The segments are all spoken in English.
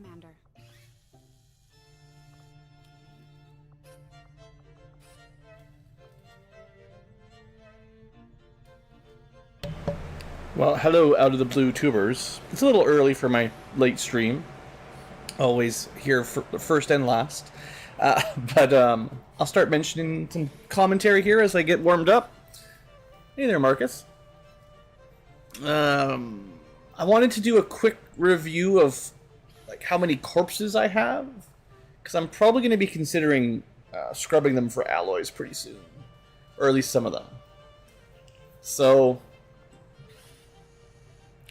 Commander. Well, hello out of the blue tubers. It's a little early for my late stream. Always here for the first and last. But I'll start mentioning some commentary here as I get warmed up. Hey there, Marcus. I wanted to do a quick review of like how many corpses I have, because I'm probably going to be considering scrubbing them for alloys pretty soon, or at least some of them. So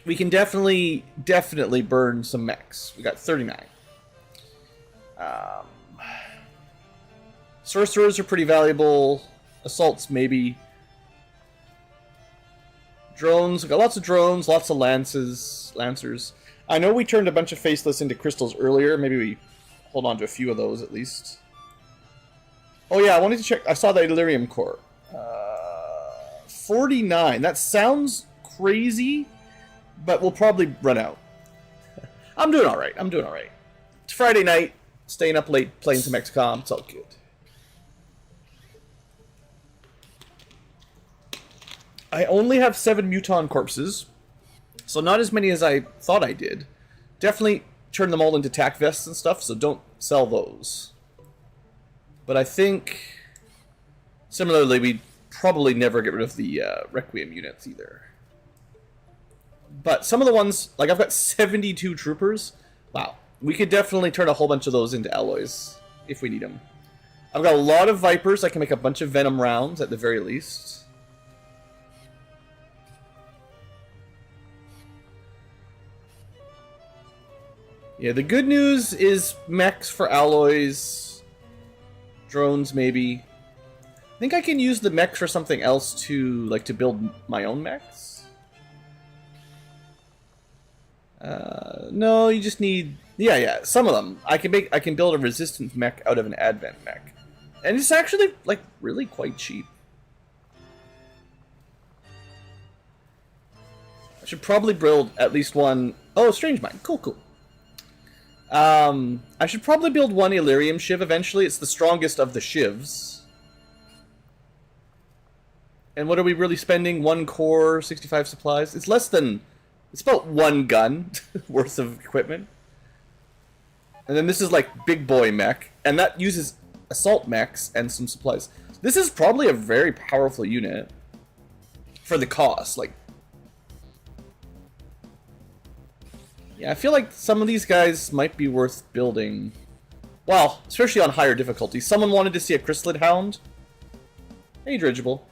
we can definitely burn some mechs. We got 39. Sorcerers are pretty valuable. Assaults, maybe. Drones, we got lots of drones, lots of lancers. I know we turned a bunch of faceless into crystals earlier. Maybe we hold on to a few of those at least. Oh yeah, I wanted to check. I saw the Delirium core. 49. That sounds crazy, but we'll probably run out. I'm doing alright. It's Friday night, staying up late playing some XCom. It's all good. I only have 7 Muton corpses, so not as many as I thought I did. Definitely turn them all into tac vests and stuff, so don't sell those. But I think, similarly, we'd probably never get rid of the Requiem units either. But some of the ones, like I've got 72 troopers. Wow. We could definitely turn a whole bunch of those into alloys if we need them. I've got a lot of Vipers. I can make a bunch of Venom rounds at the very least. Yeah, the good news is mechs for alloys. Drones, maybe. I think I can use the mechs for something else too, like to build my own mechs. No, you just need... Yeah, some of them. I can build a resistance mech out of an advent mech. And it's actually, like, really quite cheap. I should probably build at least one... Oh, Strange Mind. Cool. I should probably build one Illyrium Shiv eventually. It's the strongest of the Shivs. And what are we really spending? 1 core, 65 supplies? It's less than... It's about 1 gun worth of equipment. And then this is like big boy mech. And that uses assault mechs and some supplies. This is probably a very powerful unit. For the cost. Like... Yeah, I feel like some of these guys might be worth building. Well, especially on higher difficulty. Someone wanted to see a Chrysalid Hound. Hey, Dirigible.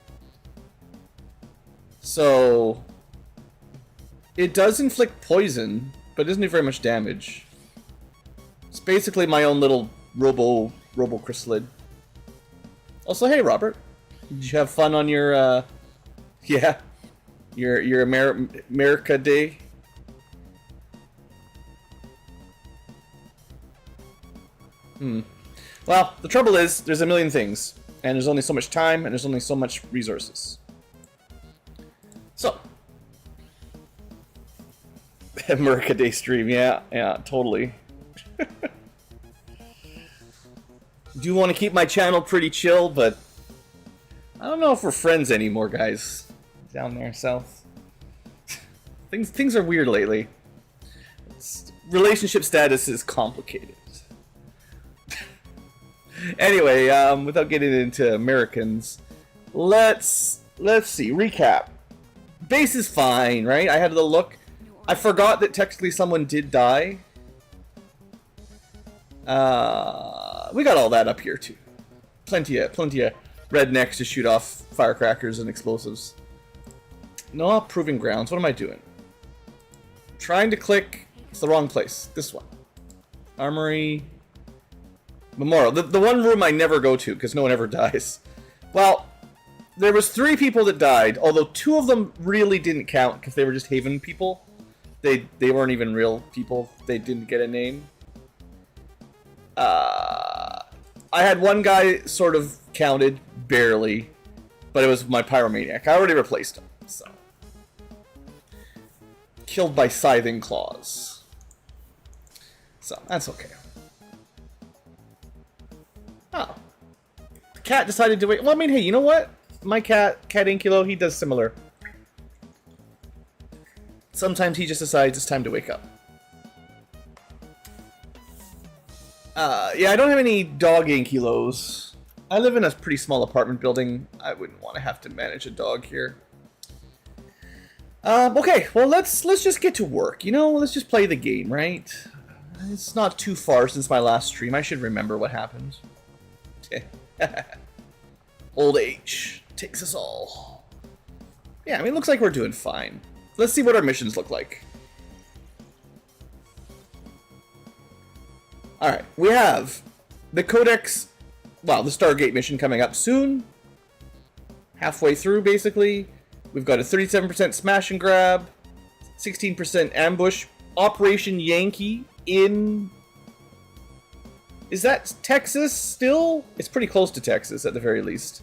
So... It does inflict poison, but it doesn't do very much damage. It's basically my own little Robo Chrysalid. Also, hey, Robert. Did you have fun on your, yeah, your America Day? Well, the trouble is, there's a million things, and there's only so much time, and there's only so much resources. So, America Day stream, yeah, totally. Do want to keep my channel pretty chill, but I don't know if we're friends anymore, guys. Down there south. Things are weird lately. Relationship status is complicated. Anyway, without getting into Americans, let's see. Recap. Base is fine, right? I had the look. I forgot that technically someone did die. We got all that up here too. Plenty of rednecks to shoot off firecrackers and explosives. No proving grounds. What am I doing? Trying to click. It's the wrong place. This one. Armory. Memorial. The one room I never go to because no one ever dies. Well, there was 3 people that died, although 2 of them really didn't count because they were just Haven people. They weren't even real people. They didn't get a name. I had one guy sort of counted, barely, but it was my Pyromaniac. I already replaced him, so. Killed by Scything Claws. So, that's okay. Oh. The cat decided to wait. Well, I mean, hey, you know what? My cat Ankylo, he does similar. Sometimes he just decides it's time to wake up. Yeah, I don't have any dog Ankylos. I live in a pretty small apartment building. I wouldn't want to have to manage a dog here. Okay, well, let's just get to work. You know, let's just play the game, right? It's not too far since my last stream. I should remember what happened. Old age takes us all. Yeah, I mean, it looks like we're doing fine. Let's see what our missions look like. Alright, we have the Codex, well, the Stargate mission coming up soon. Halfway through, basically. We've got a 37% smash and grab, 16% ambush, Operation Yankee in... Is that Texas still? It's pretty close to Texas at the very least.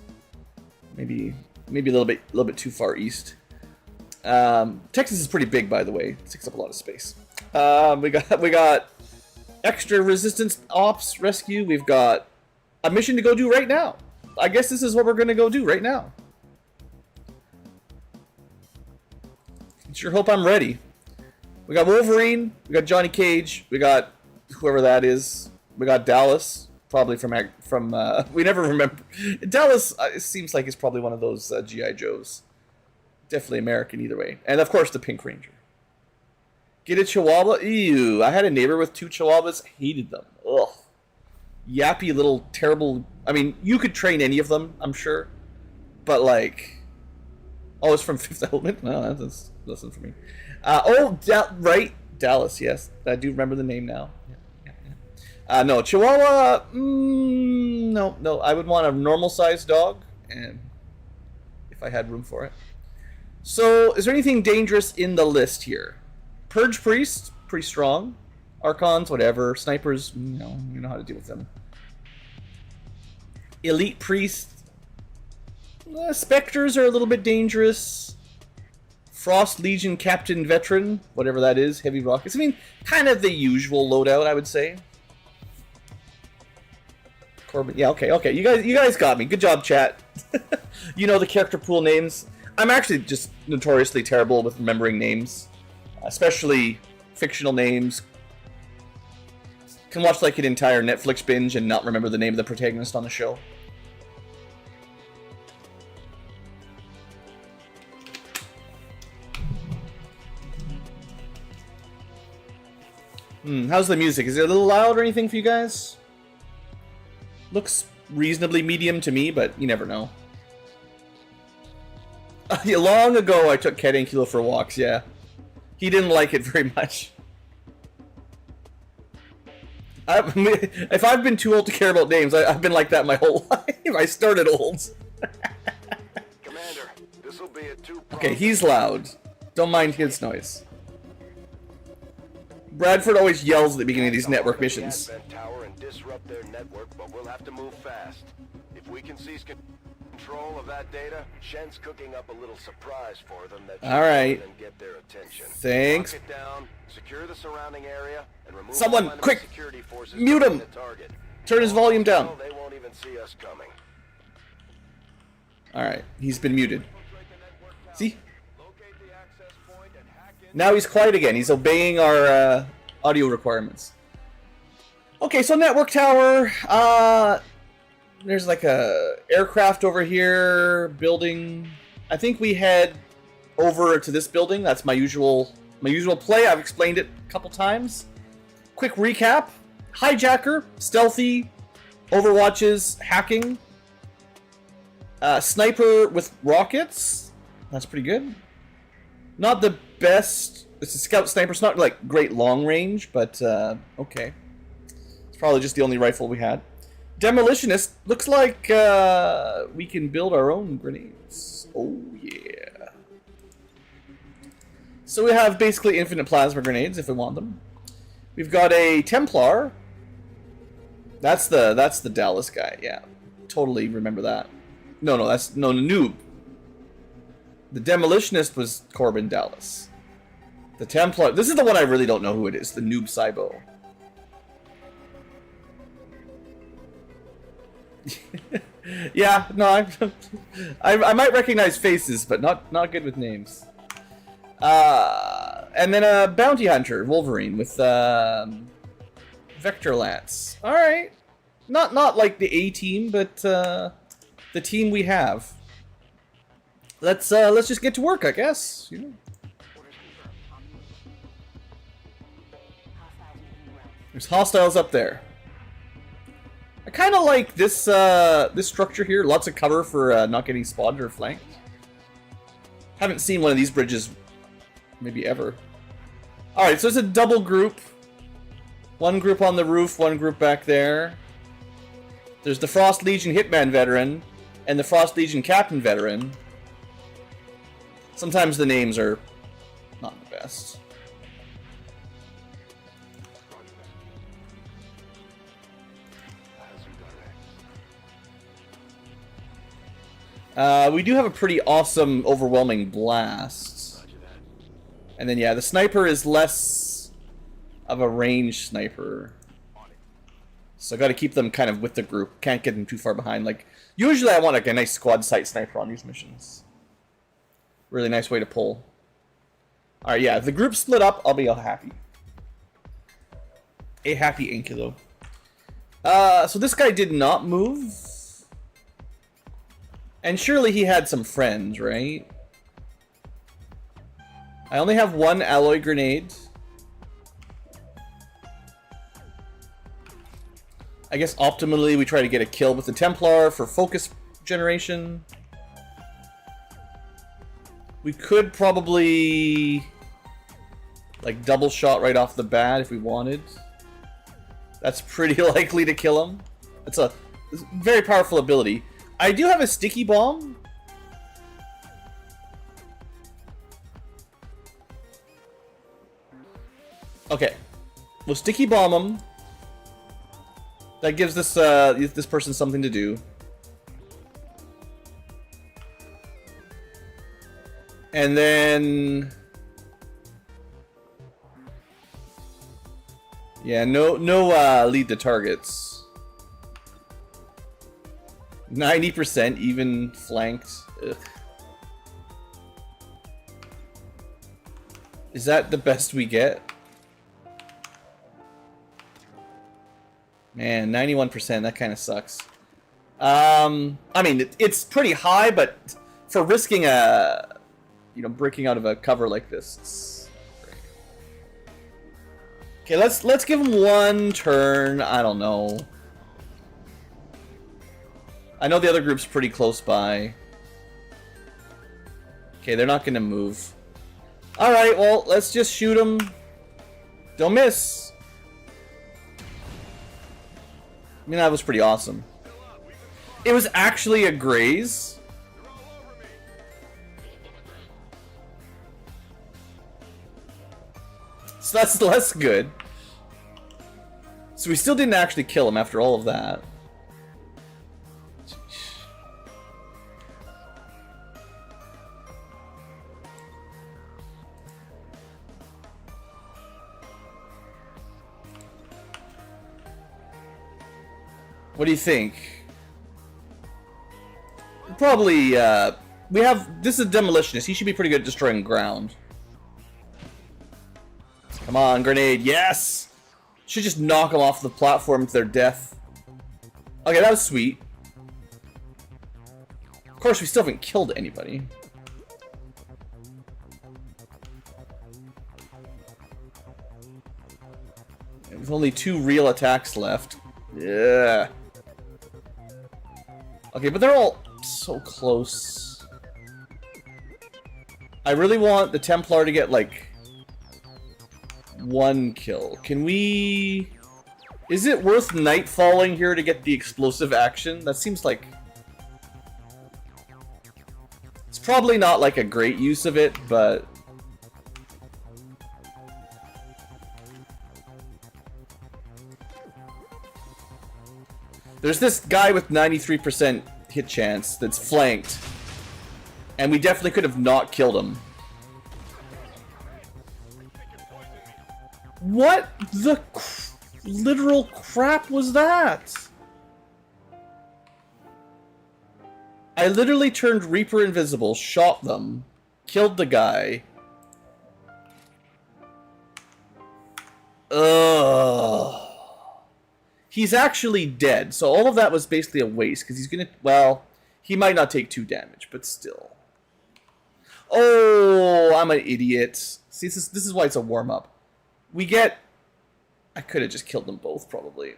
Maybe a little bit too far east. Texas is pretty big, by the way. It takes up a lot of space. We got extra resistance ops rescue. We've got a mission to go do right now. I guess this is what we're gonna go do right now. Sure hope I'm ready. We got Wolverine. We got Johnny Cage. We got whoever that is. We got Dallas, probably from we never remember. Dallas seems like it's probably one of those G.I. Joes. Definitely American either way. And of course the Pink Ranger. Get a Chihuahua? Ew. I had a neighbor with 2 Chihuahuas. Hated them. Ugh. Yappy little terrible... I mean, you could train any of them, I'm sure. But like... Oh, it's from Fifth Element? No, that's for me. Right. Dallas, yes. I do remember the name now. No, Chihuahua... no. I would want a normal-sized dog. And if I had room for it. So, is there anything dangerous in the list here? Purge Priest, pretty strong. Archons, whatever. Snipers, you know how to deal with them. Elite Priest. Spectres are a little bit dangerous. Frost Legion Captain Veteran, whatever that is. Heavy rockets. I mean, kind of the usual loadout, I would say. Corbin, yeah, okay. You guys got me. Good job, chat. You know the character pool names. I'm actually just notoriously terrible with remembering names. Especially fictional names. Can watch like an entire Netflix binge and not remember the name of the protagonist on the show. How's the music? Is it a little loud or anything for you guys? Looks reasonably medium to me, but you never know. Long ago I took Cat Ankylo for walks, yeah. He didn't like it very much. If I've been too old to care about names, I've been like that my whole life. I started old. Commander, this'll be a okay, he's loud. Don't mind his noise. Bradford always yells at the beginning of these network missions. Tower and disrupt their network, but we'll have to move fast. If we can seize control of that data, Shen's cooking up a little surprise for them that all right. And get their attention. Thanks. Lock it down, secure the surrounding area, and remove someone quick security forces mute him. The target. Turn his volume down. They won't even see us coming. All right, he's been muted. See? Now he's quiet again. He's obeying our audio requirements. Okay, so network tower. There's like a aircraft over here. Building. I think we head over to this building. That's my usual play. I've explained it a couple times. Quick recap. Hijacker, stealthy, overwatches, hacking. Sniper with rockets. That's pretty good. Not the best. It's a scout sniper. It's not like great long range, but okay. It's probably just the only rifle we had. Demolitionist. Looks like we can build our own grenades. Oh yeah. So we have basically infinite plasma grenades if we want them. We've got a Templar. That's the Dallas guy. Yeah, totally remember that. No, that's the noob. The Demolitionist was Corbin Dallas. The Templar... This is the one I really don't know who it is. The Noob Cybo. Yeah, no, I might recognize faces, but not good with names. And then a bounty hunter, Wolverine, with Vector Lance. All right, not like the A team, but the team we have. Let's just get to work, I guess. You know. There's hostiles up there. I kind of like this this structure here. Lots of cover for not getting spotted or flanked. Haven't seen one of these bridges maybe ever. All right, so it's a double group. One group on the roof, one group back there. There's the Frost Legion Hitman veteran and the Frost Legion Captain veteran. Sometimes the names are not the best. We do have a pretty awesome, overwhelming blast. And then, yeah, the sniper is less of a ranged sniper. So I got to keep them kind of with the group. Can't get them too far behind. Like, usually I want like a nice squad sight sniper on these missions. Really nice way to pull. Alright, yeah, if the group split up, I'll be all happy. A happy Ankylo. So this guy did not move. And surely he had some friends, right? I only have one alloy grenade. I guess optimally we try to get a kill with the Templar for focus generation. We could probably like double shot right off the bat if we wanted. That's pretty likely to kill him. It's a very powerful ability. I do have a sticky bomb. Okay, we'll sticky bomb him. That gives this this person something to do. And then, yeah, no lead the targets. 90% even flanked. Ugh. Is that the best we get? Man, 91%, that kind of sucks. I mean, it's pretty high, but for risking a, you know, breaking out of a cover like this, it's great. Okay, let's give him one turn. I don't know. I know the other group's pretty close by. Okay, they're not gonna move. Alright, well, let's just shoot them. Don't miss. I mean, that was pretty awesome. It was actually a graze. So that's less good. So we still didn't actually kill him after all of that. What do you think? Probably, we have... This is a demolitionist. He should be pretty good at destroying ground. Come on, grenade. Yes! Should just knock them off the platform to their death. Okay, that was sweet. Of course, we still haven't killed anybody. There's only 2 real attacks left. Yeah. Okay, but they're all so close. I really want the Templar to get, like, 1 kill. Can we... Is it worth nightfalling here to get the explosive action? That seems like... It's probably not, like, a great use of it, but... There's this guy with 93% hit chance that's flanked. And we definitely could have not killed him. What the literal crap was that? I literally turned Reaper invisible, shot them, killed the guy. Ugh. He's actually dead, so all of that was basically a waste, because he's gonna... Well, he might not take 2 damage, but still. Oh, I'm an idiot. See, this is why it's a warm-up. We get... I could have just killed them both, probably.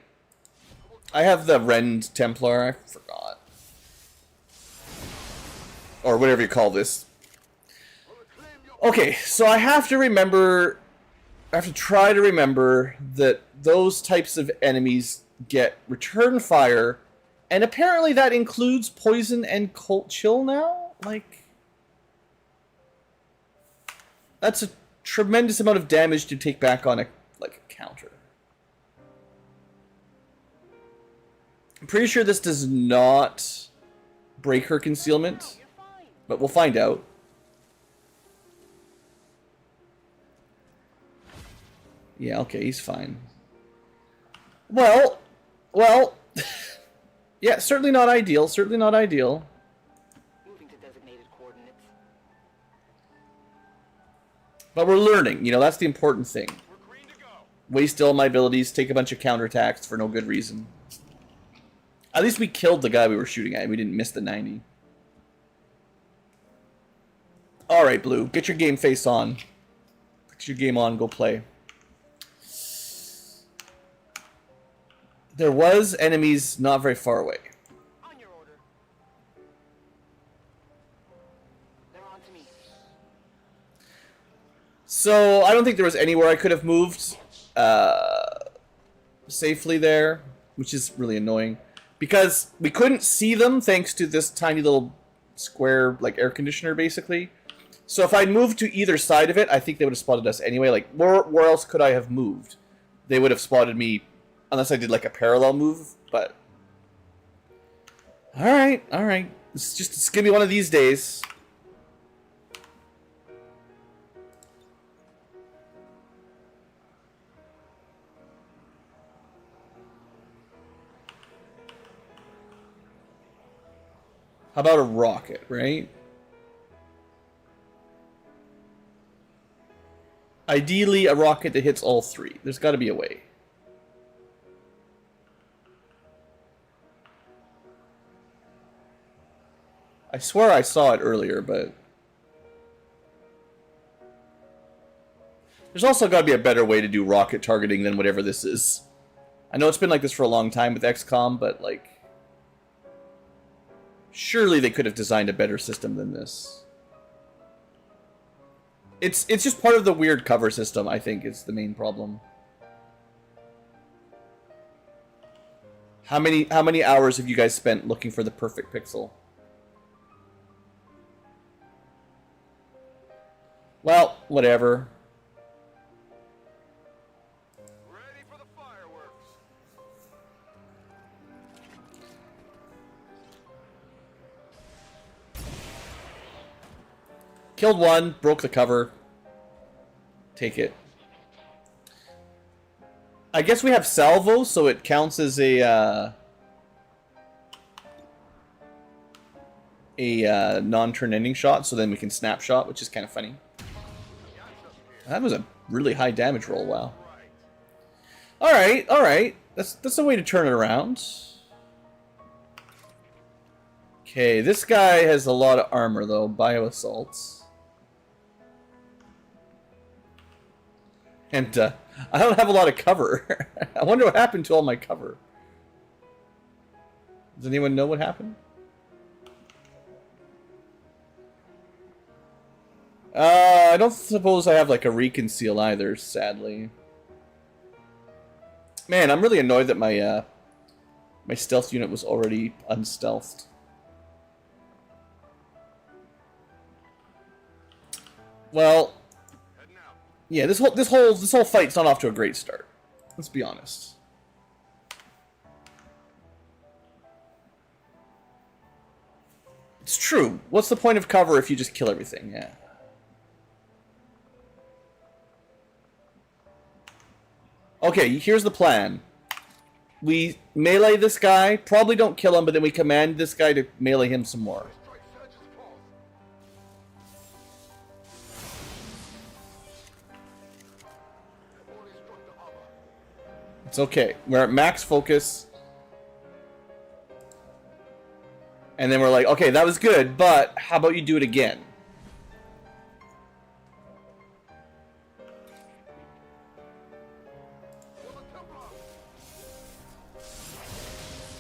I have the Rend Templar, I forgot. Or whatever you call this. Okay, so I have to remember... I have to try to remember that those types of enemies get return fire, and apparently that includes poison and cold chill now? Like... That's a tremendous amount of damage to take back on a counter. I'm pretty sure this does not break her concealment, but we'll find out. Yeah, okay, he's fine. Well, yeah, certainly not ideal, certainly not ideal. Moving to designated coordinates. But we're learning, you know, that's the important thing. Waste all my abilities, take a bunch of counterattacks for no good reason. At least we killed the guy we were shooting at, and we didn't miss the 90. Alright, Blue, get your game face on. Get your game on, go play. There was enemies not very far away. On your order. They're on to me. So, I don't think there was anywhere I could have moved safely there, which is really annoying. Because we couldn't see them thanks to this tiny little square, like, air conditioner, basically. So if I'd moved to either side of it, I think they would have spotted us anyway. Like, where else could I have moved? They would have spotted me, unless I did, like, a parallel move, but... Alright, alright. It's gonna be one of these days. How about a rocket, right? Ideally, a rocket that hits all 3. There's got to be a way. I swear I saw it earlier, but... There's also got to be a better way to do rocket targeting than whatever this is. I know it's been like this for a long time with XCom, but, like... Surely they could have designed a better system than this. It's just part of the weird cover system, I think, is the main problem. How many hours have you guys spent looking for the perfect pixel? Well, whatever. Ready for the fireworks. Killed one, broke the cover. Take it. I guess we have salvo, so it counts as a non-turn ending shot, so then we can snapshot, which is kind of funny. That was a really high damage roll, wow. Alright, alright. That's a way to turn it around. Okay, this guy has a lot of armor, though. Bio assaults. And I don't have a lot of cover. I wonder what happened to all my cover. Does anyone know what happened? I don't suppose I have like a reconceal either, sadly. Man, I'm really annoyed that my my stealth unit was already unstealthed. Well, yeah, this whole fight's not off to a great start. Let's be honest. It's true. What's the point of cover if you just kill everything? Yeah. Okay, here's the plan. we melee this guy, probably don't kill him, but then we command this guy to melee him some more. It's okay. We're at max focus. And then we're like, okay, that was good, but how about you do it again?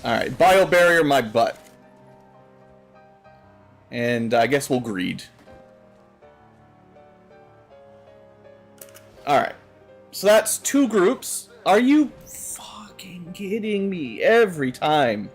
Alright, bio barrier my butt. And I guess we'll greed. Alright. So that's 2 groups. Are you fucking kidding me? Every time.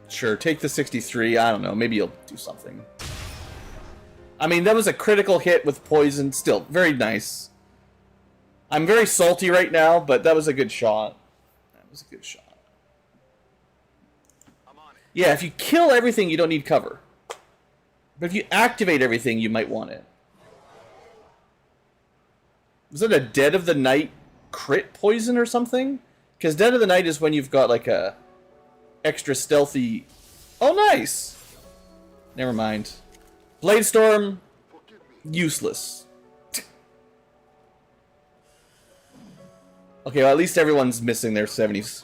Sure, take the 63. I don't know. Maybe you'll do something. I mean, that was a critical hit with poison. Still, very nice. I'm very salty right now, but that was a good shot. That was a good shot. Yeah, if you kill everything, you don't need cover. But if you activate everything, you might want it. Was it a Dead of the Night crit poison or something? Because Dead of the Night is when you've got like a extra stealthy... Oh, nice! Never mind. Blade Storm, useless. Okay, well, at least everyone's missing their 70s.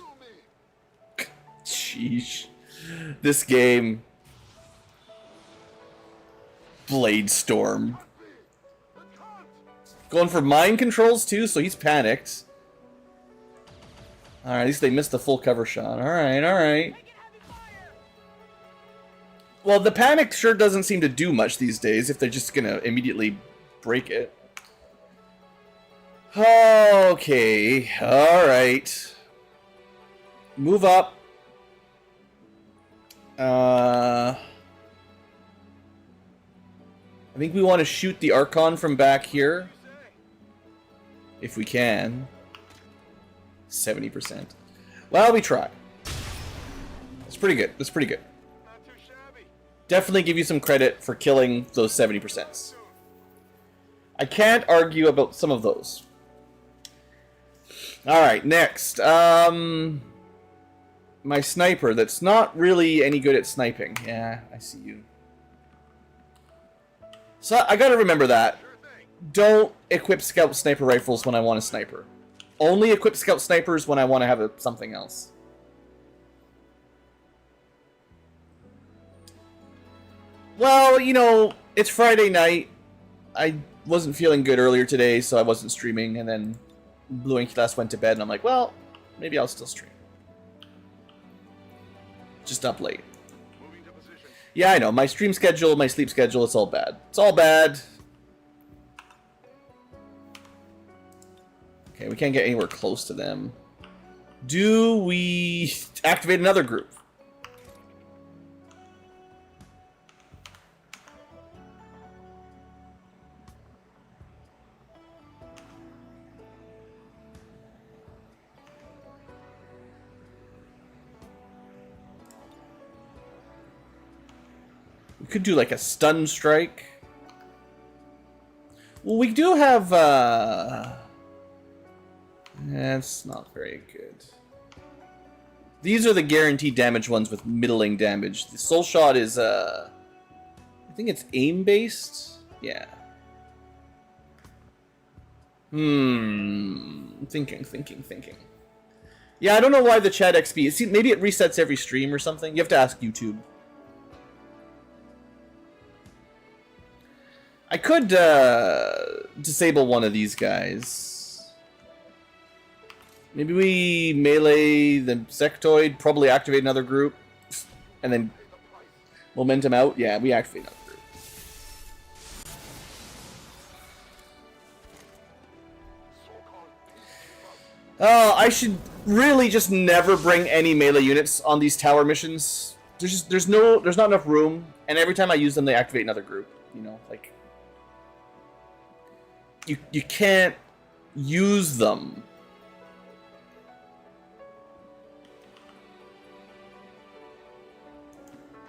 Sheesh. This game. Blade Storm. Going for mind controls too, so he's panicked. Alright, at least they missed the full cover shot. Alright, alright. Well, the panic sure doesn't seem to do much these days if they're just gonna immediately break it. Okay, alright. Move up. I think we want to shoot the Archon from back here. If we can. 70%. Well, we try. That's pretty good. That's pretty good. Definitely give you some credit for killing those 70%. I can't argue about some of those. Alright, next. My sniper that's not really any good at sniping. Yeah, I see you. So I gotta remember that. Don't equip scout sniper rifles when I want a sniper. Only equip scout snipers when I want to have something else. Well, you know, it's Friday night. I wasn't feeling good earlier today, so I wasn't streaming, and then Blue Ink Class went to bed, and I'm like, well, maybe I'll still stream. Just up late. Yeah, I know. My stream schedule, my sleep schedule, it's all bad. It's all bad. Okay, we can't get anywhere close to them. Do we activate another group? We could do like a stun strike. Well, we do have, that's not very good. These are the guaranteed damage ones with middling damage. The soul shot is, I think it's aim-based? Yeah. Thinking. Yeah, I don't know why the chat XP... See, maybe it resets every stream or something. You have to ask YouTube. I could disable one of these guys. Maybe we melee the sectoid, probably activate another group, and then momentum out. Yeah, we activate another group. Oh, I should really just never bring any melee units on these tower missions. There's not enough room, and every time I use them, they activate another group. You know, like. you can't use them.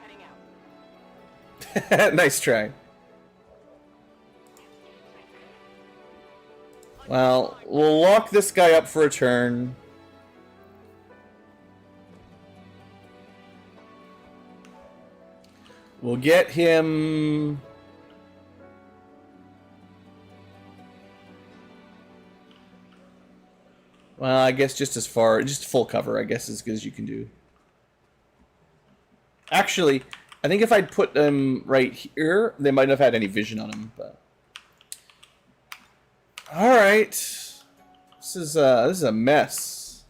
Heading out. Nice try. Well, we'll lock this guy up for a turn. We'll get him... Well, I guess just as far... Just full cover, I guess, is as good as you can do. Actually, I think if I'd put them right here, they might not have had any vision on him, but... Alright. This is a mess.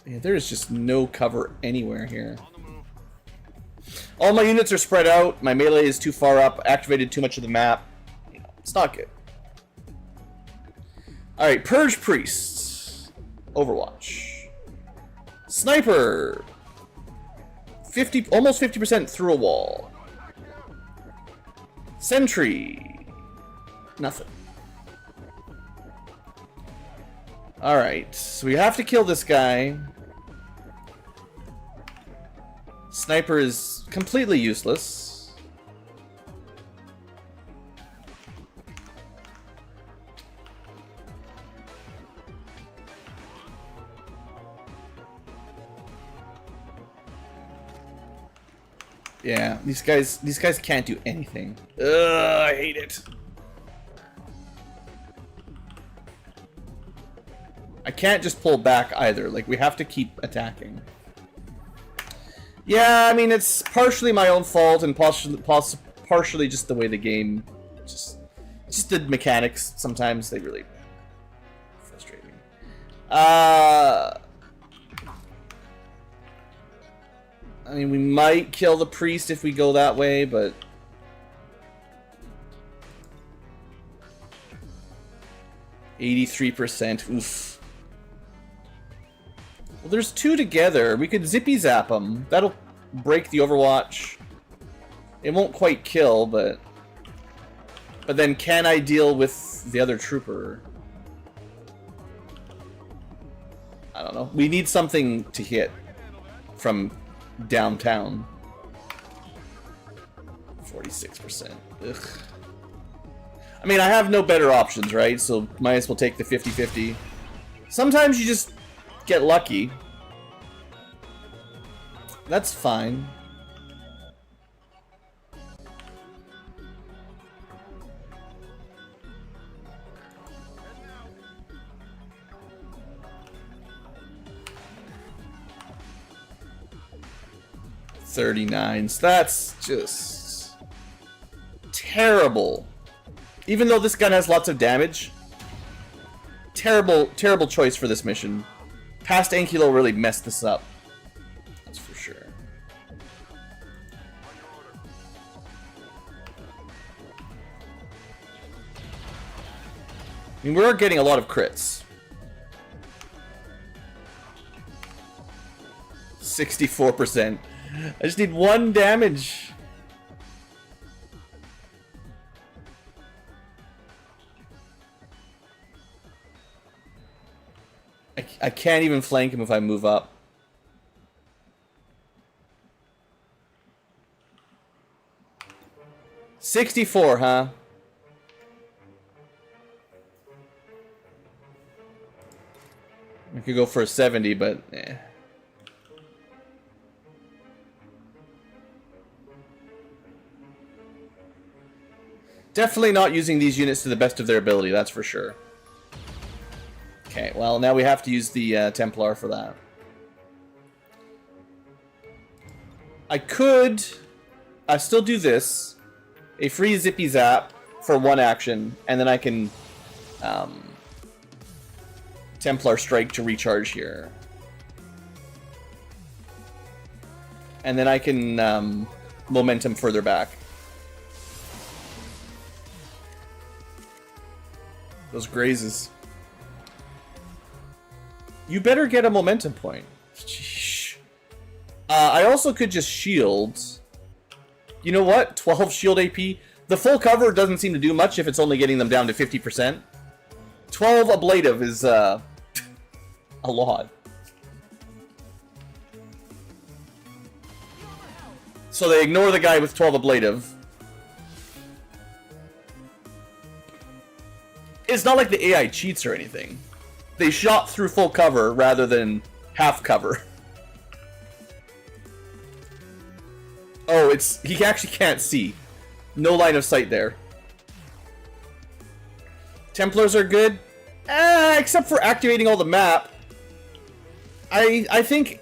Yeah, there's just no cover anywhere here. All my units are spread out. My melee is too far up. Activated too much of the map. It's not good. Alright, Purge Priest. Overwatch. Sniper. Almost 50% through a wall. Sentry. Nothing. Alright, so we have to kill this guy. Sniper is completely useless. Yeah, these guys can't do anything. Ugh, I hate it. I can't just pull back either. Like, we have to keep attacking. Yeah, I mean, it's partially my own fault and partially just the way the game... Just the mechanics. Sometimes they really... frustrate me. I mean, we might kill the priest if we go that way, but... 83%. Oof. Well, there's two together. We could zippy zap them. That'll break the Overwatch. It won't quite kill, but then can I deal with the other trooper? I don't know. We need something to hit from downtown. 46%. Ugh. I mean, I have no better options, right? So might as well take the 50-50. Sometimes you just get lucky. That's fine. $39. That's just terrible. Even though this gun has lots of damage, terrible choice for this mission. Past Ankylo really messed this up. That's for sure. I mean, we're getting a lot of crits. 64%. I just need 1 damage. I can't even flank him if I move up. $64, huh? I could go for a 70, but eh. Definitely not using these units to the best of their ability, that's for sure. Okay, well, now we have to use the Templar for that. I still do this. A free zippy zap for 1 action, and then I can Templar strike to recharge here. And then I can momentum further back. Those grazes. You better get a momentum point. Sheesh. I also could just shield You know what? 12 shield AP. The full cover doesn't seem to do much if it's only getting them down to 50%. 12 ablative is a lot. So they ignore the guy with 12 ablative. It's not like the AI cheats or anything. They shot through full cover rather than half cover. Oh, he actually can't see. No line of sight there. Templars are good, except for activating all the map. I think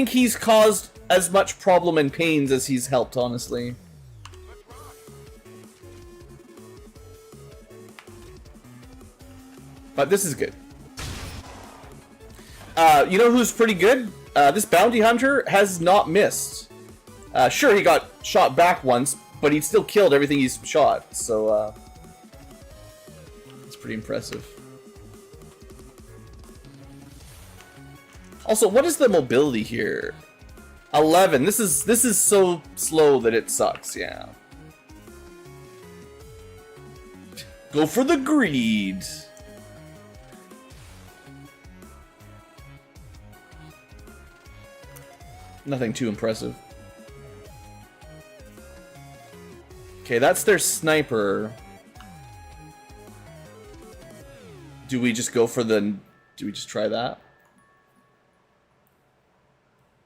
he's caused as much problem and pains as he's helped, honestly. But this is good. You know who's pretty good? This bounty hunter has not missed. Sure, he got shot back once, but he still killed everything he's shot, so it's pretty impressive. Also, what is the mobility here? 11. This is so slow that it sucks, yeah. Go for the greed. Nothing too impressive. Okay, that's their sniper. Do we just go for the... Do we just try that?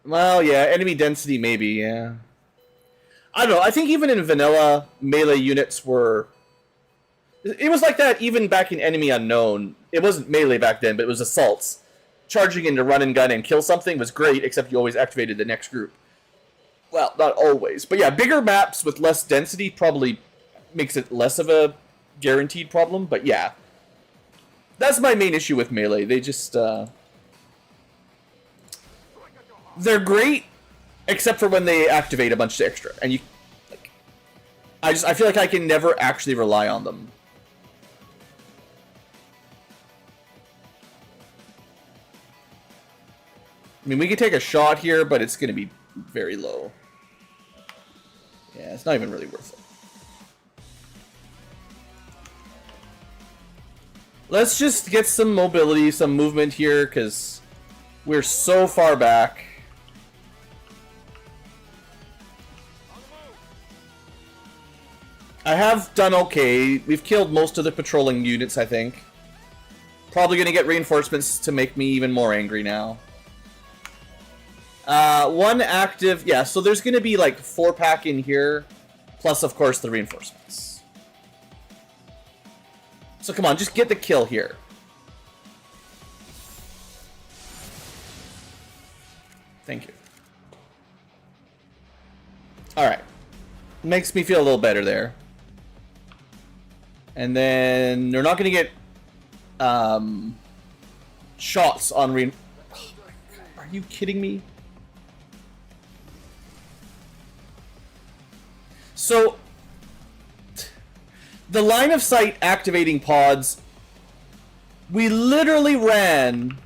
Well, yeah, enemy density maybe, yeah. I don't know, I think even in vanilla, melee units were... It was like that even back in Enemy Unknown. It wasn't melee back then, but it was assaults. Charging into run and gun and kill something was great, except you always activated the next group. Well, not always. But yeah, bigger maps with less density probably makes it less of a guaranteed problem, but yeah. That's my main issue with melee. They just, they're great, except for when they activate a bunch extra. And you... Like, I feel like I can never actually rely on them. I mean, we could take a shot here, but it's going to be very low. Yeah, it's not even really worth it. Let's just get some mobility, some movement here, because we're so far back. I have done okay. We've killed most of the patrolling units, I think. Probably going to get reinforcements to make me even more angry now. One active... Yeah, so there's going to be like 4-pack in here. Plus, of course, the reinforcements. So come on, just get the kill here. Thank you. Alright. Makes me feel a little better there. And then they're not going to get shots on rein... Oh my God, are you kidding me? So, the line of sight activating pods, we literally ran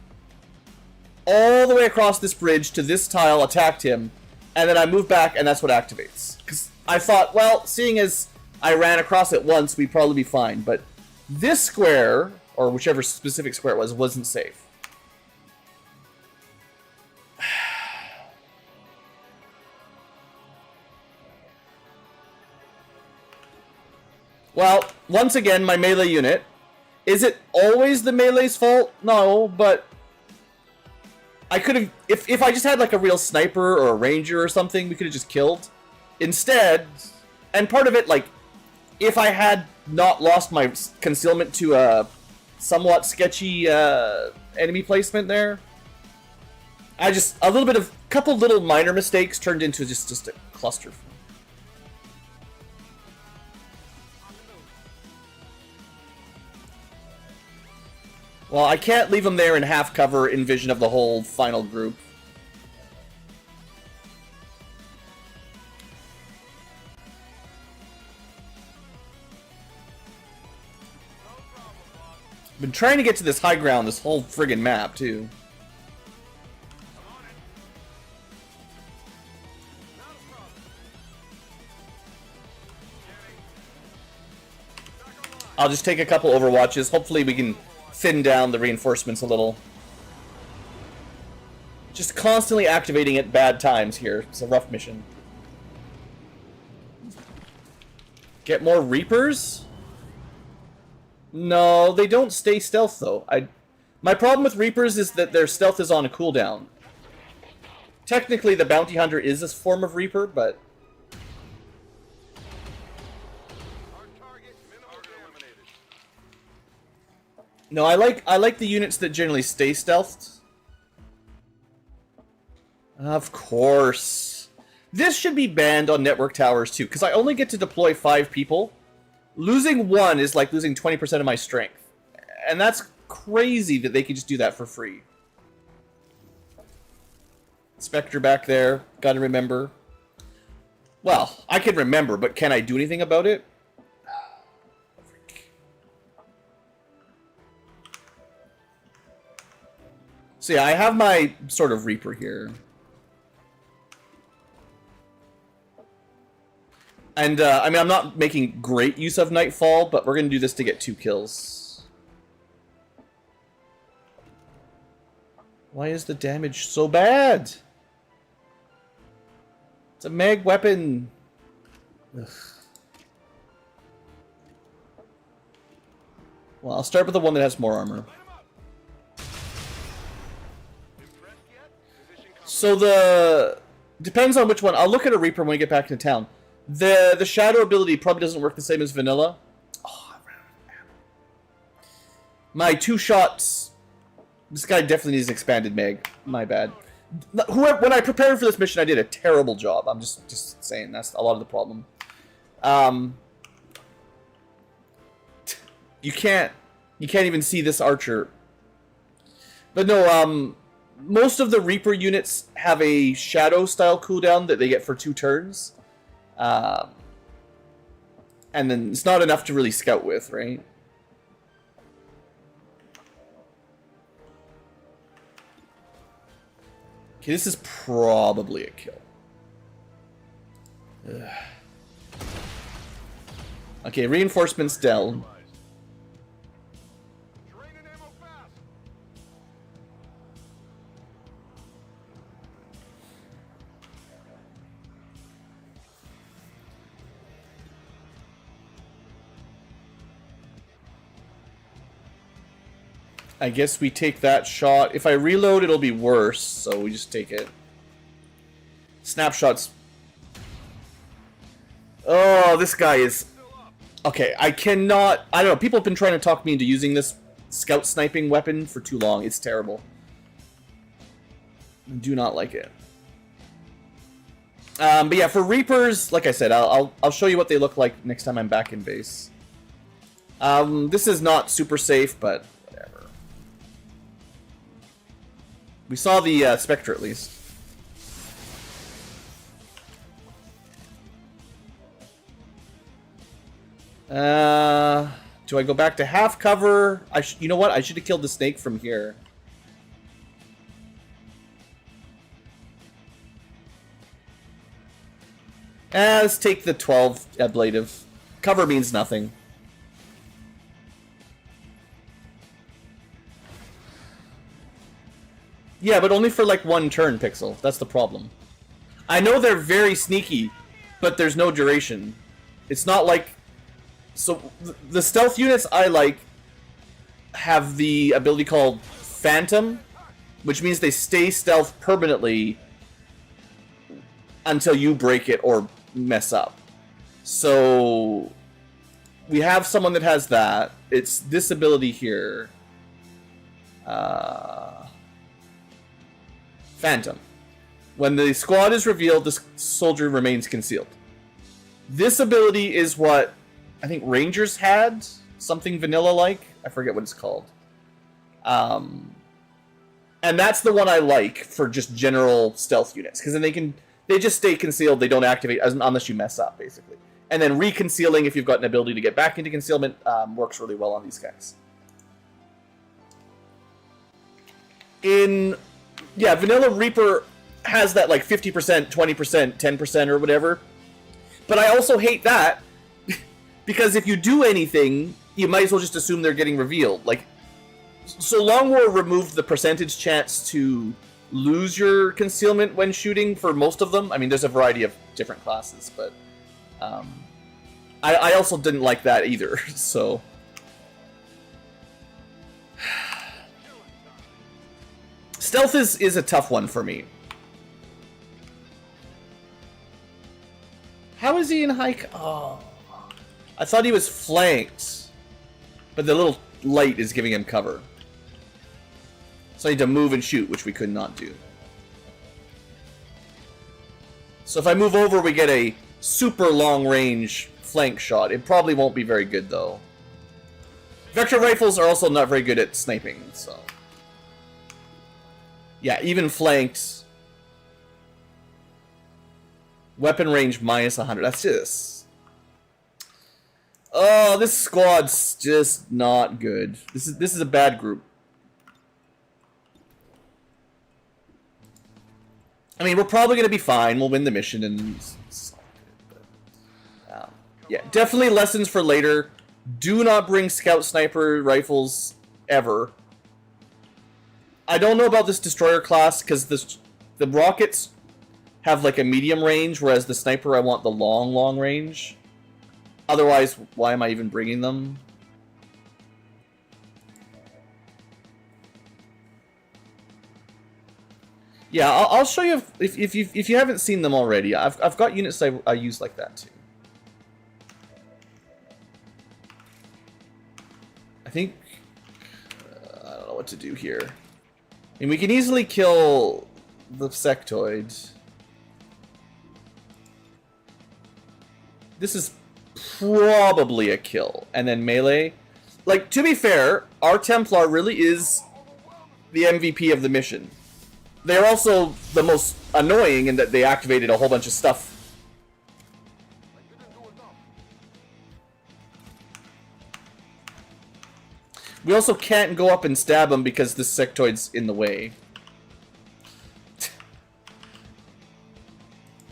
all the way across this bridge to this tile, attacked him, and then I moved back and that's what activates. Because I thought, well, seeing as I ran across it once, we'd probably be fine. But this square, or whichever specific square it was, wasn't safe. Well, once again, my melee unit. Is it always the melee's fault? No, but I could have... If I just had like a real sniper or a ranger or something, we could have just killed. Instead, and part of it, like, if I had not lost my concealment to a somewhat sketchy enemy placement there, I just... A little bit of... couple little minor mistakes turned into just a cluster. Well, I can't leave them there in half cover in vision of the whole final group. Been trying to get to this high ground this whole friggin' map, too. I'll just take a couple overwatches. Hopefully we can thin down the reinforcements a little. Just constantly activating at bad times here. It's a rough mission. Get more Reapers? No, they don't stay stealth though. My problem with Reapers is that their stealth is on a cooldown. Technically, the Bounty Hunter is a form of Reaper, but... No, I like the units that generally stay stealthed. Of course. This should be banned on network towers too, because I only get to deploy 5 people. Losing 1 is like losing 20% of my strength. And that's crazy that they can just do that for free. Spectre back there, gotta remember. Well, I can remember, but can I do anything about it? So yeah, I have my sort of Reaper here. And, I mean, I'm not making great use of Nightfall, but we're going to do this to get 2 kills. Why is the damage so bad? It's a mag weapon. Ugh. Well, I'll start with the one that has more armor. So the... Depends on which one. I'll look at a Reaper when we get back into town. The Shadow ability probably doesn't work the same as Vanilla. Oh, I ran out of ammo. My 2 shots... This guy definitely needs expanded mag. My bad. When I prepared for this mission, I did a terrible job. I'm just saying, that's a lot of the problem. You can't even see this archer. But no, most of the Reaper units have a Shadow style cooldown that they get for 2 turns. And then it's not enough to really scout with, right? Okay, this is probably a kill. Ugh. Okay, reinforcements down. I guess we take that shot. If I reload, it'll be worse, so we just take it. Snapshots. Oh, this guy is... Okay, I cannot... I don't know, people have been trying to talk me into using this scout sniping weapon for too long. It's terrible. I do not like it. But yeah, for Reapers, like I said, I'll show you what they look like next time I'm back in base. This is not super safe, but... We saw the Spectre at least. Do I go back to half cover? You know what? I should have killed the snake from here. Let's take the 12 ablative. Cover means nothing. Yeah, but only for like 1 turn, Pixel. That's the problem. I know they're very sneaky, but there's no duration. It's not like... So, the stealth units I like have the ability called Phantom, which means they stay stealth permanently until you break it or mess up. So, we have someone that has that. It's this ability here. Phantom. When the squad is revealed, the soldier remains concealed. This ability is what I think Rangers had, something vanilla-like. I forget what it's called. And that's the one I like for just general stealth units, because then they just stay concealed, they don't activate unless you mess up, basically. And then reconcealing, if you've got an ability to get back into concealment, works really well on these guys. Yeah, Vanilla Reaper has that like 50%, 20%, 10% or whatever. But I also hate that, because if you do anything, you might as well just assume they're getting revealed. Like, so Long War removed the percentage chance to lose your concealment when shooting for most of them. I mean, there's a variety of different classes, but I also didn't like that either, so... Stealth is a tough one for me. How is he in high... Oh... I thought he was flanked, but the little light is giving him cover. So I need to move and shoot, which we could not do. So if I move over, we get a super long-range flank shot. It probably won't be very good, though. Vector rifles are also not very good at sniping, so... Yeah, even flanked. Weapon range minus 100. That's just... Oh, this squad's just not good. This is a bad group. I mean, we're probably going to be fine. We'll win the mission and... yeah, definitely lessons for later. Do not bring scout sniper rifles ever. I don't know about this destroyer class because the rockets have like a medium range, whereas the sniper I want the long range. Otherwise, why am I even bringing them? Yeah, I'll show you if you haven't seen them already. I've got units I use like that too. I think I don't know what to do here. I mean, we can easily kill the sectoid. This is probably a kill, and then melee. Like, to be fair, our Templar really is the MVP of the mission. They're also the most annoying in that they activated a whole bunch of stuff. We also can't go up and stab them because this sectoid's in the way.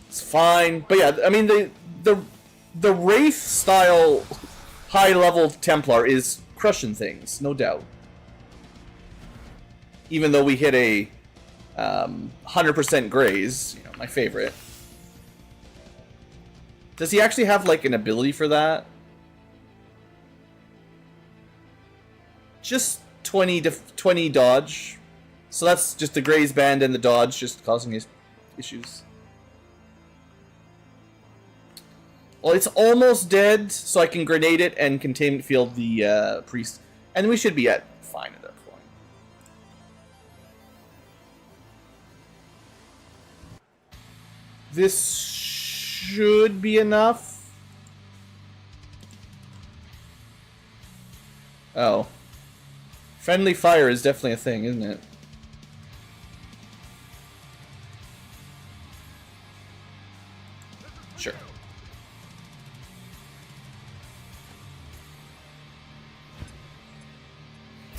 It's fine. But yeah, I mean, the Wraith style high-level Templar is crushing things, no doubt. Even though we hit a 100% graze, you know, my favorite. Does he actually have like an ability for that? Just 20 dodge. So that's just the graze band and the dodge just causing his issues. Well, it's almost dead, so I can grenade it and containment field the priest. And we should be at fine at that point. This should be enough. Oh. Friendly fire is definitely a thing, isn't it? Sure.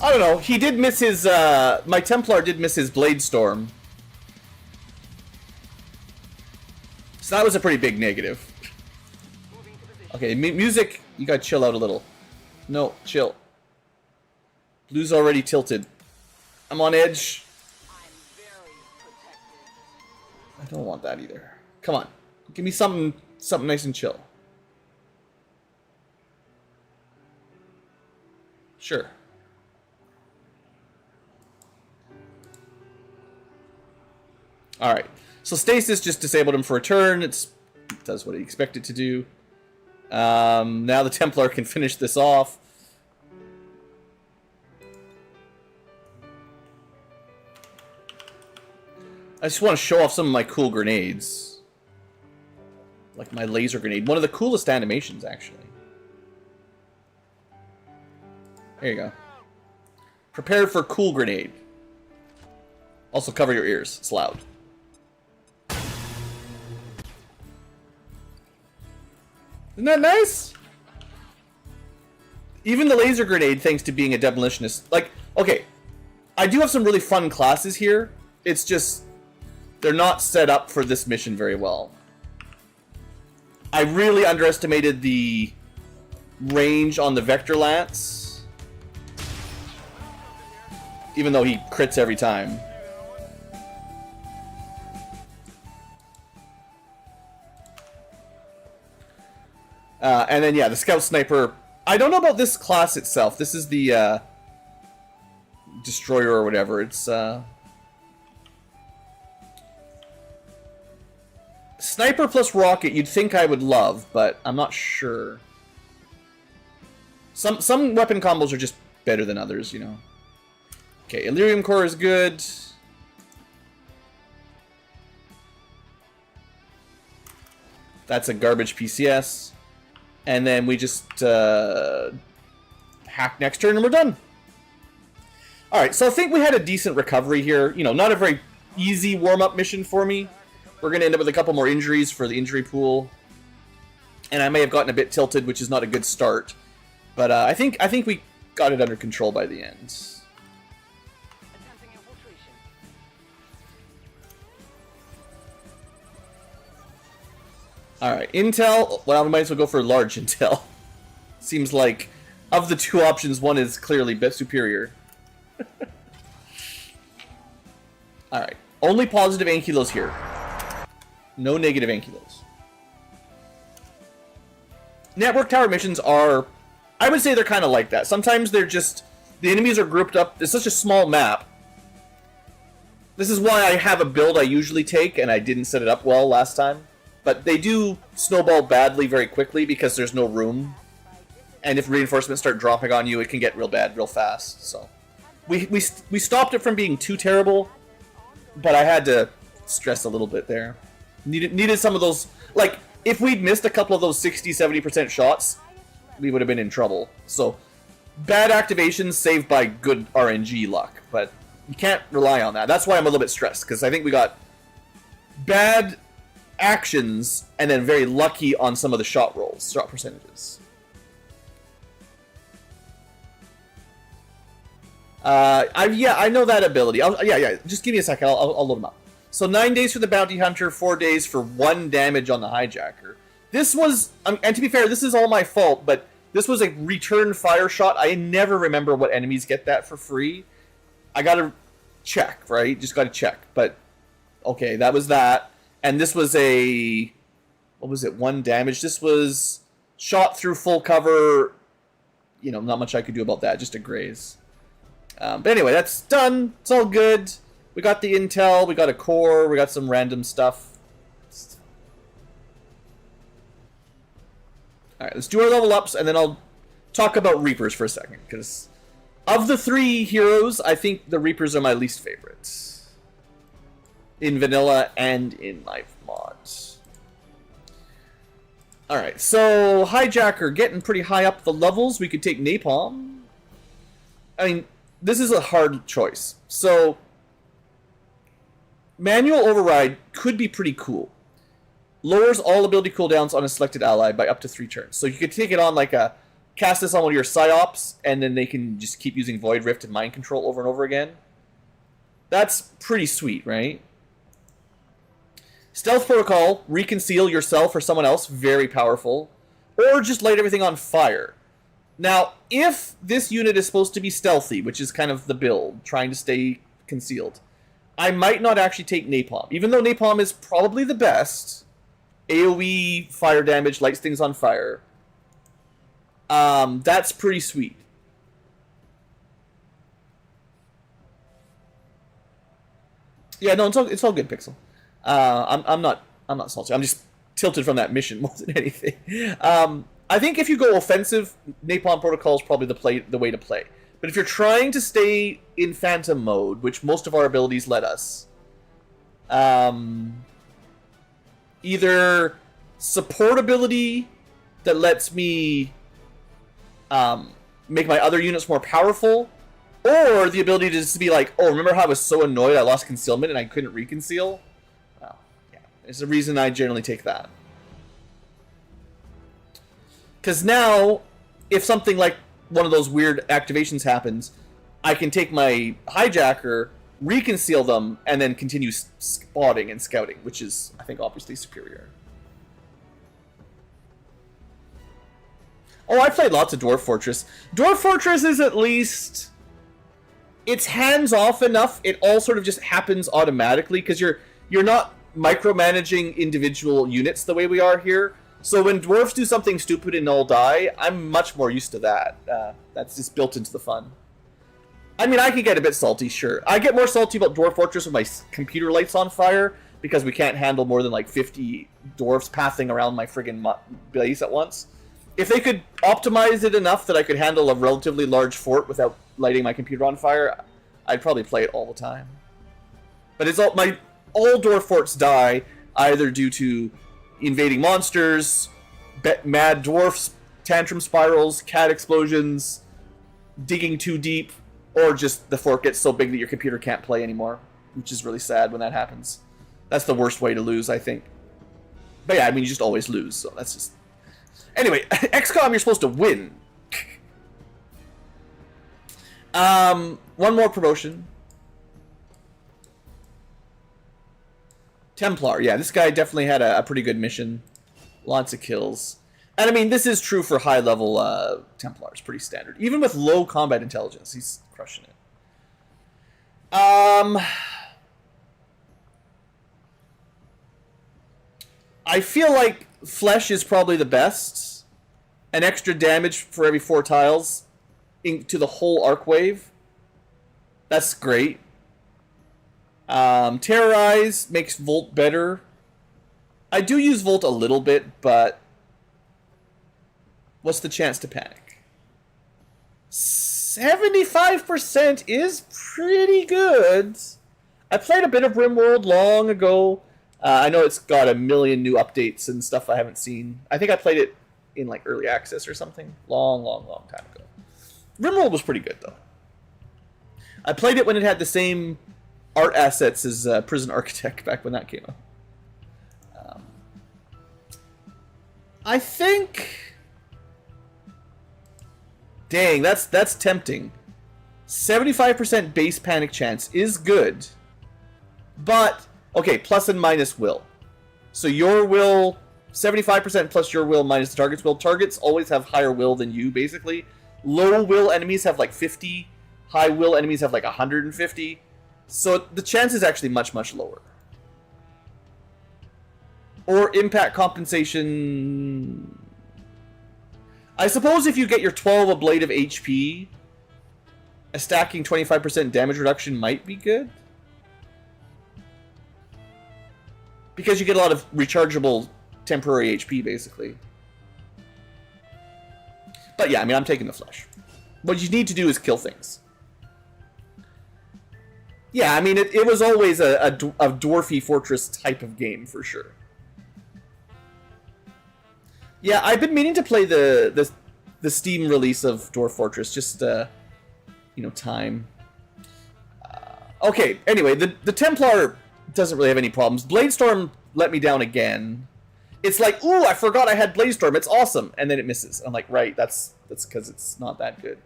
I don't know. He did miss his, my Templar did miss his Blade Storm. So that was a pretty big negative. Okay, music, you gotta chill out a little. No, chill. Blue's already tilted. I'm on edge. I don't want that either. Come on. Give me something nice and chill. Sure. Alright. So stasis just disabled him for a turn. It does what he expected to do. Now the Templar can finish this off. I just want to show off some of my cool grenades. Like my laser grenade. One of the coolest animations, actually. There you go. Prepare for cool grenade. Also cover your ears. It's loud. Isn't that nice? Even the laser grenade, thanks to being a demolitionist. Like, okay. I do have some really fun classes here. It's just... they're not set up for this mission very well. I really underestimated the range on the Vector Lance. Even though he crits every time. And then, yeah, the Scout Sniper. I don't know about this class itself. This is the Destroyer or whatever. It's Sniper plus Rocket you'd think I would love, but I'm not sure. Some weapon combos are just better than others, you know. Okay, Illyrium Core is good. That's a garbage PCS. And then we just hack next turn and we're done. Alright, so I think we had a decent recovery here. You know, not a very easy warm-up mission for me. We're going to end up with a couple more injuries for the injury pool. And I may have gotten a bit tilted, which is not a good start. But I think we got it under control by the end. Attempting infiltration. Alright, Intel. Well, we might as well go for large Intel. Seems like, of the two options, one is clearly bit superior. Alright, only positive Ankylos here. No negative Ankylos. Network tower missions are, I would say they're kind of like that. Sometimes they're just, the enemies are grouped up. It's such a small map. This is why I have a build I usually take, and I didn't set it up well last time. But they do snowball badly very quickly because there's no room. And if reinforcements start dropping on you, it can get real bad real fast. So we stopped it from being too terrible, but I had to stress a little bit there. Needed some of those, like, if we'd missed a couple of those 60-70% shots, we would have been in trouble. So, bad activations saved by good RNG luck, but you can't rely on that. That's why I'm a little bit stressed, because I think we got bad actions and then very lucky on some of the shot rolls, shot percentages. I know that ability. Just give me a second. I'll load them up. So 9 days for the Bounty Hunter, 4 days for 1 damage on the Hijacker. This was, and to be fair, this is all my fault, but this was a return fire shot. I never remember what enemies get that for free. I gotta check, right? Just gotta check. But, okay, that was that. And this was a, what was it, 1 damage? This was shot through full cover. You know, not much I could do about that, just a graze. But anyway, that's done. It's all good. We got the intel, we got a core, we got some random stuff. Alright, let's do our level ups, and then I'll talk about Reapers for a second, because of the 3 heroes, I think the Reapers are my least favorite. In vanilla and in live mods. Alright, so Hijacker getting pretty high up the levels. We could take Napalm. I mean, this is a hard choice. So, Manual Override could be pretty cool. Lowers all ability cooldowns on a selected ally by up to 3 turns. So you could take it on like a, cast this on one of your Psyops, and then they can just keep using Void Rift and Mind Control over and over again. That's pretty sweet, right? Stealth Protocol, reconceal yourself or someone else, very powerful. Or just light everything on fire. Now, if this unit is supposed to be stealthy, which is kind of the build, trying to stay concealed, I might not actually take Napalm. Even though Napalm is probably the best, AoE fire damage, lights things on fire, that's pretty sweet. Yeah, no, it's all good, Pixel. I'm not salty. I'm just tilted from that mission more than anything. I think if you go offensive, Napalm Protocol is probably the way to play. But if you're trying to stay in Phantom mode, which most of our abilities let us, either support ability that lets me make my other units more powerful, or the ability to just be like, oh, remember how I was so annoyed I lost concealment and I couldn't reconceal? Well, yeah, there's a reason I generally take that. Because now, if something like one of those weird activations happens, I can take my Hijacker, reconceal them, and then continue spotting and scouting, which is, I think, obviously superior. Oh, I played lots of Dwarf Fortress. Dwarf Fortress is at least... It's hands-off enough, it all sort of just happens automatically, because you're not micromanaging individual units the way we are here. So when dwarves do something stupid and all die, I'm much more used to that. That's just built into the fun. I mean, I can get a bit salty, sure. I get more salty about Dwarf Fortress when my computer lights on fire, because we can't handle more than like 50 dwarves pathing around my friggin' base at once. If they could optimize it enough that I could handle a relatively large fort without lighting my computer on fire, I'd probably play it all the time. But it's all dwarf forts die either due to invading monsters, mad dwarfs, tantrum spirals, cat explosions, digging too deep, or just the fort gets so big that your computer can't play anymore, which is really sad when that happens. That's the worst way to lose, I think. But yeah, I mean, you just always lose, so that's just... Anyway, XCOM, you're supposed to win. One more promotion. Templar, yeah, this guy definitely had a pretty good mission. Lots of kills. And I mean, this is true for high-level Templars, pretty standard. Even with low combat intelligence, he's crushing it. I feel like Flesh is probably the best. An extra damage for every 4 tiles into the whole arc wave. That's great. Terrorize makes Volt better. I do use Volt a little bit, but what's the chance to panic? 75% is pretty good. I played a bit of RimWorld long ago. I know it's got a million new updates and stuff I haven't seen. I think I played it in like early access or something. Long time ago. RimWorld was pretty good though. I played it when it had the same art assets as Prison Architect back when that came out. I think... Dang, that's tempting. 75% base panic chance is good. But, okay, plus and minus will. So your will, 75% plus your will minus the target's will. Targets always have higher will than you, basically. Low will enemies have like 50. High will enemies have like 150. So the chance is actually much, much lower. Or impact compensation... I suppose if you get your 12 a blade of HP, a stacking 25% damage reduction might be good. Because you get a lot of rechargeable temporary HP, basically. But yeah, I mean, I'm taking the Flesh. What you need to do is kill things. Yeah, I mean, it was always a dwarfy fortress type of game, for sure. Yeah, I've been meaning to play the Steam release of Dwarf Fortress, just, time. Okay, anyway, the Templar doesn't really have any problems. Bladestorm let me down again. It's like, ooh, I forgot I had Bladestorm, it's awesome, and then it misses. I'm like, right, that's because it's not that good.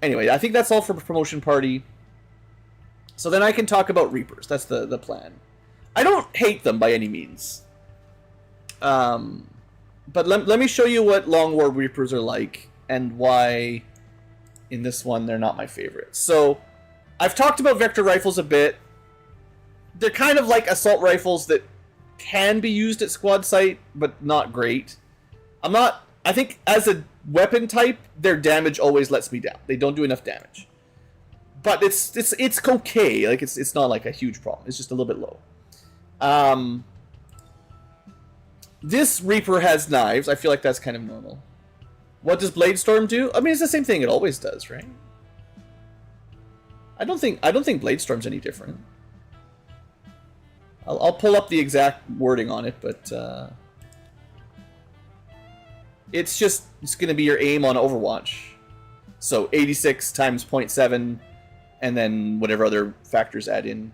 Anyway, I think that's all for Promotion Party. So then I can talk about Reapers. That's the plan. I don't hate them by any means. But let me show you what Long War Reapers are like, and why in this one they're not my favorite. So, I've talked about Vector Rifles a bit. They're kind of like Assault Rifles that can be used at squad site, but not great. I think as a weapon type, their damage always lets me down. They don't do enough damage. But it's okay. Like it's not like a huge problem. It's just a little bit low. This Reaper has knives. I feel like that's kind of normal. What does Bladestorm do? I mean, it's the same thing it always does, right? I don't think Bladestorm's any different. I'll pull up the exact wording on it, but it's going to be your aim on Overwatch. So 86 times 0.7, and then whatever other factors add in.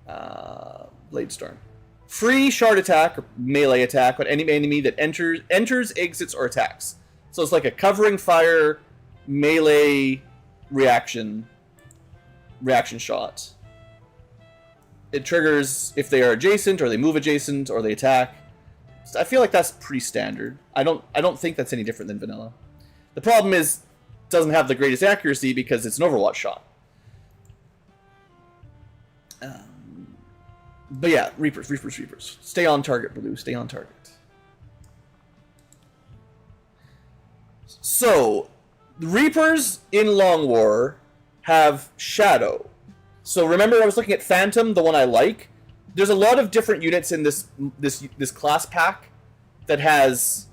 Bladestorm. Free shard attack, or melee attack, on any enemy that enters, exits, or attacks. So it's like a covering fire, melee reaction shot. It triggers if they are adjacent, or they move adjacent, or they attack. I feel like that's pretty standard. I don't think that's any different than vanilla. The problem is it doesn't have the greatest accuracy because it's an Overwatch shot. But yeah, Reapers. Stay on target, Blue. Stay on target. So, the Reapers in Long War have Shadow. So remember I was looking at Phantom, the one I like? There's a lot of different units in this class pack that has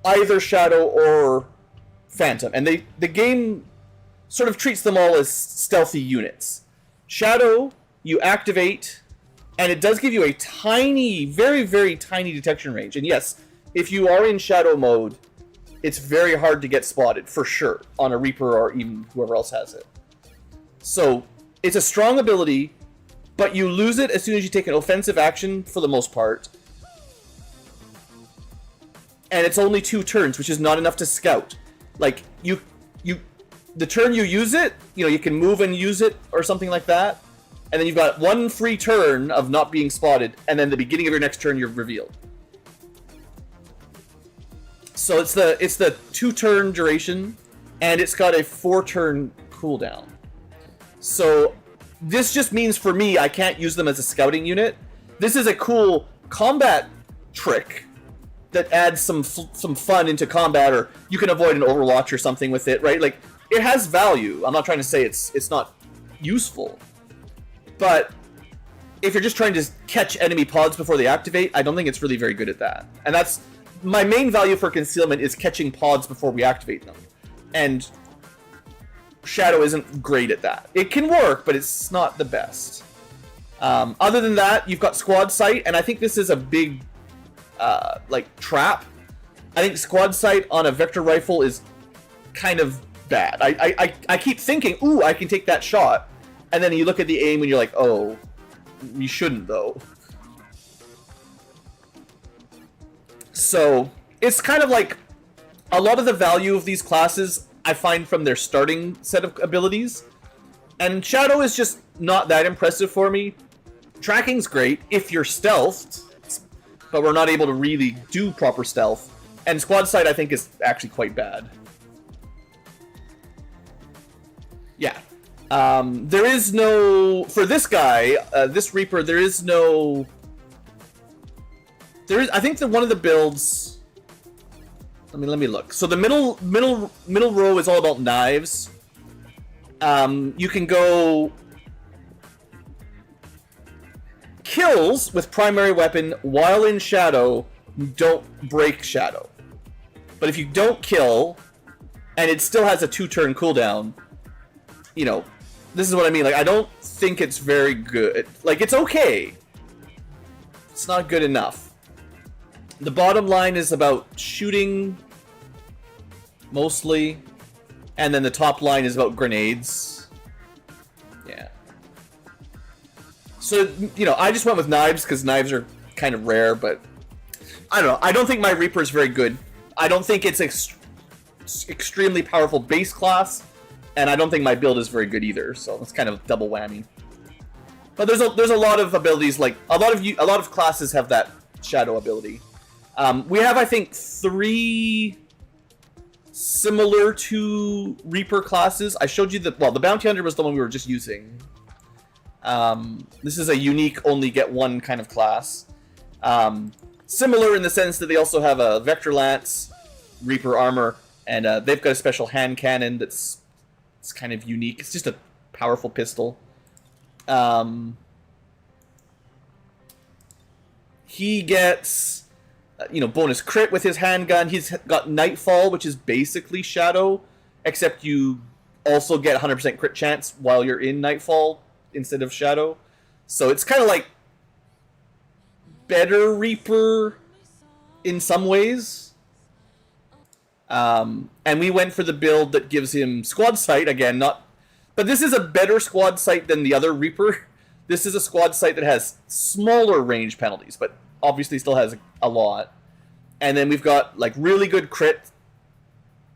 either Shadow or Phantom. And the game sort of treats them all as stealthy units. Shadow, you activate, and it does give you a tiny, very, very tiny detection range. And yes, if you are in Shadow mode, it's very hard to get spotted, for sure, on a Reaper or even whoever else has it. So, it's a strong ability, but you lose it as soon as you take an offensive action, for the most part. And it's only 2 turns, which is not enough to scout. Like, the turn you use it, you can move and use it, or something like that. And then you've got 1 free turn of not being spotted, and then the beginning of your next turn, you're revealed. So it's the 2-turn duration, and it's got a 4-turn cooldown. So this just means for me, I can't use them as a scouting unit. This is a cool combat trick that adds some fun into combat, or you can avoid an Overwatch or something with it, right? Like, it has value. I'm not trying to say it's not useful, but if you're just trying to catch enemy pods before they activate, I don't think it's really very good at that. And that's my main value for concealment, is catching pods before we activate them. And Shadow isn't great at that. It can work, but it's not the best. Other than that, you've got Squad Sight, and I think this is a big trap. I think Squad Sight on a Vector Rifle is kind of bad. I keep thinking, ooh, I can take that shot. And then you look at the aim and you're like, oh, you shouldn't, though. So, it's kind of like a lot of the value of these classes I find from their starting set of abilities. And Shadow is just not that impressive for me. Tracking's great if you're stealthed, but we're not able to really do proper stealth. And Squad Sight, I think, is actually quite bad. Yeah. There is no... For this guy, this Reaper, there is no... I think that one of the builds... Let me look. So the middle row is all about knives. You can go... Kills with primary weapon while in Shadow don't break Shadow. But if you don't kill, and it still has a 2-turn cooldown, this is what I mean. Like, I don't think it's very good. Like, it's okay. It's not good enough. The bottom line is about shooting, mostly, and then the top line is about grenades. Yeah. So, I just went with knives, because knives are kind of rare, but I don't know. I don't think my Reaper is very good. I don't think it's extremely powerful base class, and I don't think my build is very good either, so it's kind of double whammy. But there's a lot of abilities, like, a lot of classes have that Shadow ability. We have, I think, 3 similar to Reaper classes. I showed you the Bounty Hunter was the one we were just using. This is a unique, only get one kind of class. Similar in the sense that they also have a Vector Lance, Reaper armor, and they've got a special hand cannon it's kind of unique. It's just a powerful pistol. He gets... bonus crit with his handgun. He's got Nightfall, which is basically Shadow, except you also get 100% crit chance while you're in Nightfall instead of Shadow. So it's kind of like better Reaper in some ways. And we went for the build that gives him Squad Sight, again, but this is a better Squad Sight than the other Reaper. This is a Squad Sight that has smaller range penalties, but obviously still has a lot. And then we've got, like, really good crit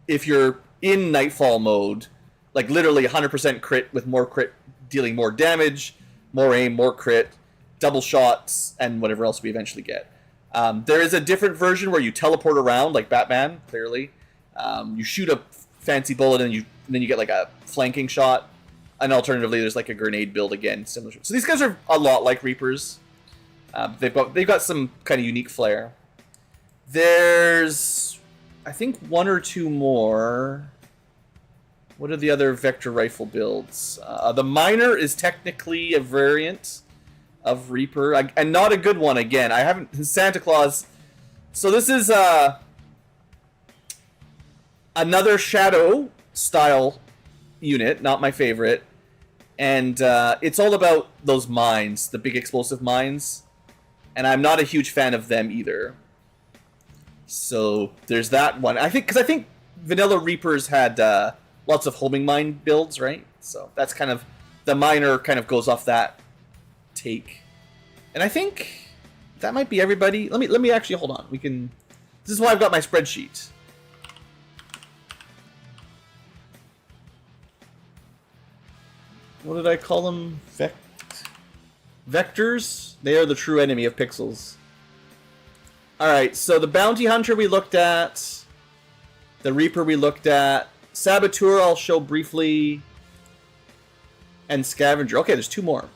if you're in Nightfall mode. Like, literally 100% crit with more crit, dealing more damage, more aim, more crit, double shots, and whatever else we eventually get. There is a different version where you teleport around, like Batman, clearly. You shoot a fancy bullet and then you get like a flanking shot. And alternatively, there's like a grenade build again, similar. So these guys are a lot like Reapers. They've got some kind of unique flair. There's, I think, one or two more. What are the other vector rifle builds? The Miner is technically a variant of Reaper, and not a good one. Again, I haven't Santa Claus. So this is another Shadow style unit, not my favorite, and it's all about those mines, the big explosive mines, and I'm not a huge fan of them either. So there's that one. I think Vanilla Reapers had lots of homing mine builds, right? So that's kind of the Miner kind of goes off that take, and I think that might be everybody. Let me actually hold on. This is why I've got my spreadsheet. What did I call them? Vectors? They are the true enemy of pixels. Alright, so the Bounty Hunter we looked at. The Reaper we looked at. Saboteur I'll show briefly. And Scavenger. Okay, there's two more.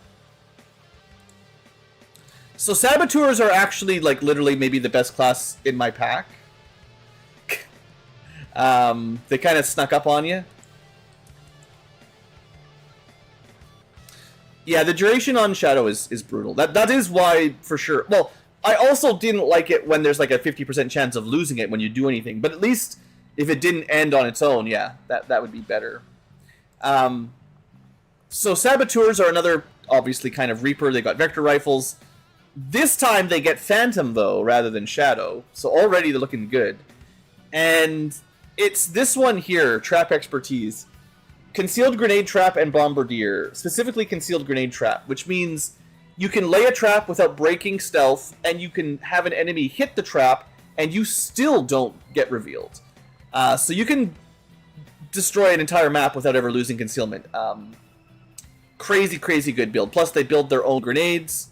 So Saboteurs are actually, like, literally maybe the best class in my pack. They kind of snuck up on you. Yeah, the duration on Shadow is brutal. That is why, for sure. Well, I also didn't like it when there's like a 50% chance of losing it when you do anything. But at least if it didn't end on its own, yeah, that would be better. So Saboteurs are another, obviously, kind of Reaper. They got vector rifles. This time they get Phantom, though, rather than Shadow. So already they're looking good. And it's this one here, Trap Expertise. Concealed Grenade Trap and Bombardier. Specifically Concealed Grenade Trap, which means you can lay a trap without breaking stealth, and you can have an enemy hit the trap, and you still don't get revealed. So you can destroy an entire map without ever losing concealment. Crazy, crazy good build. Plus, they build their own grenades.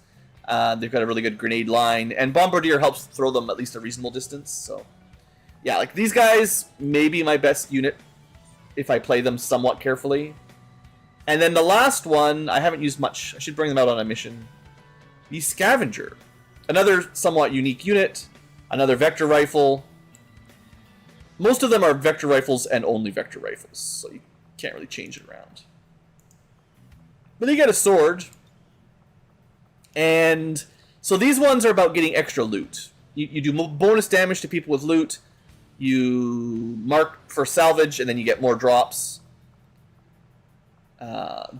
They've got a really good grenade line, and Bombardier helps throw them at least a reasonable distance. So, yeah, like these guys may be my best unit if I play them somewhat carefully. And then the last one, I haven't used much. I should bring them out on a mission. The Scavenger. Another somewhat unique unit. Another vector rifle. Most of them are vector rifles and only vector rifles, so you can't really change it around. But you get a sword. And so these ones are about getting extra loot. You do bonus damage to people with loot. You mark for salvage, and then you get more drops.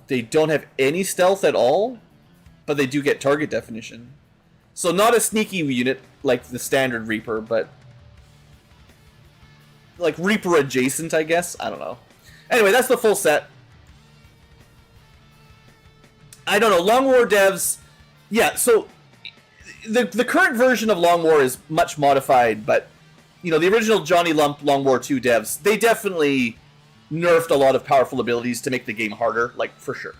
They don't have any stealth at all, but they do get target definition. So not a sneaky unit like the standard Reaper, but like Reaper adjacent, I guess. I don't know. Anyway, that's the full set. I don't know. Long War devs, yeah. So the current version of Long War is much modified, but you know, the original Johnny Lump Long War 2 devs, they definitely nerfed a lot of powerful abilities to make the game harder, like, for sure.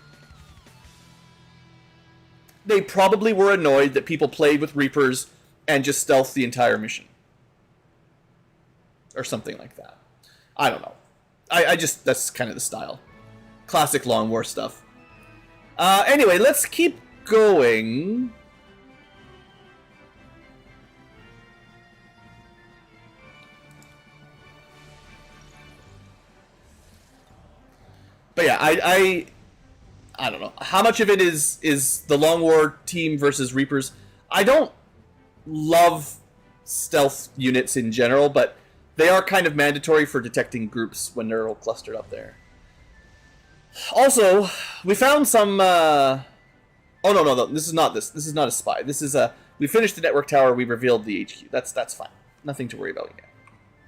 They probably were annoyed that people played with Reapers and just stealthed the entire mission. Or something like that. I don't know. I just, that's kind of the style. Classic Long War stuff. Anyway, let's keep going. But yeah, I don't know. How much of it is the Long War team versus Reapers? I don't love stealth units in general, but they are kind of mandatory for detecting groups when they're all clustered up there. Also, we found some... Oh, no. This is not this. This is not a spy. This is a... We finished the network tower. We revealed the HQ. That's fine. Nothing to worry about yet.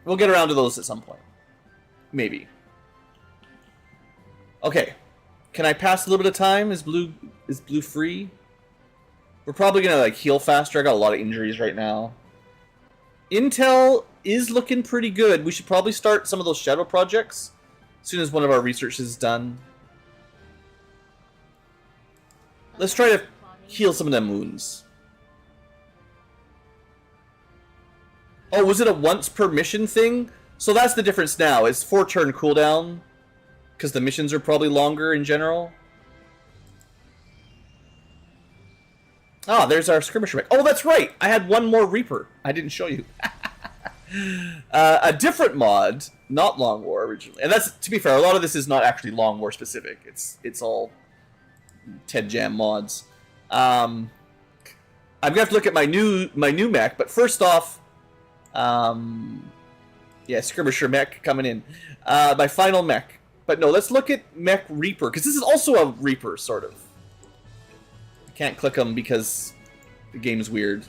We'll get around to those at some point. Maybe. Okay, can I pass a little bit of time? Is blue free? We're probably gonna like heal faster. I got a lot of injuries right now. Intel is looking pretty good. We should probably start some of those shadow projects as soon as one of our research is done. Let's try to heal some of them wounds. Oh, was it a once per mission thing? So that's the difference now. It's 4-turn cooldown. Because the missions are probably longer in general. Ah, there's our skirmisher mech. Oh, that's right! I had one more Reaper. I didn't show you. A different mod, not Long War originally. And that's, to be fair, a lot of this is not actually Long War specific. It's all TED Jam mods. I'm gonna have to look at my new mech, but first off, yeah, skirmisher mech coming in. My final mech. But no, let's look at mech Reaper, because this is also a Reaper, sort of. I can't click them because the game's weird.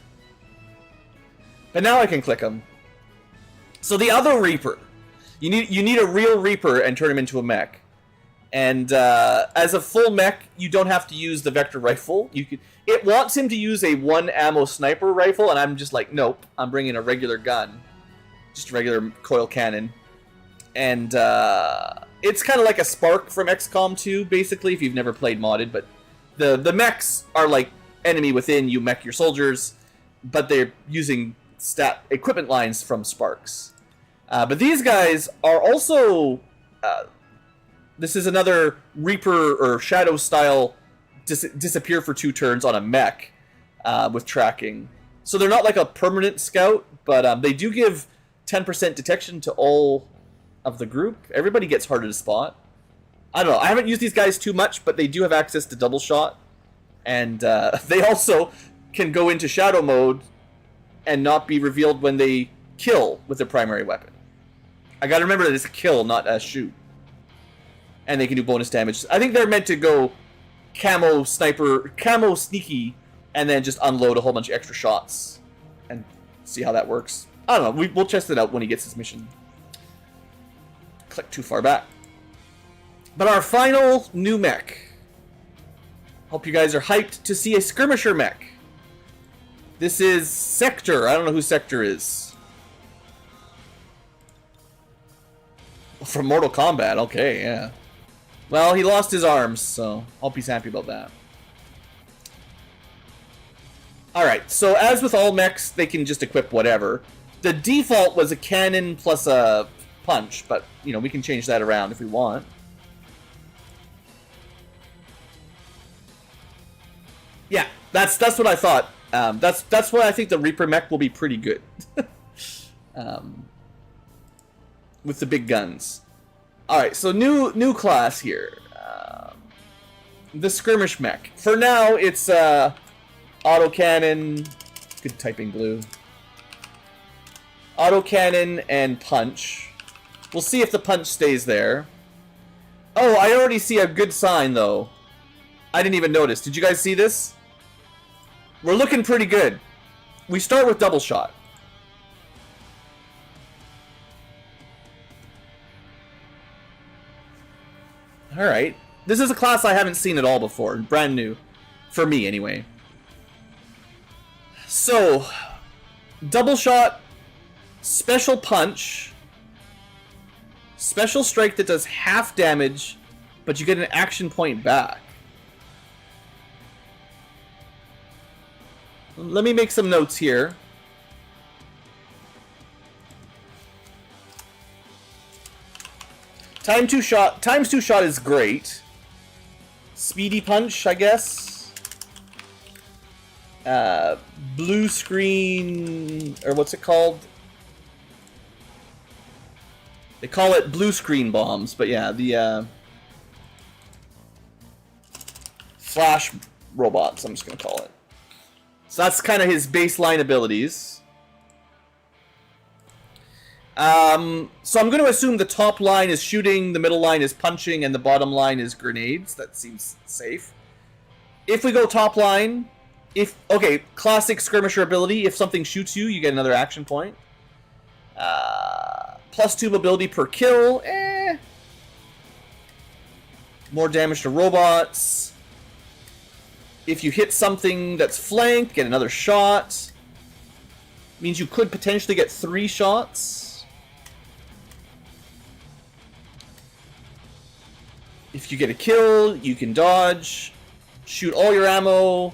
But now I can click them. So the other Reaper. You need a real Reaper and turn him into a mech. And as a full mech, you don't have to use the Vector Rifle. It wants him to use a 1-ammo sniper rifle, and I'm just like, nope, I'm bringing a regular gun. Just a regular coil cannon. And it's kind of like a Spark from XCom 2, basically, if you've never played modded. But the mechs are like enemy within, you mech your soldiers, but they're using equipment lines from Sparks. But these guys are also... this is another Reaper or Shadow style disappear for 2 turns on a mech with tracking. So they're not like a permanent scout, but they do give 10% detection to all of the group. Everybody gets harder to spot. I don't know. I haven't used these guys too much, but they do have access to double shot. And they also can go into shadow mode and not be revealed when they kill with their primary weapon. I gotta remember that it's a kill, not a shoot. And they can do bonus damage. I think they're meant to go camo sniper, camo sneaky, and then just unload a whole bunch of extra shots. And see how that works. I don't know. We'll test it out when he gets his mission. Click too far back. But our final new mech. Hope you guys are hyped to see a skirmisher mech. This is Sector. I don't know who Sector is. From Mortal Kombat. Okay, yeah. Well, he lost his arms, so hope he's happy about that. Alright, so as with all mechs, they can just equip whatever. The default was a cannon plus a punch, but, you know, we can change that around if we want. Yeah, that's what I thought. That's why I think the Reaper mech will be pretty good. With the big guns. Alright, so new class here. The skirmish mech. For now, it's autocannon. Good typing, Blue. Autocannon and punch. We'll see if the punch stays there. Oh, I already see a good sign, though. I didn't even notice. Did you guys see this? We're looking pretty good. We start with double shot. Alright. This is a class I haven't seen at all before. Brand new. For me, anyway. So, double shot, special punch, special strike that does half damage, but you get an action point back. Let me make some notes here. Times 2 shot is great. Speedy punch, I guess. Blue screen, or what's it called? They call it blue screen bombs, but yeah, the flash robots, I'm just gonna call it. So that's kind of his baseline abilities. So I'm going to assume the top line is shooting, the middle line is punching, and the bottom line is grenades. That seems safe. If we go top line, okay, classic skirmisher ability, if something shoots you, you get another action point. +2 mobility per kill, More damage to robots. If you hit something that's flanked, get another shot. Means you could potentially get 3 shots. If you get a kill, you can dodge, shoot all your ammo.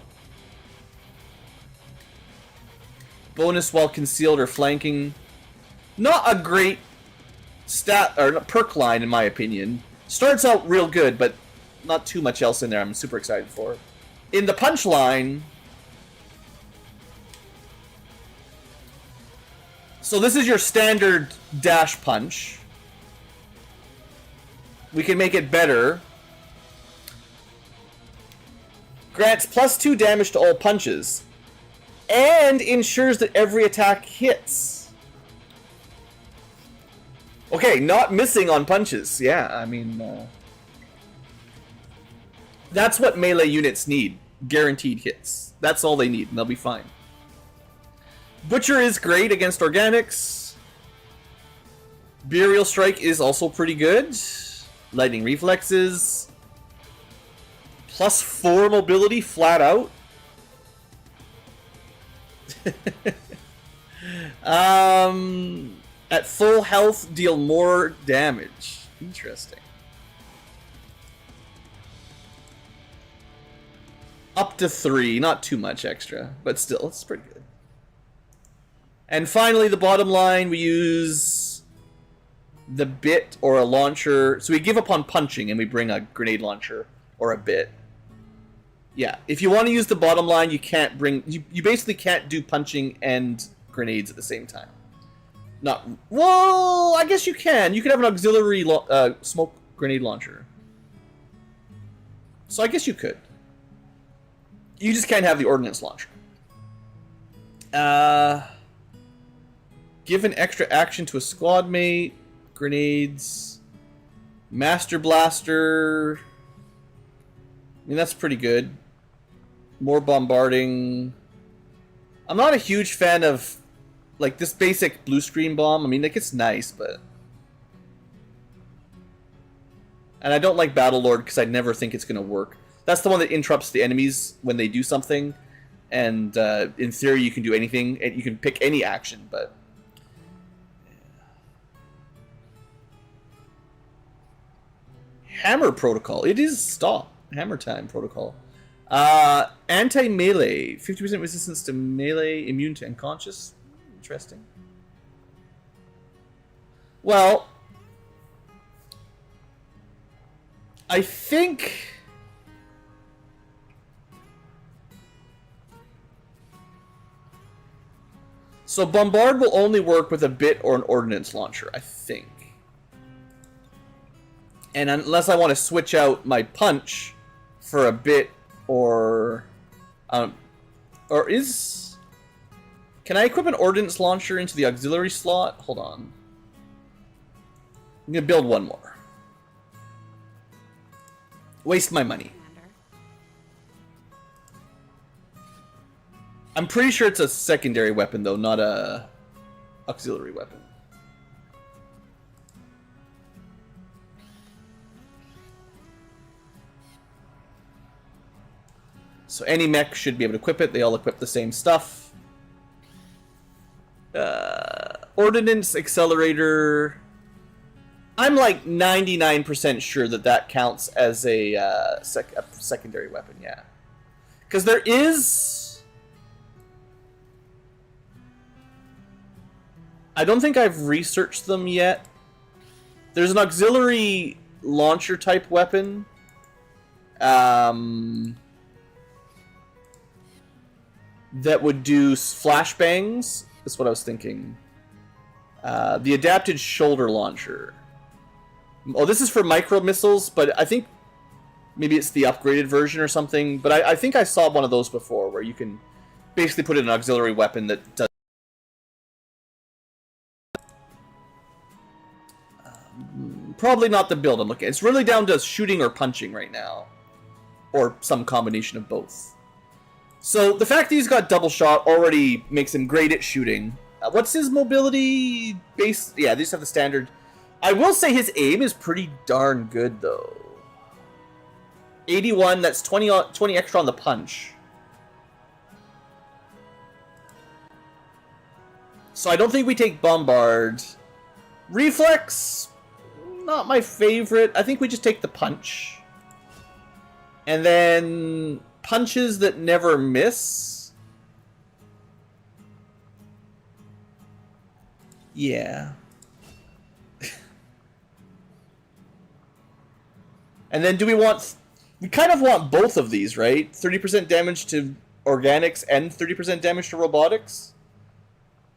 Bonus while concealed or flanking. Not a great stat or perk line in my opinion. Starts out real good, but not too much else in there I'm super excited for. In the punch line, so this is your standard dash punch. We can make it better. Grants +2 damage to all punches. And ensures that every attack hits. Okay, not missing on punches. Yeah, I mean... that's what melee units need. Guaranteed hits. That's all they need, and they'll be fine. Butcher is great against organics. Burial Strike is also pretty good. Lightning Reflexes. +4 mobility flat out. At full health, deal more damage. Interesting. Up to 3, not too much extra, but still, it's pretty good. And finally, the bottom line, we use the bit or a launcher. So we give up on punching and we bring a grenade launcher or a bit. Yeah, if you want to use the bottom line, you can't bring... You basically can't do punching and grenades at the same time. Not... Well, I guess you can. You could have an auxiliary smoke grenade launcher. So I guess you could. You just can't have the ordnance launcher. Give an extra action to a squad mate. Grenades. Master Blaster. I mean, that's pretty good. More bombarding. I'm not a huge fan of, like, this basic blue screen bomb. I mean, like, it's nice, but... And I don't like Battle Lord because I never think it's going to work. That's the one that interrupts the enemies when they do something. And in theory, you can do anything. And you can pick any action, but... Hammer Protocol. It is stop. Hammer Time Protocol. Anti-melee. 50% resistance to melee, immune to unconscious. Interesting. Well, I think... So Bombard will only work with a bit or an ordnance launcher, I think. And unless I want to switch out my punch for a bit or is... Can I equip an ordnance launcher into the auxiliary slot? Hold on. I'm going to build one more. Waste my money. I'm pretty sure it's a secondary weapon, though, not a auxiliary weapon. So any mech should be able to equip it. They all equip the same stuff. Ordnance Accelerator. I'm like 99% sure that that counts as a secondary weapon, yeah. Because there is... I don't think I've researched them yet. There's an auxiliary launcher type weapon. That would do flashbangs. That's what I was thinking. The adapted shoulder launcher. Oh, this is for micro missiles, but I think maybe it's the upgraded version or something. But I think I saw one of those before, where you can basically put in an auxiliary weapon that does. Probably not the build I'm looking at. It's really down to shooting or punching right now, or some combination of both. So the fact that he's got double shot already makes him great at shooting. What's his mobility base? Yeah, they just have the standard. I will say his aim is pretty darn good, though. 81, that's 20 extra on the punch. So I don't think we take Bombard. Reflex, not my favorite. I think we just take the punch. And then punches that never miss. Yeah. And then do we want... We kind of want both of these, right? 30% damage to organics and 30% damage to robotics?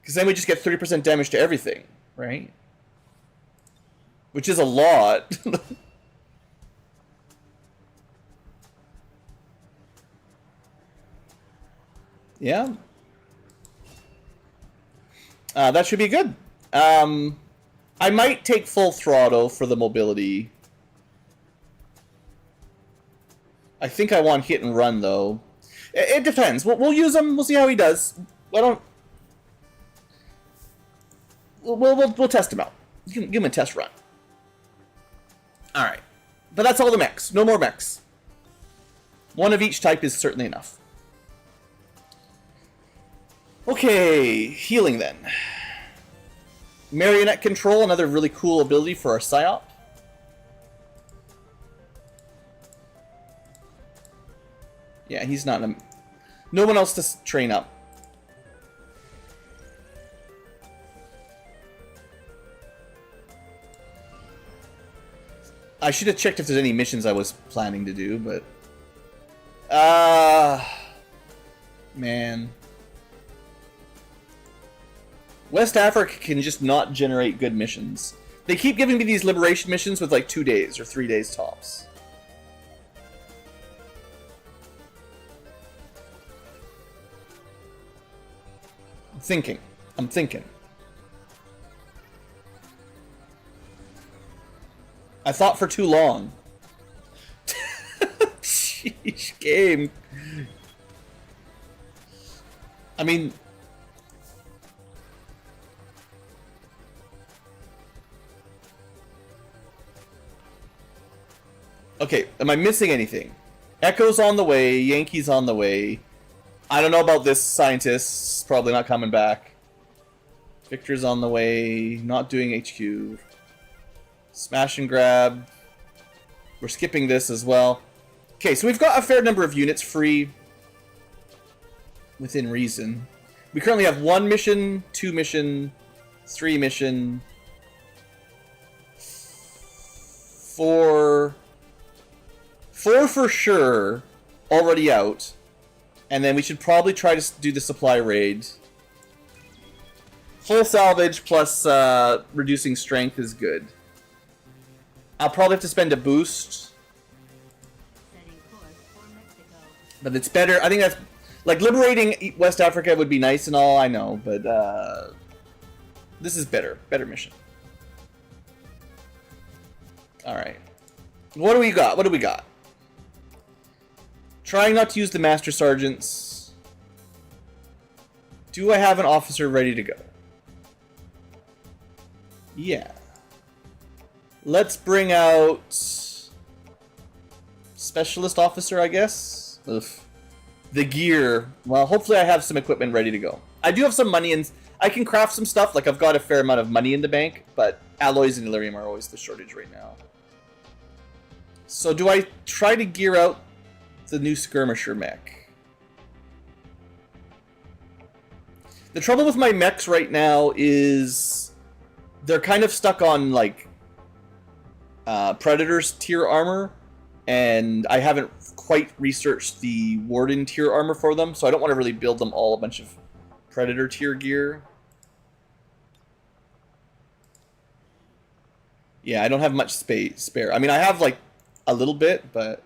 Because then we just get 30% damage to everything, right? Which is a lot. Yeah. That should be good. I might take full throttle for the mobility. I think I want hit and run, though. It depends. We'll use him. We'll see how he does. We'll test him out. Give him a test run. Alright. But that's all the mechs. No more mechs. One of each type is certainly enough. Okay, healing then. Marionette control, another really cool ability for our psyop. Yeah, he's not a... No one else to train up. I should have checked if there's any missions I was planning to do, but... Man. West Africa can just not generate good missions. They keep giving me these liberation missions with like 2 days or 3 days tops. I'm thinking. I thought for too long. Sheesh, game. I mean... Okay, am I missing anything? Echo's on the way, Yankee's on the way. I don't know about this scientist, probably not coming back. Victor's on the way, not doing HQ. Smash and grab. We're skipping this as well. Okay, so we've got a fair number of units free within reason. We currently have 1 mission, 2 mission, 3 mission, 4 for sure already out. And then we should probably try to do the supply raid. Full salvage plus reducing strength is good. I'll probably have to spend a boost. But it's better. I think that's... Like, liberating West Africa would be nice and all, I know. But this is better. Better mission. Alright. What do we got? What do we got? Trying not to use the Master Sergeants. Do I have an officer ready to go? Yeah. Let's bring out... Specialist Officer, I guess? Ugh. The gear. Well, hopefully I have some equipment ready to go. I do have some money and I can craft some stuff. Like, I've got a fair amount of money in the bank, but alloys and Delirium are always the shortage right now. So do I try to gear out the new skirmisher mech? The trouble with my mechs right now is they're kind of stuck on like Predator's tier armor, and I haven't quite researched the Warden tier armor for them, so I don't want to really build them all a bunch of Predator tier gear. Yeah, I don't have much space spare. I mean, I have like a little bit, but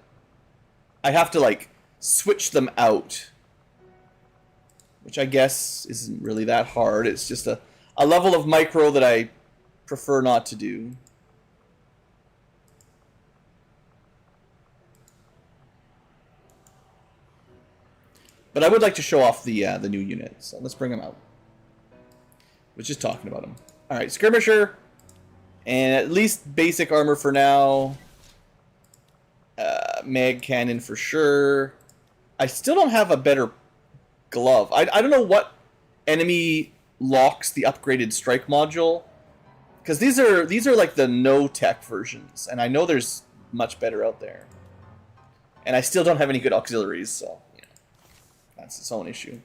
I have to like switch them out, which I guess isn't really that hard. It's just a level of micro that I prefer not to do. But I would like to show off the new unit, so let's bring them out. We're just talking about them. All right, skirmisher, and at least basic armor for now. Mag cannon for sure. I still don't have a better glove. I don't know what enemy locks the upgraded strike module, because these are like the no tech versions, and I know there's much better out there. And I still don't have any good auxiliaries, so you know, that's its own issue.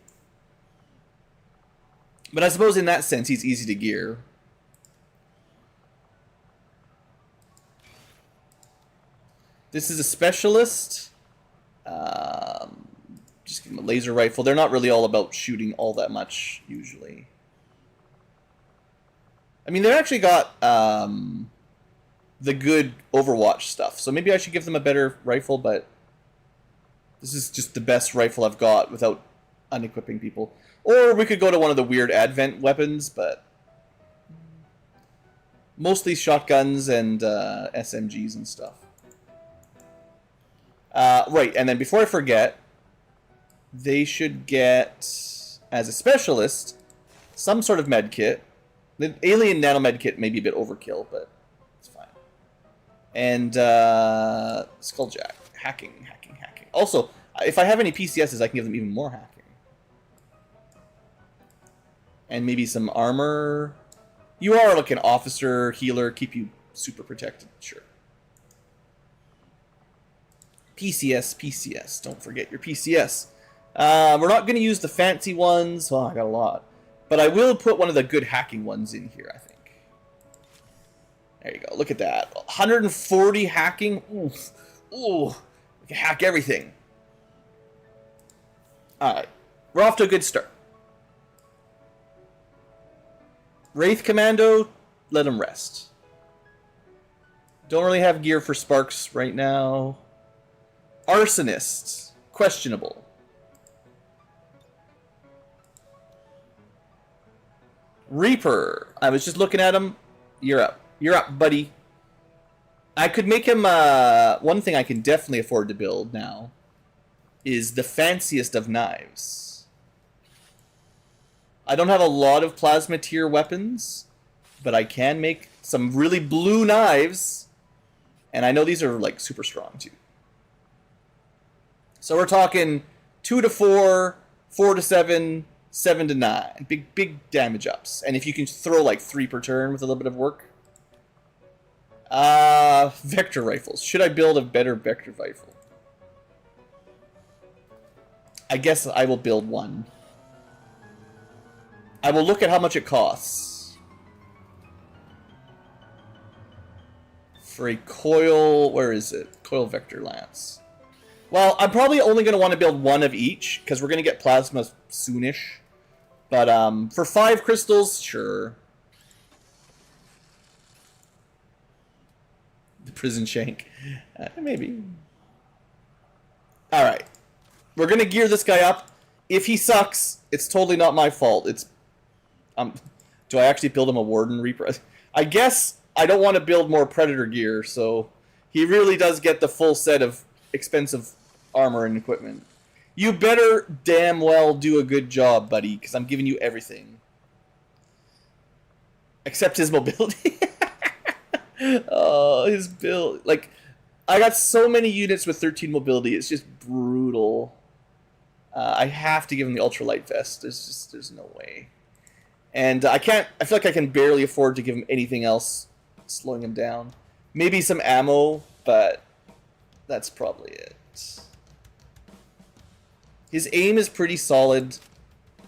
But I suppose in that sense he's easy to gear. This is a specialist. Just give them a laser rifle. They're not really all about shooting all that much, usually. I mean, they've actually got the good Overwatch stuff. So maybe I should give them a better rifle, but this is just the best rifle I've got without unequipping people. Or we could go to one of the weird Advent weapons, but mostly shotguns and SMGs and stuff. Right, and then before I forget, they should get, as a specialist, some sort of med kit. The alien nanomed kit may be a bit overkill, but it's fine. And Skulljack. Hacking. Also, if I have any PCSs, I can give them even more hacking. And maybe some armor. You are like an officer, healer, keep you super protected, sure. PCS, don't forget your PCS. We're not going to use the fancy ones. Oh, I got a lot. But I will put one of the good hacking ones in here, I think. There you go. Look at that. 140 hacking. Oof. Ooh. We can hack everything. Alright. We're off to a good start. Wraith Commando, let him rest. Don't really have gear for Sparks right now. Arsonist, questionable. Reaper, I was just looking at him. You're up. You're up, buddy. I could make him, one thing I can definitely afford to build now is the fanciest of knives. I don't have a lot of plasma tier weapons, but I can make some really blue knives, and I know these are like super strong too. So we're talking 2 to 4, 4 to 7, 7 to 9. Big damage ups. And if you can throw like 3 per turn with a little bit of work. Vector rifles. Should I build a better vector rifle? I guess I will build one. I will look at how much it costs. For a coil, where is it? Coil vector lance. Well, I'm probably only going to want to build one of each, because we're going to get plasma soonish. But for 5 crystals, sure. The prison shank. Maybe. Alright. We're going to gear this guy up. If he sucks, it's totally not my fault. It's... do I actually build him a Warden Reaper? I guess I don't want to build more Predator gear, so he really does get the full set of expensive armor and equipment. You better damn well do a good job, buddy, because I'm giving you everything. Except his mobility. Oh, his build. Like, I got so many units with 13 mobility, it's just brutal. I have to give him the ultralight vest. There's no way. And I feel like I can barely afford to give him anything else slowing him down. Maybe some ammo, but that's probably it. His aim is pretty solid.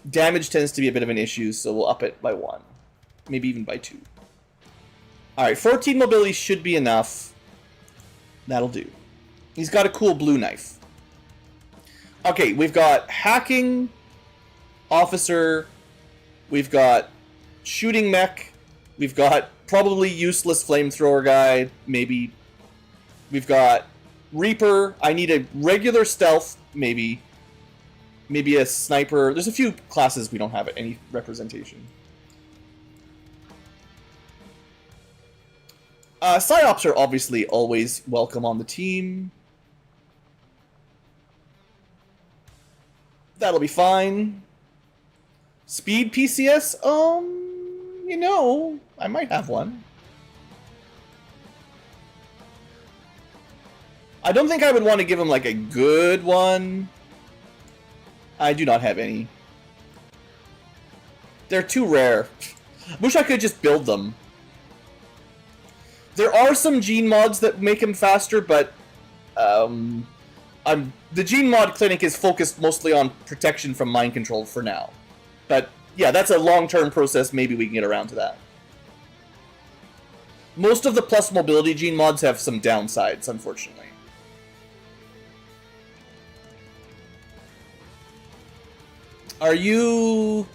Damage tends to be a bit of an issue, so we'll up it by 1. Maybe even by 2. Alright, 14 mobility should be enough. That'll do. He's got a cool blue knife. Okay, we've got hacking, officer, we've got shooting mech, we've got probably useless flamethrower guy, maybe. We've got Reaper. I need a regular stealth, maybe. Maybe a sniper. There's a few classes we don't have any representation. Psyops are obviously always welcome on the team. That'll be fine. Speed PCS? You know, I might have one. I don't think I would want to give him like a good one. I do not have any. They're too rare. Wish I could just build them. There are some gene mods that make him faster, but the gene mod clinic is focused mostly on protection from mind control for now. But yeah, that's a long-term process. Maybe we can get around to that. Most of the plus mobility gene mods have some downsides, unfortunately. Are you...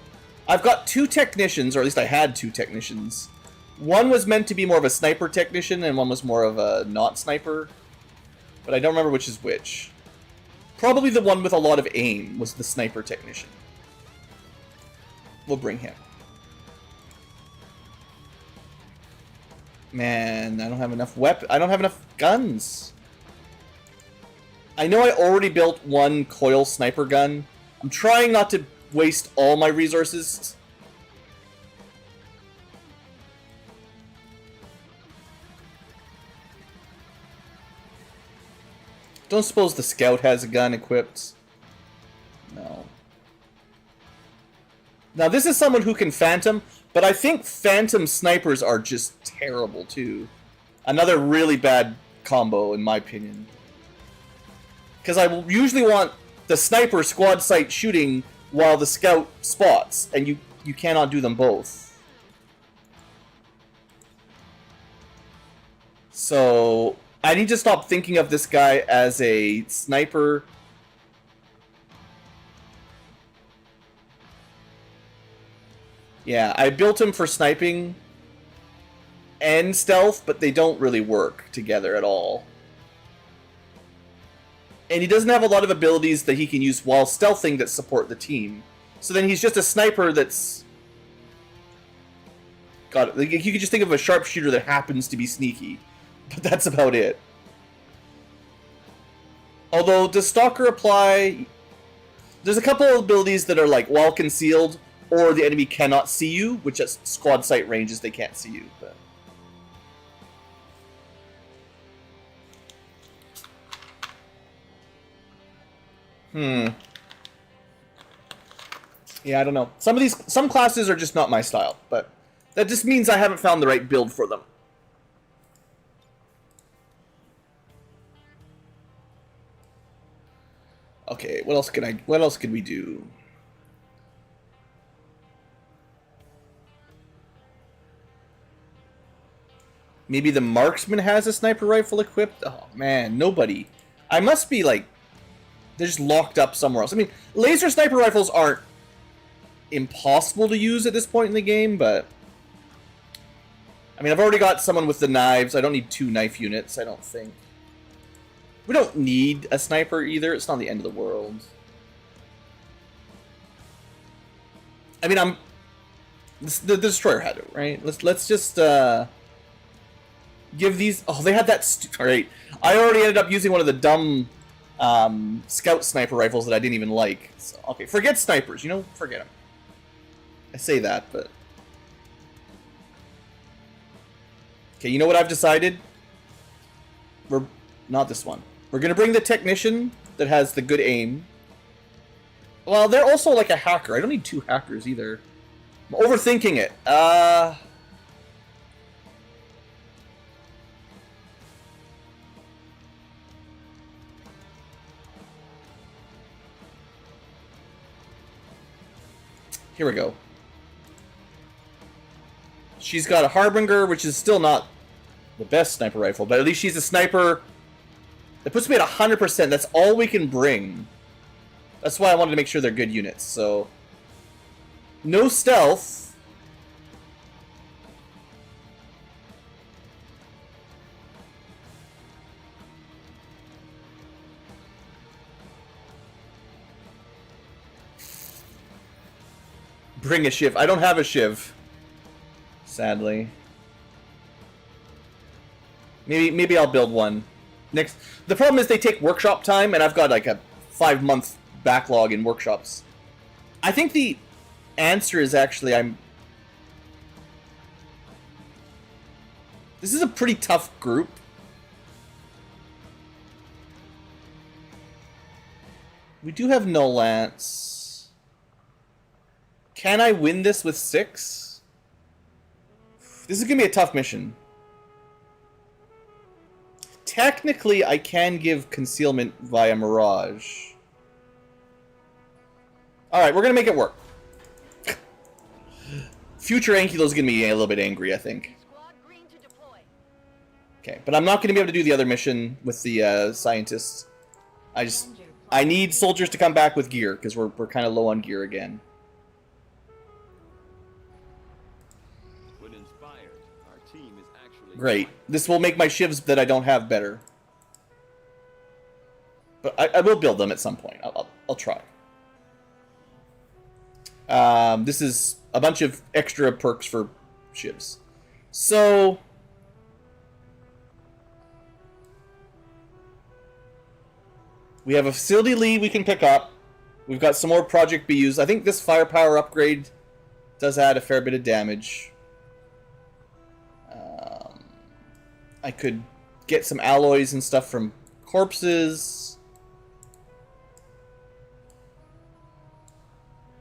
I've got 2 technicians, or at least I had 2 technicians. One was meant to be more of a sniper technician, and one was more of a not sniper. But I don't remember which is which. Probably the one with a lot of aim was the sniper technician. We'll bring him. Man, I don't have enough I don't have enough guns. I know I already built 1 coil sniper gun. I'm trying not to waste all my resources. Don't suppose the scout has a gun equipped? No. Now this is someone who can phantom, but I think phantom snipers are just terrible too. Another really bad combo in my opinion. Because I will usually want the sniper squad sight shooting while the scout spots, and you cannot do them both. So I need to stop thinking of this guy as a sniper. Yeah, I built him for sniping and stealth, but they don't really work together at all. And he doesn't have a lot of abilities that he can use while stealthing that support the team. So then he's just a sniper that's... God, like, you could just think of a sharpshooter that happens to be sneaky. But that's about it. Although, does Stalker apply... There's a couple of abilities that are like while concealed, or the enemy cannot see you, which at squad sight ranges they can't see you. But... Yeah, I don't know. Some classes are just not my style, but that just means I haven't found the right build for them. Okay, what else could we do? Maybe the marksman has a sniper rifle equipped? Oh man, nobody. I must be like, they're just locked up somewhere else. I mean, laser sniper rifles aren't impossible to use at this point in the game, but I mean, I've already got someone with the knives. I don't need 2 knife units, I don't think. We don't need a sniper either. It's not the end of the world. I mean, the destroyer had it, right? Let's just give these. Oh, they had that. All right, I already ended up using one of the dumb scout sniper rifles that I didn't even like. So, okay, forget snipers. You know, forget them. I say that, but okay. You know what I've decided? We're not this one. We're gonna bring the technician that has the good aim. Well, they're also like a hacker. I don't need 2 hackers either. I'm overthinking it. Here we go. She's got a Harbinger, which is still not the best sniper rifle, but at least she's a sniper. That puts me at 100%. That's all we can bring. That's why I wanted to make sure they're good units. So, no stealth. Bring a shiv. I don't have a shiv. Sadly. Maybe I'll build one. Next. The problem is they take workshop time, and I've got like a 5-month backlog in workshops. I think the answer is actually This is a pretty tough group. We do have no lance. Can I win this with 6? This is gonna be a tough mission. Technically, I can give concealment via Mirage. Alright, we're gonna make it work. Future Ankylo's gonna be a little bit angry, I think. Okay, but I'm not gonna be able to do the other mission with the scientists. I need soldiers to come back with gear, because we're kind of low on gear again. When inspired, our team is actually Great. This will make my shivs that I don't have better. But I will build them at some point. I'll try. This is a bunch of extra perks for shivs. So... we have a facility lead we can pick up. We've got some more project BUs. I think this firepower upgrade does add a fair bit of damage. I could get some alloys and stuff from corpses.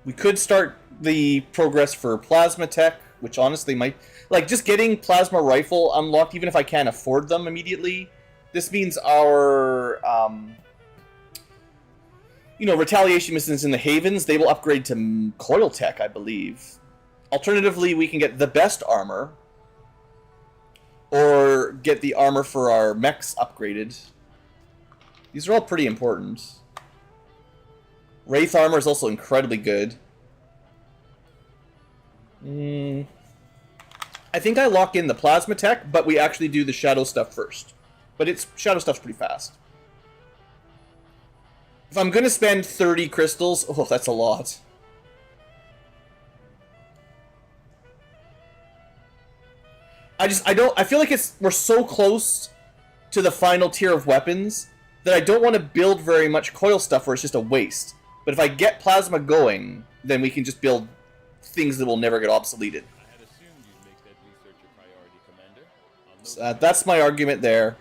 We could start the progress for plasma tech, which honestly might... like, just getting plasma rifle unlocked, even if I can't afford them immediately. This means our... retaliation missions in the Havens, they will upgrade to coil tech, I believe. Alternatively, we can get the best armor, or get the armor for our mechs upgraded. These are all pretty important. Wraith armor is also incredibly good. I think I lock in the plasma tech, but we actually do the shadow stuff first. But shadow stuff's pretty fast. If I'm gonna spend 30 crystals, oh, that's a lot. I feel like we're so close to the final tier of weapons that I don't want to build very much coil stuff where it's just a waste. But if I get plasma going, then we can just build things that will never get obsoleted. I had assumed you'd make that research a priority, Commander. So, that's my argument there.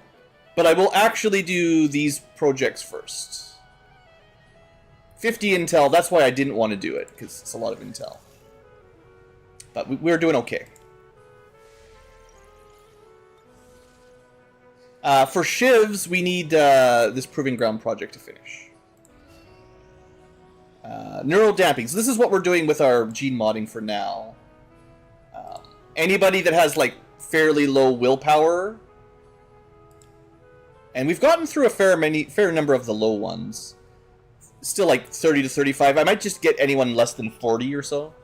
But I will actually do these projects first. 50 intel, that's why I didn't want to do it, because it's a lot of intel. But we're doing okay. For shivs, we need this Proving Ground project to finish. Neural damping. So this is what we're doing with our gene modding for now. Anybody that has, like, fairly low willpower... and we've gotten through a fair number of the low ones. Still like 30 to 35. I might just get anyone less than 40 or so.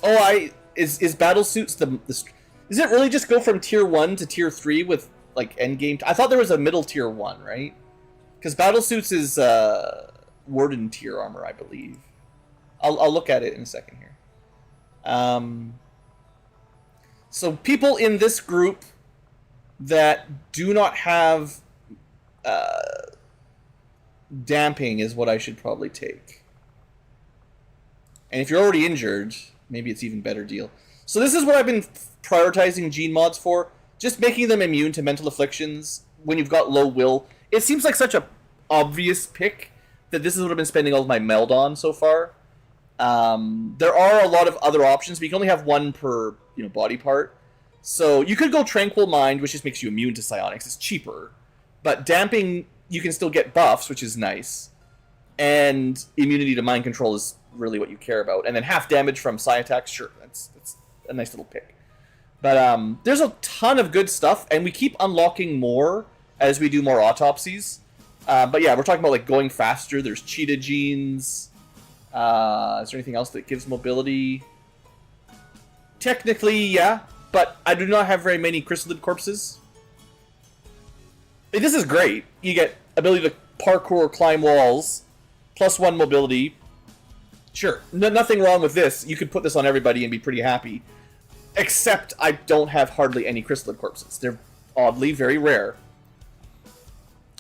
Oh, is battle suits the is it really just go from tier 1 to tier 3 with like endgame? I thought there was a middle tier 1, right? Because battle suits is warden tier armor, I believe. I'll look at it in a second here. So people in this group that do not have damping is what I should probably take. And if you're already injured, maybe it's even better deal. So this is what I've been prioritizing gene mods for. Just making them immune to mental afflictions when you've got low will. It seems like such a obvious pick that this is what I've been spending all of my meld on so far. There are a lot of other options, but you can only have one per body part. So you could go Tranquil Mind, which just makes you immune to psionics. It's cheaper. But damping, you can still get buffs, which is nice. And immunity to mind control is really what you care about. And then half damage from psi attacks, sure, that's a nice little pick. But there's a ton of good stuff, and we keep unlocking more as we do more autopsies. But yeah, we're talking about like going faster. There's cheetah genes. Is there anything else that gives mobility? Technically, yeah, but I do not have very many crystalid corpses. This is great. You get ability to parkour, climb walls, +1 mobility. Sure, nothing wrong with this. You could put this on everybody and be pretty happy. Except I don't have hardly any crystalid corpses. They're oddly very rare.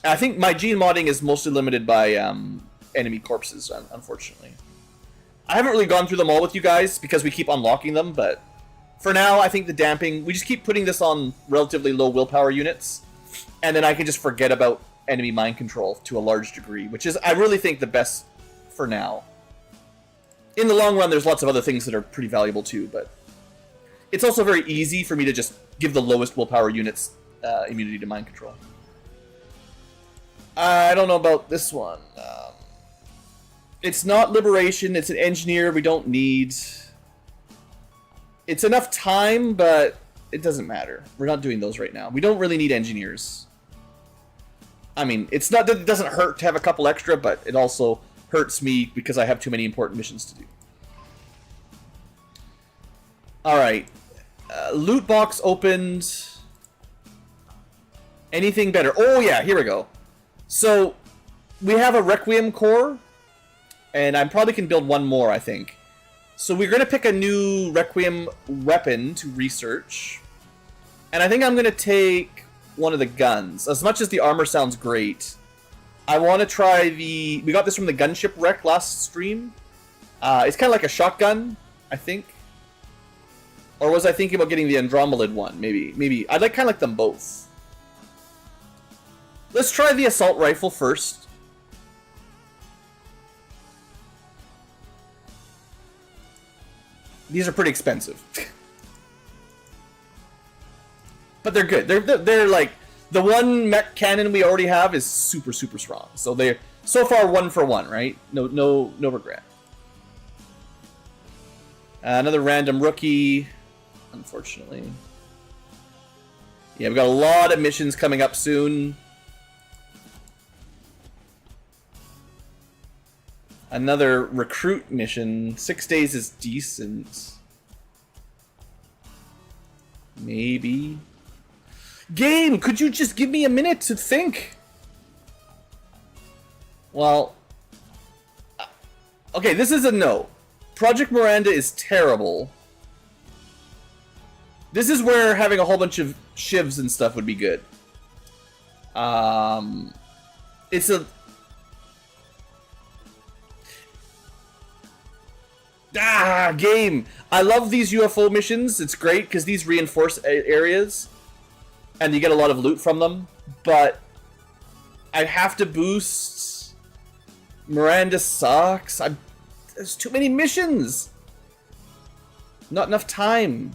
I think my gene modding is mostly limited by enemy corpses, unfortunately. I haven't really gone through them all with you guys because we keep unlocking them, but for now, I think the damping, we just keep putting this on relatively low willpower units, and then I can just forget about enemy mind control to a large degree, which is, I really think, the best for now. In the long run, there's lots of other things that are pretty valuable too, but it's also very easy for me to just give the lowest willpower units immunity to mind control. I don't know about this one. It's not liberation, it's an engineer we don't need. It's enough time, but it doesn't matter. We're not doing those right now. We don't really need engineers. I mean, it's not that it doesn't hurt to have a couple extra, but it also hurts me because I have too many important missions to do. Alright. Loot box opened. Anything better? Oh yeah, here we go. So, we have a Requiem core, and I probably can build one more, I think. So we're going to pick a new Requiem weapon to research. And I think I'm going to take one of the guns. As much as the armor sounds great, I want to try the... We got this from the gunship wreck last stream. It's kind of like a shotgun, I think. Or was I thinking about getting the Andromelid one? Maybe. I'd kind of like them both. Let's try the assault rifle first. These are pretty expensive. But they're good. They're like... The one mech cannon we already have is super, super strong. So they're so far 1 for 1, right? No regret. Another random rookie. Unfortunately. Yeah, we've got a lot of missions coming up soon. Another recruit mission. 6 days is decent. Maybe. Game, could you just give me a minute to think? Well... Okay, this is a no. Project Miranda is terrible. This is where having a whole bunch of shivs and stuff would be good. It's a... Game! I love these UFO missions. It's great because these reinforce areas. And you get a lot of loot from them. But I have to boost... Miranda sucks. There's too many missions! Not enough time.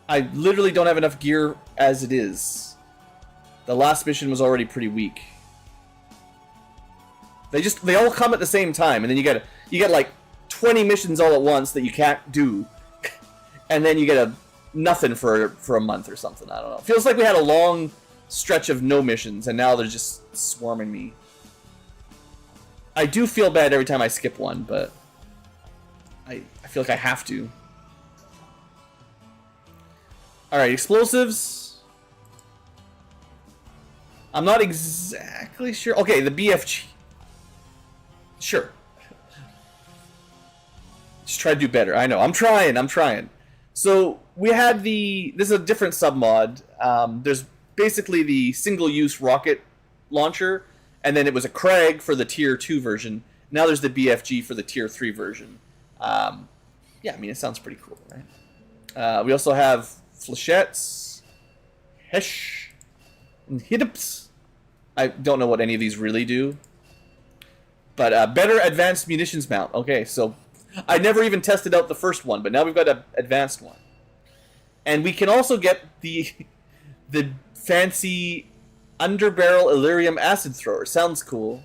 I literally don't have enough gear as it is. The last mission was already pretty weak. They all come at the same time, and then you get like 20 missions all at once that you can't do. And then you get nothing for a month or something. I don't know. Feels like we had a long stretch of no missions, and now they're just swarming me. I do feel bad every time I skip one, but I feel like I have to. Alright, explosives. I'm not exactly sure. Okay, the BFG. Sure. Just try to do better. I know. I'm trying. So, we had this is a different submod. There's basically the single-use rocket launcher, and then it was a Krag for the Tier 2 version. Now there's the BFG for the Tier 3 version. Yeah, I mean, it sounds pretty cool, right? We also have flechettes, hesh, and hidips. I don't know what any of these really do. But better advanced munitions mount. Okay, so I never even tested out the first one, but now we've got an advanced one. And we can also get the fancy underbarrel Illyrium acid thrower. Sounds cool.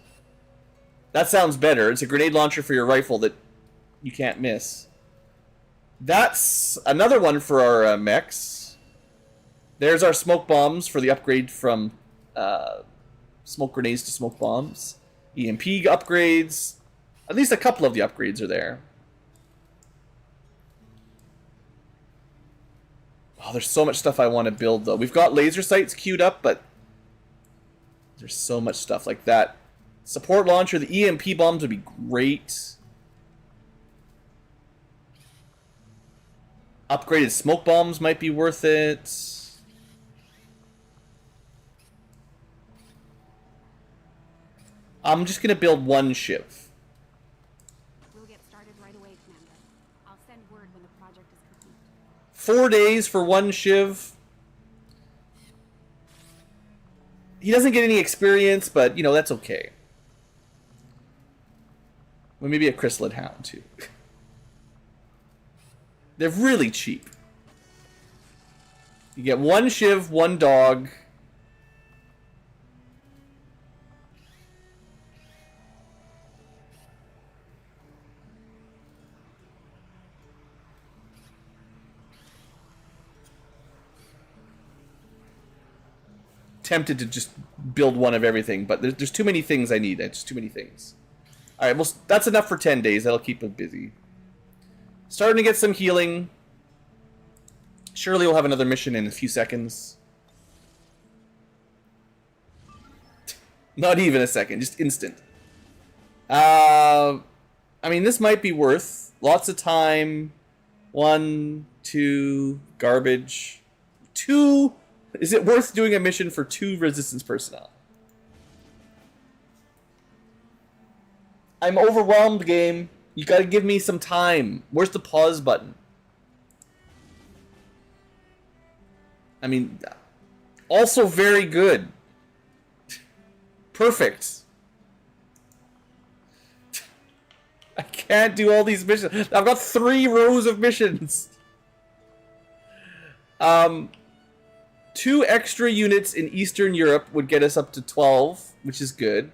That sounds better. It's a grenade launcher for your rifle that you can't miss. That's another one for our mechs. There's our smoke bombs for the upgrade from smoke grenades to smoke bombs. EMP upgrades. At least a couple of the upgrades are there. Oh, there's so much stuff I want to build, though. We've got laser sights queued up, but there's so much stuff like that. Support launcher, the EMP bombs would be great. Upgraded smoke bombs might be worth it. I'm just going to build one shiv. We'll get started right away, Commander. I'll send word when the project is complete. 4 days for one shiv. He doesn't get any experience, but, you know, that's okay. Well, maybe a chrysalid hound, too. They're really cheap. You get one shiv, one dog. tempted to just build one of everything, but there's too many things I need. It's too many things. All right, well, that's enough for 10 days. That'll keep him busy. Starting to get some healing. Surely we'll have another mission in a few seconds. Not even a second, just instant. I mean, this might be worth lots of time. 1, 2, garbage. 2. Is it worth doing a mission for 2 resistance personnel? I'm overwhelmed, game. You gotta give me some time. Where's the pause button? I mean, also very good. Perfect. I can't do all these missions. I've got 3 rows of missions. 2 extra units in Eastern Europe would get us up to 12, which is good.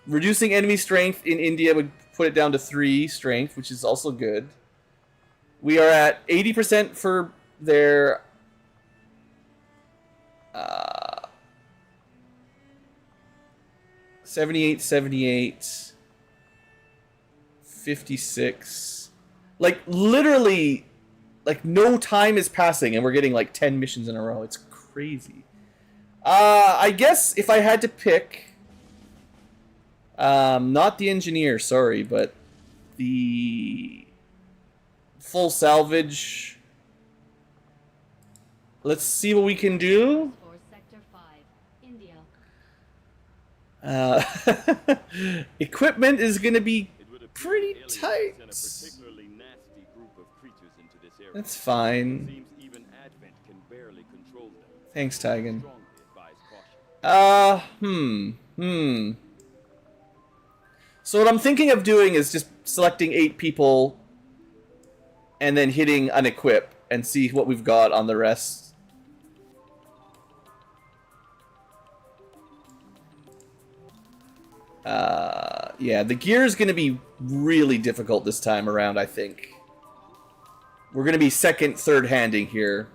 Reducing enemy strength in India would put it down to 3 strength, which is also good. We are at 80% for their... 78, 78, 56. Like, literally, like, no time is passing and we're getting, like, 10 missions in a row. It's crazy. I guess if I had to pick... not the engineer, sorry, but the full salvage. Let's see what we can do. For Sector 5, India. Equipment is gonna be pretty tight. That's fine. Thanks, Tigan. So what I'm thinking of doing is just selecting 8 people and then hitting unequip and see what we've got on the rest. Yeah, the gear is going to be really difficult this time around, I think. We're going to be second, third handing here.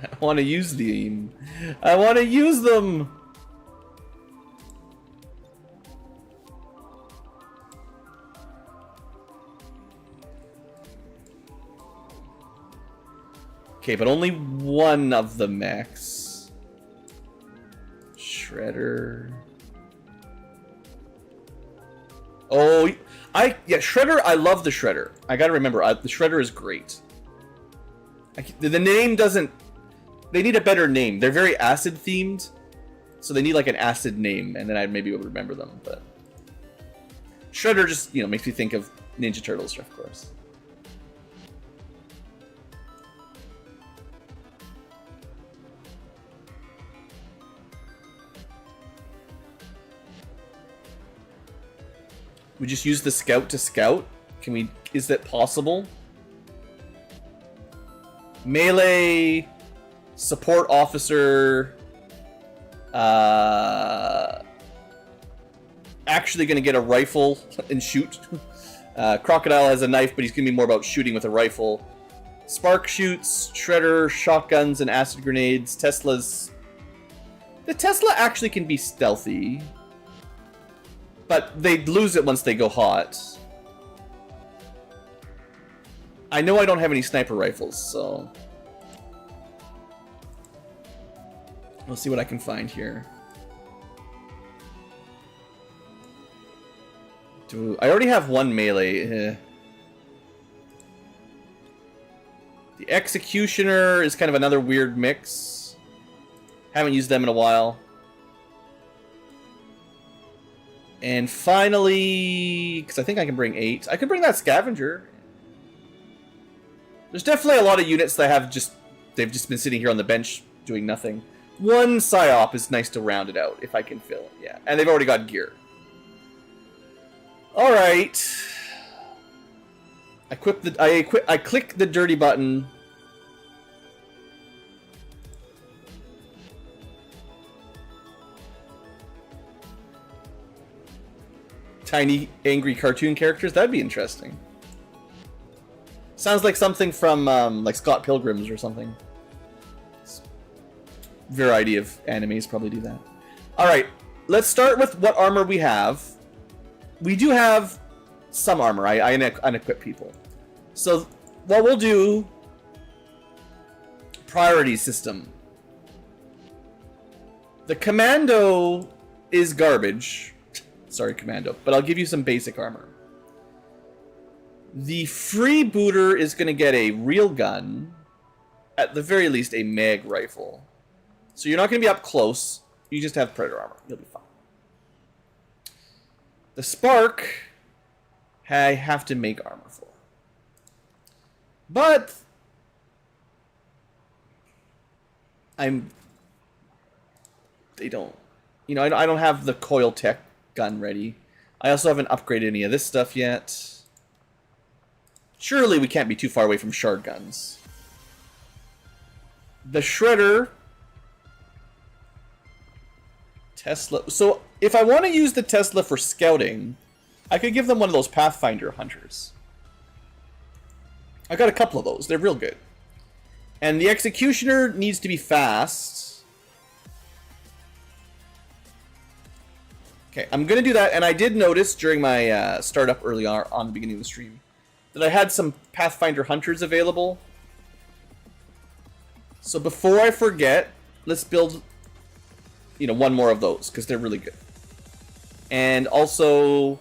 I want to use them. I want to use them. Okay, but only one of the mechs. Shredder. Oh, yeah, Shredder. I love the Shredder. I gotta remember, the Shredder is great. The name doesn't. They need a better name. They're very acid themed, so they need like an acid name, and then I'd maybe be able to remember them. But Shredder just, you know, makes me think of Ninja Turtles, of course. We just use the scout to scout? Can we... Is that possible? Melee... Support officer... Actually gonna get a rifle and shoot. Crocodile has a knife, but he's gonna be more about shooting with a rifle. Spark shoots, Shredder, shotguns, and acid grenades. Tesla's... The Tesla actually can be stealthy. But they lose it once they go hot. I know I don't have any sniper rifles, so... We'll see what I can find here. I already have one melee. The Executioner is kind of another weird mix. Haven't used them in a while. And finally, because I think I can bring 8. I could bring that Scavenger. There's definitely a lot of units that have they've just been sitting here on the bench doing nothing. One Psyop is nice to round it out, if I can fill it, yeah. And they've already got gear. Alright. I click the dirty button. tiny, angry cartoon characters. That'd be interesting. Sounds like something from like Scott Pilgrim's or something. Variety of animes probably do that. Alright, let's start with what armor we have. We do have some armor. I unequip people. So what we'll do... Priority system. The Commando is garbage. Sorry, Commando. But I'll give you some basic armor. The freebooter is going to get a real gun. At the very least, a mag rifle. So you're not going to be up close. You just have Predator armor. You'll be fine. The Spark, I have to make armor for. But... They don't... You know, I don't have the coil tech gun ready. I also haven't upgraded any of this stuff yet. Surely we can't be too far away from shard guns. The Shredder... Tesla... So, if I want to use the Tesla for scouting, I could give them one of those Pathfinder hunters. I got a couple of those. They're real good. And the Executioner needs to be fast. Okay, I'm going to do that. And I did notice during my startup early on the beginning of the stream that I had some Pathfinder hunters available. So before I forget, let's build, you know, one more of those because they're really good. And also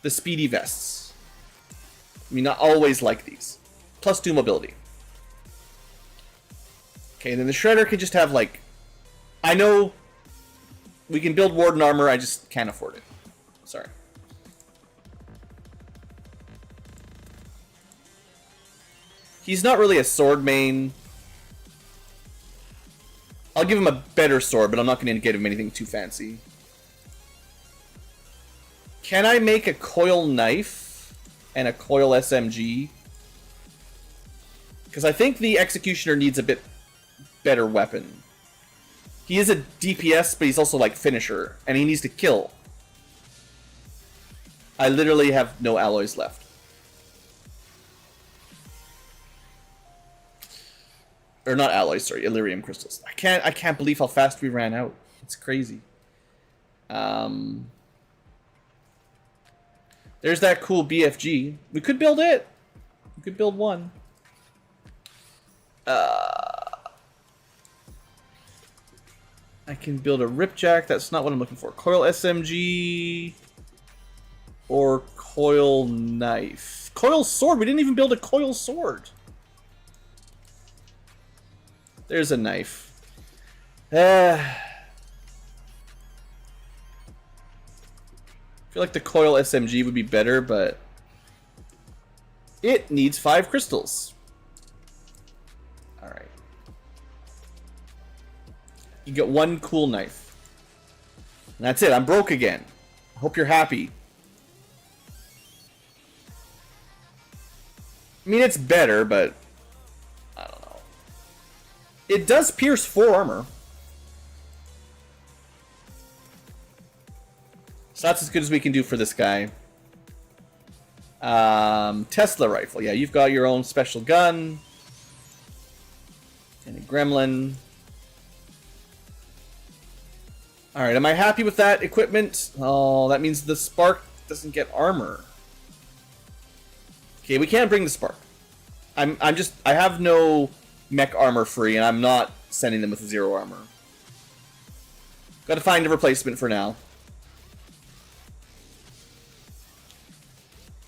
the speedy vests. I mean, I always like these. Plus 2 mobility. Okay, and then the Shredder can just have, like... I know we can build Warden armor, I just can't afford it. Sorry. He's not really a sword main. I'll give him a better sword, but I'm not going to get him anything too fancy. Can I make a coil knife and a coil SMG? Because I think the Executioner needs a bit better weapon. He is a DPS, but he's also like finisher, and he needs to kill. I literally have no alloys left. Or not alloys, sorry, Illyrium crystals. I can't believe how fast we ran out. It's crazy. There's that cool BFG. We could build it. We could build one. I can build a Ripjack. That's not what I'm looking for. Coil SMG or coil knife. Coil sword. We didn't even build a coil sword. There's a knife. I feel like the coil SMG would be better, but it needs 5 crystals. Alright. You get 1 cool knife. And that's it. I'm broke again. Hope you're happy. I mean, it's better, but I don't know. It does pierce 4 armor. So that's as good as we can do for this guy. Tesla rifle. Yeah, you've got your own special gun. And a gremlin. Alright, am I happy with that equipment? Oh, that means the Spark doesn't get armor. Okay, we can't bring the Spark. I have no mech armor free, and I'm not sending them with 0 armor. Gotta find a replacement for now.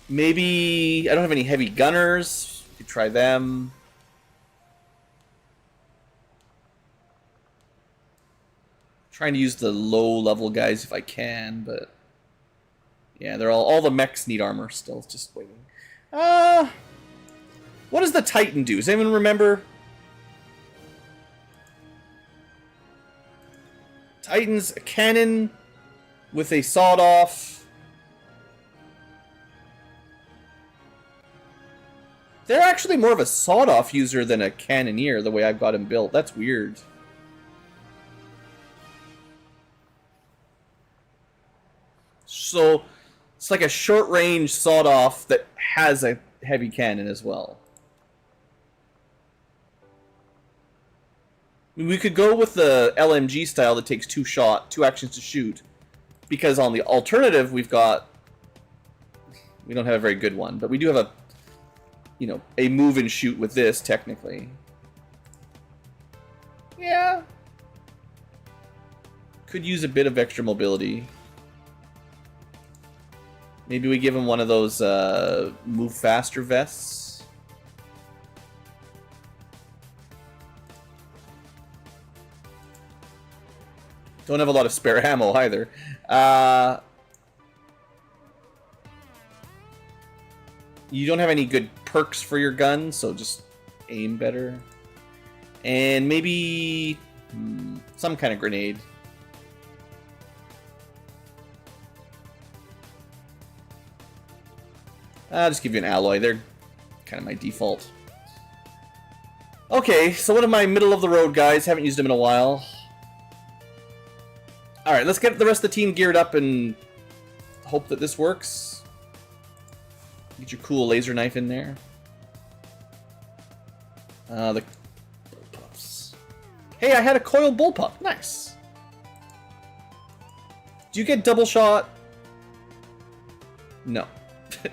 Maybe... I don't have any heavy gunners. We could try them. Trying to use the low-level guys if I can, but... Yeah, they're all the mechs need armor still. It's just waiting. What does the Titan do? Does anyone remember? Titan's a cannon with a sawed-off. They're actually more of a sawed-off user than a cannoneer, the way I've got him built. That's weird. So, It's like a short-range sawed-off that has a heavy cannon as well. I mean, we could go with the LMG style that takes two actions to shoot, because on the alternative we don't have a very good one, but we do have a move and shoot with this technically. Yeah. Could use a bit of extra mobility. Maybe we give him one of those move faster vests. Don't have a lot of spare ammo either. You don't have any good perks for your gun, so just aim better. And maybe some kind of grenade. I'll just give you an alloy. They're kind of my default. Okay, so one of my middle-of-the-road guys. Haven't used him in a while. Alright, let's get the rest of the team geared up and hope that this works. Get your cool laser knife in there. The bullpups. Hey, I had a coiled bullpup. Nice. Do you get double shot? No.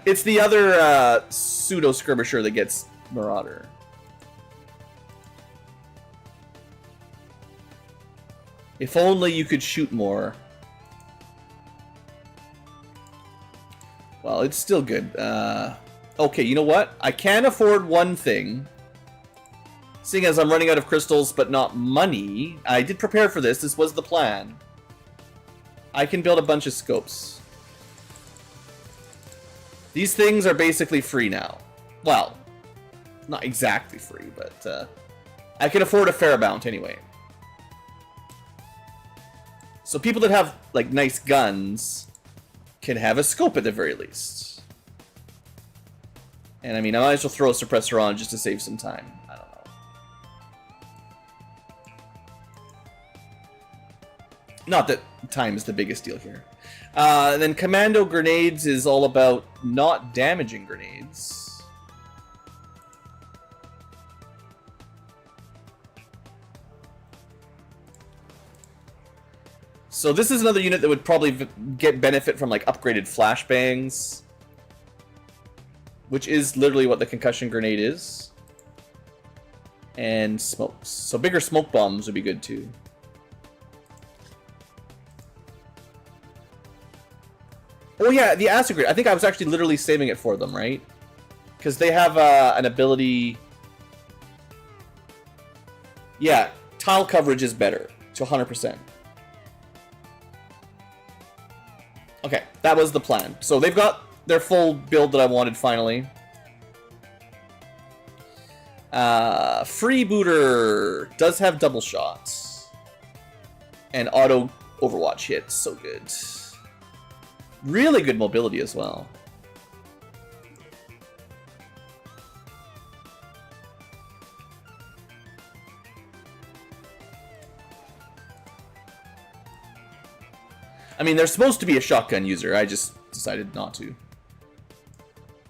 It's the other pseudo-skirmisher that gets Marauder. If only you could shoot more. Well, it's still good. Okay, you know what? I can afford one thing. Seeing as I'm running out of crystals, but not money. I did prepare for this. This was the plan. I can build a bunch of scopes. These things are basically free now. Well, not exactly free, but I can afford a fair amount anyway. So people that have, like, nice guns can have a scope at the very least. And I mean, I might as well throw a suppressor on just to save some time. I don't know. Not that time is the biggest deal here. Then commando grenades is all about not damaging grenades. So this is another unit that would probably get benefit from like upgraded flashbangs, which is literally what the concussion grenade is. And smokes. So bigger smoke bombs would be good too. Oh yeah, the acid grenade. I think I was actually literally saving it for them, right? Because they have an ability. Yeah, tile coverage is better to 100%. Okay, that was the plan. So they've got their full build that I wanted finally. Freebooter does have double shots. And auto Overwatch hits, so good. Really good mobility as well. I mean, they're supposed to be a shotgun user. I just decided not to.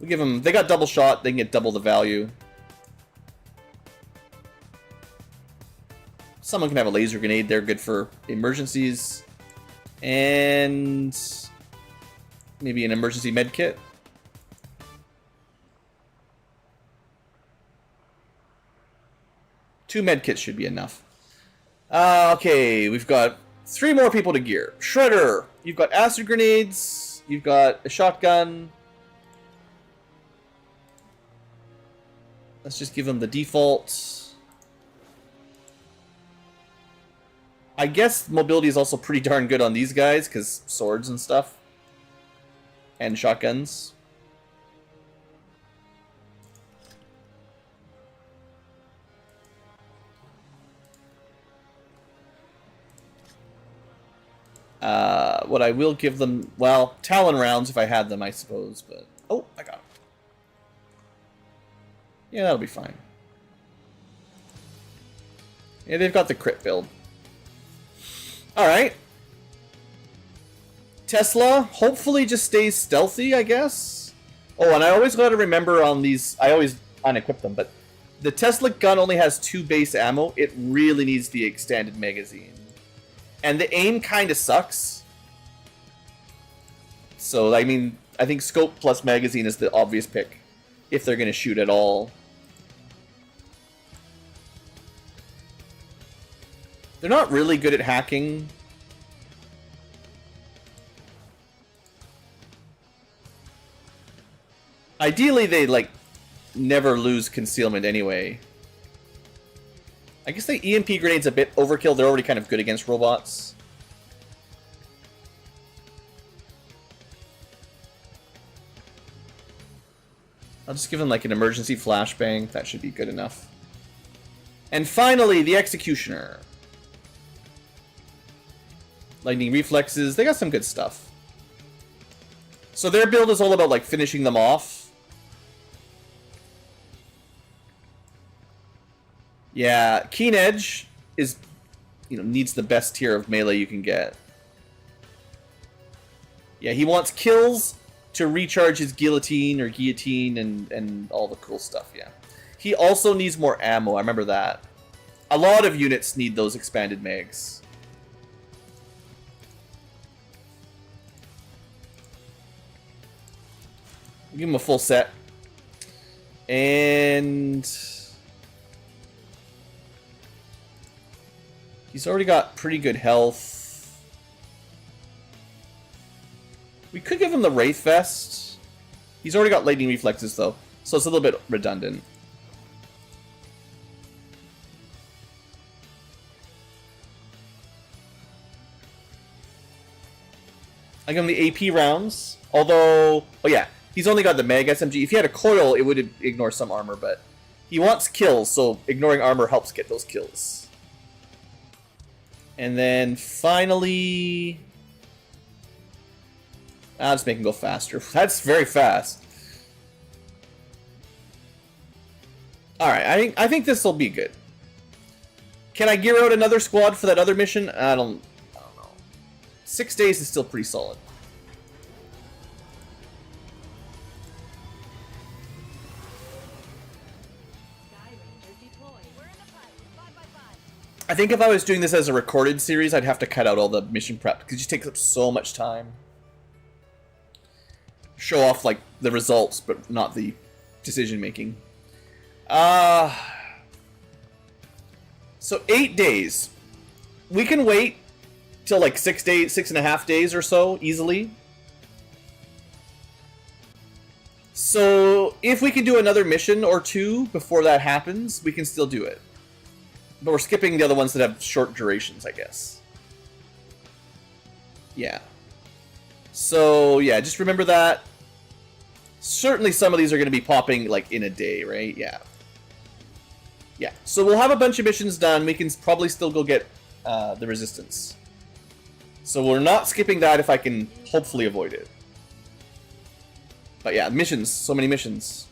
We give them... They got double shot. They can get double the value. Someone can have a laser grenade. They're good for emergencies. And... maybe an emergency med kit. Two med kits should be enough. Okay, we've got 3 more people to gear. Shredder, you've got acid grenades, you've got a shotgun. Let's just give them the default. I guess mobility is also pretty darn good on these guys, because swords and stuff. And shotguns. What I will give them, well, Talon rounds if I had them, I suppose, but... Oh, I got them. Yeah, that'll be fine. Yeah, they've got the crit build. Alright. Tesla hopefully just stays stealthy, I guess. Oh, and I always got to remember on these, I always unequip them, but the Tesla gun only has 2 base ammo. It really needs the extended magazine. And the aim kind of sucks. So, I mean, I think scope plus magazine is the obvious pick if they're going to shoot at all. They're not really good at hacking. Ideally, they, like, never lose concealment anyway. I guess the EMP grenade's a bit overkill. They're already kind of good against robots. I'll just give them, like, an emergency flashbang. That should be good enough. And finally, the Executioner. Lightning reflexes. They got some good stuff. So their build is all about, like, finishing them off. Yeah, Keen Edge is, you know, needs the best tier of melee you can get. Yeah, he wants kills to recharge his guillotine or guillotine and all the cool stuff, yeah. He also needs more ammo, I remember that. A lot of units need those expanded mags. Give him a full set. And he's already got pretty good health. We could give him the Wraith Vest. He's already got lightning reflexes though, so it's a little bit redundant. I give him the AP rounds, although, oh yeah, he's only got the Mag SMG. If he had a coil, it would ignore some armor, but he wants kills, so ignoring armor helps get those kills. And then finally, I'll just make him go faster. That's very fast. Alright, I think this will be good. Can I gear out another squad for that other mission? I don't know. 6 days is still pretty solid. I think if I was doing this as a recorded series, I'd have to cut out all the mission prep, because it just takes up so much time. Show off, like, the results, but not the decision-making. So 8 days. We can wait till, like, 6 days, 6.5 days or so, easily. So, if we can do another mission or two before that happens, we can still do it. But we're skipping the other ones that have short durations, I guess. Yeah. So, yeah, just remember that. Certainly some of these are going to be popping, like, in a day, right? Yeah. Yeah. So we'll have a bunch of missions done. We can probably still go get the Resistance. So we're not skipping that if I can hopefully avoid it. But yeah, missions. So many missions.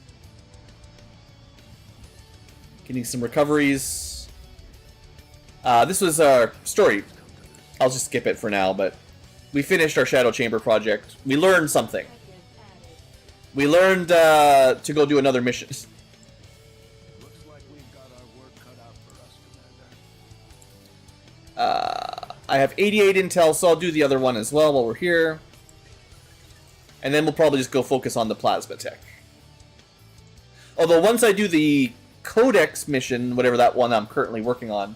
Getting some recoveries. This was our story. I'll just skip it for now, but we finished our Shadow Chamber project. We learned something. We learned to go do another mission. Looks like we've got our work cut out for us, Commander. I have 88 intel, so I'll do the other one as well while we're here. And then we'll probably just go focus on the plasma tech. Although once I do the Codex mission, whatever that one I'm currently working on,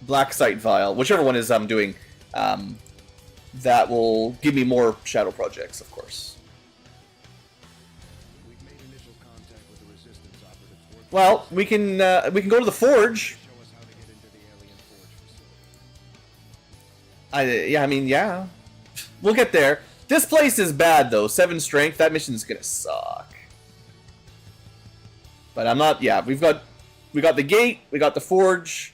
Backseat Vial, whichever one is I'm doing, that will give me more shadow projects, of course. We've made initial contact with the Resistance operatives working. Well, we can go to the Forge. Show us how to get into the alien Forge facility. Yeah. We'll get there. This place is bad, though. 7 strength. That mission's gonna suck. But I'm not... Yeah, we got the gate. We got the Forge.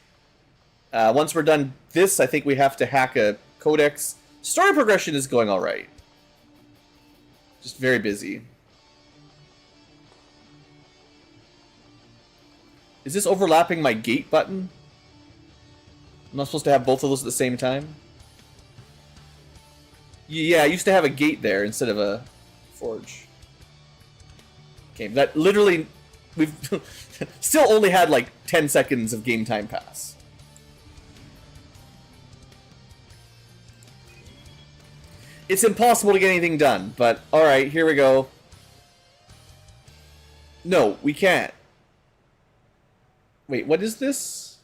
Once we're done this, I think we have to hack a Codex. Story progression is going alright. Just very busy. Is this overlapping my gate button? I'm not supposed to have both of those at the same time? Yeah, I used to have a gate there instead of a forge. Okay, that literally... We've still only had like 10 seconds of game time pass. It's impossible to get anything done, but alright, here we go. No, we can't. Wait, what is this?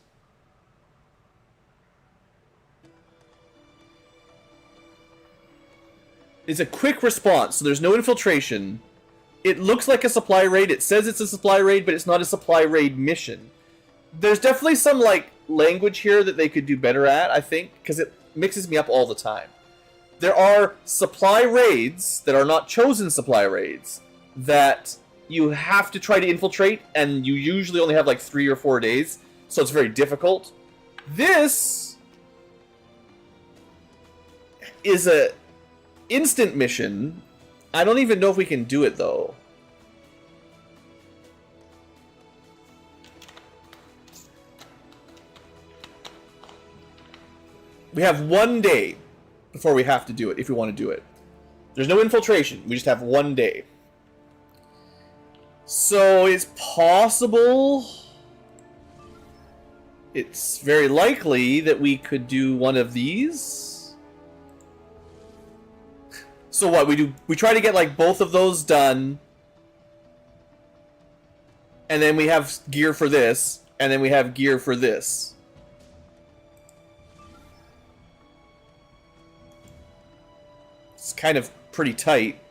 It's a quick response, so there's no infiltration. It looks like a supply raid. It says it's a supply raid, but it's not a supply raid mission. There's definitely some, like, language here that they could do better at, I think, because it mixes me up all the time. There are supply raids that are not chosen supply raids that you have to try to infiltrate, and you usually only have, like, 3 or 4 days, so it's very difficult. This is a instant mission. I don't even know if we can do it, though. We have 1 day before we have to do it, if we want to do it. There's no infiltration. We just have 1 day. So, it's possible... It's very likely that we could do one of these... So what, we try to get like both of those done, and then we have gear for this, and then we have gear for this. It's kind of pretty tight.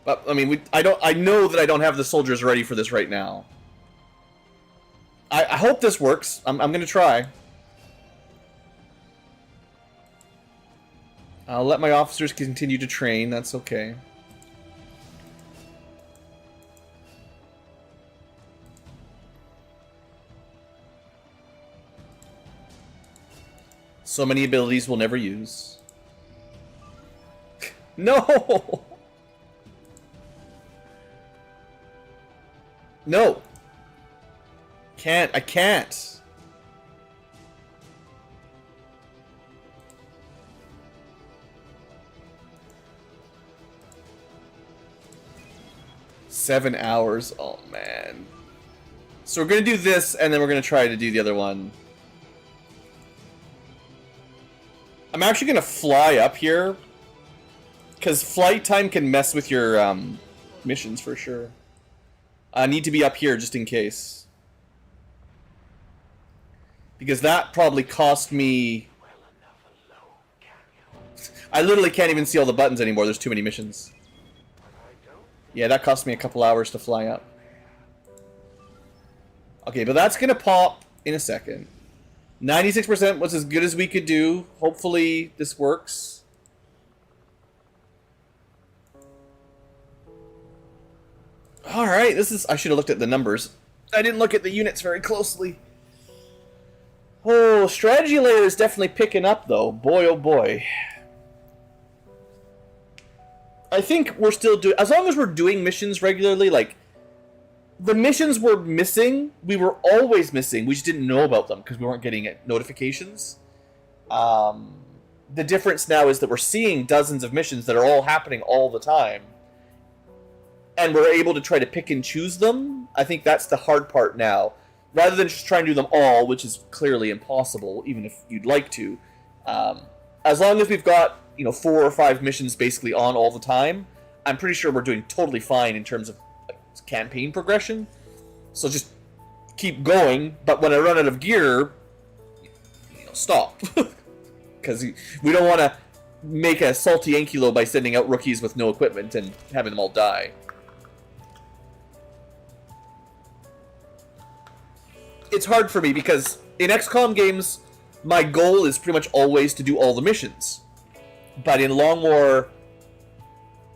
But I mean, I know that I don't have the soldiers ready for this right now. I hope this works. I'm gonna try. I'll let my officers continue to train, that's okay. So many abilities we'll never use. No! No! I can't. $7 hours. Oh, man. So we're going to do this, and then we're going to try to do the other one. I'm actually going to fly up here, because flight time can mess with your missions for sure. I need to be up here just in case. Because that probably cost me... I literally can't even see all the buttons anymore. There's too many missions. Yeah, that cost me a couple hours to fly up. Okay, but that's going to pop in a second. 96% was as good as we could do. Hopefully this works. Alright, this is... I should have looked at the numbers. I didn't look at the units very closely. Oh, strategy layer is definitely picking up, though. Boy, oh boy. I think we're still doing... As long as we're doing missions regularly, like... The missions we're missing, we were always missing. We just didn't know about them because we weren't getting notifications. The difference now is that we're seeing dozens of missions that are all happening all the time. And we're able to try to pick and choose them. I think that's the hard part now. Rather than just trying to do them all, which is clearly impossible, even if you'd like to. As long as we've got, 4 or 5 missions basically on all the time, I'm pretty sure we're doing totally fine in terms of campaign progression. So just keep going, but when I run out of gear, stop. Because we don't want to make a salty Ankylo by sending out rookies with no equipment and having them all die. It's hard for me because in XCOM games, my goal is pretty much always to do all the missions. But in Long War,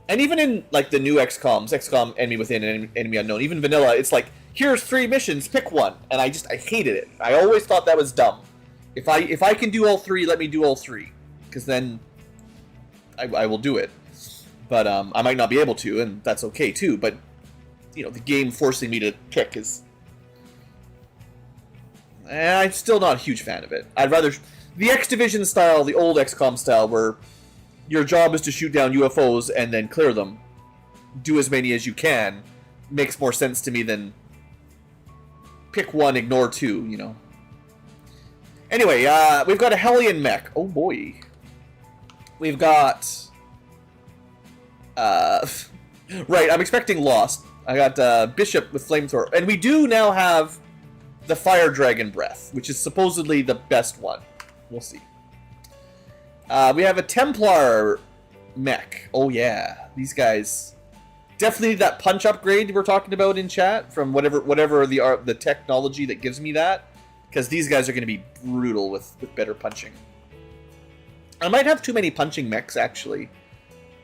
and even in like the new XComs, XCOM Enemy Within and Enemy Unknown, even vanilla, it's like, here's 3 missions, pick one. And I hated it. I always thought that was dumb. If I can do all 3, let me do all 3. Because then I will do it. But I might not be able to, and that's okay too. But, the game forcing me to pick is... I'm still not a huge fan of it. I'd rather... The X Division style, the old XCOM style, where your job is to shoot down UFOs and then clear them. Do as many as you can. Makes more sense to me than pick one, ignore two, you know. Anyway, we've got a Hellion mech. Oh boy. We've got... right, I'm expecting Lost. I got Bishop with Flamethrower. And we do now have the Fire Dragon Breath, which is supposedly the best one. We'll see. We have a Templar mech. Oh yeah, these guys definitely need that punch upgrade we're talking about in chat from whatever the technology that gives me that, because these guys are going to be brutal with better punching. I might have too many punching mechs actually.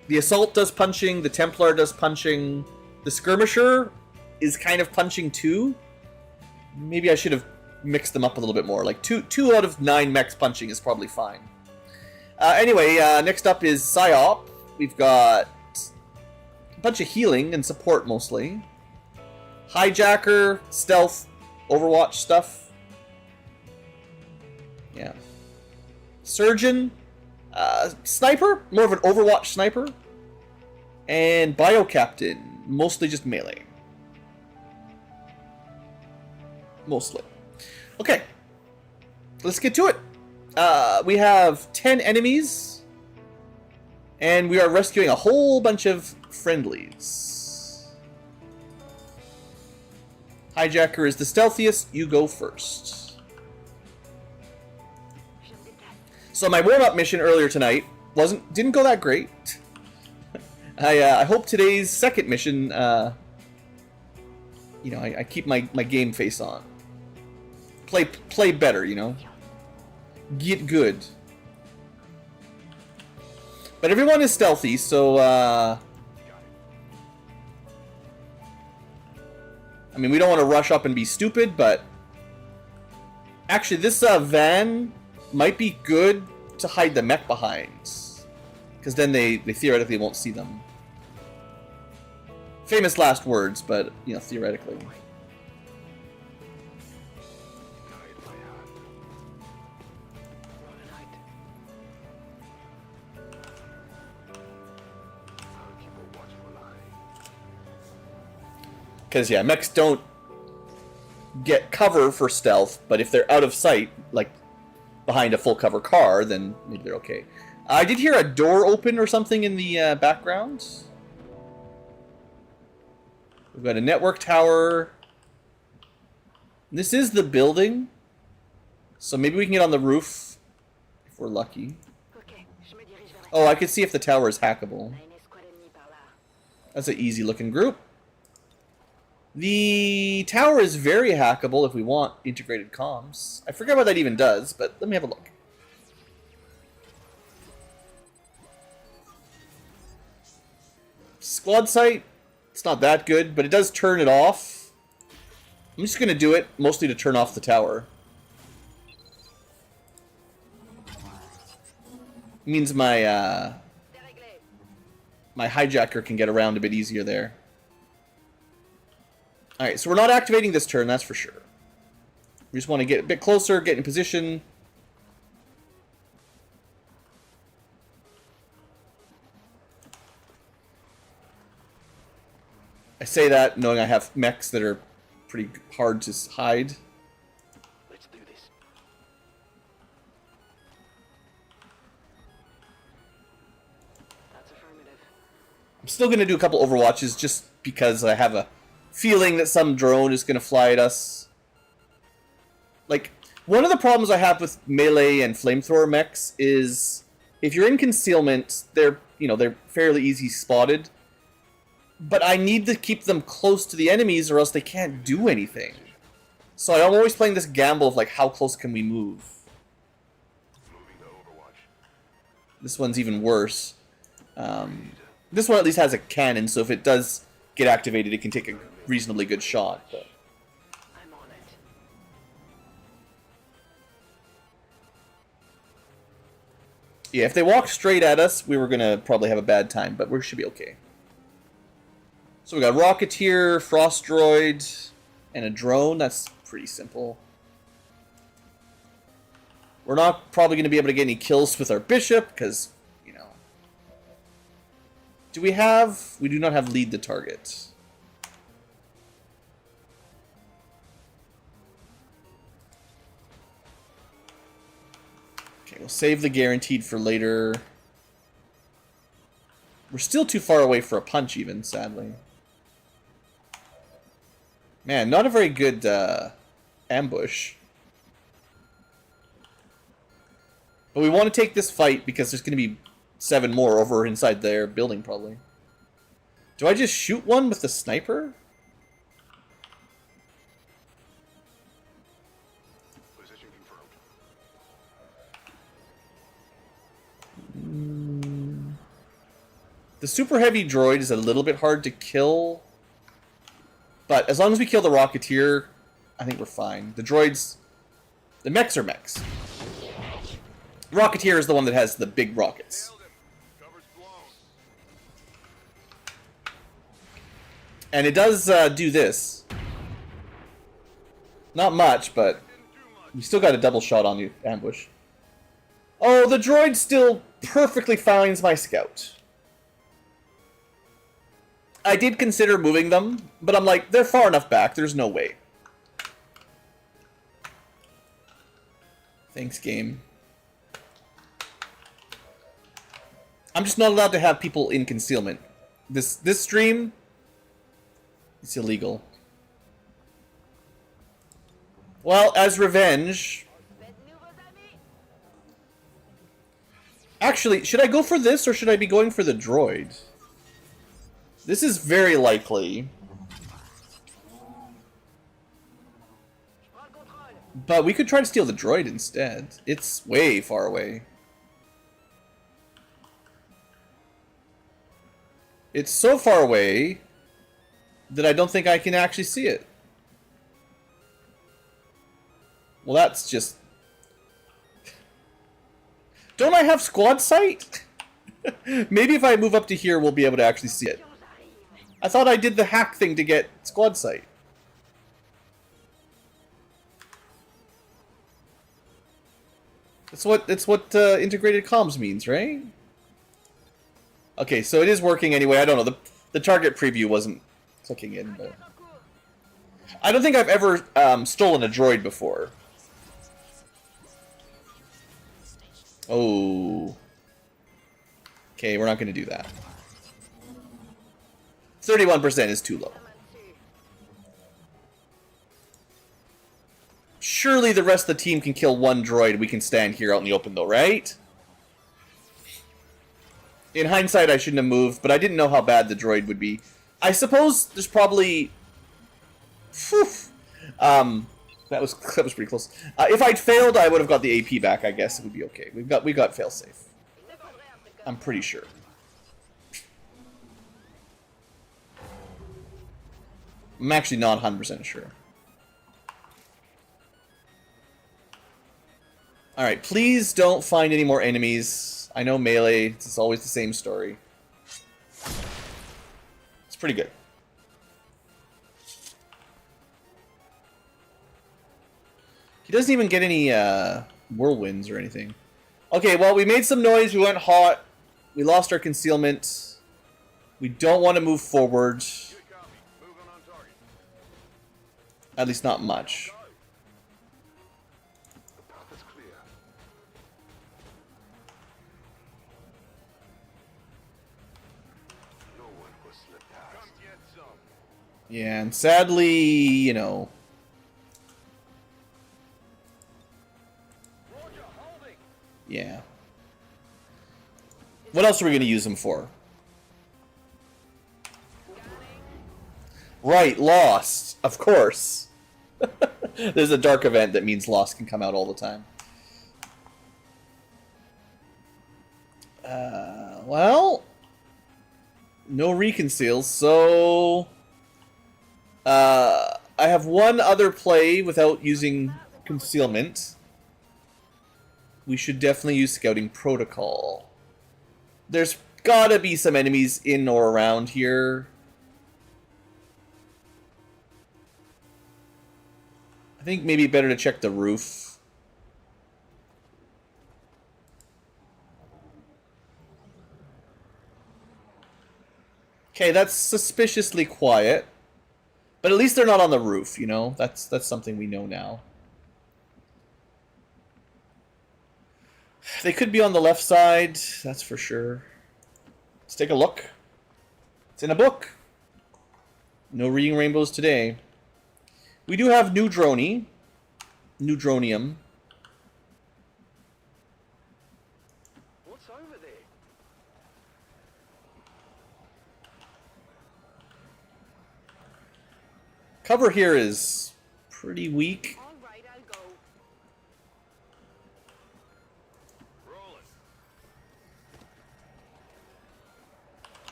The Assault does punching, the Templar does punching, the Skirmisher is kind of punching too. Maybe I should have mixed them up a little bit more. Like 2 out of 9 mechs punching is probably fine. Anyway, next up is Psyop. We've got a bunch of healing and support mostly. Hijacker, stealth, Overwatch stuff. Yeah. Surgeon, sniper, more of an Overwatch sniper. And Bio Captain, mostly just melee. Mostly. Okay. Let's get to it. We have 10 enemies. And we are rescuing a whole bunch of friendlies. Hijacker is the stealthiest. You go first. So my warm-up mission earlier tonight didn't go that great. I hope today's second mission, you know, I keep my game face on. Play better, you know. Get good. But everyone is stealthy, so I mean, we don't want to rush up and be stupid, but actually this van might be good to hide the mech behind, because then they theoretically won't see them. Famous last words, but you know, theoretically. Because, yeah, mechs don't get cover for stealth, but if they're out of sight, like behind a full cover car, then maybe they're okay. I did hear a door open or something in the background. We've got a network tower. This is the building, so maybe we can get on the roof if we're lucky. Oh, I could see if the tower is hackable. That's an easy looking group. The tower is very hackable if we want integrated comms. I forget what that even does, but let me have a look. Squad sight, it's not that good, but it does turn it off. I'm just going to do it mostly to turn off the tower. It means my my hijacker can get around a bit easier there. Alright, so we're not activating this turn, that's for sure. We just want to get a bit closer, get in position. I say that knowing I have mechs that are pretty hard to hide. Let's do this. That's affirmative. I'm still going to do a couple Overwatches just because I have a feeling that some drone is going to fly at us. Like, one of the problems I have with melee and flamethrower mechs is if you're in concealment, they're fairly easy spotted. But I need to keep them close to the enemies or else they can't do anything. So I'm always playing this gamble of like, how close can we move? Moving to Overwatch. This one's even worse. This one at least has a cannon, so if it does get activated, it can take a reasonably good shot. But I'm on it. yeah, if they walk straight at us, we were going to probably have a bad time, but we should be okay. So we got Rocketeer, Frost Droid, and a drone. That's pretty simple. We're not probably going to be able to get any kills with our Bishop, because, you know, Do we have... We do not have lead the target. Okay, we'll save the guaranteed for later. We're still too far away for a punch even, sadly. Man, not a very good ambush. But we want to take this fight because there's going to be 7 more over inside their building, probably. Do I just shoot one with the sniper? Position confirmed. The super heavy droid is a little bit hard to kill. But as long as we kill the Rocketeer, I think we're fine. The droids... The mechs are mechs. Rocketeer is the one that has the big rockets. Cover's blown. And it does do this. Not much, but you still got a double shot on the ambush. Oh, the droid still perfectly finds my scout. I did consider moving them, but I'm like, they're far enough back, there's no way. Thanks, game. I'm just not allowed to have people in concealment. This stream, it's illegal. Well, as revenge... Actually, should I go for this, or should I be going for the droid? This is very likely. But we could try to steal the droid instead. It's way far away. It's so far away that I don't think I can actually see it. Well, that's just... Don't I have squad sight? Maybe if I move up to here, we'll be able to actually see it. I thought I did the hack thing to get squad sight. It's what integrated comms means, right? Okay, so it is working anyway. I don't know. The target preview wasn't clicking in, but I don't think I've ever stolen a droid before. Oh. Okay, we're not going to do that. 31% is too low. Surely the rest of the team can kill one droid. We can stand here out in the open, though, right? In hindsight, I shouldn't have moved, but I didn't know how bad the droid would be. I suppose there's probably... Whew, that was pretty close. If I'd failed, I would have got the AP back. I guess it would be okay. We got failsafe. I'm pretty sure. I'm actually not 100% sure. Alright, please don't find any more enemies. I know melee, it's always the same story. It's pretty good. He doesn't even get any whirlwinds or anything. Okay, well, we made some noise, we went hot. We lost our concealment. We don't want to move forward. At least not much. The path is clear. No one will slip past. Come get some. Yeah, and sadly, you know... Yeah. What else are we going to use them for? Right, Lost. Of course. There's a dark event that means Lost can come out all the time. Well... No reconceals, so... I have one other play without using concealment. We should definitely use Scouting Protocol. There's gotta be some enemies in or around here. I think maybe better to check the roof. Okay, that's suspiciously quiet. But at least they're not on the roof, you know? That's something we know now. They could be on the left side, that's for sure. Let's take a look. It's in a book. No reading rainbows today. We do have New Drony. New Dronium. What's over there? Cover here is pretty weak. All right, I'll go. Rolling.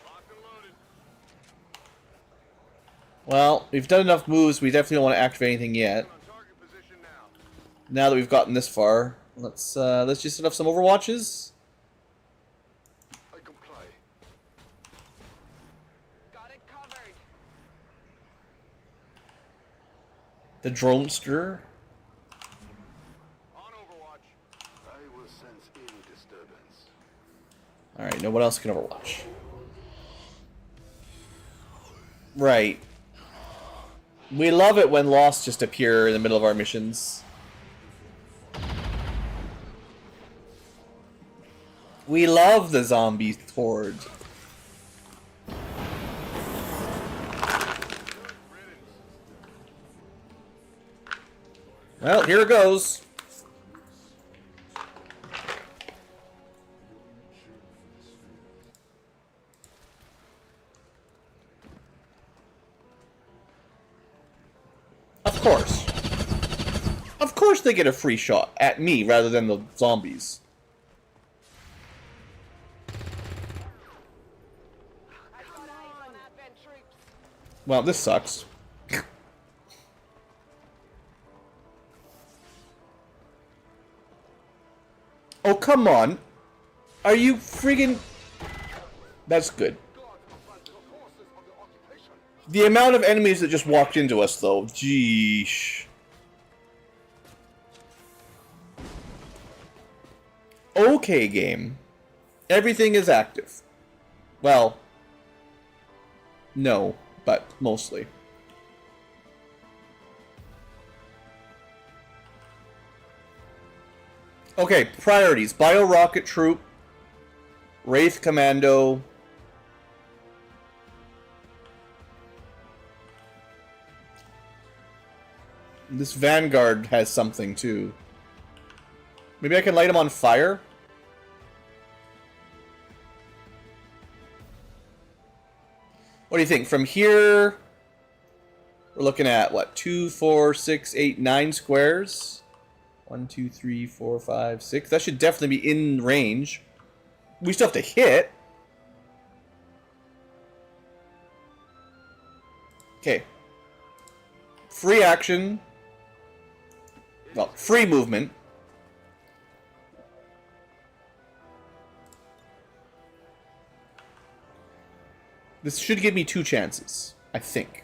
Locked and loaded. Well, we've done enough moves, we definitely don't want to activate anything yet. On target position now. Now that we've gotten this far, let's just set up some overwatches. I comply. Got it covered. The Dronester. On Overwatch. I will sense any disturbance. Alright, now what else can overwatch? Right. We love it when Lost just appear in the middle of our missions. We love the zombie horde. Well, here it goes. Of course. Of course they get a free shot at me rather than the zombies. I got eyes on Advent troops. Well, this sucks. Oh, come on. Are you friggin... That's good. The amount of enemies that just walked into us, though. Jeesh. Okay, game. Everything is active. Well... No, but mostly. Okay, priorities. Bio-Rocket Troop. Wraith Commando. This Vanguard has something, too. Maybe I can light him on fire? What do you think? From here... We're looking at, what? 2, 4, 6, 8, 9 squares? 1, 2, 3, 4, 5, 6. That should definitely be in range. We still have to hit. Okay. Free action. Well, free movement. This should give me 2 chances, I think.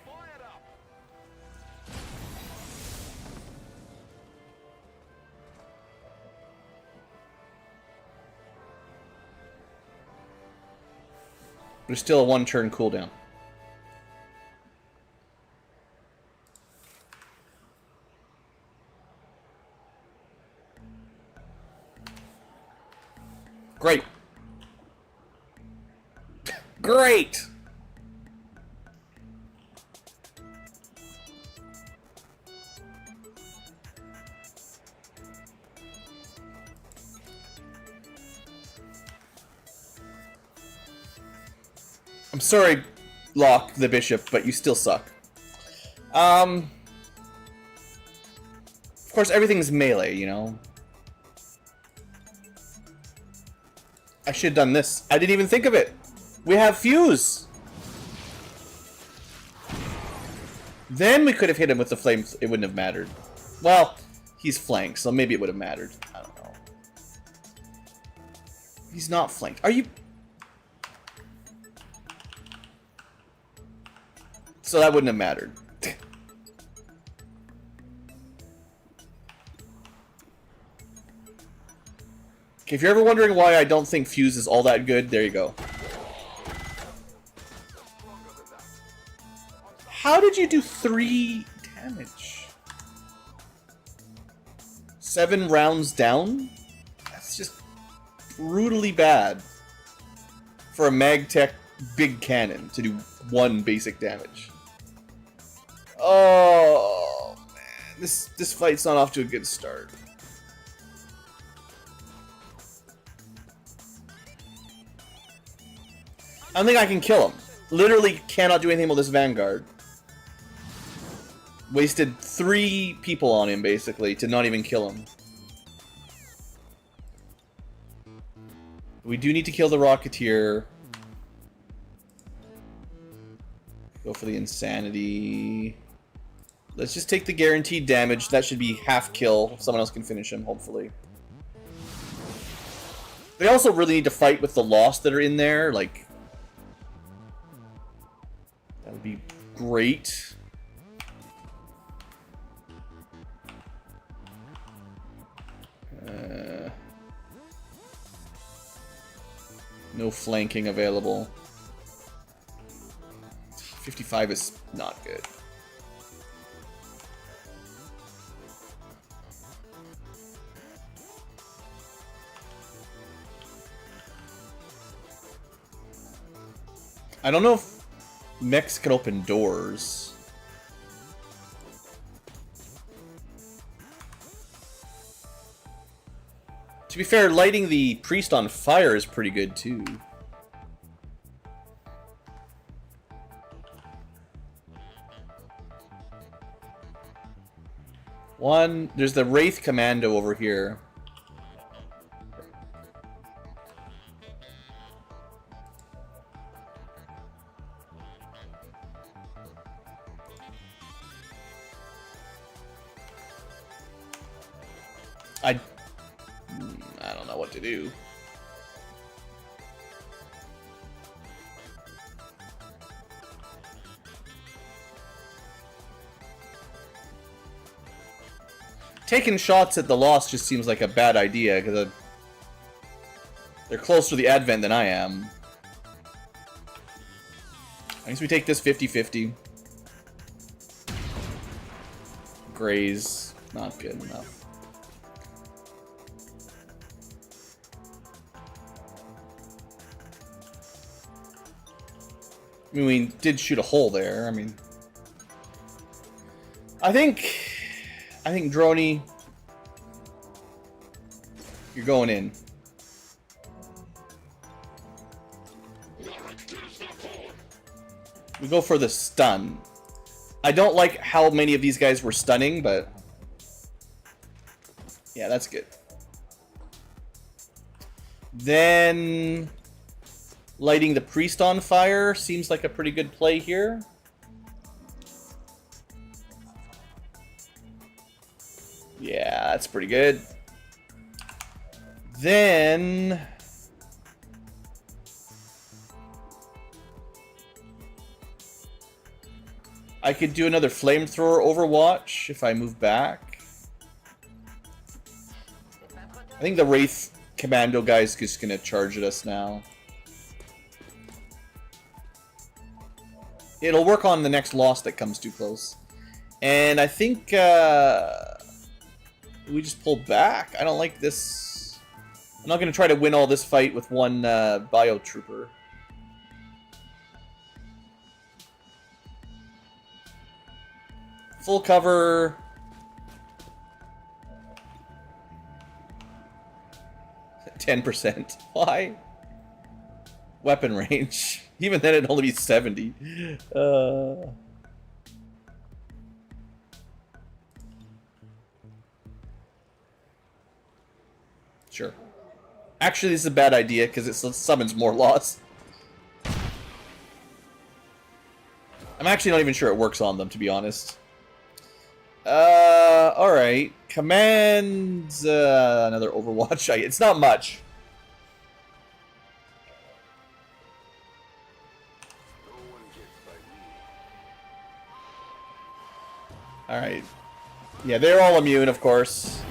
There's still a 1-turn cooldown. Great. Great! I'm sorry, Locke, the Bishop, but you still suck. Of course, everything's melee, you know? I should have done this. I didn't even think of it. We have Fuse. Then we could have hit him with the flames. It wouldn't have mattered. Well, he's flanked, so maybe it would have mattered. I don't know. He's not flanked. Are you... So that wouldn't have mattered. Okay, if you're ever wondering why I don't think Fuse is all that good, there you go. would you do 3 damage? 7 rounds down? That's just brutally bad for a MagTech big cannon to do 1 basic damage. Oh man, this fight's not off to a good start. I don't think I can kill him. Literally cannot do anything with this Vanguard. Wasted 3 people on him, basically, to not even kill him. We do need to kill the Rocketeer. Go for the Insanity. Let's just take the guaranteed damage. That should be half kill. Someone else can finish him, hopefully. They also really need to fight with the Lost that are in there, like... That would be great. No flanking available. 55 is not good. I don't know if mechs can open doors. To be fair, lighting the priest on fire is pretty good too. There's the Wraith Commando over here. I don't know what to do. Taking shots at the Lost just seems like a bad idea, because they're closer to the Advent than I am. I guess we take this 50-50. Graze, not good enough. I mean, we did shoot a hole there. I mean, I think Droney, you're going in. We go for the stun. I don't like how many of these guys were stunning, but yeah, that's good. Then lighting the priest on fire seems like a pretty good play here. Yeah, that's pretty good. Then I could do another flamethrower Overwatch if I move back. I think the Wraith Commando guy's just gonna charge at us now. It'll work on the next Lost that comes too close. And I think we just pull back. I don't like this. I'm not going to try to win all this fight with one Biotrooper. Full cover. %. Why? Weapon range. Even then it'd only be 70. Sure. Actually, this is a bad idea because it summons more Lost. I'm actually not even sure it works on them, to be honest. Alright. Command another Overwatch. It's not much. Alright. Yeah, they're all immune, of course.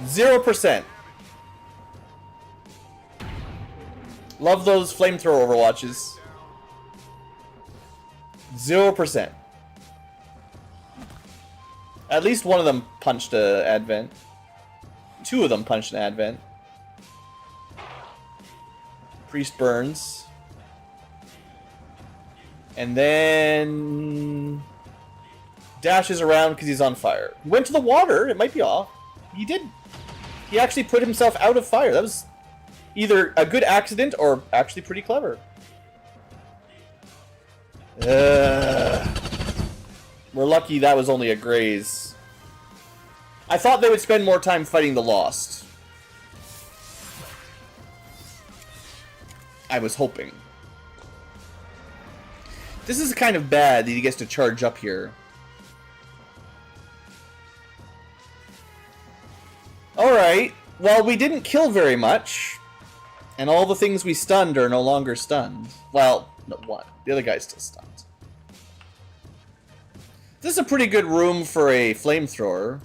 0%. Love those flamethrower Overwatches. 0%. At least one of them punched a advent. Two of them punched an advent. Priest burns. And then dashes around because he's on fire. He went to the water. It might be off. He did. He actually put himself out of fire. That was either a good accident or actually pretty clever. We're lucky that was only a graze. I thought they would spend more time fighting the Lost. I was hoping. This is kind of bad that he gets to charge up here. Alright, well, we didn't kill very much. And all the things we stunned are no longer stunned. Well, no, one. The other guy's still stunned. This is a pretty good room for a flamethrower.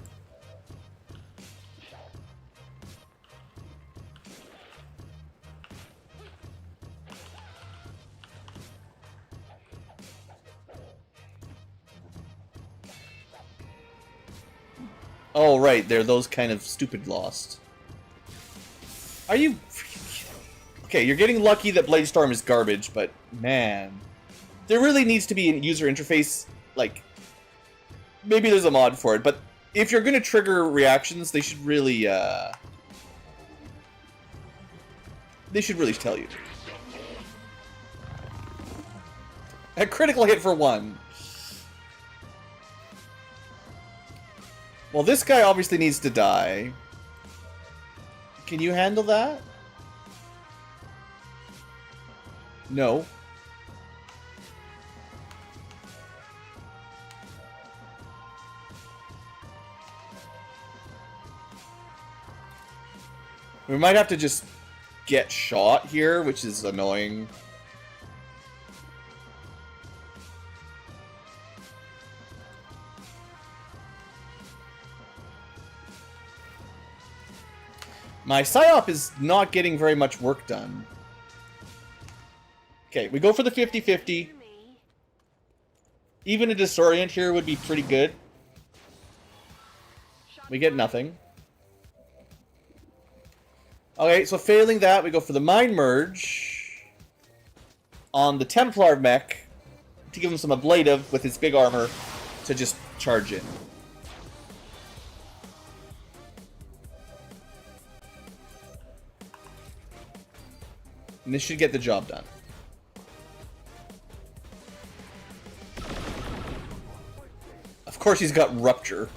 Oh, right, they're those kind of stupid Lost. Are you... Okay, you're getting lucky that Bladestorm is garbage, but man... There really needs to be a user interface, like... Maybe there's a mod for it, but if you're gonna trigger reactions, they should really, They should really tell you. A critical hit for 1. Well, this guy obviously needs to die. Can you handle that? No. We might have to just get shot here, which is annoying. My PSYOP is not getting very much work done. Okay, we go for the 50-50. Even a disorient here would be pretty good. We get nothing. Okay, so failing that, we go for the Mind Merge on the Templar mech to give him some ablative with his big armor to just charge in. And this should get the job done. Of course he's got Rupture.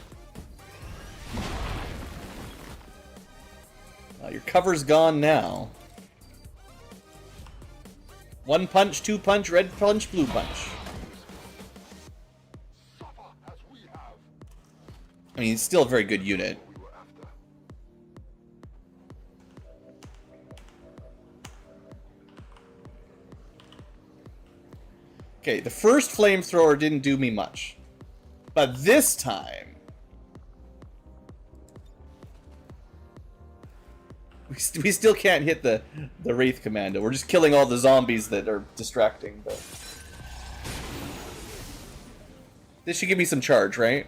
Your cover's gone now. 1 punch, 2 punch, red punch, blue punch. I mean, it's still a very good unit. Okay, the first flamethrower didn't do me much. But this time... We still can't hit the Wraith Commando. We're just killing all the zombies that are distracting, but... This should give me some charge, right?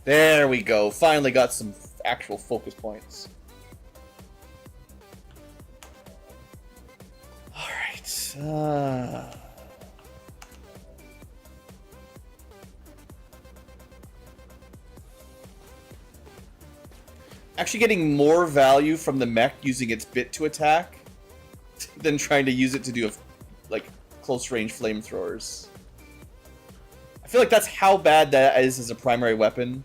There we go. Finally got some actual focus points. Alright. Actually getting more value from the mech using its bit to attack than trying to use it to do like close range flamethrowers. I feel like that's how bad that is as a primary weapon,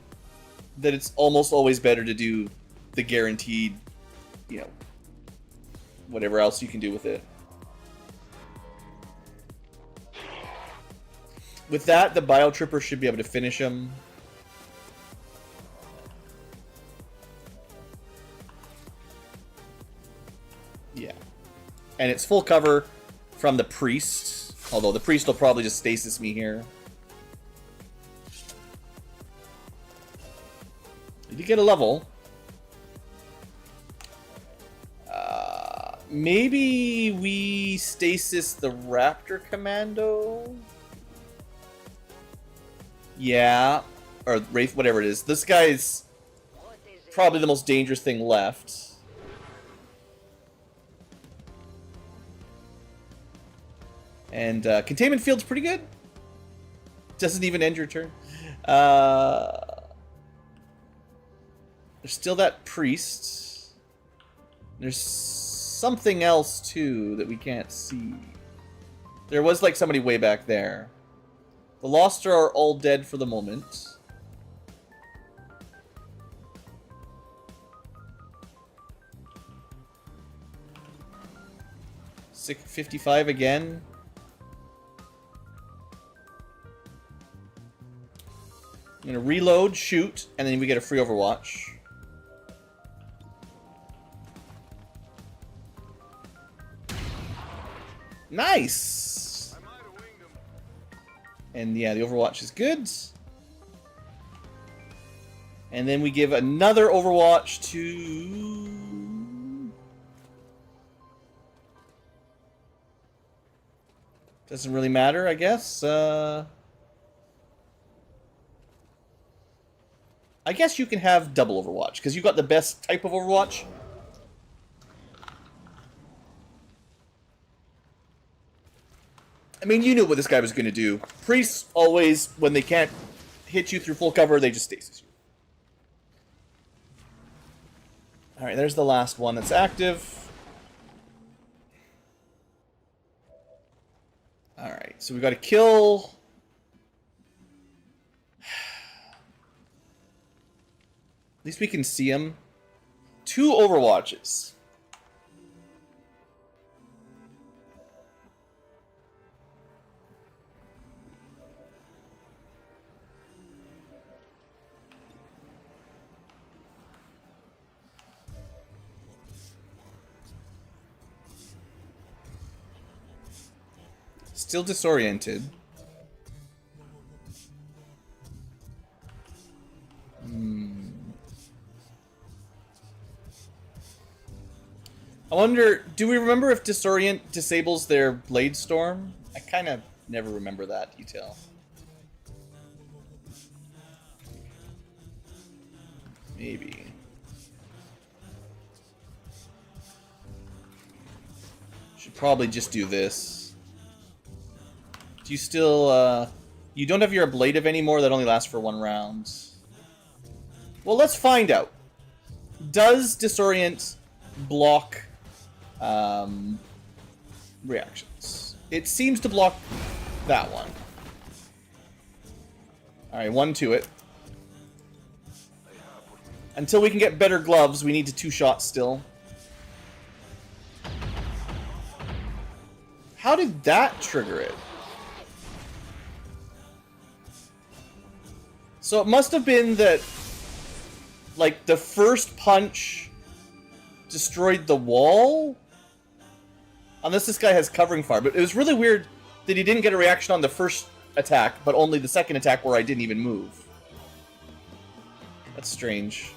that it's almost always better to do the guaranteed, you know, whatever else you can do with it. With that, the Biotripper should be able to finish him. Yeah. And it's full cover from the Priest. Although the Priest will probably just stasis me here. Did you get a level? Maybe we stasis the Raptor Commando? Yeah. Or Wraith, whatever it is. This guy's probably the most dangerous thing left. And Containment Field's pretty good. Doesn't even end your turn. There's still that Priest. There's something else, too, that we can't see. There was, like, somebody way back there. The Lost are all dead for the moment. $655 again. I'm gonna reload, shoot, and then we get a free Overwatch. Nice! And yeah, the Overwatch is good. And then we give another Overwatch to... Doesn't really matter, I guess. I guess you can have double Overwatch, because you got the best type of Overwatch. I mean, you knew what this guy was going to do. Priests always, when they can't hit you through full cover, they just stasis you. Alright, there's the last one that's active. Alright, so we got to kill... At least we can see him. 2 Overwatches. Still disoriented. I wonder, do we remember if Disorient disables their Blade Storm? I kind of never remember that detail. Maybe. Should probably just do this. Do you still, you don't have your Ablative anymore, that only lasts for 1 round. Well, let's find out. Does Disorient block reactions? It seems to block that one. Alright, 1 to it. Until we can get better gloves, we need to 2-shot still. How did that trigger it? So it must have been that, like, the first punch destroyed the wall? Unless this guy has covering fire. But it was really weird that he didn't get a reaction on the first attack, but only the second attack where I didn't even move. That's strange.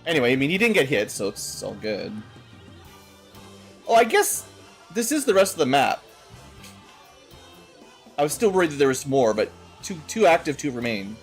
Anyway, I mean, he didn't get hit, so it's all good. Oh, I guess this is the rest of the map. I was still worried that there was more, but two active, 2 remain.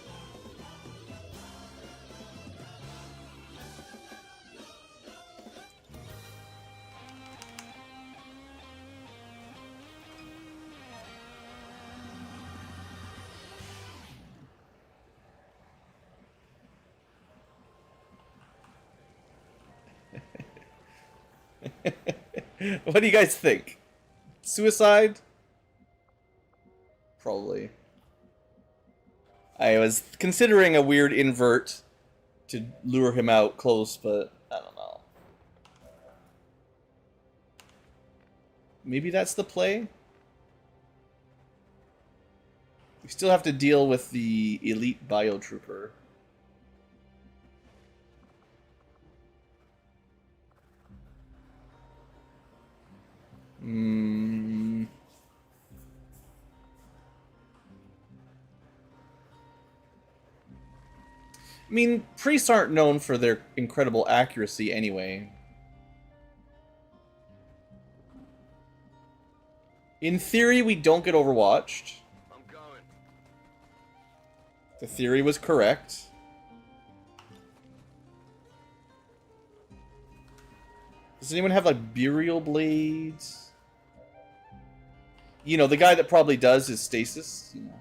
What do you guys think? Suicide? Probably. I was considering a weird invert to lure him out close, but I don't know. Maybe that's the play? We still have to deal with the elite biotrooper. I mean, priests aren't known for their incredible accuracy anyway. In theory, we don't get overwatched. I'm going. The theory was correct. Does anyone have, like, burial blades? You know, the guy that probably does is stasis. You know.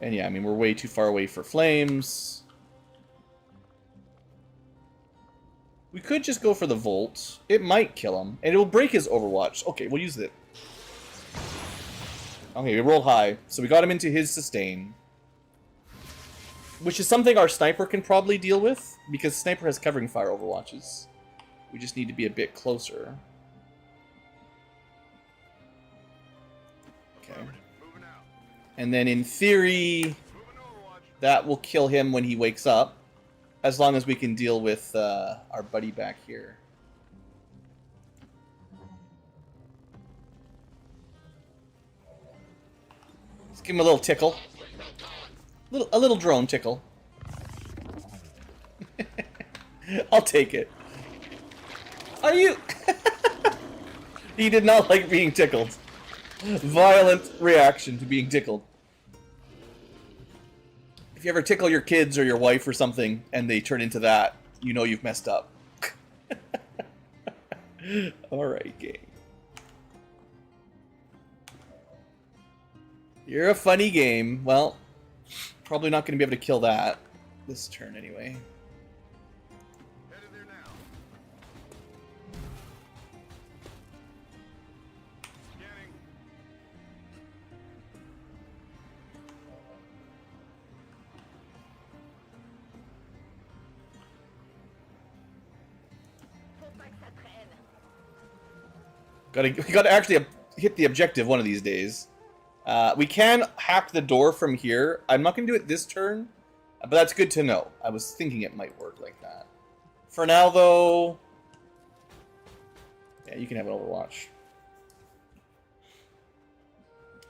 And yeah, I mean, we're way too far away for flames. We could just go for the Volt. It might kill him. And it'll break his Overwatch. Okay, we'll use it. Okay, we roll high. So we got him into his sustain. Which is something our sniper can probably deal with. Because sniper has covering fire Overwatches. We just need to be a bit closer. Okay. And then in theory, that will kill him when he wakes up. As long as we can deal with our buddy back here. Let's give him a little tickle. A little drone tickle. I'll take it. Are you? He did not like being tickled. Violent reaction to being tickled. If you ever tickle your kids or your wife or something and they turn into that, you know you've messed up. Alright, game. You're a funny game. Well, probably not going to be able to kill that this turn anyway. Headed there now. Scanning. Gotta actually hit the objective one of these days. We can hack the door from here. I'm not going to do it this turn, but that's good to know. I was thinking it might work like that. For now, though... Yeah, you can have an Overwatch.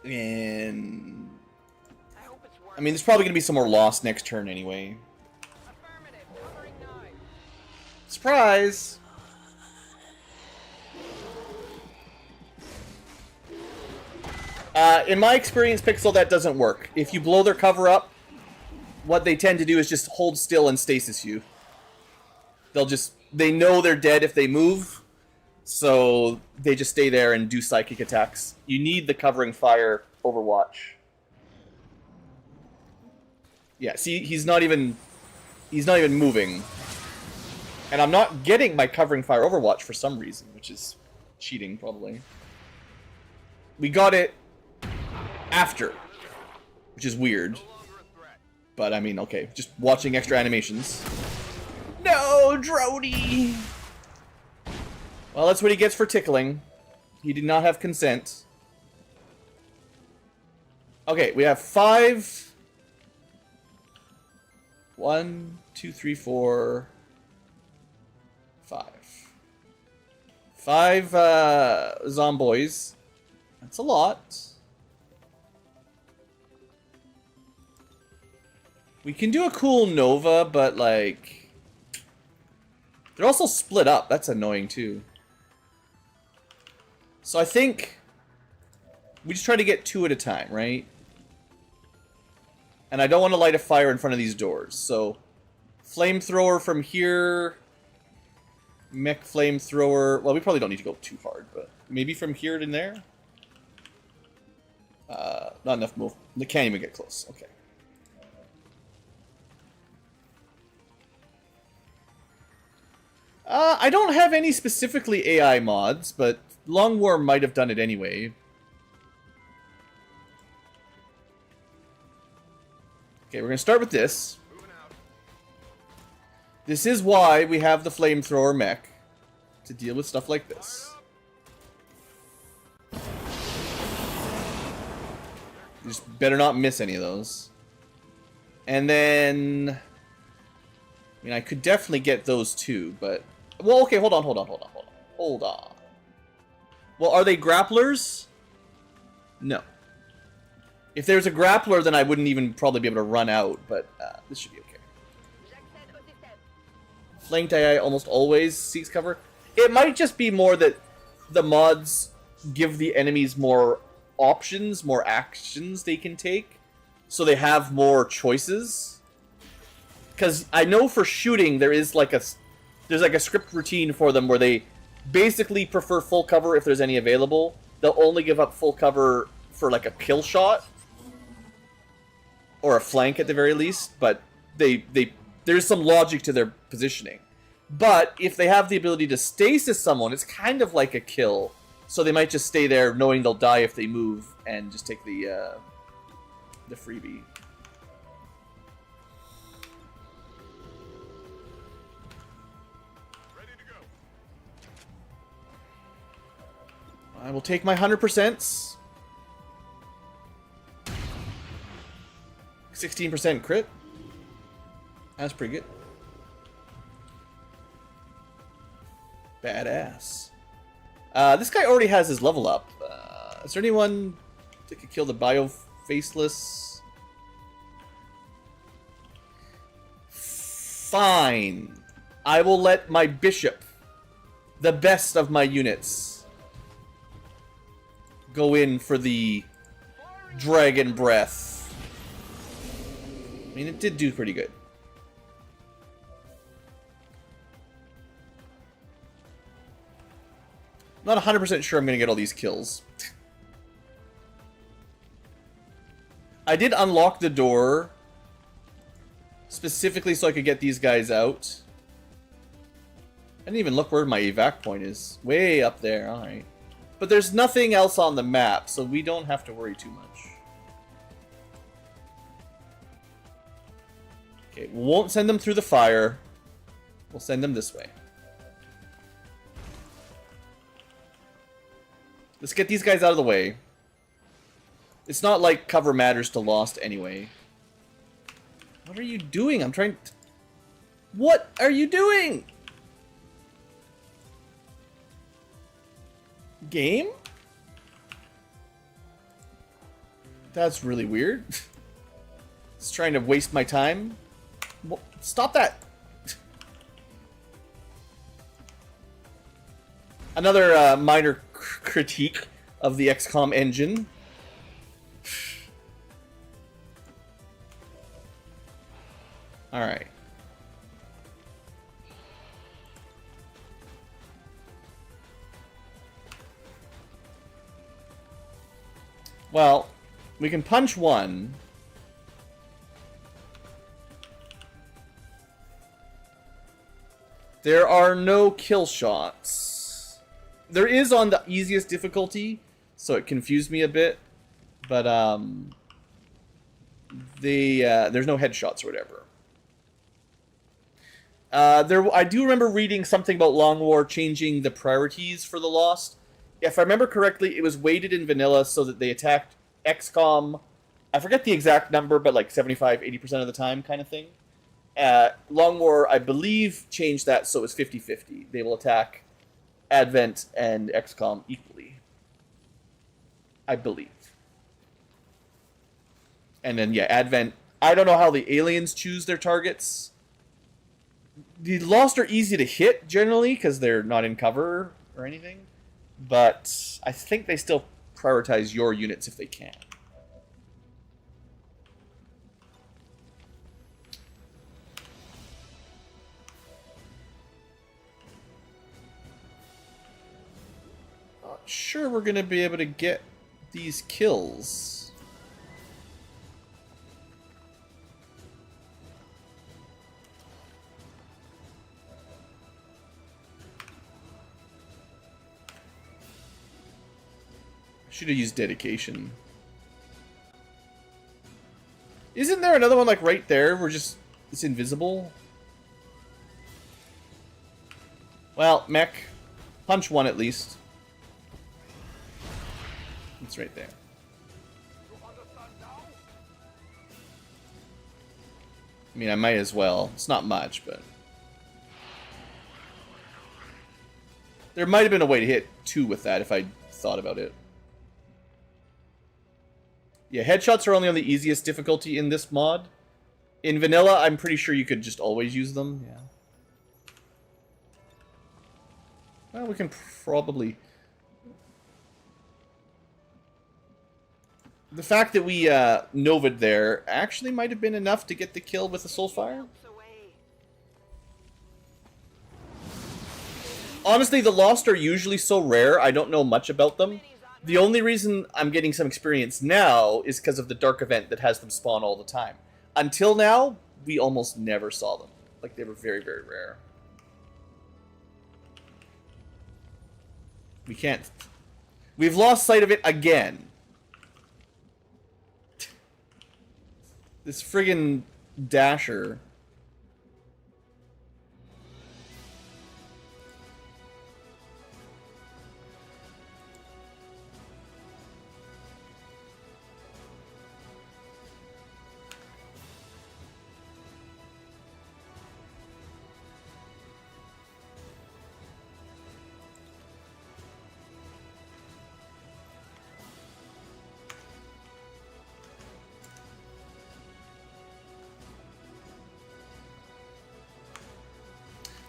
And... I hope it's working. I mean, there's probably going to be some more lost next turn anyway. Affirmative. Covering 9. Surprise! In my experience, Pixel, that doesn't work. If you blow their cover up, what they tend to do is just hold still and stasis you. They know they're dead if they move, so they just stay there and do psychic attacks. You need the covering fire Overwatch. Yeah, see, he's not even moving. And I'm not getting my covering fire Overwatch for some reason, which is cheating, probably. We got it after, which is weird. But, I mean, okay, just watching extra animations. No, Droney! Well, that's what he gets for tickling. He did not have consent. Okay, we have 5... 1, 2, 3, 4... 5. 5, zomboys. That's a lot. We can do a cool Nova, but, like... They're also split up. That's annoying, too. So I think... We just try to get 2 at a time, right? And I don't want to light a fire in front of these doors, so... Flamethrower from here... Mech flamethrower... Well, we probably don't need to go too hard, but... Maybe from here to there? Not enough move. They can't even get close. Okay. I don't have any specifically AI mods, but Long War might have done it anyway. Okay, we're going to start with this. This is why we have the flamethrower mech, to deal with stuff like this. You just better not miss any of those. And then... I mean, I could definitely get those two, but... Well, okay, hold on. Well, are they grapplers? No. If there's a grappler, then I wouldn't even probably be able to run out, but this should be okay. Flanked AI almost always seeks cover. It might just be more that the mods give the enemies more options, more actions they can take, so they have more choices. Because I know for shooting there is like a script routine for them where they basically prefer full cover if there's any available. They'll only give up full cover for like a kill shot or a flank at the very least, but there's some logic to their positioning. But if they have the ability to stasis someone, it's kind of like a kill. So they might just stay there knowing they'll die if they move and just take the freebie. Ready to go. I will take my 100%. 16% crit. That's pretty good. Badass. This guy already has his level up. Is there anyone that could kill the bio-faceless? Fine. I will let my bishop, the best of my units, go in for the dragon breath. I mean, it did do pretty good. Not 100% sure I'm going to get all these kills. I did unlock the door specifically so I could get these guys out. I didn't even look where my evac point is. Way up there, alright. But there's nothing else on the map, so we don't have to worry too much. Okay, we won't send them through the fire. We'll send them this way. Let's get these guys out of the way. It's not like cover matters to Lost anyway. What are you doing? I'm trying to... What are you doing? Game? That's really weird. It's trying to waste my time. Well, stop that. Another minor critique of the XCom engine. Alright. Well, we can punch one. There are no kill shots. There is on the easiest difficulty, so it confused me a bit. But, there's no headshots or whatever. I do remember reading something about Long War changing the priorities for the Lost. If I remember correctly, it was weighted in vanilla so that they attacked XCOM. I forget the exact number, but like 75-80% of the time kind of thing. Long War, I believe, changed that so it was 50-50. They will attack Advent and XCOM equally. I believe. And then, yeah, Advent... I don't know how the aliens choose their targets. The Lost are easy to hit, generally, because they're not in cover or anything. But I think they still prioritize your units if they can. Not sure we're going to be able to get these kills. Should have used dedication. Isn't there another one like right there? We're just... it's invisible? Well, mech. Punch one at least. It's right there. I mean, I might as well. It's not much, but... There might have been a way to hit 2 with that if I thought about it. Yeah, headshots are only on the easiest difficulty in this mod. In vanilla, I'm pretty sure you could just always use them. Yeah. Well, we can probably... The fact that we Nova'd there actually might have been enough to get the kill with the Soulfire. Honestly, the Lost are usually so rare, I don't know much about them. The only reason I'm getting some experience now is because of the Dark event that has them spawn all the time. Until now, we almost never saw them. Like, they were very, very rare. We can't... We've lost sight of it again. This friggin' Dasher.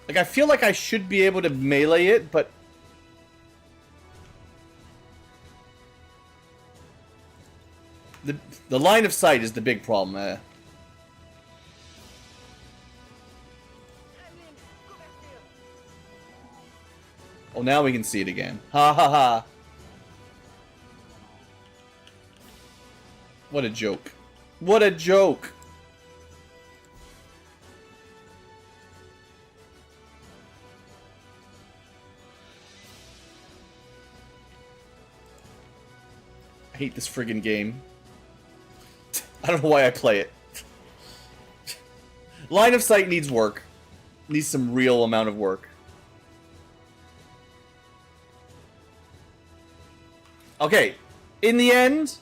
Like, I feel like I should be able to melee it, but... The line of sight is the big problem. Oh, now we can see it again. Ha ha ha. What a joke. What a joke. I hate this friggin' game. I don't know why I play it. Line of sight needs work. Needs some real amount of work. Okay. In the end,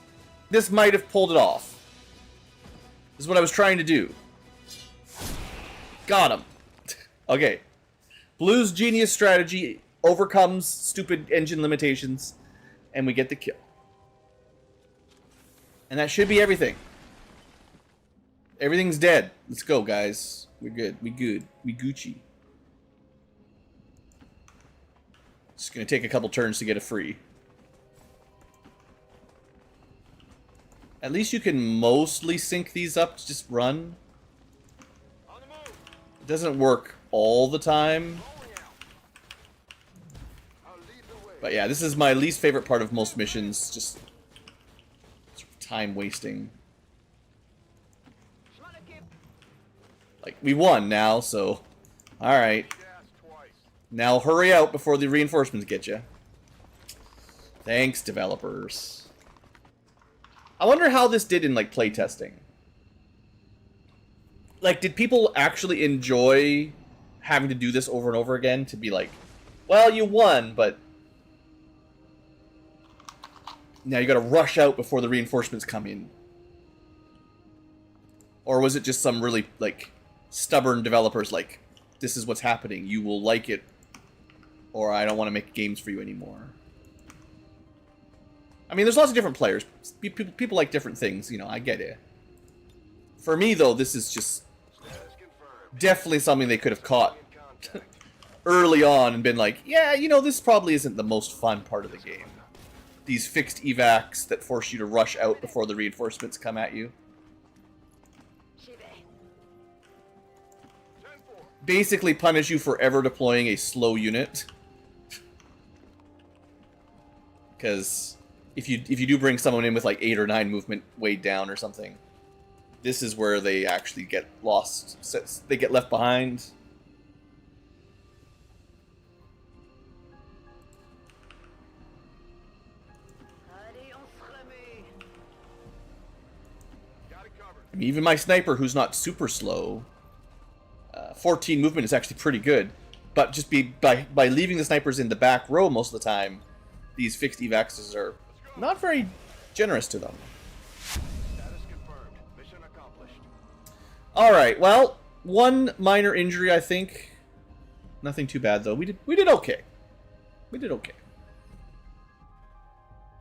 this might have pulled it off. This is what I was trying to do. Got him. Okay. Blue's genius strategy overcomes stupid engine limitations, and we get the kill. And that should be everything. Everything's dead. Let's go, guys. We're good. We good. We Gucci. Just gonna take a couple turns to get a free. At least you can mostly sync these up to just run. It doesn't work all the time. But yeah, this is my least favorite part of most missions. Just time wasting. Like, we won now, so... Alright. Now hurry out before the reinforcements get you. Thanks, developers. I wonder how this did in, like, playtesting. Like, did people actually enjoy having to do this over and over again? To be like, well, you won, but... now you gotta rush out before the reinforcements come in. Or was it just some really, like, stubborn developers like, this is what's happening, you will like it, or I don't want to make games for you anymore. I mean, there's lots of different players. People like different things, you know, I get it. For me, though, this is just definitely something they could have caught early on and been like, yeah, you know, this probably isn't the most fun part of the game. These fixed evacs that force you to rush out before the reinforcements come at you. Basically punish you for ever deploying a slow unit. Because if you do bring someone in with like 8 or 9 movement way down or something, this is where they actually get lost. They get left behind. I mean, even my sniper, who's not super slow, 14 movement is actually pretty good. But just by leaving the snipers in the back row most of the time, these fixed evacs are not very generous to them. Status confirmed. Mission accomplished. Alright, well, one minor injury, I think. Nothing too bad, though. We did okay. We did okay.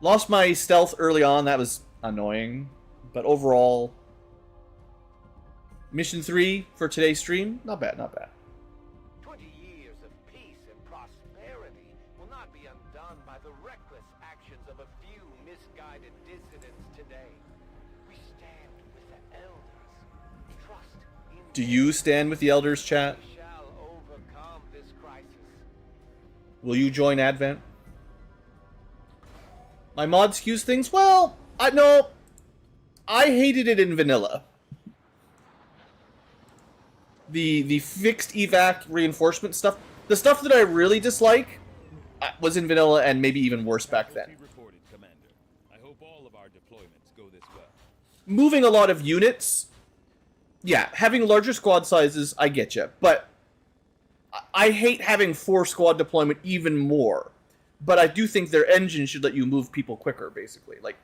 Lost my stealth early on. That was annoying. But overall, mission 3 for today's stream, not bad, not bad. 20 years of peace and prosperity will not be undone by the reckless actions of a few misguided dissidents today. We stand with the elders. Trust in Do you stand with the elders, chat? we shall overcome this crisis. Will you join Advent? My mod skews things? Well, I hated it in vanilla. The fixed evac reinforcement stuff, the stuff that I really dislike was in vanilla and maybe even worse back then. Reported, Commander. I hope all of our deployments go this well. Moving a lot of units, yeah, having larger squad sizes, I get you, but I hate having 4 squad deployment even more. But I do think their engine should let you move people quicker, basically. Like,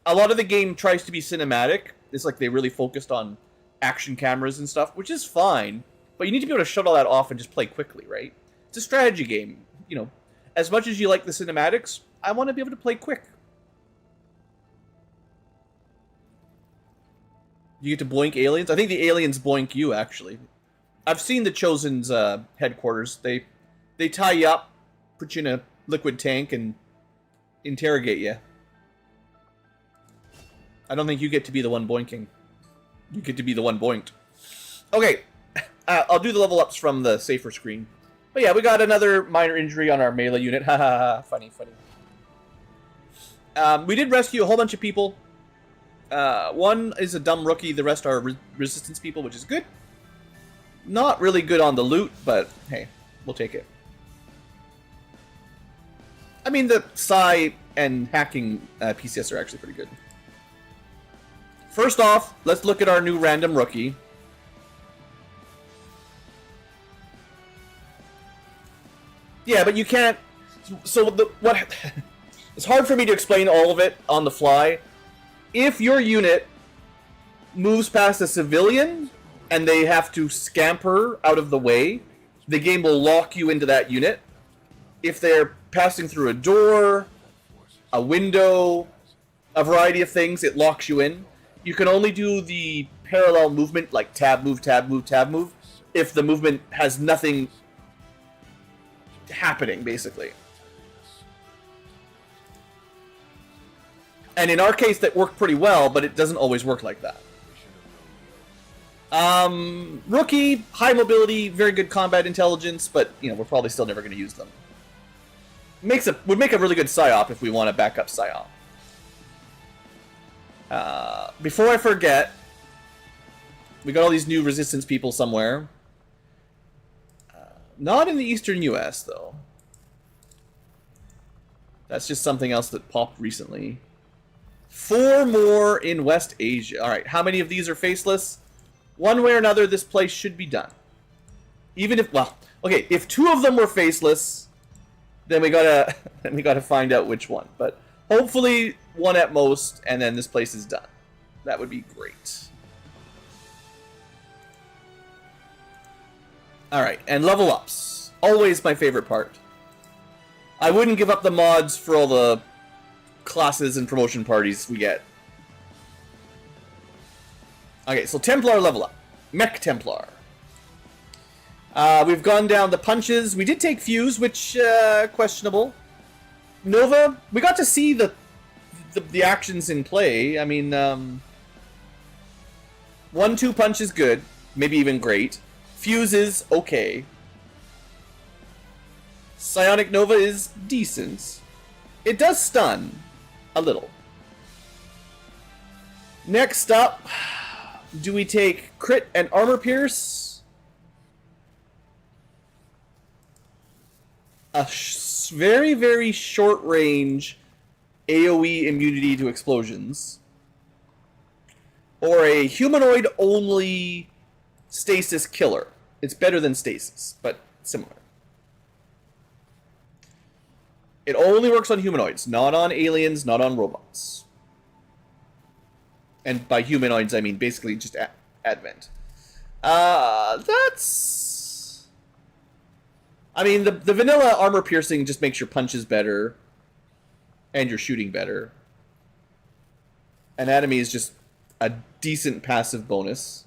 a lot of the game tries to be cinematic. It's like they really focused on action cameras and stuff, which is fine. But you need to be able to shut all that off and just play quickly, right? It's a strategy game. You know, as much as you like the cinematics, I want to be able to play quick. You get to boink aliens? I think the aliens boink you, actually. I've seen the Chosen's headquarters. They tie you up, put you in a liquid tank, and interrogate you. I don't think you get to be the one boinking. You get to be the one boinked. Okay, I'll do the level ups from the safer screen. But yeah, we got another minor injury on our melee unit. Ha ha ha, funny, funny. We did rescue a whole bunch of people. One is a dumb rookie, the rest are resistance people, which is good. Not really good on the loot, but hey, we'll take it. I mean, the Psi and hacking PCS are actually pretty good. First off, let's look at our new random rookie. Yeah, but you can't... So, what... It's hard for me to explain all of it on the fly. If your unit moves past a civilian and they have to scamper out of the way, the game will lock you into that unit. If they're passing through a door, a window, a variety of things, it locks you in. You can only do the parallel movement, like tab, move, tab, move, tab, move, if the movement has nothing happening, basically. And in our case, that worked pretty well, but it doesn't always work like that. Rookie, high mobility, very good combat intelligence, but, you know, we're probably still never going to use them. Would make a really good psyop if we want a backup psyop. Before I forget, we got all these new resistance people somewhere. Not in the eastern US, though. That's just something else that popped recently. 4 more in West Asia. Alright, how many of these are faceless? One way or another, this place should be done. Even if, well, okay, if 2 of them were faceless, then we gotta find out which one. But hopefully 1 at most, and then this place is done. That would be great. Alright, and level ups. Always my favorite part. I wouldn't give up the mods for all the classes and promotion parties we get. Okay, so Templar level up. Mech Templar. We've gone down the punches. We did take Fuse, which, questionable. Nova, we got to see the actions in play. I mean, 1-2 punch is good. Maybe even great. Fuse is okay. Psionic Nova is decent. It does stun. A little. Next up, do we take Crit and Armor Pierce? A very, very short range AoE immunity to explosions. Or a humanoid only stasis killer. It's better than stasis, but similar. It only works on humanoids, not on aliens, not on robots. And by humanoids, I mean basically just Advent. That's... I mean, the vanilla armor piercing just makes your punches better. And your shooting better. Anatomy is just a decent passive bonus.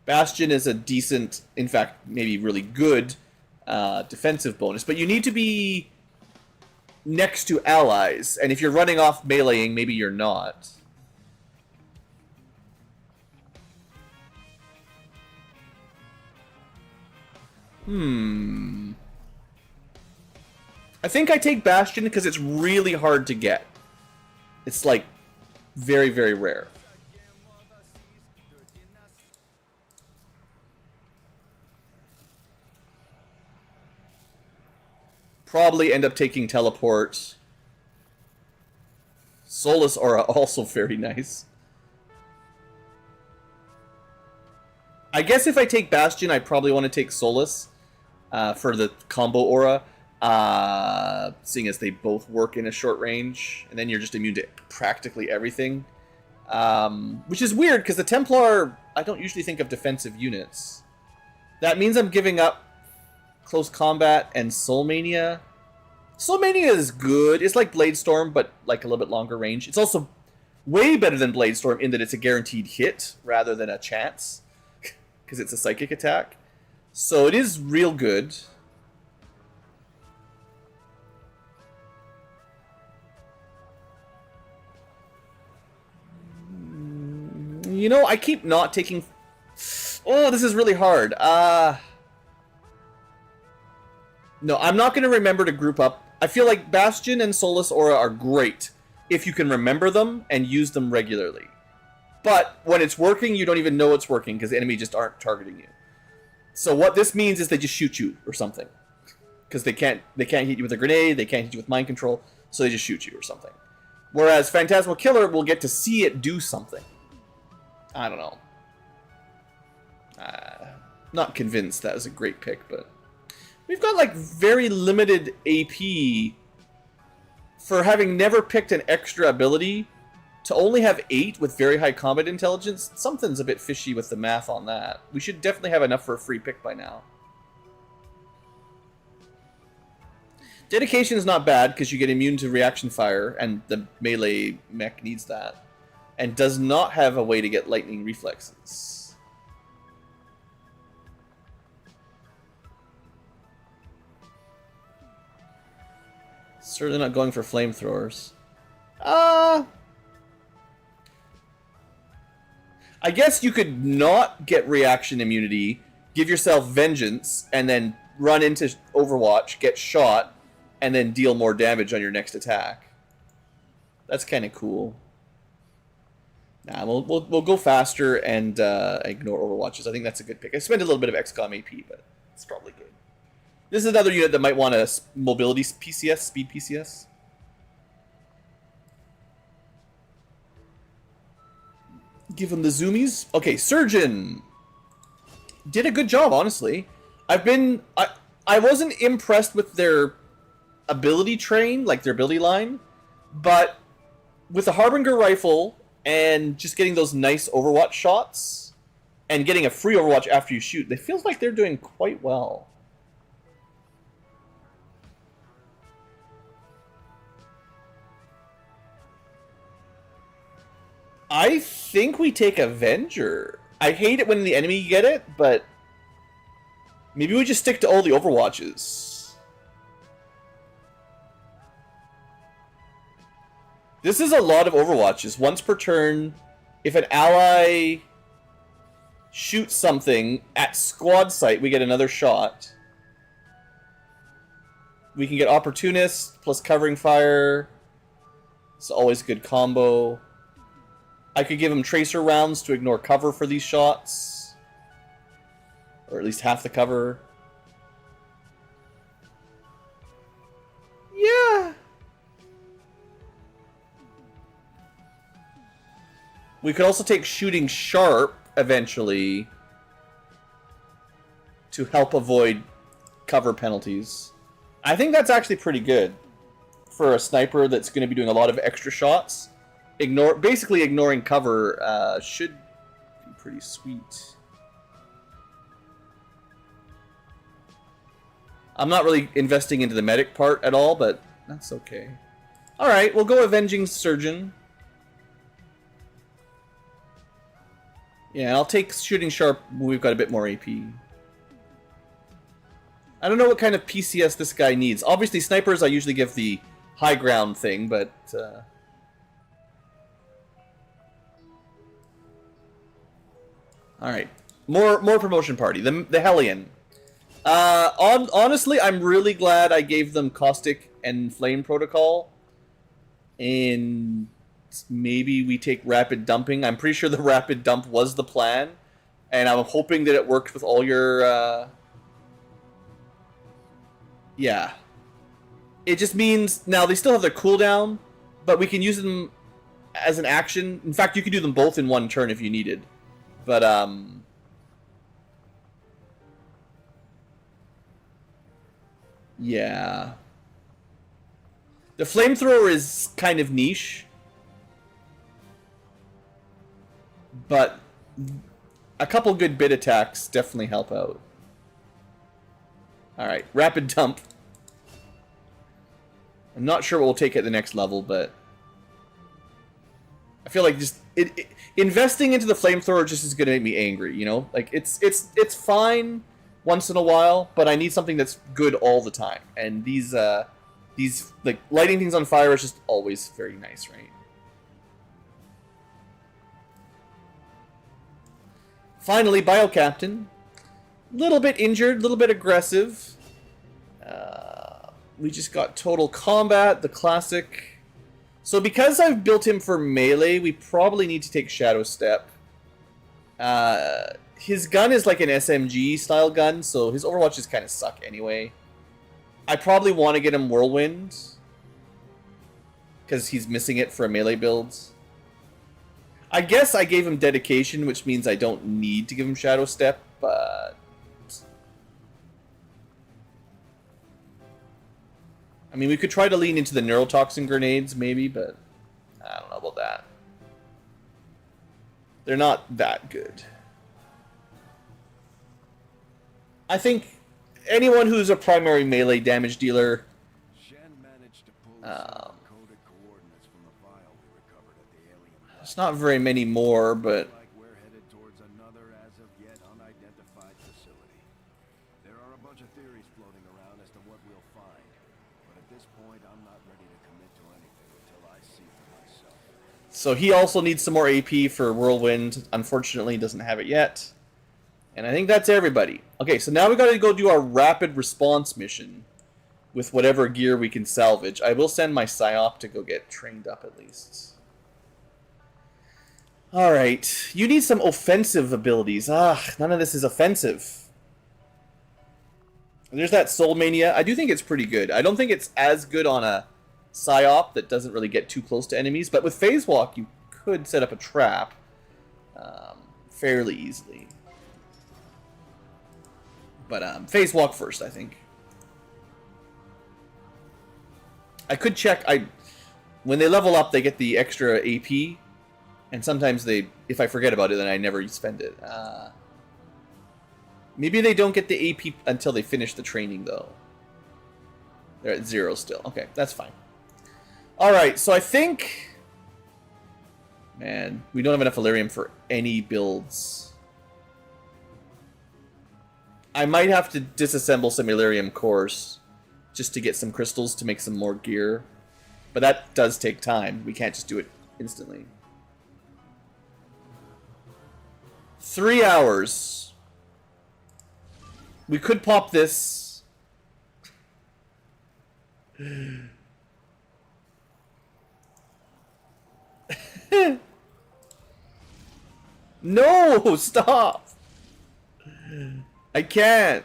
Bastion is a decent, in fact, maybe really good defensive bonus. But you need to be next to allies. And if you're running off meleeing, maybe you're not. I think I take Bastion because it's really hard to get. It's like very, very rare. Probably end up taking Teleport. Soulless Aura, also very nice. I guess if I take Bastion, I probably want to take Soulless for the combo Aura. Seeing as they both work in a short range. And then you're just immune to practically everything. Which is weird, because the Templar, I don't usually think of defensive units. That means I'm giving up Close Combat and Soul Mania. Soul Mania is good. It's like Bladestorm, but like a little bit longer range. It's also way better than Bladestorm in that it's a guaranteed hit rather than a chance. Because it's a psychic attack. So it is real good. You know, I keep not taking... Oh, this is really hard. No, I'm not going to remember to group up. I feel like Bastion and Soulless Aura are great if you can remember them and use them regularly. But when it's working, you don't even know it's working because the enemy just aren't targeting you. So what this means is they just shoot you or something. Because they can't hit you with a grenade, they can't hit you with mind control, so they just shoot you or something. Whereas Phantasmal Killer will get to see it do something. I don't know. Not convinced that was a great pick, but... We've got, like, very limited AP for having never picked an extra ability. To only have 8 with very high combat intelligence, something's a bit fishy with the math on that. We should definitely have enough for a free pick by now. Dedication is not bad, because you get immune to reaction fire, and the melee mech needs that. And does not have a way to get lightning reflexes. Certainly not going for flamethrowers. I guess you could not get reaction immunity, give yourself vengeance, and then run into Overwatch, get shot, and then deal more damage on your next attack. That's kind of cool. Nah, we'll go faster and ignore Overwatches. I think that's a good pick. I spent a little bit of XCom AP, but it's probably good. This is another unit that might want a mobility PCS, speed PCS. Give him the zoomies. Okay, Surgeon did a good job, honestly. I wasn't impressed with their ability train, like their ability line, but with the Harbinger rifle and just getting those nice Overwatch shots and getting a free Overwatch after you shoot, it feels like they're doing quite well. I think we take Avenger. I hate it when the enemy get it, but maybe we just stick to all the Overwatches. This is a lot of Overwatches. Once per turn, if an ally shoots something at squad sight, we get another shot. We can get Opportunist plus Covering Fire. It's always a good combo. I could give him Tracer rounds to ignore cover for these shots. Or at least half the cover. Yeah. We could also take Shooting Sharp, eventually, to help avoid cover penalties. I think that's actually pretty good for a sniper that's going to be doing a lot of extra shots. Basically ignoring cover should pretty sweet. I'm not really investing into the medic part at all, but that's okay. Alright, we'll go Avenging Surgeon. Yeah, I'll take Shooting Sharp when we've got a bit more AP. I don't know what kind of PCS this guy needs. Obviously, snipers I usually give the high ground thing, but... Alright. More promotion party. The Hellion. Honestly, I'm really glad I gave them Caustic and Flame Protocol. And maybe we take Rapid Dumping. I'm pretty sure the Rapid Dump was the plan. And I'm hoping that it worked with all your... Yeah. It just means... Now, they still have their cooldown, but we can use them as an action. In fact, you could do them both in one turn if you needed. But, yeah. The Flamethrower is kind of niche. But a couple good bit attacks definitely help out. Alright, Rapid Dump. I'm not sure what we'll take at the next level, but... I feel like just... investing into the Flamethrower just is going to make me angry, you know? Like, it's fine once in a while, but I need something that's good all the time. And these like, lighting things on fire is just always very nice, right? Finally, Bio Captain. Little bit injured, little bit aggressive. We just got Total Combat, the classic. So because I've built him for melee, we probably need to take Shadow Step. His gun is like an SMG style gun, so his Overwatches kind of suck anyway. I probably want to get him Whirlwind, because he's missing it for a melee build. I guess I gave him Dedication, which means I don't need to give him Shadow Step, but... I mean, we could try to lean into the Neurotoxin Grenades, maybe, but I don't know about that. They're not that good. I think anyone who's a primary melee damage dealer... It's not very many more, but... We're headed towards another as of yet unidentified facility. There are a bunch of theories floating around as to what we'll find, but at this point I'm not ready to commit to anything until I see for myself. So he also needs some more AP for Whirlwind. Unfortunately, doesn't have it yet. And I think that's everybody. Okay, so now we got to go do our rapid response mission with whatever gear we can salvage. I will send my Psyop to go get trained up at least. Alright, you need some offensive abilities. None of this is offensive. There's that Soul Mania. I do think it's pretty good. I don't think it's as good on a Psyop that doesn't really get too close to enemies, but with Phase Walk you could set up a trap fairly easily. But Phase Walk first, I think. I could check. When they level up, they get the extra AP. And sometimes they, if I forget about it, then I never spend it. Maybe they don't get the AP until they finish the training, though. They're at 0 still. Okay, that's fine. Alright, so I think... Man, we don't have enough Elerium for any builds. I might have to disassemble some Elerium cores just to get some crystals to make some more gear. But that does take time. We can't just do it instantly. 3 hours. We could pop this. No, stop. I can't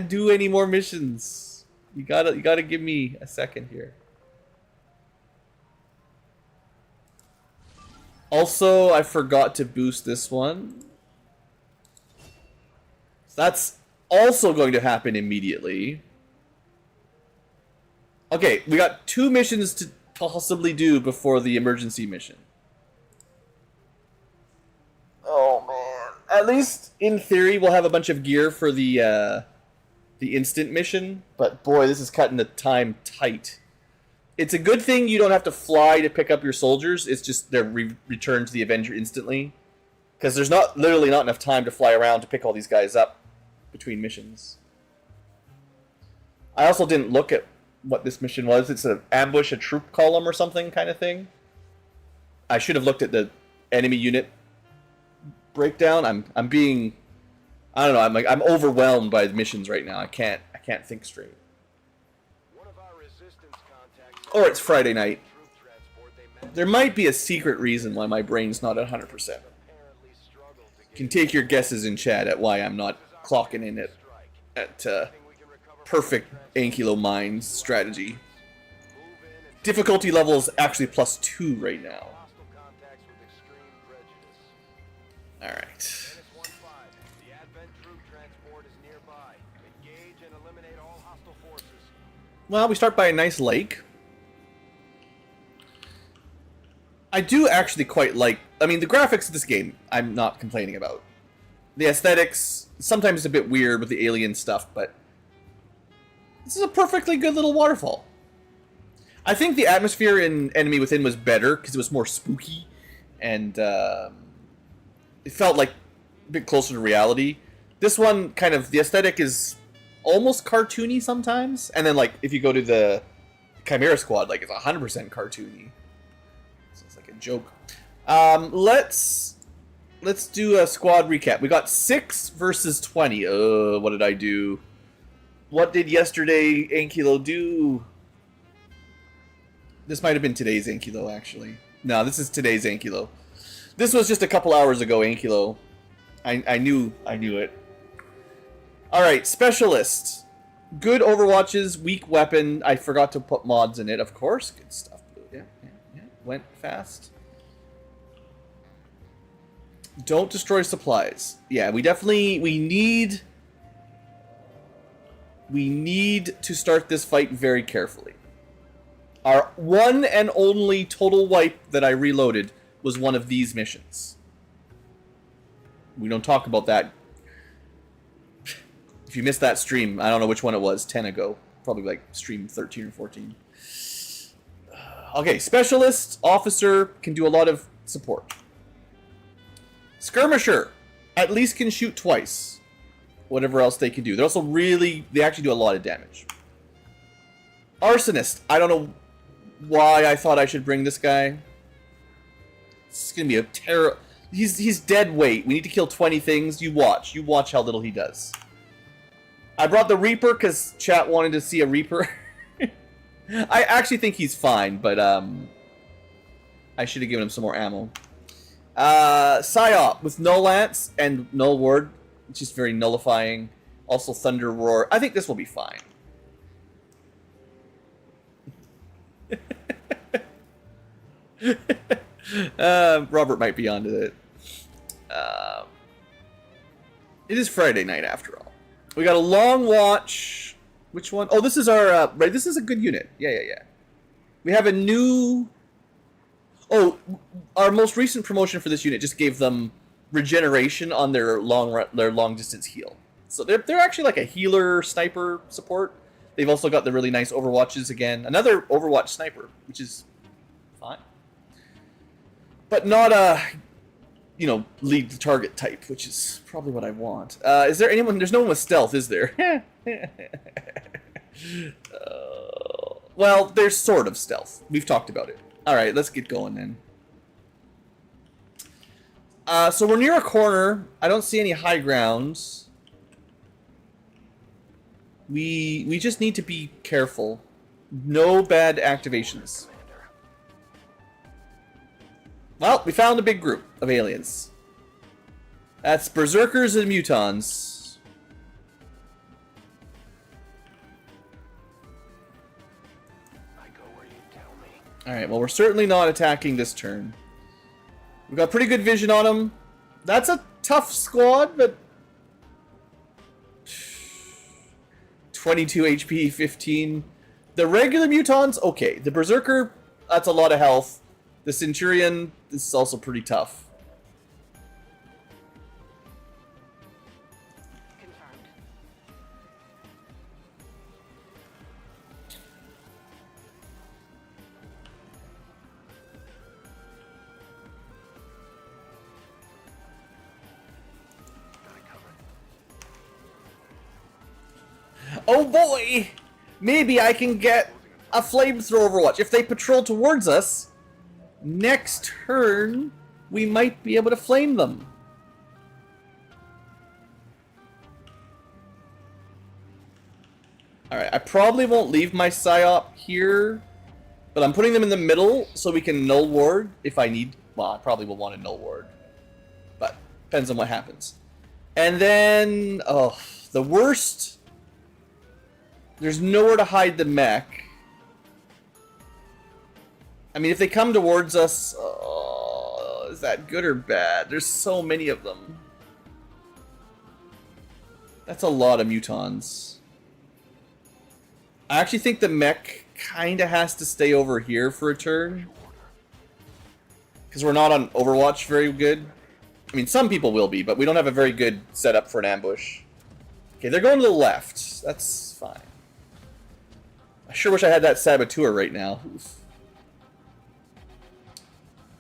do any more missions. You gotta give me a second here. Also, I forgot to boost this one. That's also going to happen immediately. Okay, we got 2 missions to possibly do before the emergency mission. Oh, man. at least in theory, we'll have a bunch of gear for the instant mission. But boy, this is cutting the time tight. It's a good thing you don't have to fly to pick up your soldiers. It's just they're returned to the Avenger instantly. Because there's literally not enough time to fly around to pick all these guys up between missions. I also didn't look at what this mission was. It's an ambush a troop column or something kind of thing. I should have looked at the enemy unit breakdown. I'm being, I don't know. I'm overwhelmed by the missions right now. I can't think straight. One of our resistance contacts. Or it's Friday night. There might be a secret reason why my brain's not at 100%. You can take your guesses in chat at why I'm not clocking in at perfect Ankylo mind strategy. Difficulty level is actually +2 right now. Alright. Well, we start by a nice lake. I do actually quite like... I mean, the graphics of this game, I'm not complaining about. The aesthetics, sometimes it's a bit weird with the alien stuff, but... this is a perfectly good little waterfall. I think the atmosphere in Enemy Within was better, because it was more spooky, and it felt like a bit closer to reality. This one, kind of, the aesthetic is almost cartoony sometimes, and then, like, if you go to the Chimera Squad, like, it's 100% cartoony. So it's like a joke. Let's do a squad recap. We got 6 versus 20. What did I do? What did yesterday Ankylo do? This might have been today's Ankylo, actually. No, this is today's Ankylo. This was just a couple hours ago, Ankylo. I knew it. Alright, Specialist. Good Overwatches, weak weapon. I forgot to put mods in it, of course. Good stuff. Yeah. Went fast. Don't destroy supplies. Yeah, we need to start this fight very carefully. Our one and only total wipe that I reloaded was one of these missions. We don't talk about that. If you missed that stream, I don't know which one it was, 10 ago. Probably like stream 13 or 14. Okay, Specialist, Officer, can do a lot of support. Skirmisher, at least can shoot twice. Whatever else they can do. They're also they actually do a lot of damage. Arsonist, I don't know why I thought I should bring this guy. This is going to be a terror. He's dead weight. We need to kill 20 things. You watch how little he does. I brought the Reaper because chat wanted to see a Reaper. I actually think he's fine, but I should have given him some more ammo. Psyop with no lance and null ward. It's just very nullifying. Also Thunder Roar. I think this will be fine. Robert might be onto it. It is Friday night after all. We got a long watch. Which one? Oh, this is our right. This is a good unit. Yeah. We have a new. Oh, our most recent promotion for this unit just gave them regeneration on their long distance heal. So they're actually like a healer sniper support. They've also got the really nice Overwatches again. Another Overwatch sniper, which is fine. But not a, lead the target type, which is probably what I want. Is there anyone? There's no one with stealth, is there? Well, there's sort of stealth. We've talked about it. Alright, let's get going then. So we're near a corner. I don't see any high grounds. We just need to be careful. No bad activations. Well, we found a big group of aliens. That's Berserkers and Mutons. I go where you tell me. Alright, well, we're certainly not attacking this turn. We've got pretty good vision on them. That's a tough squad, but 22 HP, 15. The regular Mutons, okay. The Berserker, that's a lot of health. The Centurion, this is also pretty tough. Oh boy! Maybe I can get a flamethrower Overwatch. If they patrol towards us, next turn, we might be able to flame them. Alright, I probably won't leave my psyop here, but I'm putting them in the middle so we can null ward if I need. Well, I probably will want to null ward, but depends on what happens. And then, oh, the worst. There's nowhere to hide the mech. I mean, if they come towards us, oh, is that good or bad? There's so many of them. That's a lot of mutons. I actually think the mech kind of has to stay over here for a turn. Because we're not on Overwatch very good. I mean, some people will be, but we don't have a very good setup for an ambush. Okay, they're going to the left. That's fine. I sure wish I had that saboteur right now.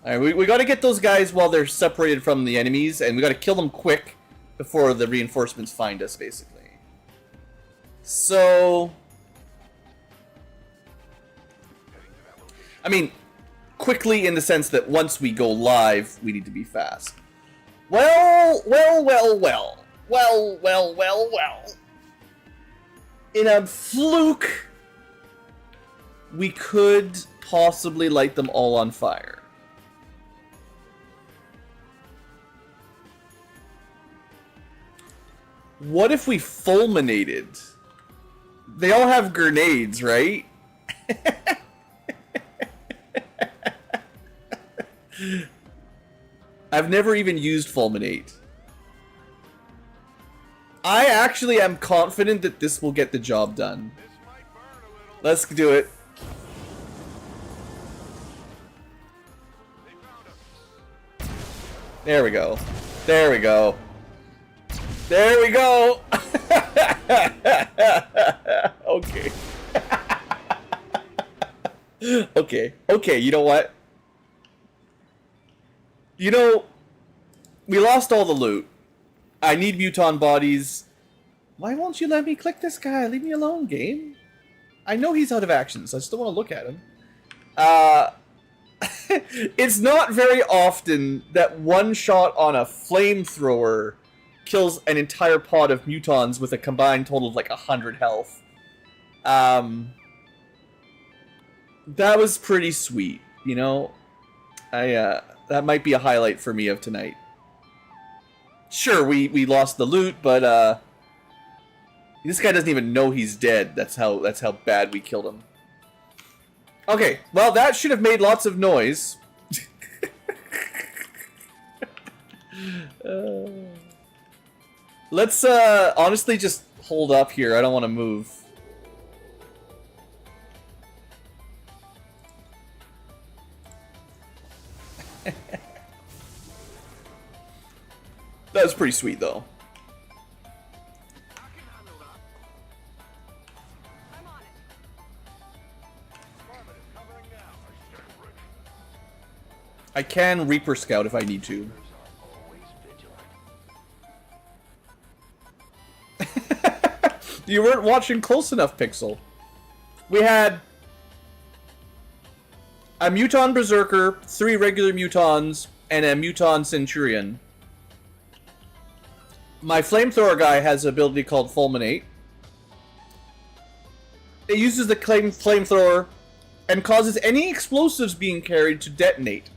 Alright, we gotta get those guys while they're separated from the enemies, and we gotta kill them quick before the reinforcements find us, basically. So... I mean, quickly in the sense that once we go live, we need to be fast. Well. In a fluke, we could possibly light them all on fire. What if we fulminated? They all have grenades, right? I've never even used fulminate. I actually am confident that this will get the job done. Let's do it. There we go. There we go. There we go. Okay. Okay, you know what? You know, we lost all the loot. I need muton bodies. Why won't you let me click this guy? Leave me alone, game. I know he's out of action, so I still want to look at him. It's not very often that one shot on a flamethrower kills an entire pod of mutons with a combined total of like 100 health. That was pretty sweet, you know? That might be a highlight for me of tonight. Sure, we lost the loot, but this guy doesn't even know he's dead. That's how bad we killed him. Okay, well that should have made lots of noise. Let's honestly just hold up here. I don't want to move. That was pretty sweet, though. I'm on it. I can Reaper Scout if I need to. You weren't watching close enough, Pixel. We had a Muton Berserker, 3 regular Mutons, and a Muton Centurion. My Flamethrower guy has an ability called Fulminate. It uses the Flamethrower and causes any explosives being carried to detonate.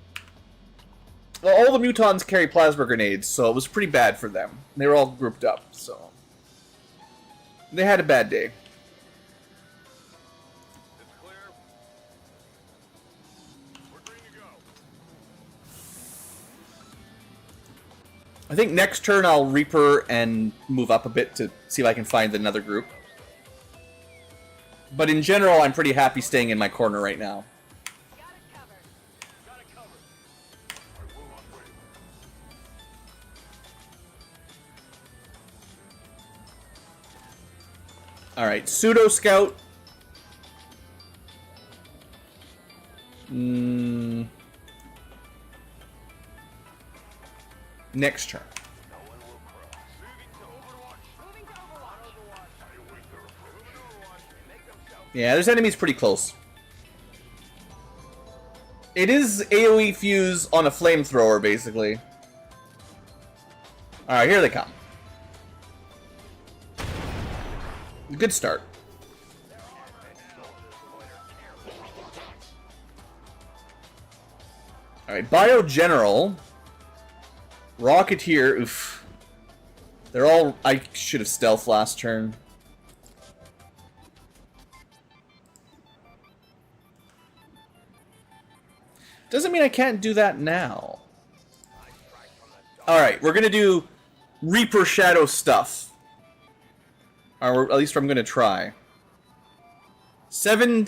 Well, all the Mutons carry plasma grenades, so it was pretty bad for them. They were all grouped up, so... They had a bad day. It's clear. We're green to go. I think next turn I'll Reaper and move up a bit to see if I can find another group. But in general, I'm pretty happy staying in my corner right now. Got it covered. Got it covered. I will not wait. Alright, Pseudo Scout. Next turn. No one will cross. Moving to Overwatch. Moving to Overwatch. I await their approval. Yeah, there's enemies pretty close. It is AoE fuse on a flamethrower, basically. Alright, here they come. Good start. Alright, Bio General. Rocketeer, oof. They're all... I should have stealth last turn. Doesn't mean I can't do that now. Alright, we're gonna do Reaper Shadow stuff. Or at least I'm gonna try. 7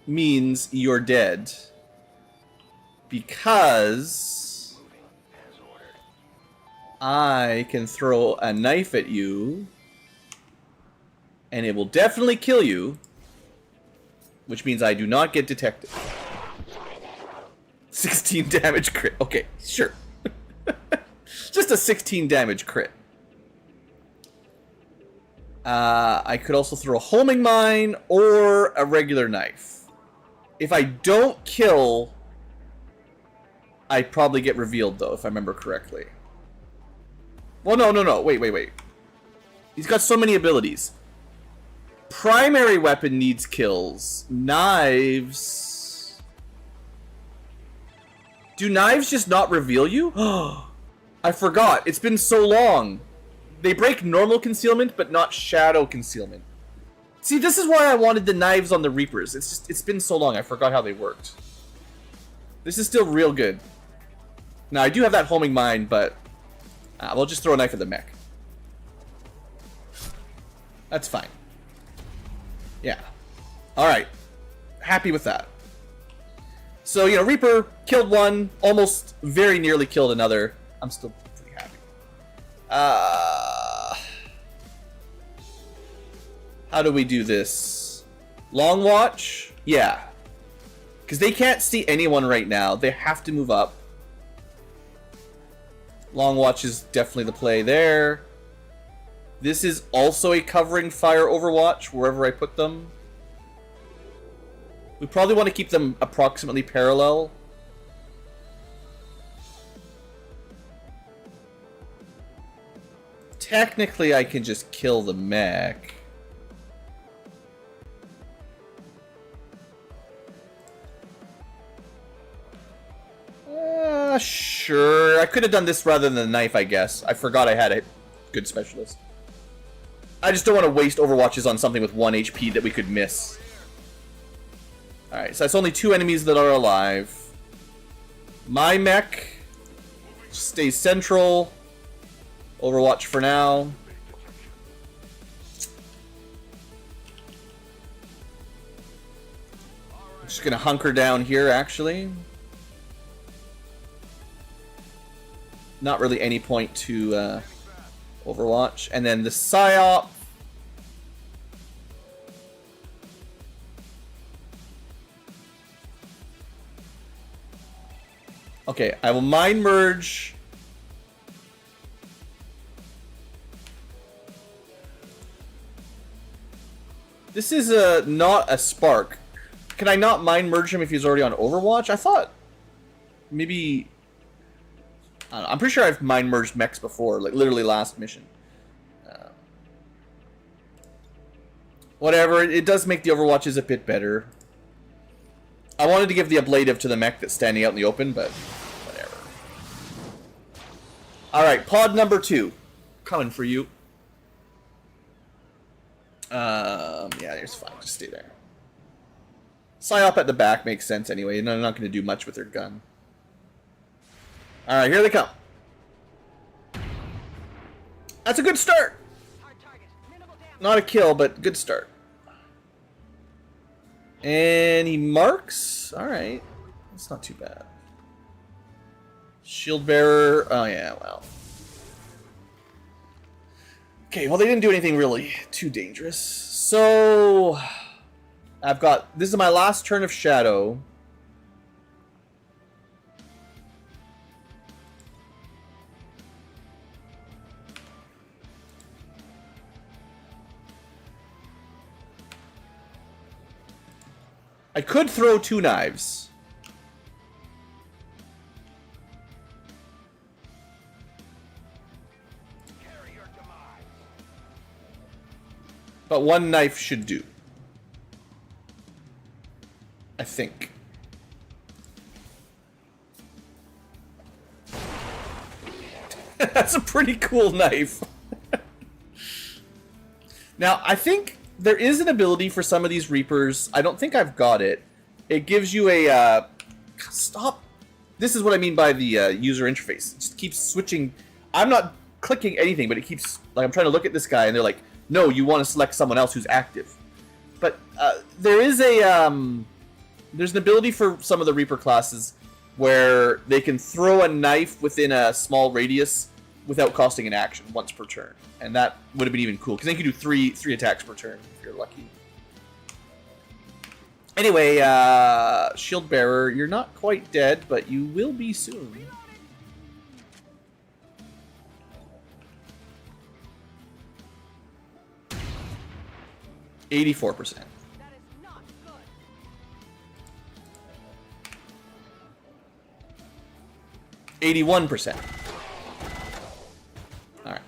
means you're dead. Because I can throw a knife at you and it will definitely kill you, which means I do not get detected. 16 damage crit. Okay, sure. Just a 16 damage crit. I could also throw a homing mine or a regular knife. If I don't kill, I probably get revealed, though, if I remember correctly. Well, no. Wait. He's got so many abilities. Primary weapon needs kills. Knives... Do knives just not reveal you? I forgot. It's been so long. They break normal concealment, but not shadow concealment. See, this is why I wanted the knives on the Reapers. It's been so long, I forgot how they worked. This is still real good. Now, I do have that homing mine, but... we'll just throw a knife at the mech. That's fine. Yeah. Alright. Happy with that. So, you know, Reaper killed one, almost very nearly killed another. I'm still pretty happy. How do we do this? Long watch? Yeah. Because they can't see anyone right now. They have to move up. Long watch is definitely the play there. This is also a covering fire overwatch wherever I put them. We probably want to keep them approximately parallel. Technically, I can just kill the mech. Sure. I could have done this rather than the knife, I guess. I forgot I had a good specialist. I just don't want to waste overwatches on something with 1 HP that we could miss. Alright, so that's only 2 enemies that are alive. My mech stays central. Overwatch for now. I'm just gonna hunker down here, actually. Not really any point to Overwatch. And then the PSYOP. Okay, I will mind merge. This is not a spark. Can I not mind merge him if he's already on Overwatch? I thought maybe... I don't know, I'm pretty sure I've mind merged mechs before, like literally last mission. Whatever, it does make the Overwatches a bit better. I wanted to give the ablative to the mech that's standing out in the open, but whatever. Alright, pod number 2. Coming for you. Yeah, there's fine. Just stay there. PSYOP at the back makes sense anyway, and I'm not going to do much with their gun. Alright, here they come. That's a good start! Not a kill, but good start. And he marks? Alright. That's not too bad. Shield bearer. Oh, yeah, well. Okay, well, they didn't do anything really too dangerous. So, I've got... This is my last turn of Shadow. I could throw 2 knives. Carry your demise. But 1 knife should do. I think. That's a pretty cool knife. Now, I think there is an ability for some of these Reapers. I don't think I've got it. It gives you a... stop. This is what I mean by the user interface. It just keeps switching. I'm not clicking anything, but it keeps... Like, I'm trying to look at this guy, and they're like, no, you want to select someone else who's active. But there is a... there's an ability for some of the Reaper classes where they can throw a knife within a small radius without costing an action once per turn. And that would have been even cool, because then you could do three attacks per turn if you're lucky. Anyway, Shield Bearer, you're not quite dead, but you will be soon. $84%. That is not good. 81%. Alright.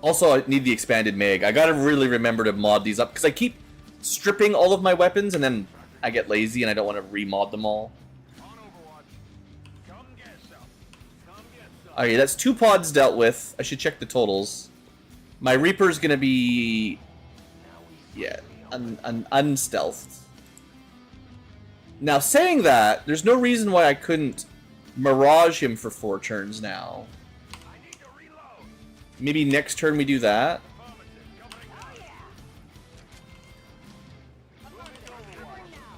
Also, I need the expanded mag. I gotta really remember to mod these up, because I keep stripping all of my weapons, and then I get lazy, and I don't want to remod them all. Okay, that's 2 pods dealt with. I should check the totals. My Reaper's gonna be... yeah, unstealthed. Now, saying that, there's no reason why I couldn't Mirage him for 4 turns now. Maybe next turn we do that.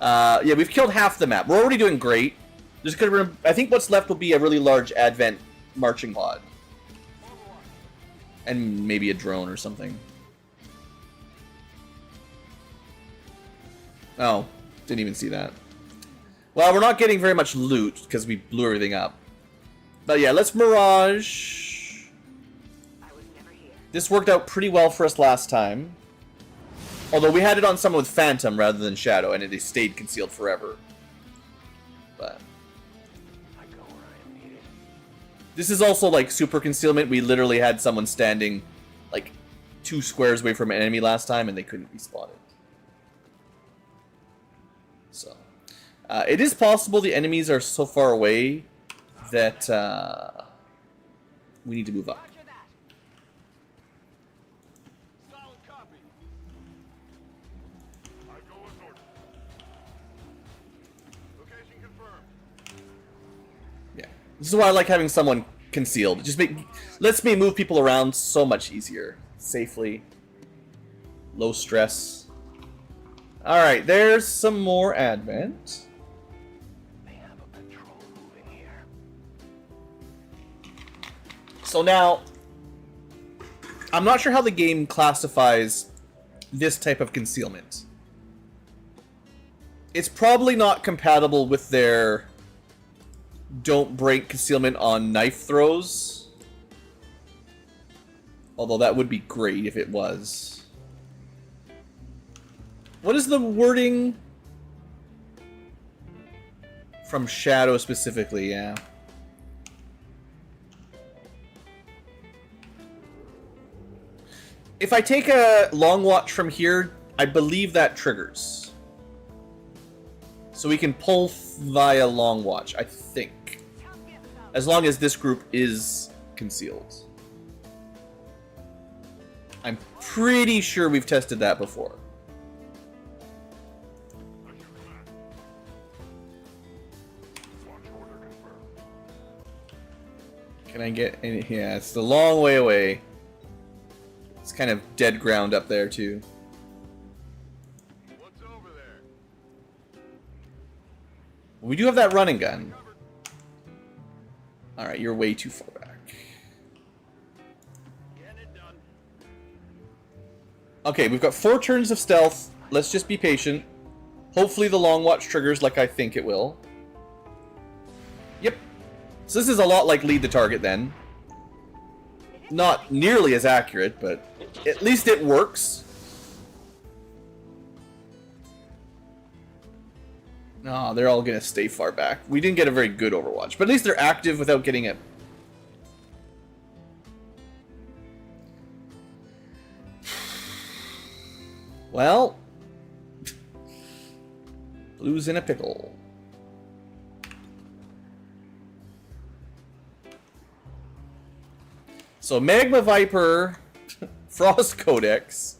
Yeah, we've killed half the map. We're already doing great. Just gonna, I think what's left will be a really large Advent marching pod. And maybe a drone or something. Oh, didn't even see that. Well, we're not getting very much loot because we blew everything up. But yeah, let's Mirage. This worked out pretty well for us last time. Although we had it on someone with Phantom rather than Shadow, and it stayed concealed forever. But this is also like super concealment. We literally had someone standing like 2 squares away from an enemy last time, and they couldn't be spotted. So it is possible the enemies are so far away that we need to move up. This is why I like having someone concealed. It just lets me move people around so much easier. Safely. Low stress. Alright, there's some more Advent. They have a patrol moving here. So now, I'm not sure how the game classifies this type of concealment. It's probably not compatible with their... don't break concealment on knife throws. Although that would be great if it was. What is the wording? From Shadow specifically, yeah. If I take a long watch from here, I believe that triggers. So we can pull via long watch, I think. As long as this group is concealed. I'm pretty sure we've tested that before. Can I get in? Yeah, it's a long way away. It's kind of dead ground up there, too. What's over there? We do have that running gun. Alright, you're way too far back. Okay, we've got 4 turns of stealth. Let's just be patient. Hopefully the long watch triggers like I think it will. Yep. So this is a lot like lead the target then. Not nearly as accurate, but at least it works. No, they're all gonna stay far back. We didn't get a very good Overwatch, but at least they're active without getting it. Well, blue's in a pickle. So Magma Viper, Frost Codex,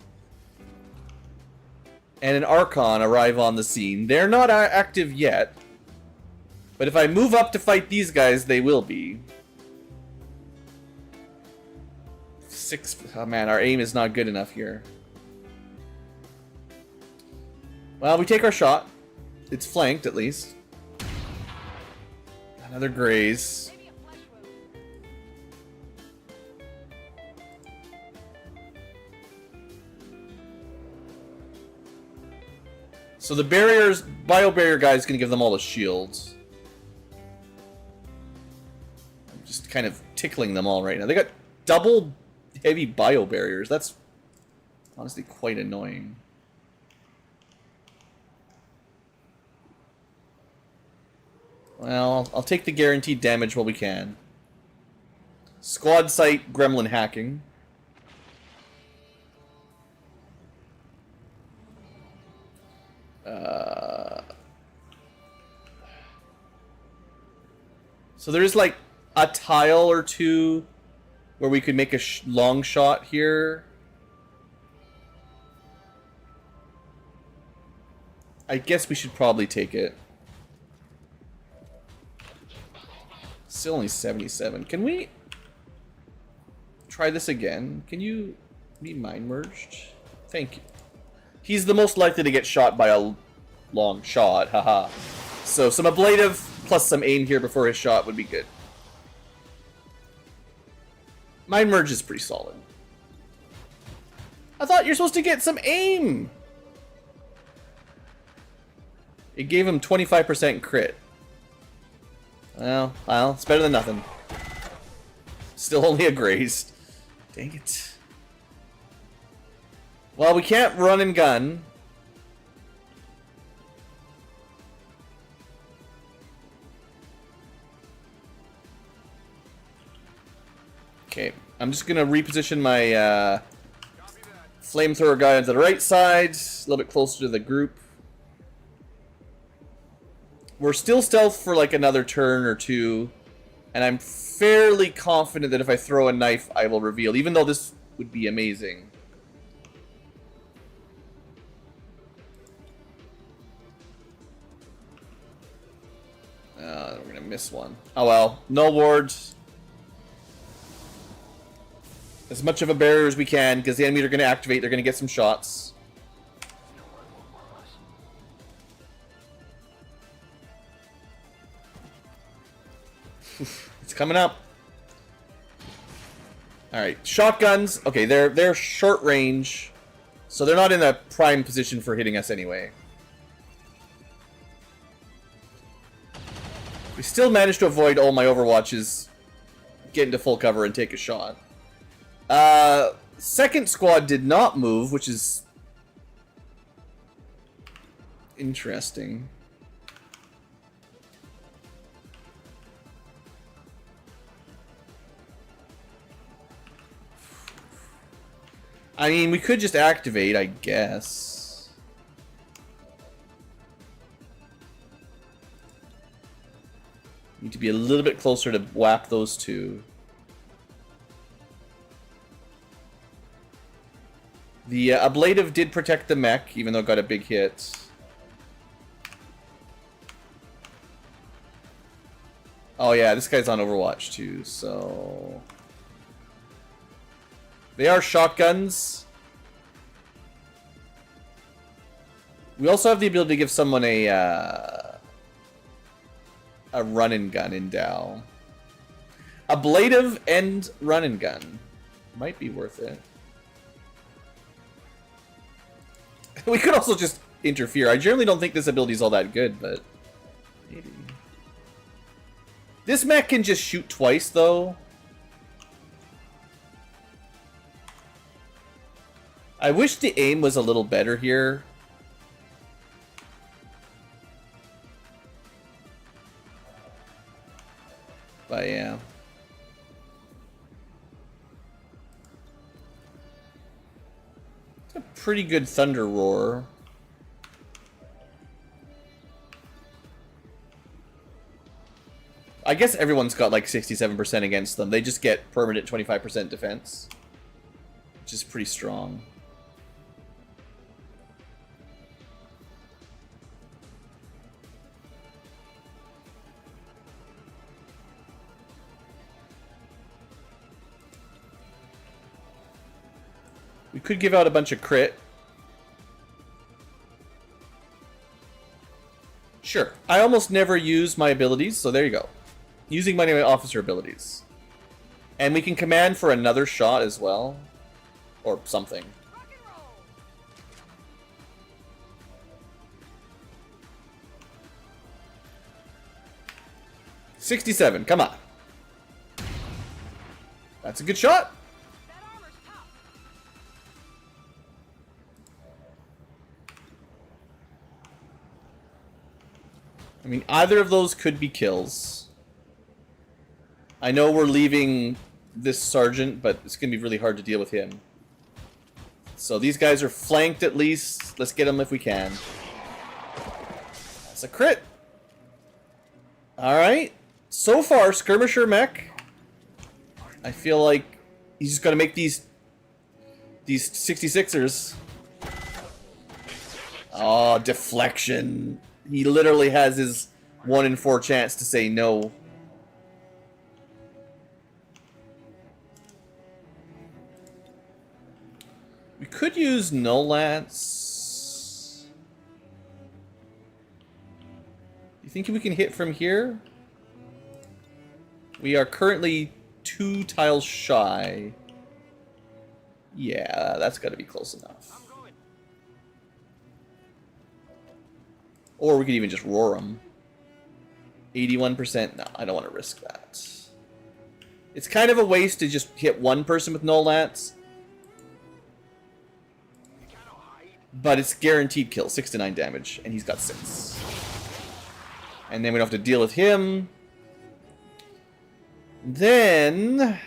and an Archon arrive on the scene. They're not active yet, but if I move up to fight these guys, they will be. Oh man, our aim is not good enough here. Well, we take our shot. It's flanked, at least. Another graze. Maybe a flesh wound. So the barriers, bio barrier guy is going to give them all the shields. I'm just kind of tickling them all right now. They got double heavy bio barriers. That's honestly quite annoying. Well, I'll take the guaranteed damage while we can. Squad site gremlin hacking. So there's like a tile or two where we could make a long shot here. I guess we should probably take it. Still only 77. Can we try this again? Can you be mind merged? Thank you. He's the most likely to get shot by a long shot. Haha. So some ablative plus some aim here before his shot would be good. Mind merge is pretty solid. I thought you're supposed to get some aim. It gave him 25% crit. Well, it's better than nothing. Still only a graze. Dang it. Well, we can't run and gun. Okay, I'm just gonna reposition my flamethrower guy onto the right side, a little bit closer to the group. We're still stealth for like another turn or two, and I'm fairly confident that if I throw a knife, I will reveal, even though this would be amazing. We're gonna miss one. Oh well, no wards. As much of a barrier as we can, because the enemies are gonna activate, they're gonna get some shots. It's coming up. Alright, shotguns. Okay, they're short range, so they're not in a prime position for hitting us anyway. We still managed to avoid all my Overwatches, get into full cover and take a shot. Second squad did not move, which is interesting. I mean, we could just activate, I guess. Need to be a little bit closer to whack those two. The ablative did protect the mech, even though it got a big hit. Oh yeah, this guy's on Overwatch too, so... They are shotguns. We also have the ability to give someone a run and gun in Dow. Ablative and run and gun. Might be worth it. We could also just interfere. I generally don't think this ability is all that good, but maybe. This mech can just shoot twice, though. I wish the aim was a little better here. guy, yeah. It's a pretty good thunder roar. I guess everyone's got like 67% against them. They just get permanent 25% defense, which is pretty strong. We could give out a bunch of crit. Sure. I almost never use my abilities, so there you go. Using my officer abilities. And we can command for another shot as well. Or something. 67, come on. That's a good shot. That armor's tough. I mean, either of those could be kills. I know we're leaving this sergeant, but it's going to be really hard to deal with him. So these guys are flanked at least. Let's get them if we can. That's a crit. Alright. So far, Skirmisher Mech. I feel like he's just got to make these 66ers. Oh, deflection. He literally has his 1 in 4 chance to say no. We could use Null Lance. You think we can hit from here? We are currently 2 tiles shy. Yeah, that's got to be close enough. Or we could even just roar them. 81%. No, I don't want to risk that. It's kind of a waste to just hit one person with Null Lance. But it's guaranteed kill, 6 to 9 damage, and he's got 6. And then we don't have to deal with him. Then...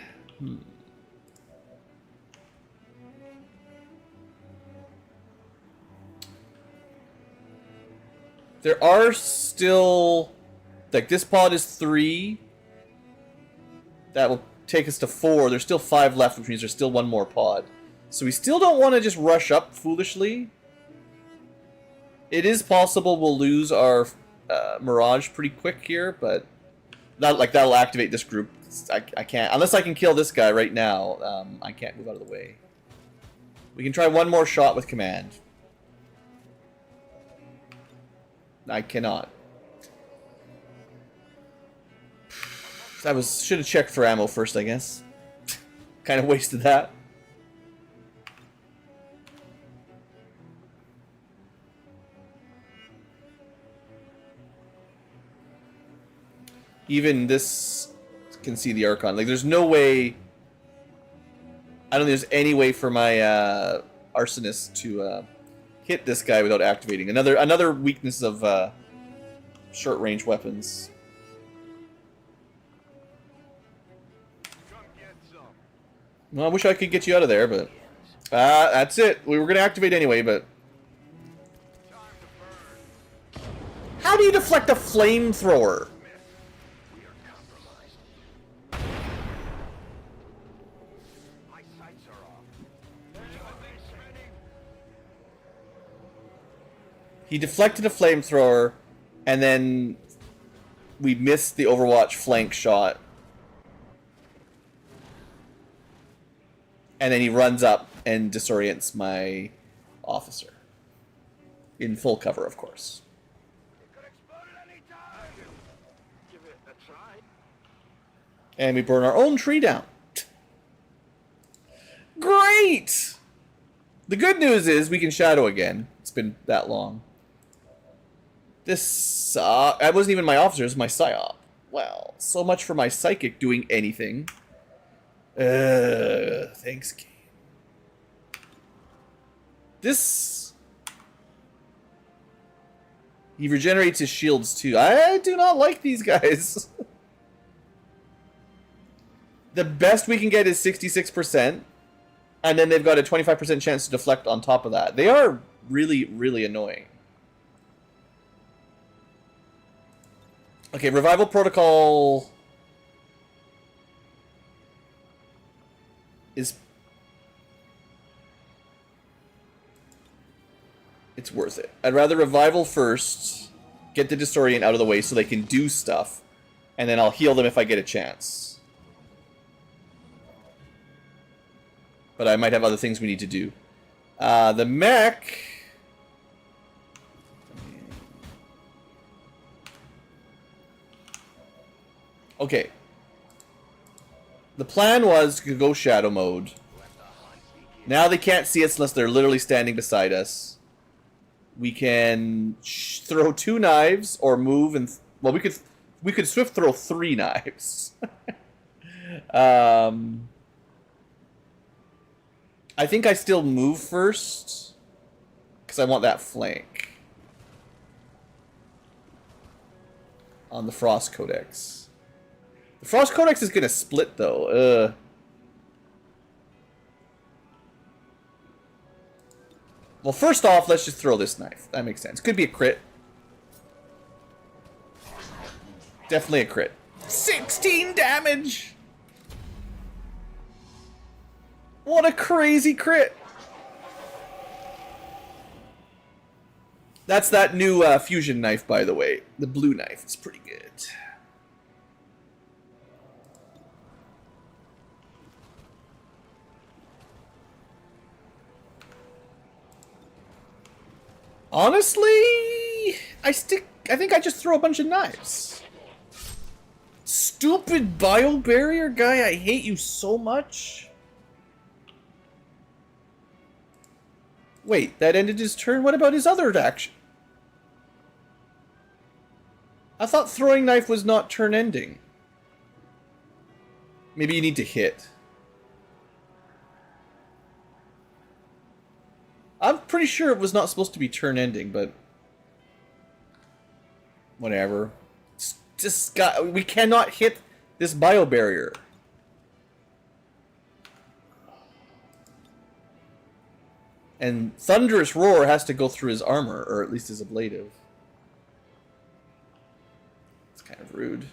There are still... Like, this pod is 3. That will take us to 4. There's still 5 left, which means there's still 1 more pod. So we still don't want to just rush up foolishly. It is possible we'll lose our Mirage pretty quick here, but not like that'll activate this group. I can't, unless I can kill this guy right now. I can't move out of the way. We can try one more shot with command. I cannot. Should have checked for ammo first, I guess. Kind of wasted that. Even this can see the Archon. Like, there's no way... I don't think there's any way for my Arsonist to hit this guy without activating. Another weakness of short-range weapons. Well, I wish I could get you out of there, but... that's it. We were going to activate anyway, but... How do you deflect a flamethrower? He deflected a flamethrower, and then we missed the Overwatch flank shot. And then he runs up and disorients my officer. In full cover, of course. And we burn our own tree down. Great! The good news is we can shadow again. It's been that long. This that wasn't even my officer, it was my psyop. Well, so much for my psychic doing anything. Thanks, game. This... He regenerates his shields too. I do not like these guys. The best we can get is 66%. And then they've got a 25% chance to deflect on top of that. They are really, really annoying. Okay, revival protocol is... It's worth it. I'd rather revival first, get the Distorient out of the way so they can do stuff, and then I'll heal them if I get a chance. But I might have other things we need to do. The mech... Okay. The plan was to go shadow mode. Now they can't see us unless they're literally standing beside us. We can throw 2 knives or move and... well, we could swift throw 3 knives. I think I still move first, because I want that flank on the Frost Codex. The Frost Codex is going to split, though. Well, first off, let's just throw this knife. That makes sense. Could be a crit. Definitely a crit. 16 damage! What a crazy crit! That's that new fusion knife, by the way. The blue knife. It's pretty good. Honestly, I think I just throw a bunch of knives. Stupid bio barrier guy, I hate you so much. Wait, that ended his turn? What about his other action? I thought throwing knife was not turn ending. Maybe you need to hit. I'm pretty sure it was not supposed to be turn ending, but... whatever. We cannot hit this bio barrier. And Thunderous Roar has to go through his armor, or at least his ablative. It's kind of rude.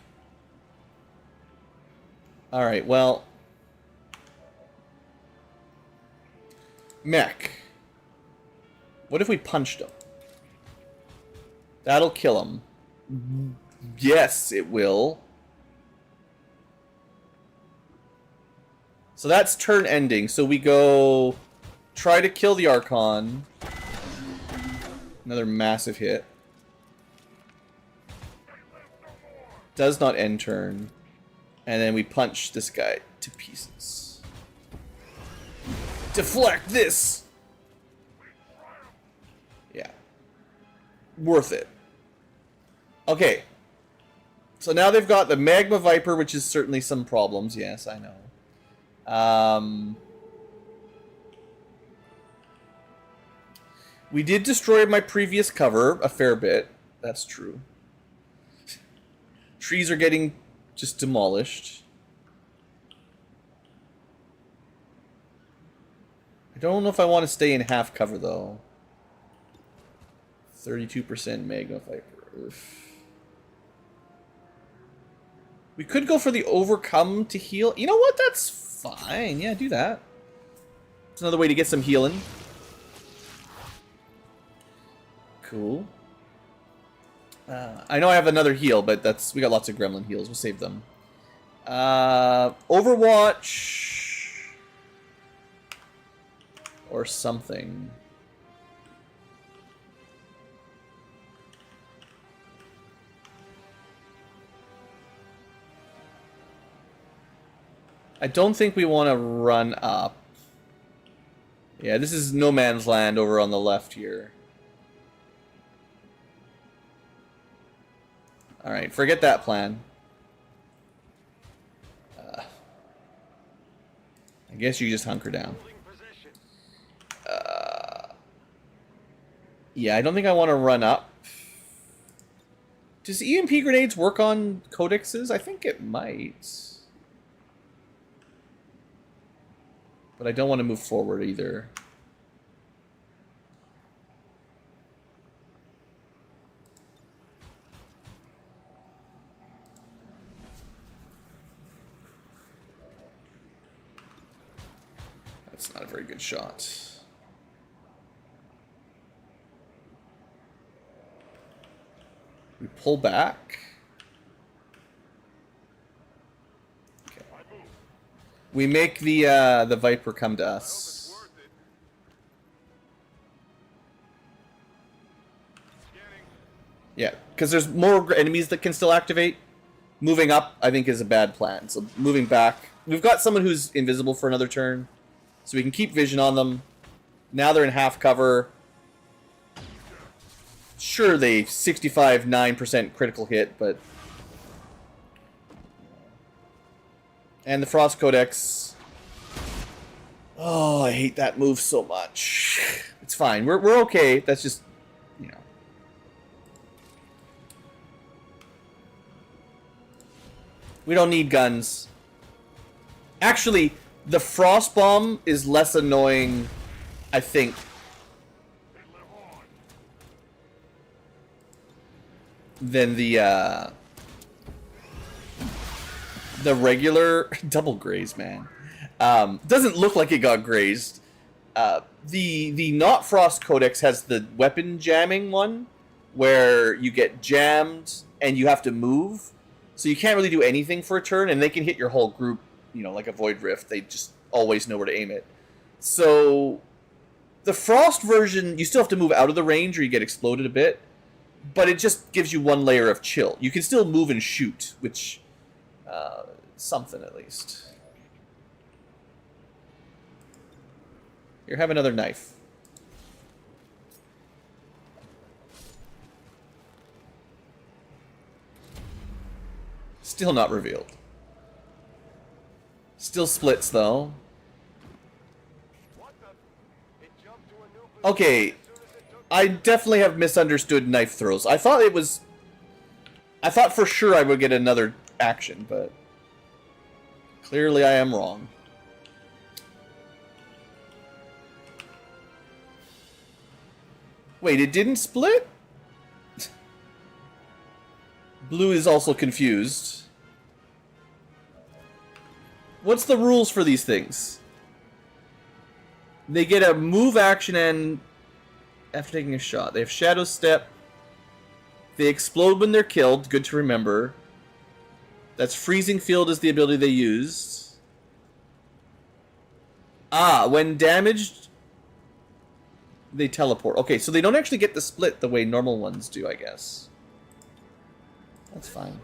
Alright, well... Mech. What if we punched him? That'll kill him. Yes, it will. So that's turn ending. So we go... try to kill the Archon. Another massive hit. Does not end turn. And then we punch this guy to pieces. Deflect this! Yeah. Worth it. Okay. So now they've got the Magma Viper, which is certainly some problems. Yes, I know. We did destroy my previous cover a fair bit. That's true. Trees are getting just demolished. I don't know if I want to stay in half cover, though. 32% Magma Viper. Oof. We could go for the Overcome to heal. You know what? That's fine. Yeah, do that. It's another way to get some healing. Cool. I know I have another heal, but we got lots of gremlin heals. We'll save them. Overwatch or something. I don't think we want to run up. Yeah, this is no man's land over on the left here. Alright, forget that plan. I guess you just hunker down. Yeah, I don't think I want to run up. Does EMP grenades work on codexes? I think it might. But I don't want to move forward either. That's not a very good shot. We pull back. Okay. We make the Viper come to us. Yeah, because there's more enemies that can still activate. Moving up, I think, is a bad plan. So moving back, we've got someone who's invisible for another turn, so we can keep vision on them. Now they're in half cover. Sure, they 65.9% critical hit, but... And the Frost Codex... Oh, I hate that move so much. It's fine. We're okay. That's just, you know... We don't need guns. Actually, the Frost Bomb is less annoying, I think, than the regular double graze, man. Doesn't look like it got grazed. The not Frost Codex has the weapon jamming one, where you get jammed and you have to move, so you can't really do anything for a turn, and they can hit your whole group, you know, like a Void Rift. They just always know where to aim it. So the Frost version, you still have to move out of the range or you get exploded a bit, but it just gives you one layer of chill. You can still move and shoot, which something at least. Here, have another knife. Still not revealed. Still splits, though. Okay, I definitely have misunderstood knife throws. I thought for sure I would get another action, but clearly I am wrong. Wait, it didn't split? Blue is also confused. What's the rules for these things? They get a move action and after taking a shot. They have Shadow Step. They explode when they're killed. Good to remember. That's Freezing Field is the ability they used. Ah, when damaged, they teleport. Okay, so they don't actually get the split the way normal ones do, I guess. That's fine.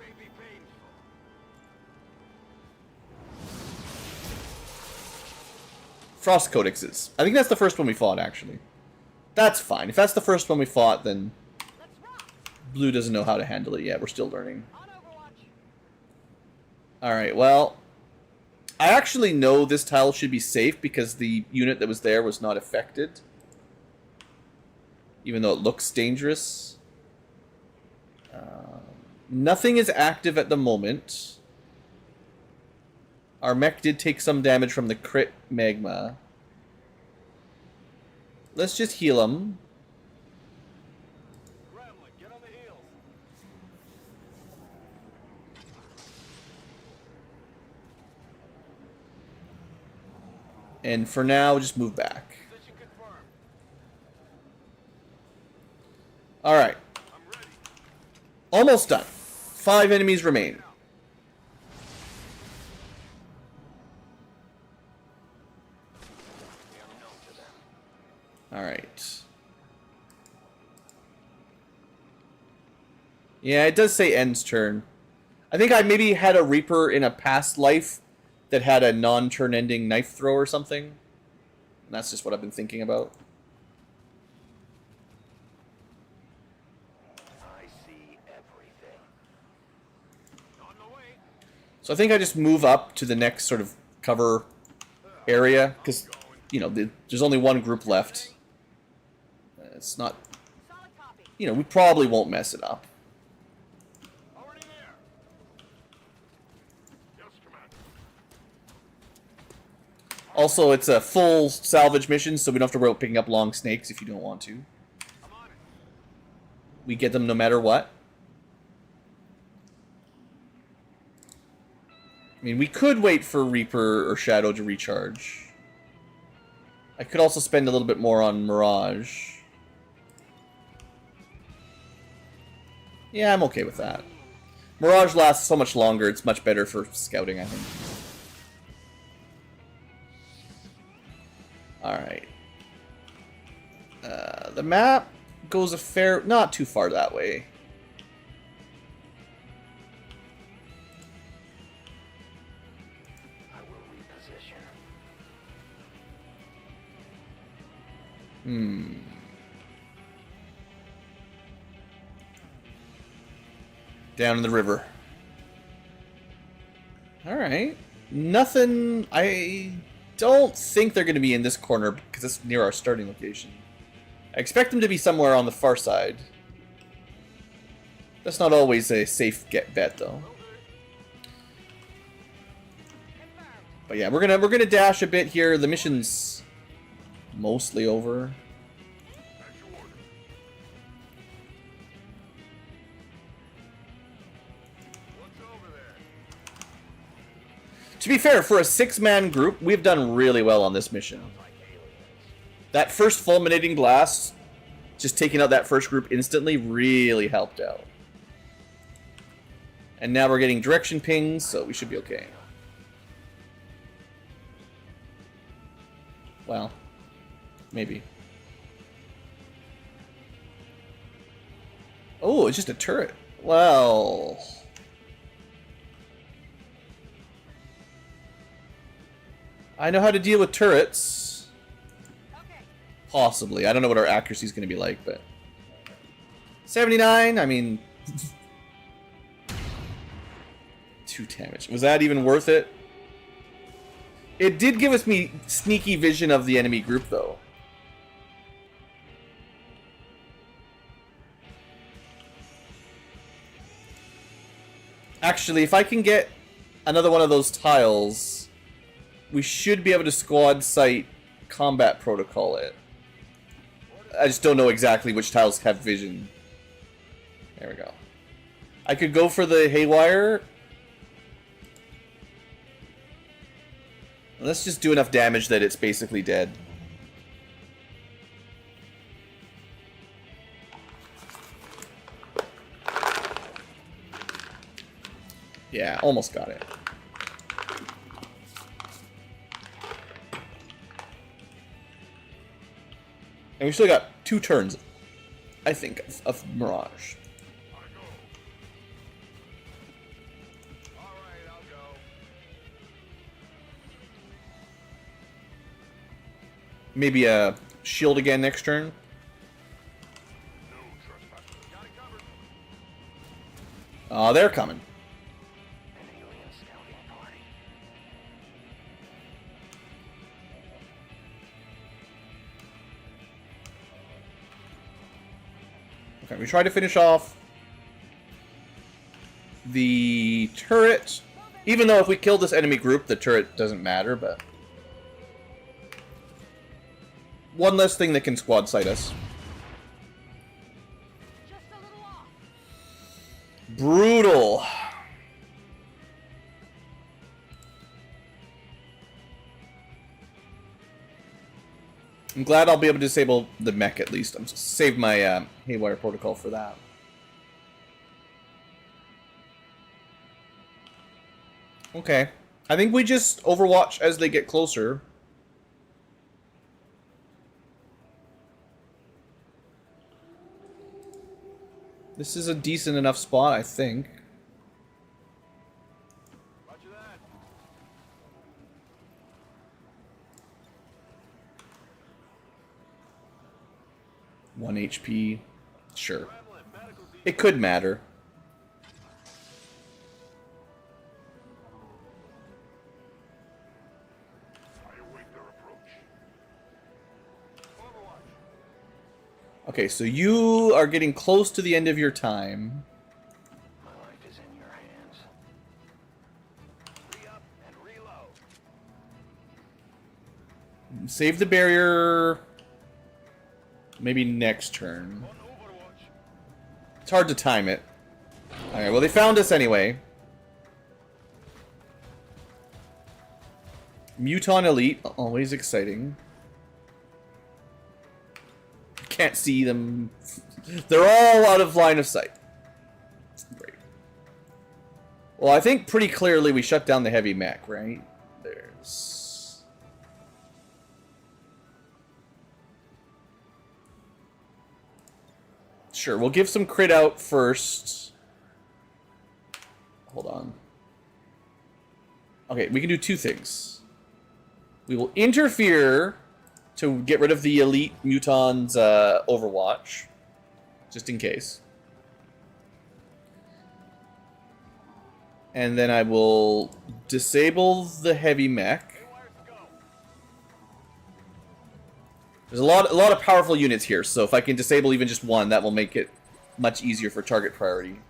Frost Codexes. I think that's the first one we fought, actually. That's fine. If that's the first one we fought, then Blue doesn't know how to handle it yet. We're still learning. Alright, well, I actually know this tile should be safe because the unit that was there was not affected. Even though it looks dangerous. Nothing is active at the moment. Our mech did take some damage from the crit magma. Let's just heal him. Get on the heels. And for now, just move back. Alright. Almost done. 5 enemies remain. Alright. Yeah, it does say ends turn. I think I maybe had a Reaper in a past life that had a non-turn ending knife throw or something. And that's just what I've been thinking about. I see everything. On the way. So I think I just move up to the next sort of cover area, because, you know, there's only one group left. It's not, you know, we probably won't mess it up. Already there. Yes, Commander. Also, it's a full salvage mission, so we don't have to worry about picking up long snakes if you don't want to. We get them no matter what. I mean, we could wait for Reaper or Shadow to recharge. I could also spend a little bit more on Mirage. Yeah, I'm okay with that. Mirage lasts so much longer, it's much better for scouting, I think. Alright. The map goes a fair... not too far that way. I will reposition. Down in the river. Alright. Nothing... I don't think they're going to be in this corner because it's near our starting location. I expect them to be somewhere on the far side. That's not always a safe bet though. But yeah, we're gonna dash a bit here. The mission's mostly over. To be fair, for a 6-man group, we've done really well on this mission. That first fulminating blast, just taking out that first group instantly, really helped out. And now we're getting direction pings, so we should be okay. Well, maybe. Oh, it's just a turret. Well... I know how to deal with turrets. Okay. Possibly. I don't know what our accuracy is going to be like, but... 79? I mean... 2 damage. Was that even worth it? It did give us me sneaky vision of the enemy group, though. Actually, if I can get another one of those tiles, we should be able to squad sight combat protocol it. I just don't know exactly which tiles have vision. There we go. I could go for the haywire. Let's just do enough damage that it's basically dead. Yeah, almost got it. And we still got 2 turns, I think, of Mirage. Maybe a shield again next turn. Oh, they're coming. An alien scouting party. Okay, we try to finish off the turret. Even though if we kill this enemy group, the turret doesn't matter, but... one less thing that can squad sight us. Just a little off. Brutal. I'm glad I'll be able to disable the mech at least. I'm save my haywire protocol for that. Okay. I think we just overwatch as they get closer. This is a decent enough spot, I think. Roger that. 1 HP. Sure. It could matter. Okay, so you are getting close to the end of your time. My life is in your hands. Re-up and reload. Save the barrier. Maybe next turn. It's hard to time it. Alright, well they found us anyway. Muton Elite, always exciting. Can't see them. They're all out of line of sight. Great. Well, I think pretty clearly we shut down the heavy mech, right? There's... Sure, we'll give some crit out first. Hold on. Okay, we can do two things. We will interfere to get rid of the elite Muton's Overwatch, just in case. And then I will disable the heavy mech. There's a lot of powerful units here, so if I can disable even just one, that will make it much easier for target priority.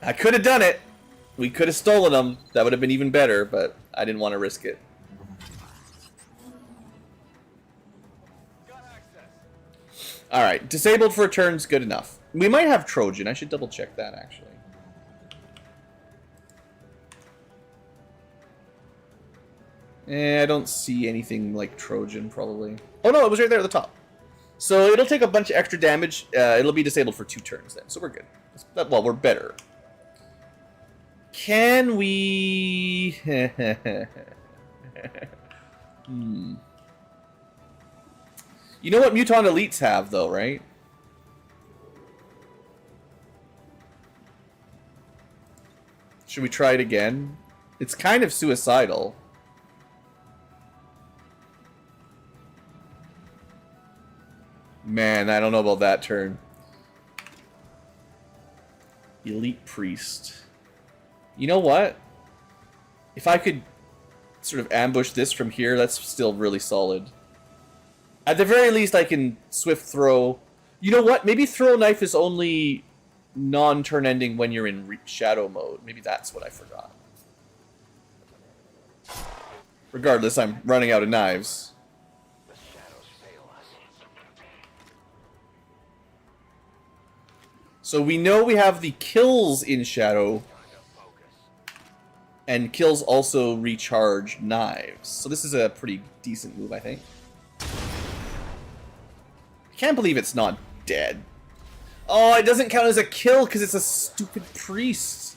I could have done it. We could have stolen them. That would have been even better, but I didn't want to risk it. Alright, disabled for a turn's good enough. We might have Trojan. I should double check that, actually. I don't see anything like Trojan, probably. Oh no, it was right there at the top. So it'll take a bunch of extra damage. It'll be disabled for 2 turns then, so we're good. Well, we're better. Can we... You know what Muton Elites have, though, right? Should we try it again? It's kind of suicidal. Man, I don't know about that turn. Elite Priest. You know what? If I could sort of ambush this from here, that's still really solid. At the very least, I can swift throw. You know what? Maybe throw knife is only non-turn ending when you're in shadow mode. Maybe that's what I forgot. Regardless, I'm running out of knives. So we know we have the kills in shadow. And kills also recharge knives. So this is a pretty decent move, I think. I can't believe it's not dead. Oh, it doesn't count as a kill because it's a stupid priest.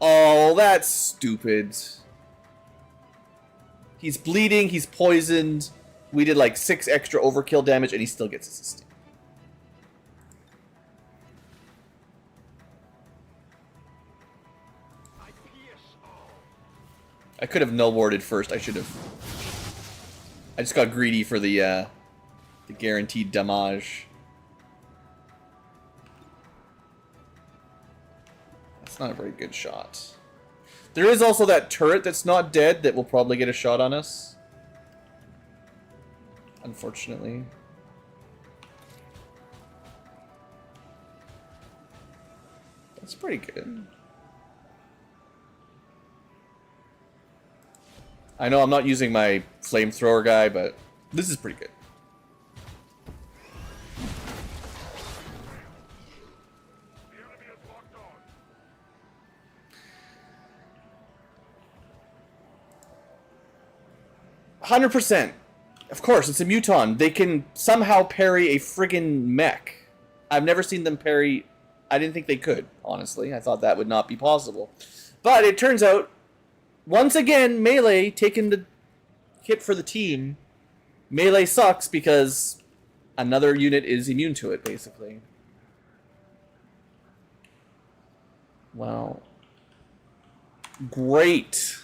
Oh, that's stupid. He's bleeding, he's poisoned. We did like 6 extra overkill damage and he still gets a sustain. I could have null warded first. I should have. I just got greedy for the guaranteed damage. That's not a very good shot. There is also that turret that's not dead that will probably get a shot on us. Unfortunately. That's pretty good. I know I'm not using my flamethrower guy, but this is pretty good. "100%. Of course, it's a Muton. They can somehow parry a friggin' mech. I've never seen them parry... I didn't think they could, honestly. I thought that would not be possible. But it turns out, once again, Melee taking the hit for the team. Melee sucks because another unit is immune to it, basically. Well, great.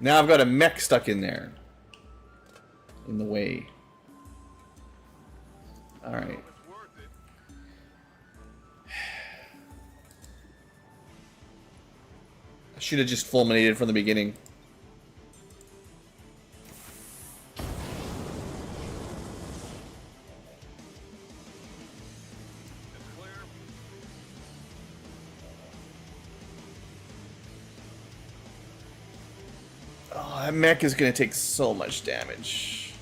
Now I've got a mech stuck in there. In the way. Alright. I should have just fulminated from the beginning. That mech is gonna take so much damage.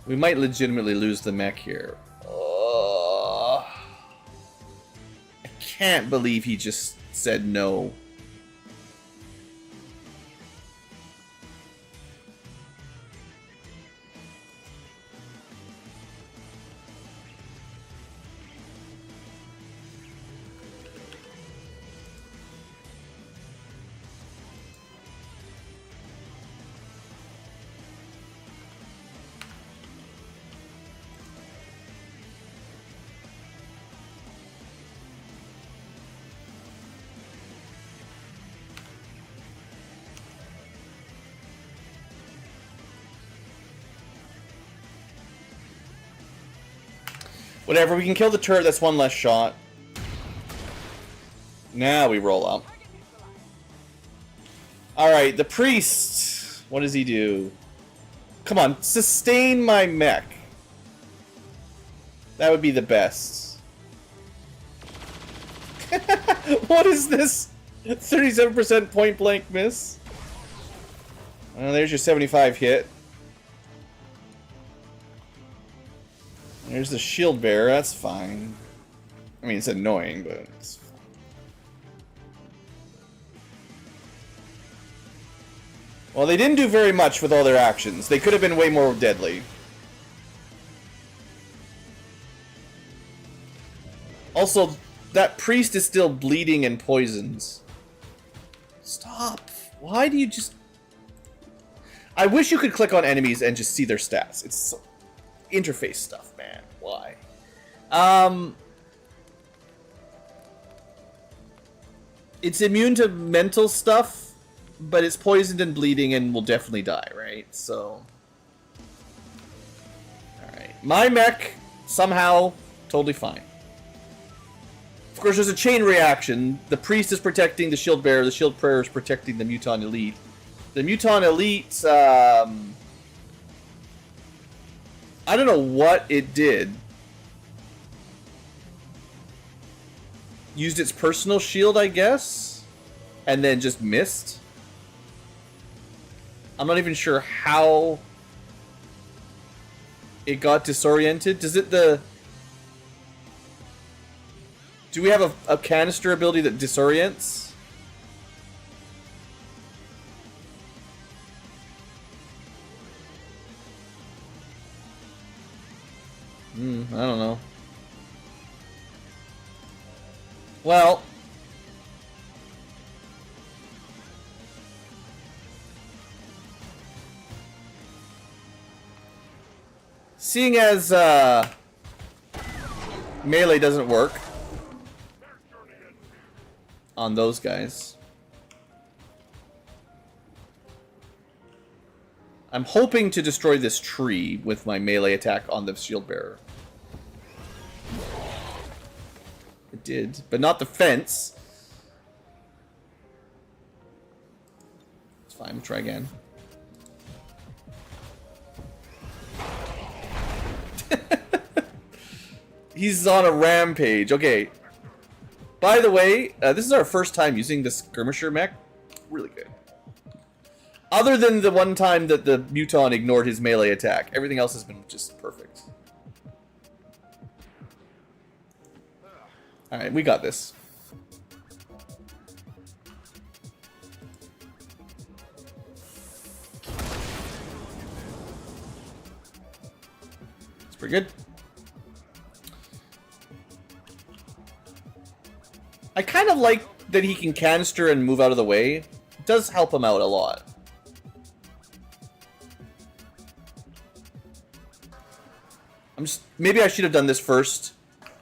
We might legitimately lose the mech here. I can't believe he just said no. Whatever, we can kill the turret, that's one less shot. Now we roll up. Alright, the priest. What does he do? Come on, sustain my mech. That would be the best. What is this? 37% point blank miss. There's your 75 hit. There's the shield bearer, that's fine. I mean, it's annoying, but it's fine. Well, they didn't do very much with all their actions. They could have been way more deadly. Also, that priest is still bleeding and poisons. Stop. Why do you just... I wish you could click on enemies and just see their stats. It's so... interface stuff, man. Why? It's immune to mental stuff, but it's poisoned and bleeding and will definitely die, right? So... Alright. My mech, somehow, totally fine. Of course, there's a chain reaction. The priest is protecting the shield bearer, the shield bearer is protecting the Muton Elite. The Muton Elite, I don't know what it did. Used its personal shield, I guess, and then just missed. I'm not even sure how it got disoriented. Does it the... Do we have a canister ability that disorients? I don't know. Well... Seeing as, melee doesn't work on those guys, I'm hoping to destroy this tree with my melee attack on the shield bearer. It did, but not the fence. It's fine, we'll try again. He's on a rampage. Okay. By the way, this is our first time using the skirmisher mech. Really good. Other than the one time that the Muton ignored his melee attack, everything else has been just perfect. Alright, we got this. It's pretty good. I kind of like that he can canister and move out of the way. It does help him out a lot. Maybe I should have done this first.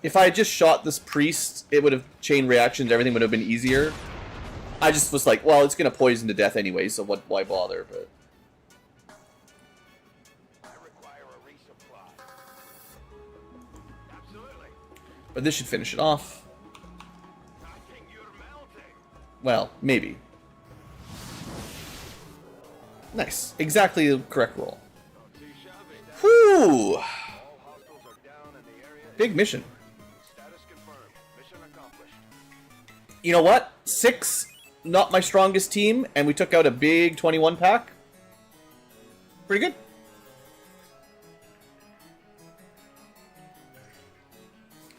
If I had just shot this priest, it would have chain reactions, everything would have been easier. I just was like, well, it's going to poison to death anyway, so why bother, but... I require a resupply. Absolutely. But this should finish it off. I think you're melting. Well, maybe. Nice. Exactly the correct roll. Whew! Big mission. Status confirmed. Mission accomplished. You know what? 6, not my strongest team, and we took out a big 21 pack. Pretty good.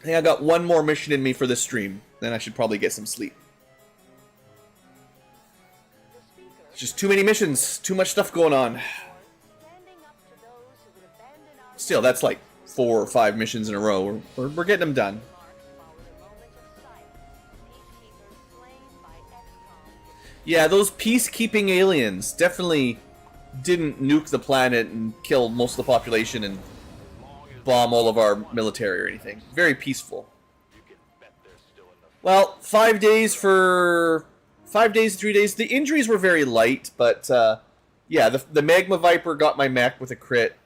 I think I got one more mission in me for this stream. Then I should probably get some sleep. It's just too many missions. Too much stuff going on. Still, that's like 4 or 5 missions in a row. We're getting them done. Yeah, those peacekeeping aliens definitely didn't nuke the planet and kill most of the population and bomb all of our military or anything. Very peaceful. Well, 5 days for 5 days, 3 days. The injuries were very light, but yeah, the Magma Viper got my mech with a crit,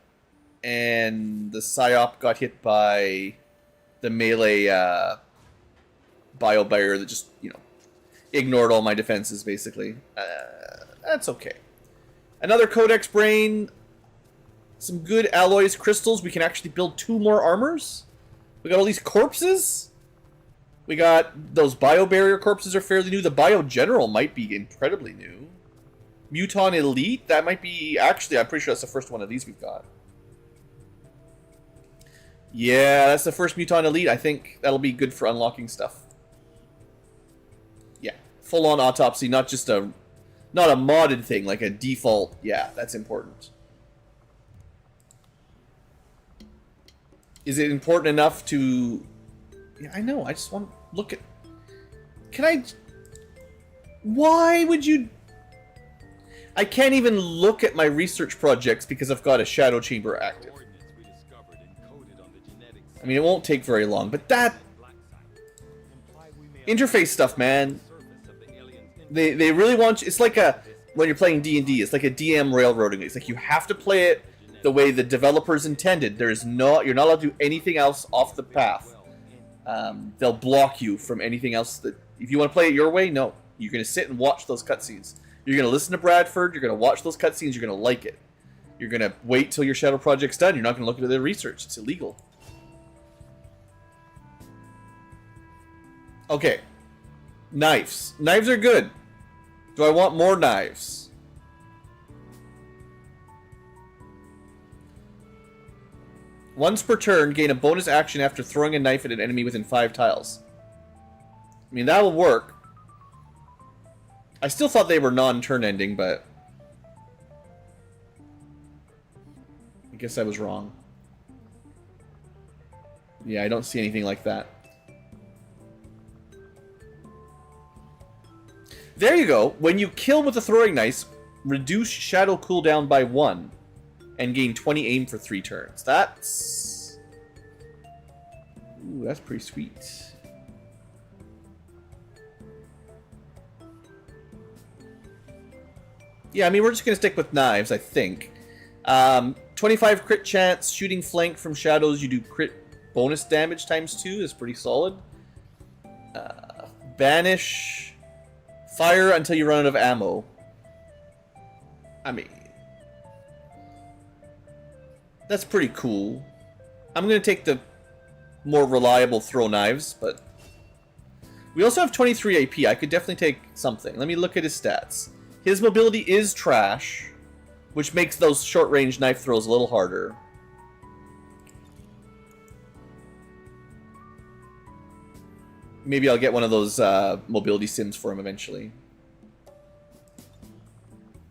and the Psyop got hit by the melee bio barrier that just, you know, ignored all my defenses, basically. That's okay. Another Codex Brain. Some good alloys, crystals. We can actually build 2 more armors. We got all these corpses. We got those bio barrier corpses are fairly new. The bio general might be incredibly new. Muton Elite, that might be... Actually, I'm pretty sure that's the first one of these we've got. Yeah, that's the first Muton Elite. I think that'll be good for unlocking stuff. Yeah, full-on autopsy, not just a... Not a modded thing, like a default. Yeah, that's important. Is it important enough to... Yeah, I know, I just want to look at... Can I... Why would you... I can't even look at my research projects because I've got a shadow chamber active. I mean, it won't take very long, but that... Interface stuff, man. They really want you... It's like a... When you're playing D&D, it's like a DM railroading. It's like you have to play it the way the developers intended. You're not allowed to do anything else off the path. They'll block you from anything else. That if you want to play it your way, no. You're going to sit and watch those cutscenes. You're going to listen to Bradford. You're going to watch those cutscenes. You're going to like it. You're going to wait till your shadow project's done. You're not going to look at the research. It's illegal. Okay. Knives. Knives are good. Do I want more knives? Once per turn, gain a bonus action after throwing a knife at an enemy within 5 tiles. I mean, that will work. I still thought they were non-turn ending, but... I guess I was wrong. Yeah, I don't see anything like that. There you go. When you kill with a throwing knife, reduce shadow cooldown by 1. And gain 20 aim for 3 turns. That's... Ooh, that's pretty sweet. Yeah, I mean, we're just going to stick with knives, I think. 25 crit chance, shooting flank from shadows, you do crit bonus damage times 2 is pretty solid. Banish. Fire until you run out of ammo. I mean... That's pretty cool. I'm going to take the more reliable throw knives, but... We also have 23 AP. I could definitely take something. Let me look at his stats. His mobility is trash, which makes those short-range knife throws a little harder. Maybe I'll get one of those mobility sims for him eventually.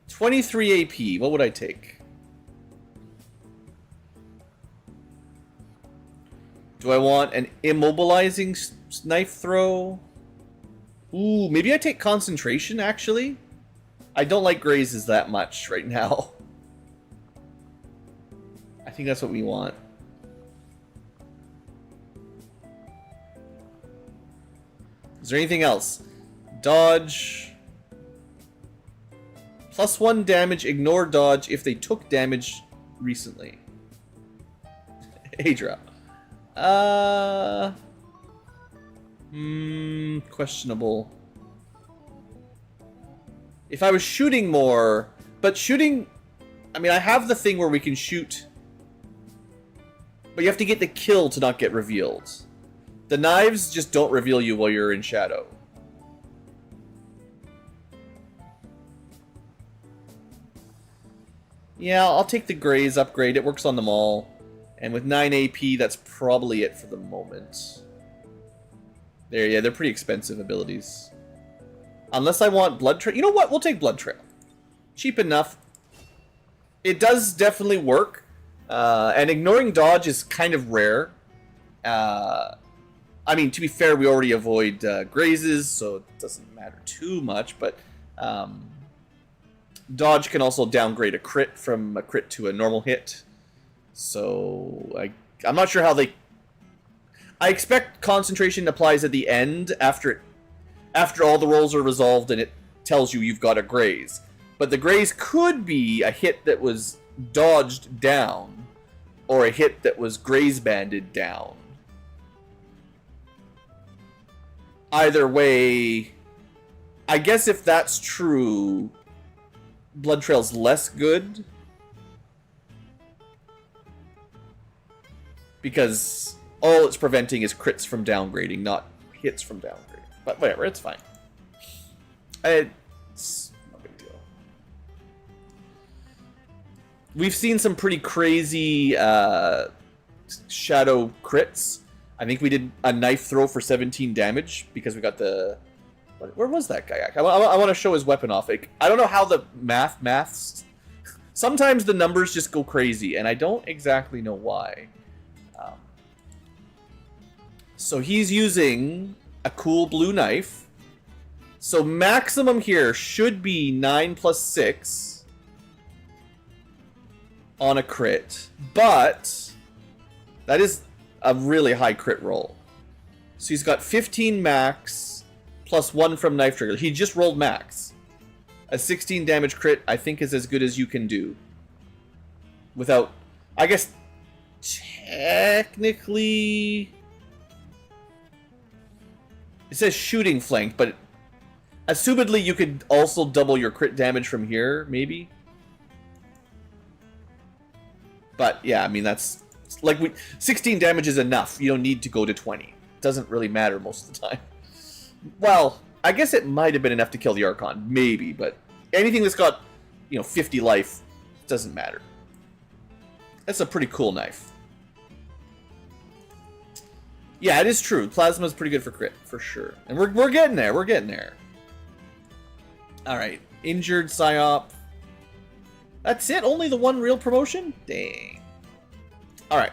23 AP. What would I take? Do I want an immobilizing knife throw? Ooh, maybe I take concentration, actually. I don't like grazes that much right now. I think that's what we want. Is there anything else? Dodge. +1 damage, ignore dodge if they took damage recently. Adra. Questionable. If I was shooting more, But shooting... I mean, I have the thing where we can shoot... But you have to get the kill to not get revealed. The knives just don't reveal you while you're in shadow. Yeah, I'll take the Graze upgrade. It works on them all. And with 9 AP, that's probably it for the moment. There, yeah, they're pretty expensive abilities. Unless I want Blood Trail. You know what? We'll take Blood Trail. Cheap enough. It does definitely work. And ignoring dodge is kind of rare. I mean, to be fair, we already avoid grazes, so it doesn't matter too much. But dodge can also downgrade a crit from a crit to a normal hit. So I'm not sure how they... I expect concentration applies at the end after all the rolls are resolved and it tells you you've got a graze. But the graze could be a hit that was dodged down or a hit that was graze banded down. Either way, I guess if that's true, Blood Trail's less good. Because all it's preventing is crits from downgrading, not hits from downgrading. But whatever, it's fine. It's no big deal. We've seen some pretty crazy shadow crits. I think we did a knife throw for 17 damage because we got the... Where was that guy at? I want to show his weapon off. I don't know how the maths... Sometimes the numbers just go crazy, and I don't exactly know why. So he's using a cool blue knife. So maximum here should be 9 plus 6 on a crit. But that is a really high crit roll. So he's got 15 max plus 1 from knife trigger. He just rolled max. A 16 damage crit I think is as good as you can do. Without... I guess technically... It says shooting flank, but assumedly you could also double your crit damage from here, maybe. But yeah, I mean that's like 16 damage is enough. You don't need to go to 20. It doesn't really matter most of the time. Well, I guess it might have been enough to kill the Archon, maybe, but anything that's got, 50 life doesn't matter. That's a pretty cool knife. Yeah, it is true. Plasma's pretty good for crit, for sure. And we're getting there. We're getting there. Alright. Injured Psyop. That's it? Only the one real promotion? Dang. Alright.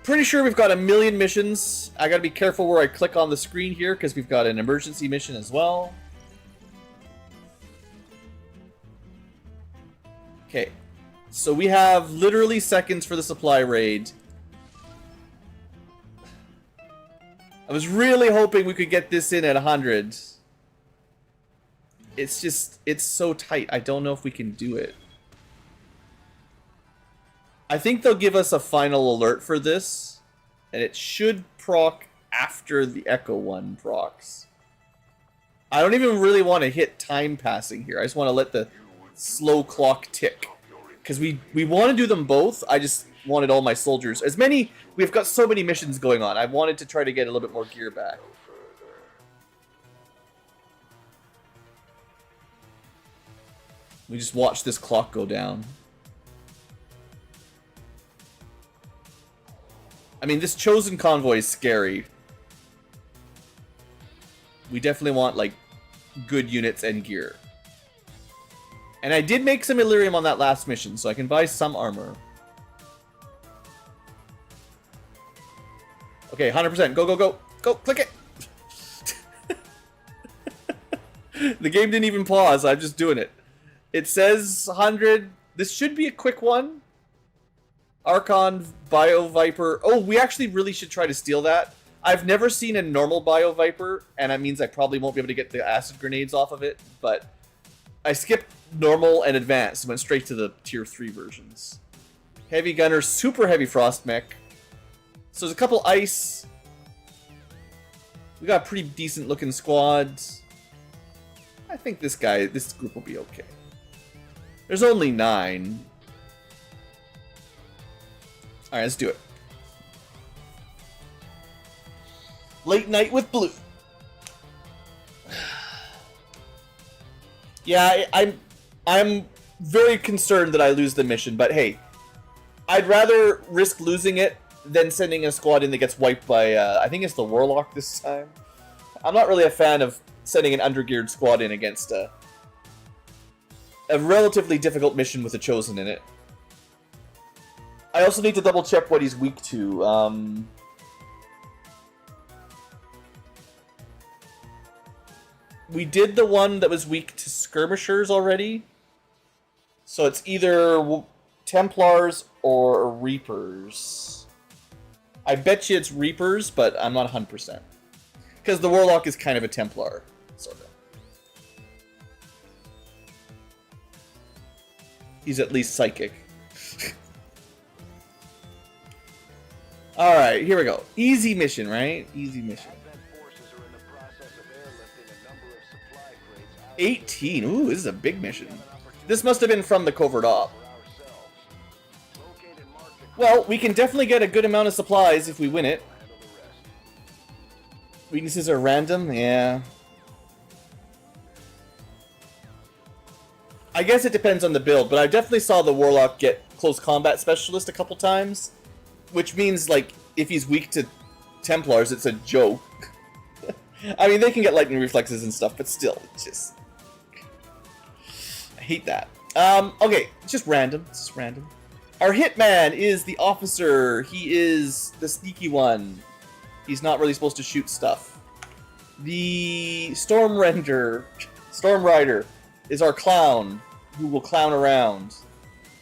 Pretty sure we've got a million missions. I gotta be careful where I click on the screen here, because we've got an emergency mission as well. Okay. So we have literally seconds for the supply raid. I was really hoping we could get this in at 100. It's just, it's so tight. I don't know if we can do it. I think they'll give us a final alert for this. And it should proc after the Echo one procs. I don't even really want to hit time passing here. I just want to let the slow clock tick. Because we want to do them both. I just wanted all my soldiers. We've got so many missions going on. I wanted to try to get a little bit more gear back. We just watch this clock go down. I mean, this chosen convoy is scary. We definitely want, like, good units and gear. And I did make some Illyrium on that last mission, so I can buy some armor. Okay, 100%. Go, go, go. Go, click it. The game didn't even pause. I'm just doing it. It says 100. This should be a quick one. Archon, Bio Viper. Oh, we actually really should try to steal that. I've never seen a normal Bio Viper, and that means I probably won't be able to get the acid grenades off of it, but I skipped normal and advanced and went straight to the tier 3 versions. Heavy Gunner, super heavy Frost Mech. So there's a couple ice. We got a pretty decent looking squad. I think this group will be okay. There's only 9. Alright, let's do it. Late night with Blue. Yeah, I'm very concerned that I lose the mission, but hey, I'd rather risk losing it than sending a squad in that gets wiped by, I think it's the Warlock this time. I'm not really a fan of sending an undergeared squad in against a relatively difficult mission with a Chosen in it. I also need to double check what he's weak to. We did the one that was weak to skirmishers already. So it's either Templars or Reapers. I bet you it's Reapers, but I'm not 100%. Because the Warlock is kind of a Templar, sort of. He's at least psychic. Alright, here we go. Easy mission, right? Easy mission. 18. Ooh, this is a big mission. This must have been from the covert op. Well, we can definitely get a good amount of supplies if we win it. Weaknesses are random, yeah. I guess it depends on the build, but I definitely saw the Warlock get close combat specialist a couple times. Which means, like, if he's weak to Templars, it's a joke. I mean, they can get lightning reflexes and stuff, but still, it's just... I hate that. Okay, it's just random. It's just random. Our hitman is the officer. He is the sneaky one. He's not really supposed to shoot stuff. The Storm Rider is our clown, who will clown around.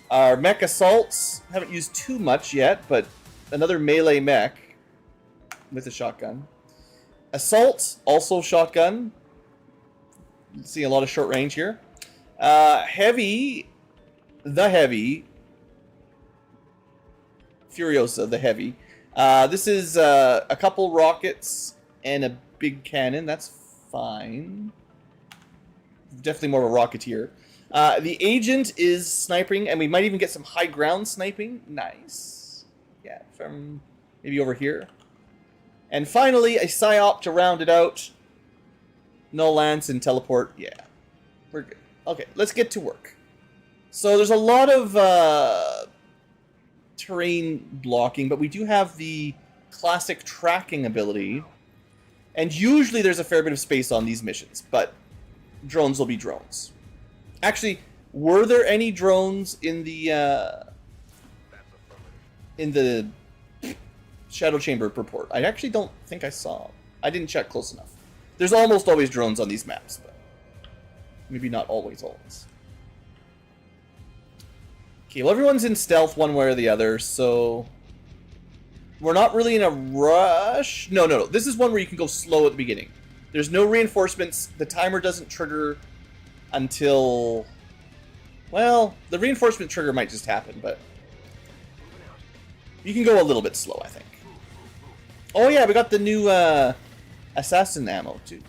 Our mech assaults, haven't used too much yet, but another melee mech with a shotgun. Assault, also shotgun. See a lot of short range here. Heavy, the heavy. Furiosa, the heavy. This is a couple rockets and a big cannon. That's fine. Definitely more of a rocketeer. The agent is sniping, and we might even get some high ground sniping. Nice. Yeah, from maybe over here. And finally, a psyop to round it out. No lance and teleport. Yeah, we're good. Okay, let's get to work. So there's a lot of terrain blocking, but we do have the classic tracking ability. And usually there's a fair bit of space on these missions, but drones will be drones. Actually, were there any drones in the Shadow Chamber purport? I actually don't think I saw. I didn't check close enough. There's almost always drones on these maps, but maybe not always. Okay, well, everyone's in stealth one way or the other, so we're not really in a rush. No. This is one where you can go slow at the beginning. There's no reinforcements. The timer doesn't trigger until... Well, the reinforcement trigger might just happen, but you can go a little bit slow, I think. Oh yeah, we got the new assassin ammo, too.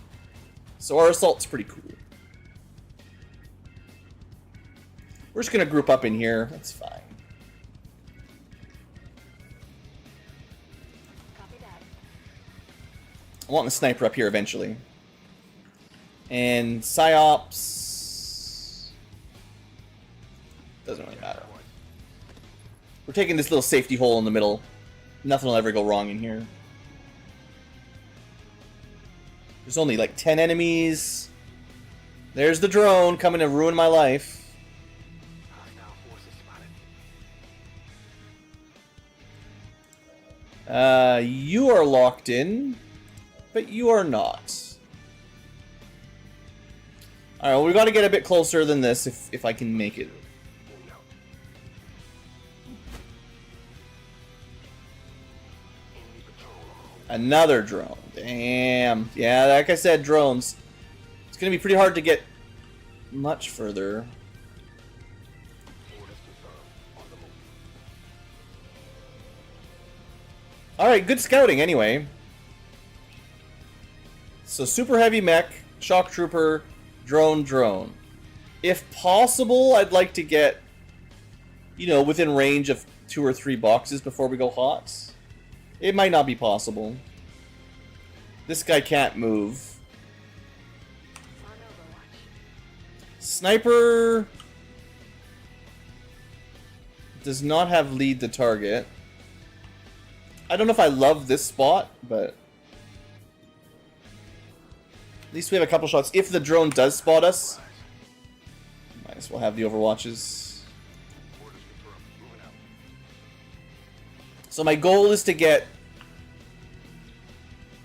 So our assault's pretty cool. We're just going to group up in here. That's fine. I want the sniper up here eventually. And psyops... Doesn't really matter. We're taking this little safety hole in the middle. Nothing will ever go wrong in here. There's only like 10 enemies. There's the drone coming to ruin my life. You are locked in, but you are not. Alright, well, we got to get a bit closer than this if I can make it. Another drone. Damn. Yeah, like I said, drones. It's going to be pretty hard to get much further. Alright, good scouting anyway. So super heavy mech, shock trooper, drone. If possible, I'd like to get, you know, within range of 2 or 3 boxes before we go hot. It might not be possible. This guy can't move. On Overwatch. Sniper does not have lead to target. I don't know if I love this spot, but at least we have a couple shots. If the drone does spot us, might as well have the overwatches. So my goal is to get,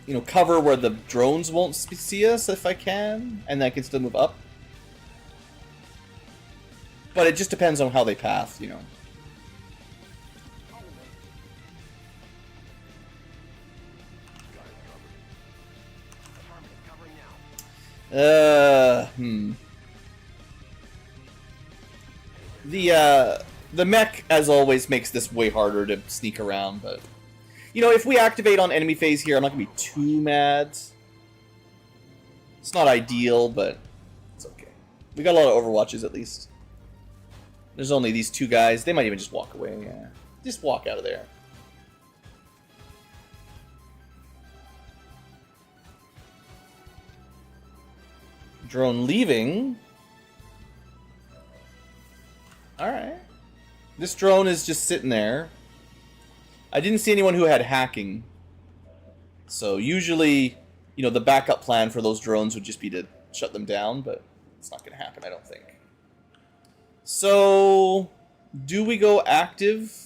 you know, cover where the drones won't see us if I can, and I can still move up. But it just depends on how they path, you know. The mech, as always, makes this way harder to sneak around, but you know, if we activate on enemy phase here, I'm not gonna be too mad. It's not ideal, but it's okay. We got a lot of overwatches at least. There's only these 2 guys. They might even just walk away. Yeah, just walk out of there. Drone leaving. Alright. This drone is just sitting there. I didn't see anyone who had hacking. So usually, you know, the backup plan for those drones would just be to shut them down, but it's not going to happen, I don't think. So, do we go active?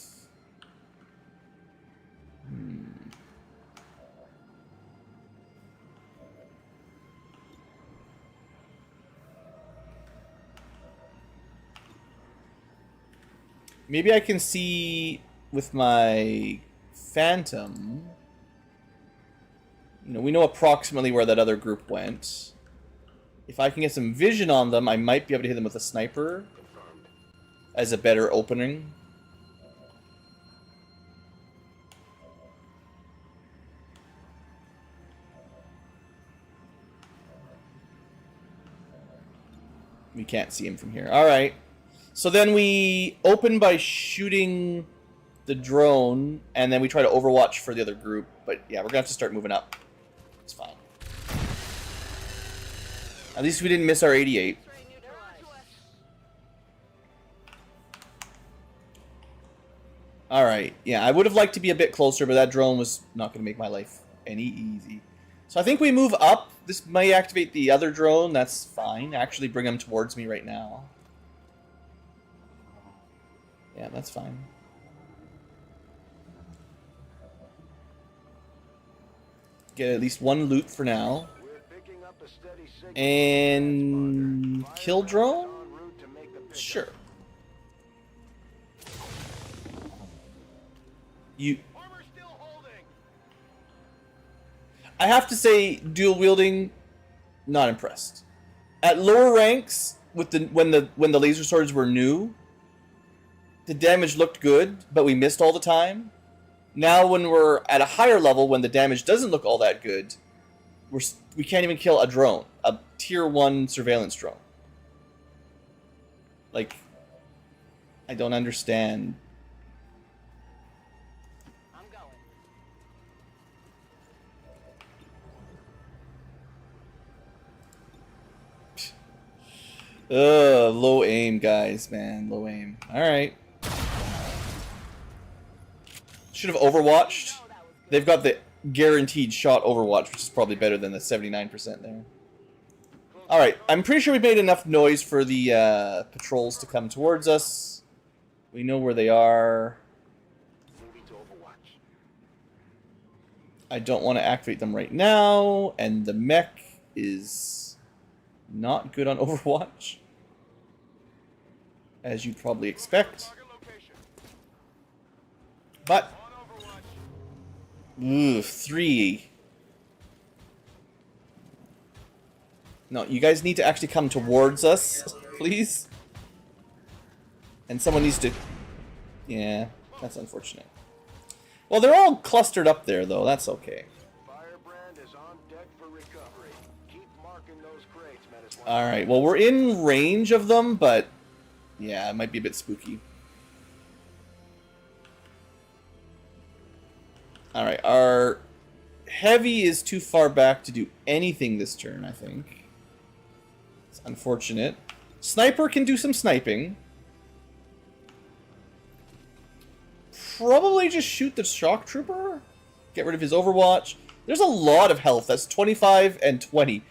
Maybe I can see with my Phantom. You know, we know approximately where that other group went. If I can get some vision on them, I might be able to hit them with a sniper as a better opening. We can't see him from here. Alright. So then we open by shooting the drone, and then we try to overwatch for the other group. But yeah, we're going to have to start moving up. It's fine. At least we didn't miss our 88. Alright, yeah, I would have liked to be a bit closer, but that drone was not going to make my life any easy. So I think we move up. This might activate the other drone. That's fine. Actually bring him towards me right now. Yeah, that's fine. Get at least 1 loot for now. And kill drone? Sure. I have to say, dual wielding, not impressed. At lower ranks, with when the laser swords were new, the damage looked good, but we missed all the time. Now, when we're at a higher level, when the damage doesn't look all that good, we can't even kill a drone, a tier 1 surveillance drone. Like, I don't understand. I'm going. Low aim, guys, man. Low aim. Alright. Should have overwatched. They've got the guaranteed shot overwatch, which is probably better than the 79% there. Alright, I'm pretty sure we made enough noise for the patrols to come towards us. We know where they are. I don't want to activate them right now, and the mech is not good on Overwatch, as you'd probably expect. But, ooh, 3. No, you guys need to actually come towards us, please. And someone needs to... Yeah, that's unfortunate. Well, they're all clustered up there, though. That's okay. Firebrand is on deck for recovery. Keep marking those crates, Alright, well, we're in range of them, but yeah, it might be a bit spooky. Alright, our heavy is too far back to do anything this turn, I think. It's unfortunate. Sniper can do some sniping. Probably just shoot the shock trooper. Get rid of his overwatch. There's a lot of health. That's 25 and 20.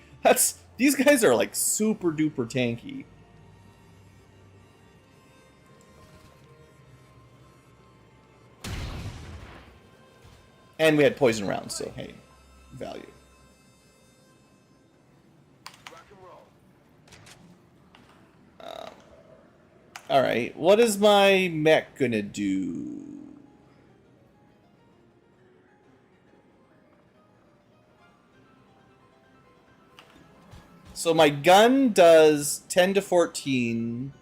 These guys are like super duper tanky. And we had poison rounds, so hey, value. Rock and roll. Alright, what is my mech gonna do? So my gun does 10 to 14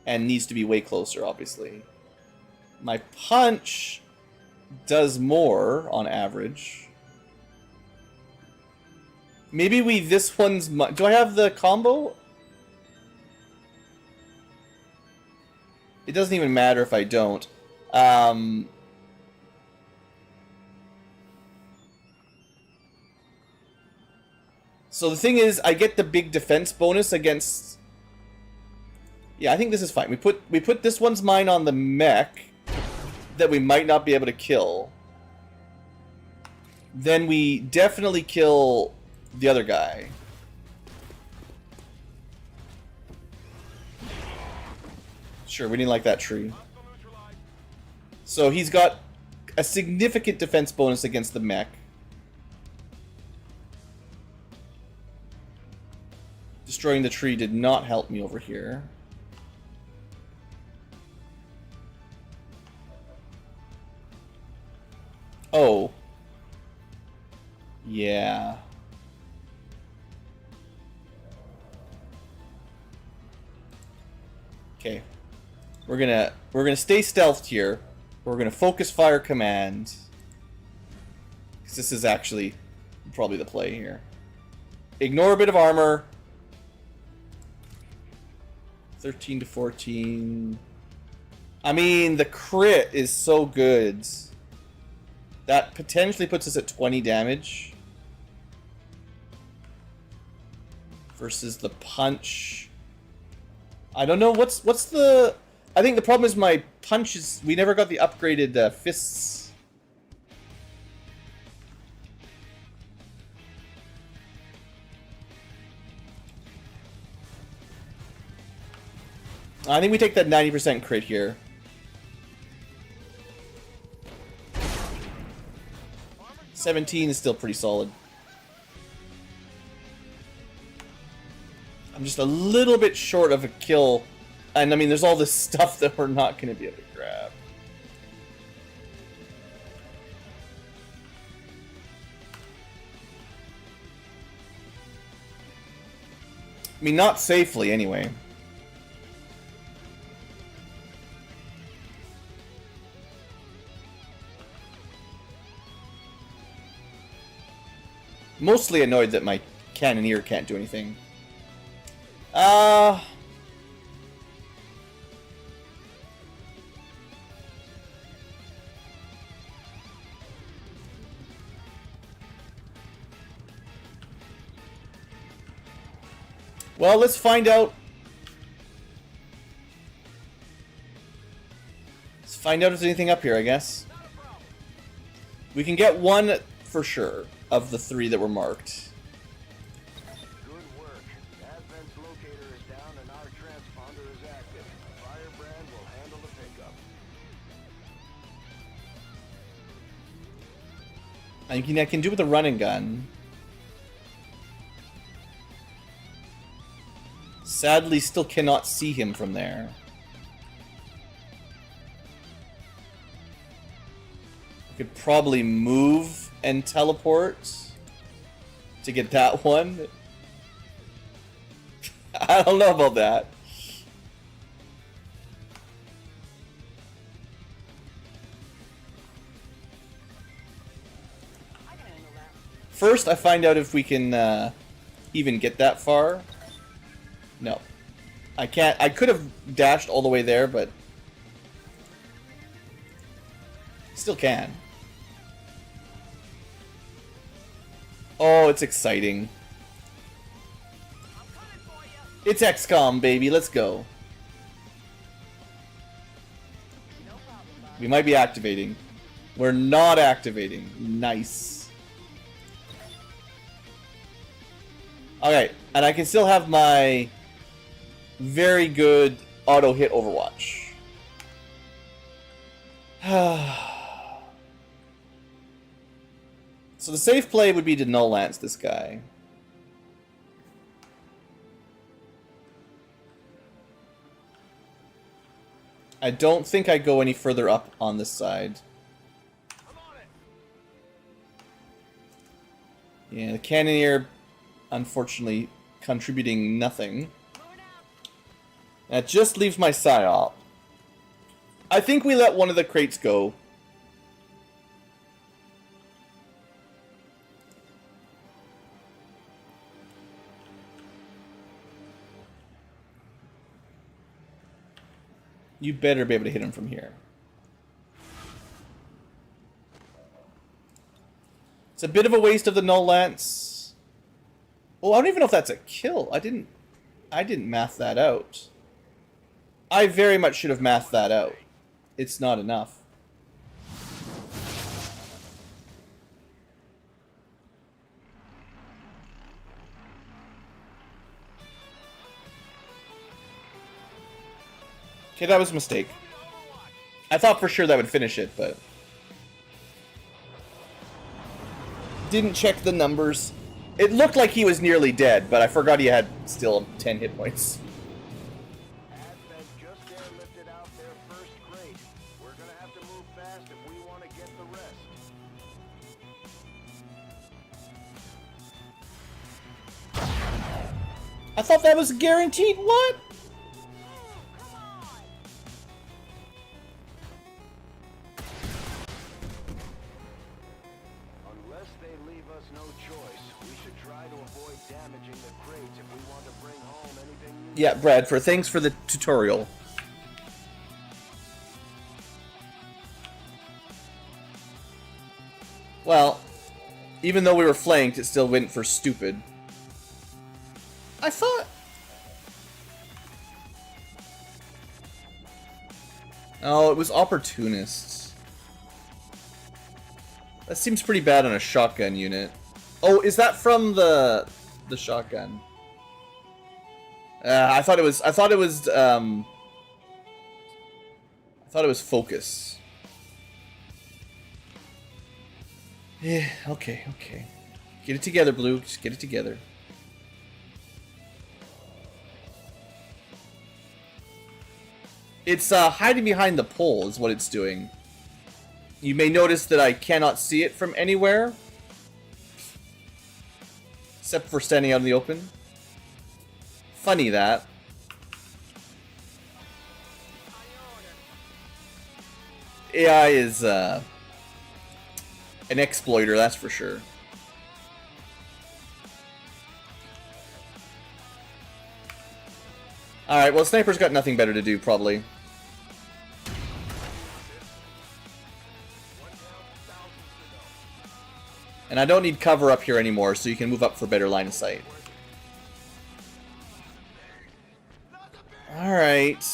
and needs to be way closer, obviously. My punch does more on average. Maybe this one's... Do I have the combo? It doesn't even matter if I don't. So the thing is, I get the big defense bonus against... Yeah, I think this is fine. We put this one's mine on the mech that we might not be able to kill. Then we definitely kill the other guy. Sure, we didn't like that tree. So he's got a significant defense bonus against the mech. Destroying the tree did not help me over here. Oh. Yeah. Okay. We're gonna stay stealthed here. We're gonna focus fire command. Because this is actually probably the play here. Ignore a bit of armor. 13 to 14. I mean, the crit is so good. That potentially puts us at 20 damage. Versus the punch. I don't know, what's the... I think the problem is my punch is... We never got the upgraded fists. I think we take that 90% crit here. $17 is still pretty solid. I'm just a little bit short of a kill. And I mean, there's all this stuff that we're not going to be able to grab. I mean, not safely anyway. Mostly annoyed that my cannoneer can't do anything. Well, let's find out. Let's find out if there's anything up here, I guess. We can get one for sure of the 3 that were marked. Good work. Advent's locator is down and our transponder is active. Firebrand will handle the pickup. I can do with a running gun. Sadly, still cannot see him from there. I could probably move and teleport to get that one. I don't know about that. I can handle that. First, I find out if we can even get that far. No. I can't. I could have dashed all the way there, but still can. Oh, it's exciting. It's XCom, baby. Let's go. We might be activating. We're not activating. Nice. Okay, and I can still have my very good auto hit Overwatch. So the safe play would be to null lance this guy. I don't think I go any further up on this side. Yeah, the cannoneer, unfortunately, contributing nothing. That just leaves my psyop. I think we let one of the crates go. You better be able to hit him from here. It's a bit of a waste of the null lance. Oh, I don't even know if that's a kill. I didn't math that out. I very much should have mathed that out. It's not enough. Okay, that was a mistake. I thought for sure that would finish it, but didn't check the numbers. It looked like he was nearly dead, but I forgot he had still 10 hit points. Advent just there lifted out their first crate. We're gonna have to move fast if we want to get the rest. I thought that was guaranteed. What? Unless they leave us no choice, we should try to avoid damaging the crates if we want to bring home anything useful. Yeah, Brad, thanks for the tutorial. Well, even though we were flanked, it still went for stupid. I thought... Oh, it was opportunists. That seems pretty bad on a shotgun unit. Oh, is that from the shotgun? I thought it was focus. Yeah, okay. Get it together, Blue. Just get it together. It's hiding behind the pole is what it's doing. You may notice that I cannot see it from anywhere. Except for standing out in the open. Funny that. AI is an exploiter, that's for sure. Alright, well, Sniper's got nothing better to do, probably. And I don't need cover up here anymore, so you can move up for better line of sight. Alright.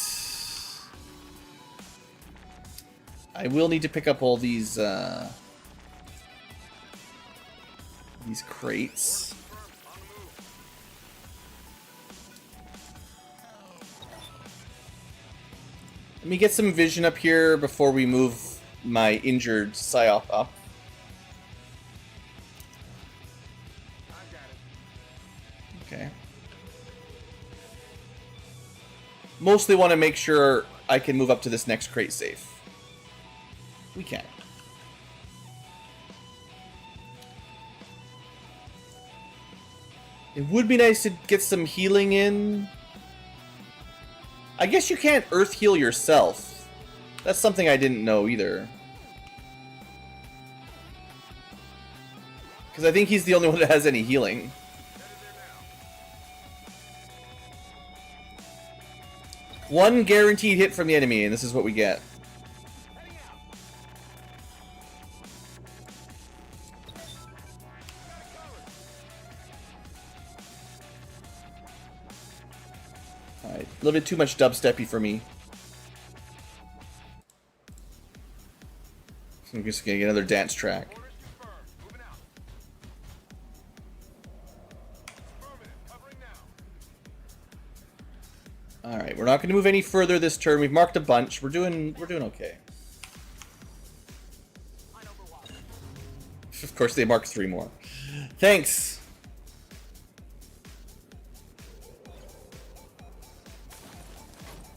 I will need to pick up all these crates. Let me get some vision up here before we move my injured psyop up. Okay. Mostly want to make sure I can move up to this next crate safe. We can. It would be nice to get some healing in. I guess you can't earth heal yourself. That's something I didn't know either. Because I think he's the only one that has any healing. One guaranteed hit from the enemy, and this is what we get. Alright, a little bit too much dubsteppy for me. I'm just gonna get another dance track. Alright, we're not gonna move any further this turn. We've marked a bunch. We're doing okay. Of course they marked 3 more. Thanks!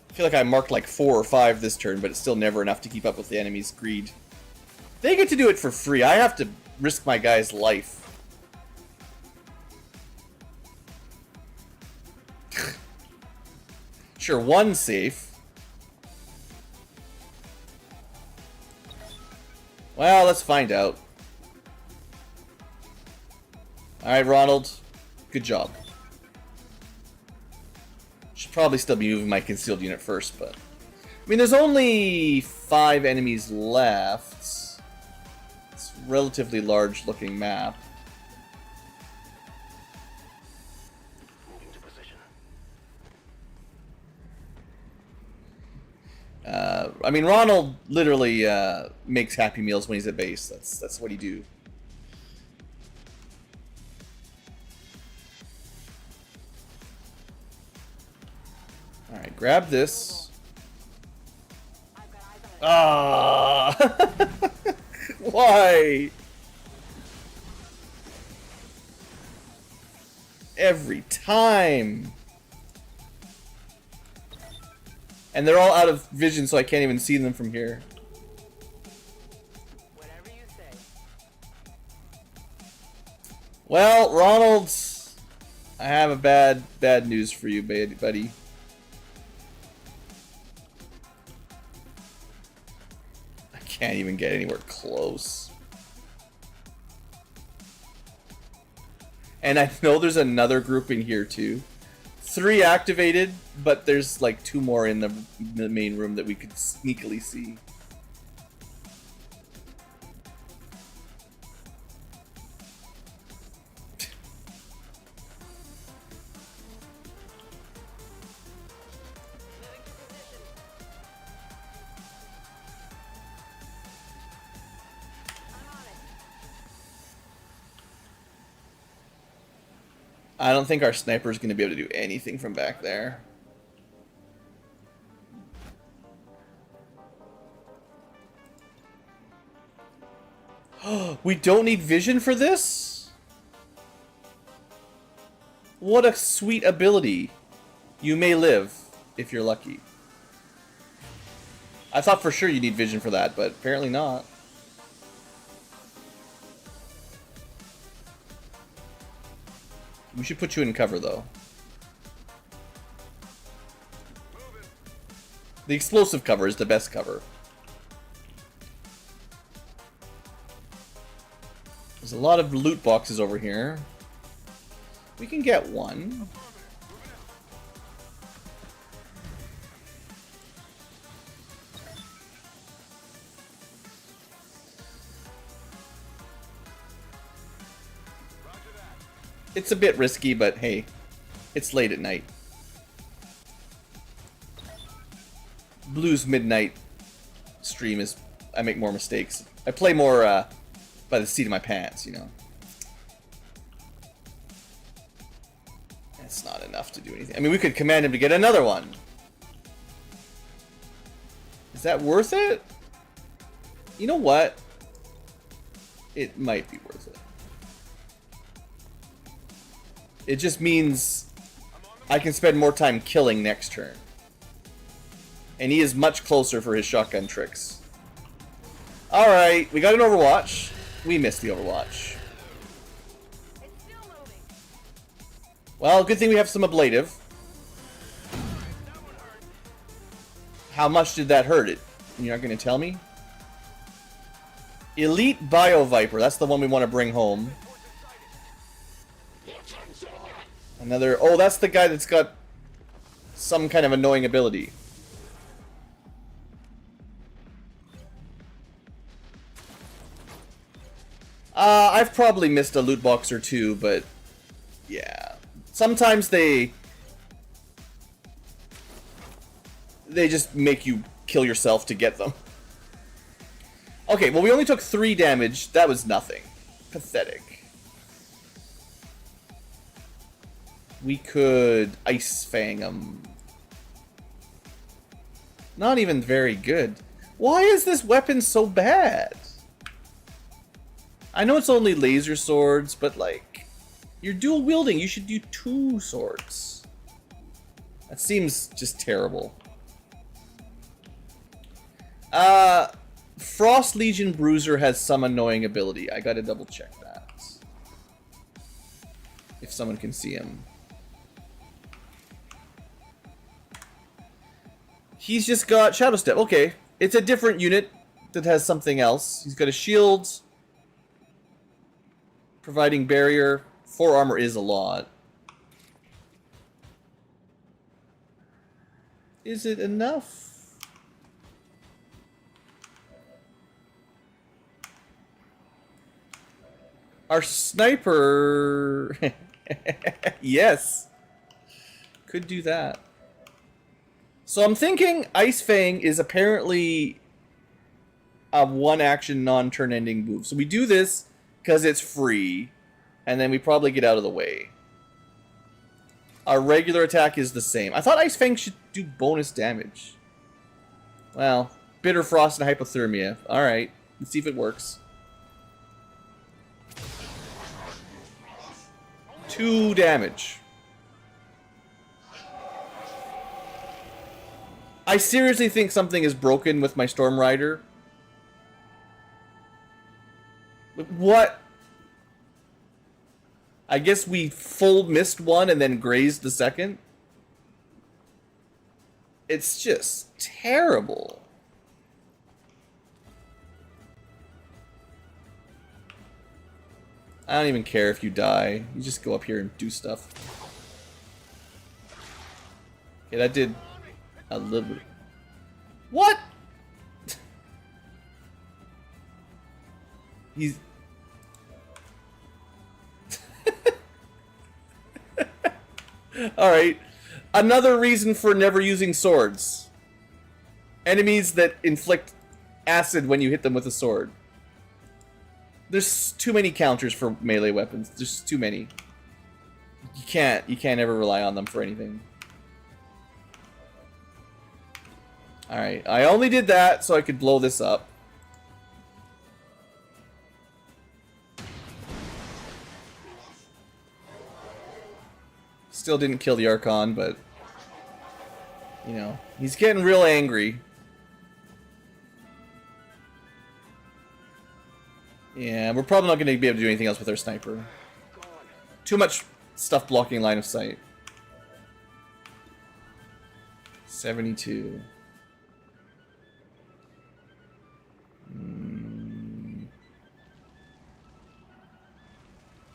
I feel like I marked like 4 or 5 this turn, but it's still never enough to keep up with the enemy's greed. They get to do it for free. I have to risk my guy's life. Sure, 1 safe. Well, let's find out. Alright, Ronald. Good job. Should probably still be moving my concealed unit first, but... I mean, there's only 5 enemies left. It's a relatively large-looking map. I mean, Ronald literally makes Happy Meals when he's at base. That's what he do. All right, grab this. Ah, why? Every time. And they're all out of vision, so I can't even see them from here. Whatever you say. Well, Ronald, I have a bad news for you, buddy. I can't even get anywhere close. And I know there's another group in here too. 3 activated, but there's like 2 more in the main room that we could sneakily see. I don't think our sniper's going to be able to do anything from back there. We don't need vision for this? What a sweet ability. You may live, if you're lucky. I thought for sure you need vision for that, but apparently not. We should put you in cover, though. The explosive cover is the best cover. There's a lot of loot boxes over here. We can get one. It's a bit risky, but hey, it's late at night. Blue's midnight stream is... I make more mistakes. I play more by the seat of my pants, you know. That's not enough to do anything. I mean, we could command him to get another one. Is that worth it? You know what? It might be worth it. It just means I can spend more time killing next turn. And he is much closer for his shotgun tricks. Alright, we got an Overwatch. We missed the Overwatch. It's still moving. Well, good thing we have some ablative. How much did that hurt it? You're not going to tell me? Elite Bio Viper. That's the one we want to bring home. Another... Oh, that's the guy that's got some kind of annoying ability. I've probably missed a loot box or two, but yeah. Sometimes they just make you kill yourself to get them. Okay, well, we only took 3 damage. That was nothing. Pathetic. We could Ice Fang them. Not even very good. Why is this weapon so bad? I know it's only laser swords, but like, you're dual wielding. You should do 2 swords. That seems just terrible. Frost Legion Bruiser has some annoying ability. I gotta double check that. If someone can see him. He's just got Shadow Step. Okay. It's a different unit that has something else. He's got a shield. Providing barrier. 4 armor is a lot. Is it enough? Our sniper... yes. Could do that. So I'm thinking Ice Fang is apparently a 1-action non-turn ending move. So we do this because it's free, and then we probably get out of the way. Our regular attack is the same. I thought Ice Fang should do bonus damage. Well, Bitter Frost and Hypothermia. Alright, let's see if it works. 2 damage. I seriously think something is broken with my Storm Rider. What? I guess we full missed one and then grazed the second. It's just terrible. I don't even care if you die. You just go up here and do stuff. Okay, that did a little bit. What? He's... Alright. Another reason for never using swords. Enemies that inflict acid when you hit them with a sword. There's too many counters for melee weapons. There's too many. You can't ever rely on them for anything. Alright, I only did that so I could blow this up. Still didn't kill the Archon, but... You know, he's getting real angry. Yeah, we're probably not going to be able to do anything else with our sniper. Too much stuff blocking line of sight. 72.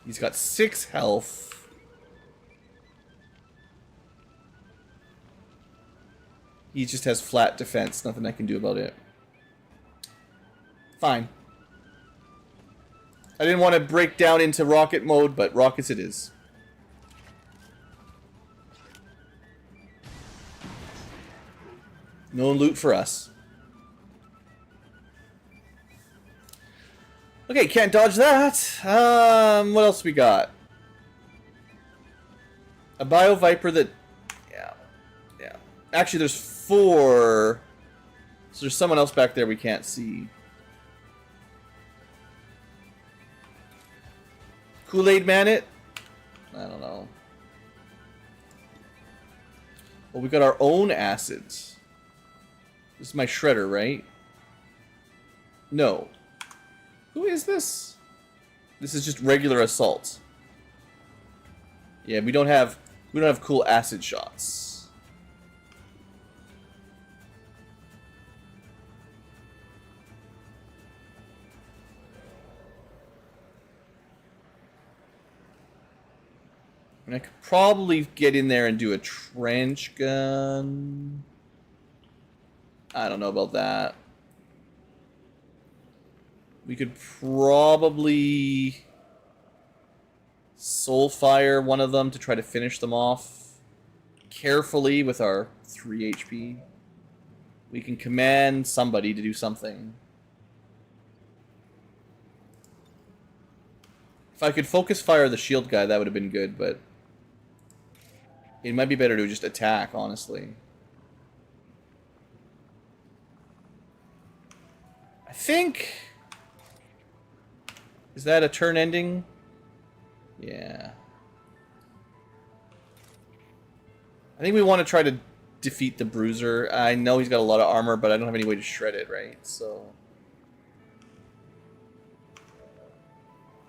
He's got 6 health. He just has flat defense. Nothing I can do about it. Fine. I didn't want to break down into rocket mode, but rockets it is. No loot for us. Okay, can't dodge that. What else we got? A Bio Viper that... Yeah. Actually, there's 4. So there's someone else back there we can't see. Kool-Aid Man it? I don't know. Well, we got our own acids. This is my shredder, right? No. Who is this? This is just regular assault. Yeah, we don't have cool acid shots. And I could probably get in there and do a trench gun. I don't know about that. We could probably Soulfire one of them to try to finish them off carefully with our 3 HP. We can command somebody to do something. If I could focus fire the shield guy, that would have been good, but it might be better to just attack, honestly. I think... Is that a turn ending? Yeah. I think we want to try to defeat the Bruiser. I know he's got a lot of armor, but I don't have any way to shred it, right? So...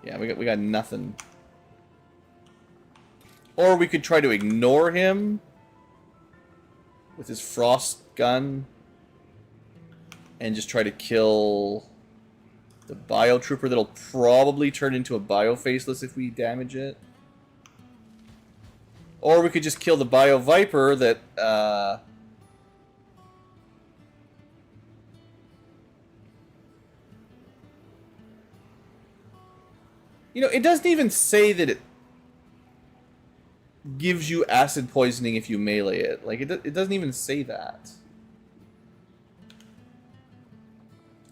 Yeah, we got nothing. Or we could try to ignore him with his frost gun and just try to kill the Bio Trooper that'll probably turn into a Bio Faceless if we damage it. Or we could just kill the Bio Viper that you know, it doesn't even say that it gives you acid poisoning if you melee it. Like, it doesn't even say that.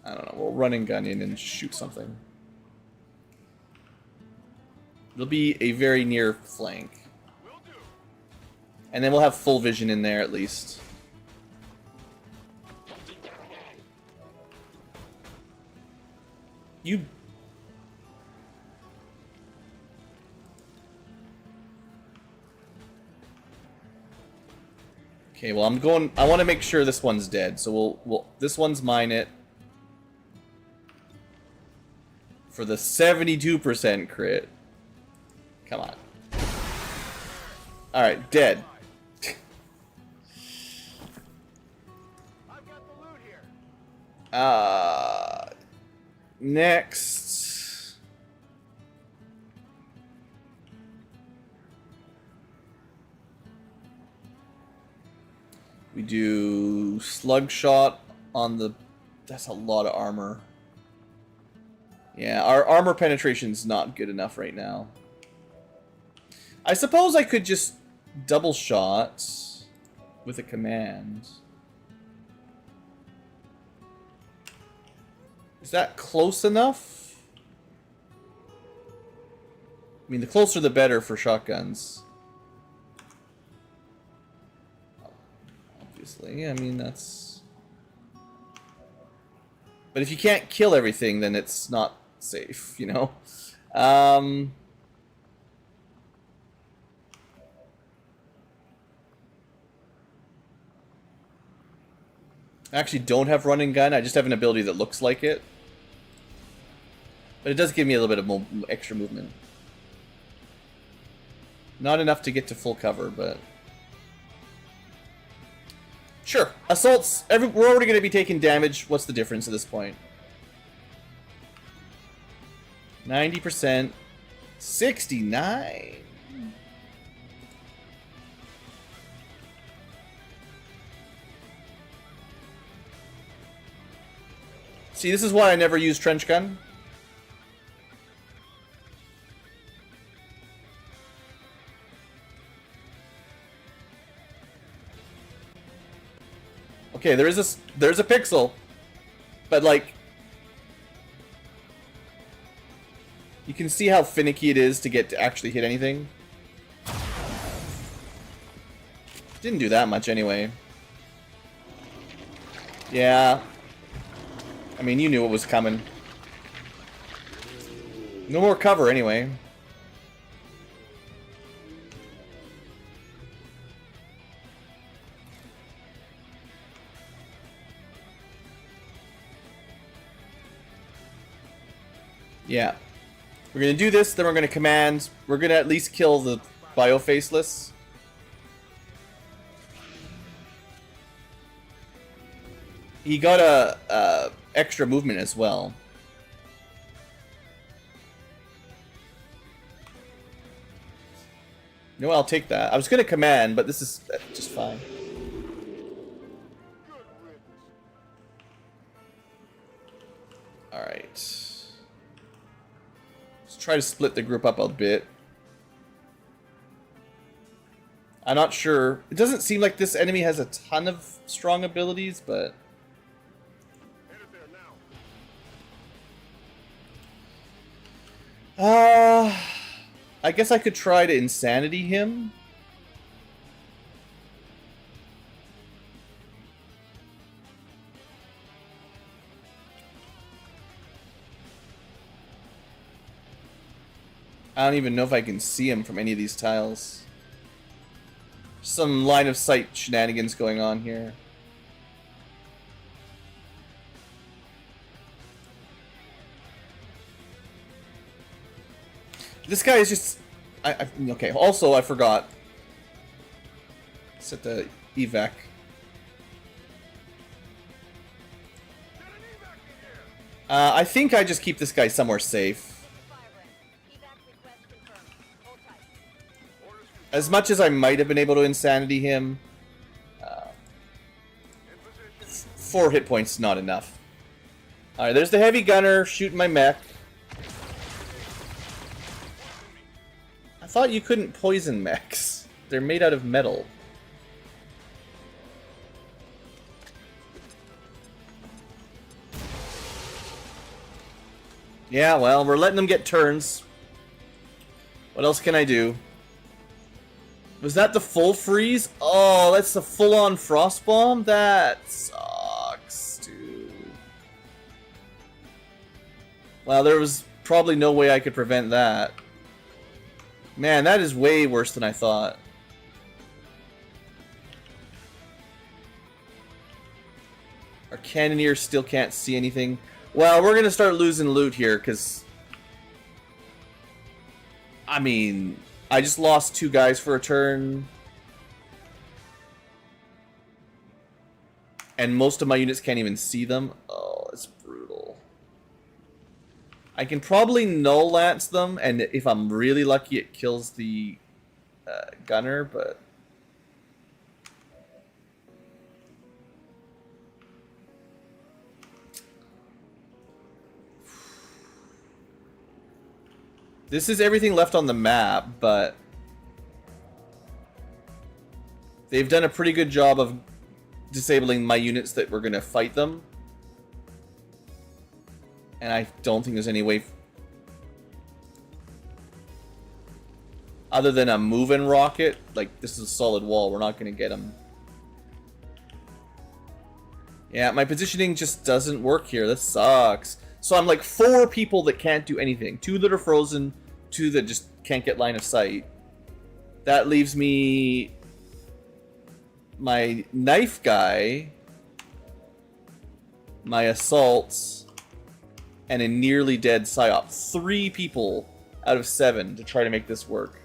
I don't know. We'll run and gun in and shoot something. It'll be a very near flank. And then we'll have full vision in there at least. You... Okay, well I'm going... I want to make sure this one's dead, so we'll this one's mine it. For the 72% crit. Come on. Alright, dead. I've got the loot here. Next. We do slug shot on the... That's a lot of armor. Yeah, our armor penetration's not good enough right now. I suppose I could just double shot with a command. Is that close enough? I mean, the closer the better for shotguns. Obviously, I mean, that's... But if you can't kill everything, then it's not safe, you know? I actually don't have run and gun, I just have an ability that looks like it. But it does give me a little bit of extra movement. Not enough to get to full cover, but... Sure, assaults, we're already going to be taking damage. What's the difference at this point? 90%. 69. See, this is why I never use trench gun. Okay, there's a pixel, but like, you can see how finicky it is to get to actually hit anything. Didn't do that much anyway. Yeah. I mean, you knew what was coming. No more cover anyway. Yeah. We're gonna do this, then we're gonna command. We're gonna at least kill the Bio-Faceless. He got a extra movement as well. No, I'll take that. I was gonna command, but this is just fine. Alright. try to split the group up a bit. I'm not sure. It doesn't seem like this enemy has a ton of strong abilities, but... I guess I could try to insanity him. I don't even know if I can see him from any of these tiles. Some line of sight shenanigans going on here. This guy is just... okay, also I forgot. Set the evac. I think I just keep this guy somewhere safe. As much as I might have been able to insanity him, 4 hit points not enough. Alright, there's the heavy gunner shooting my mech. I thought you couldn't poison mechs. They're made out of metal. Yeah, well, we're letting them get turns. What else can I do? Was that the full freeze? Oh, that's the full-on frost bomb? That sucks, dude. Well, there was probably no way I could prevent that. Man, that is way worse than I thought. Our cannoneers still can't see anything. Well, we're gonna start losing loot here, because... I mean... I just lost 2 guys for a turn. And most of my units can't even see them. Oh, it's brutal. I can probably null lance them, and if I'm really lucky, it kills the gunner, but... This is everything left on the map, but they've done a pretty good job of disabling my units that were going to fight them. And I don't think there's any way... Other than a moving rocket, like, this is a solid wall, we're not going to get them. Yeah, my positioning just doesn't work here. This sucks. So I'm like 4 people that can't do anything. 2 that are frozen, 2 that just can't get line of sight. That leaves me my knife guy, my assaults, and a nearly dead psyop. 3 people out of 7 to try to make this work.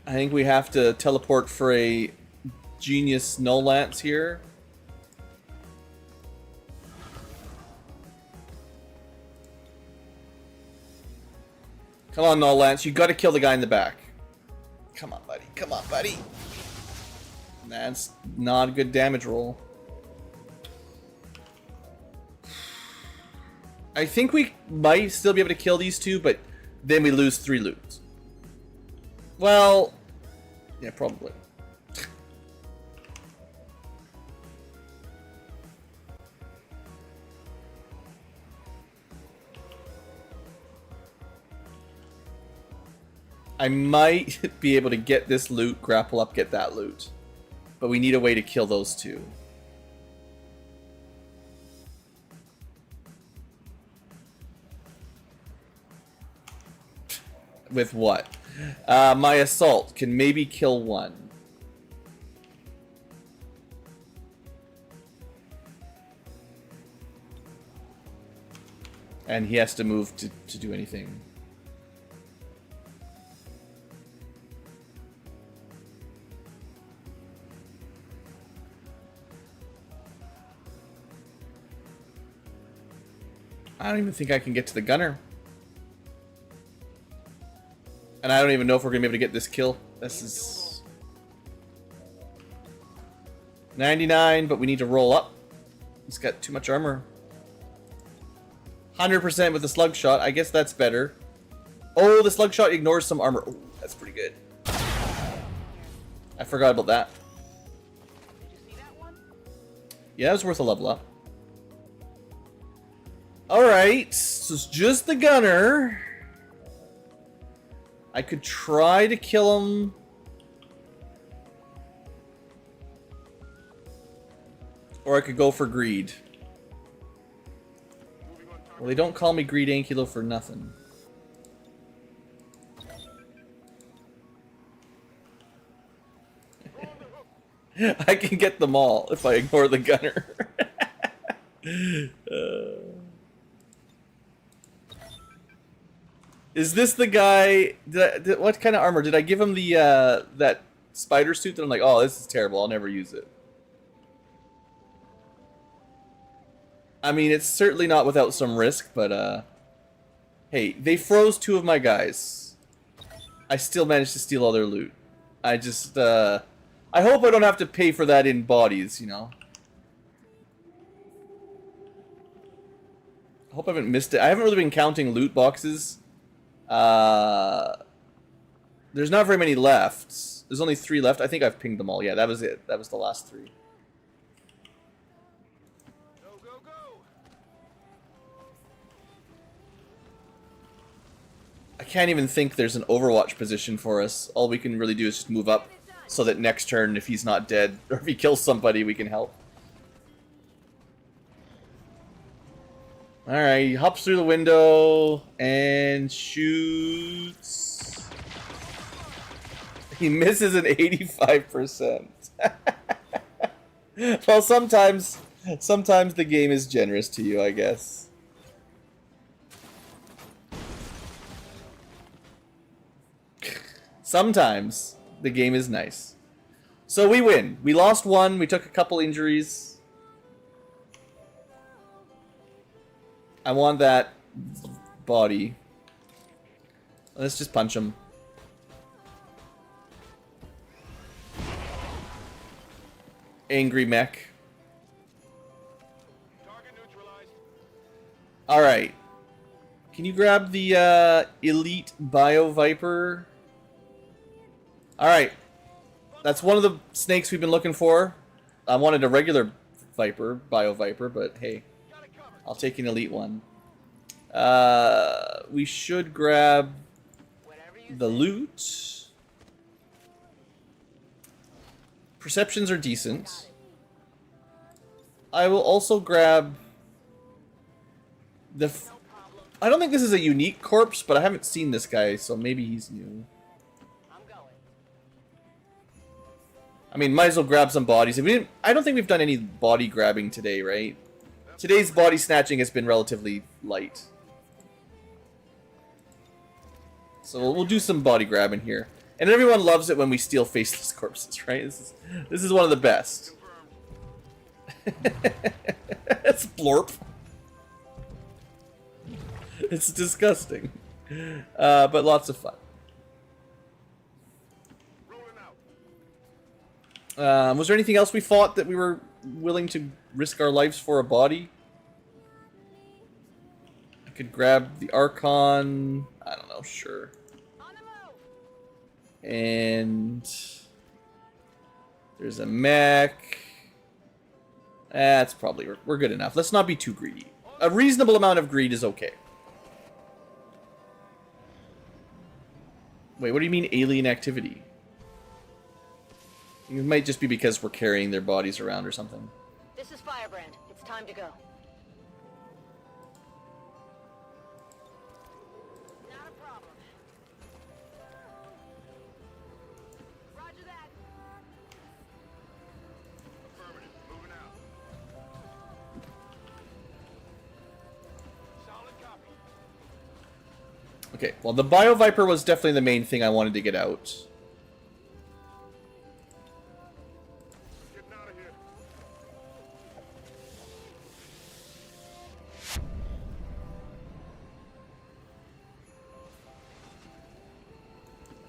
I think we have to teleport for a genius null lance here. Come on, null lance. You gotta kill the guy in the back. Come on, buddy. Come on, buddy. That's not a good damage roll. I think we might still be able to kill these 2, but then we lose 3 loot. Well, yeah, probably. I might be able to get this loot, grapple up, get that loot. But we need a way to kill those 2. With what? My assault can maybe kill 1. And he has to move to do anything. I don't even think I can get to the gunner. And I don't even know if we're going to be able to get this kill. This is... 99, but we need to roll up. He's got too much armor. 100% with the slug shot. I guess that's better. Oh, the slug shot ignores some armor. Oh, that's pretty good. I forgot about that. Did you see that one? Yeah, it was worth a level up. Alright, so it's just the gunner. I could try to kill him. Or I could go for greed. Well, they don't call me Greed Ankylo for nothing. I can get them all if I ignore the gunner. Is this the guy? What kind of armor did I give him? The that spider suit that I'm like, oh, this is terrible. I'll never use it. I mean, it's certainly not without some risk, but hey, they froze 2 of my guys. I still managed to steal all their loot. I just I hope I don't have to pay for that in bodies, you know. I hope I haven't missed it. I haven't really been counting loot boxes. There's not very many left. There's only 3 left. I think I've pinged them all. Yeah, that was it. That was the last 3. Go, go, go! I can't even think there's an Overwatch position for us. All we can really do is just move up so that next turn, if he's not dead, or if he kills somebody, we can help. Alright, he hops through the window and shoots. He misses an 85%. Well, sometimes the game is generous to you, I guess. Sometimes the game is nice. So we win. We lost 1. We took a couple injuries. I want that body. Let's just punch him. Angry mech. Target neutralized. Alright. Can you grab the elite bio viper? Alright. That's one of the snakes we've been looking for. I wanted a regular viper, bio viper, but hey. I'll take an elite one. We should grab the loot. Perceptions are decent. I will also grab the... I don't think this is a unique corpse, but I haven't seen this guy, so maybe he's new. I'm going. I mean, might as well grab some bodies. I don't think we've done any body grabbing today, right? Today's body snatching has been relatively light. So we'll do some body grabbing here. And everyone loves it when we steal faceless corpses, right? This is one of the best. It's blorp. It's disgusting. But lots of fun. Was there anything else we fought that we were willing to risk our lives for a body? I could grab the Archon. I don't know, sure. On the move. And there's a mech. That's probably, we're good enough. Let's not be too greedy. A reasonable amount of greed is okay. Wait, what do you mean alien activity? It might just be because we're carrying their bodies around or something. This is Firebrand. It's time to go. Not a problem. Roger that. Affirmative. Moving out. Solid copy. Okay, well the Bio Viper was definitely the main thing I wanted to get out. Getting out of here.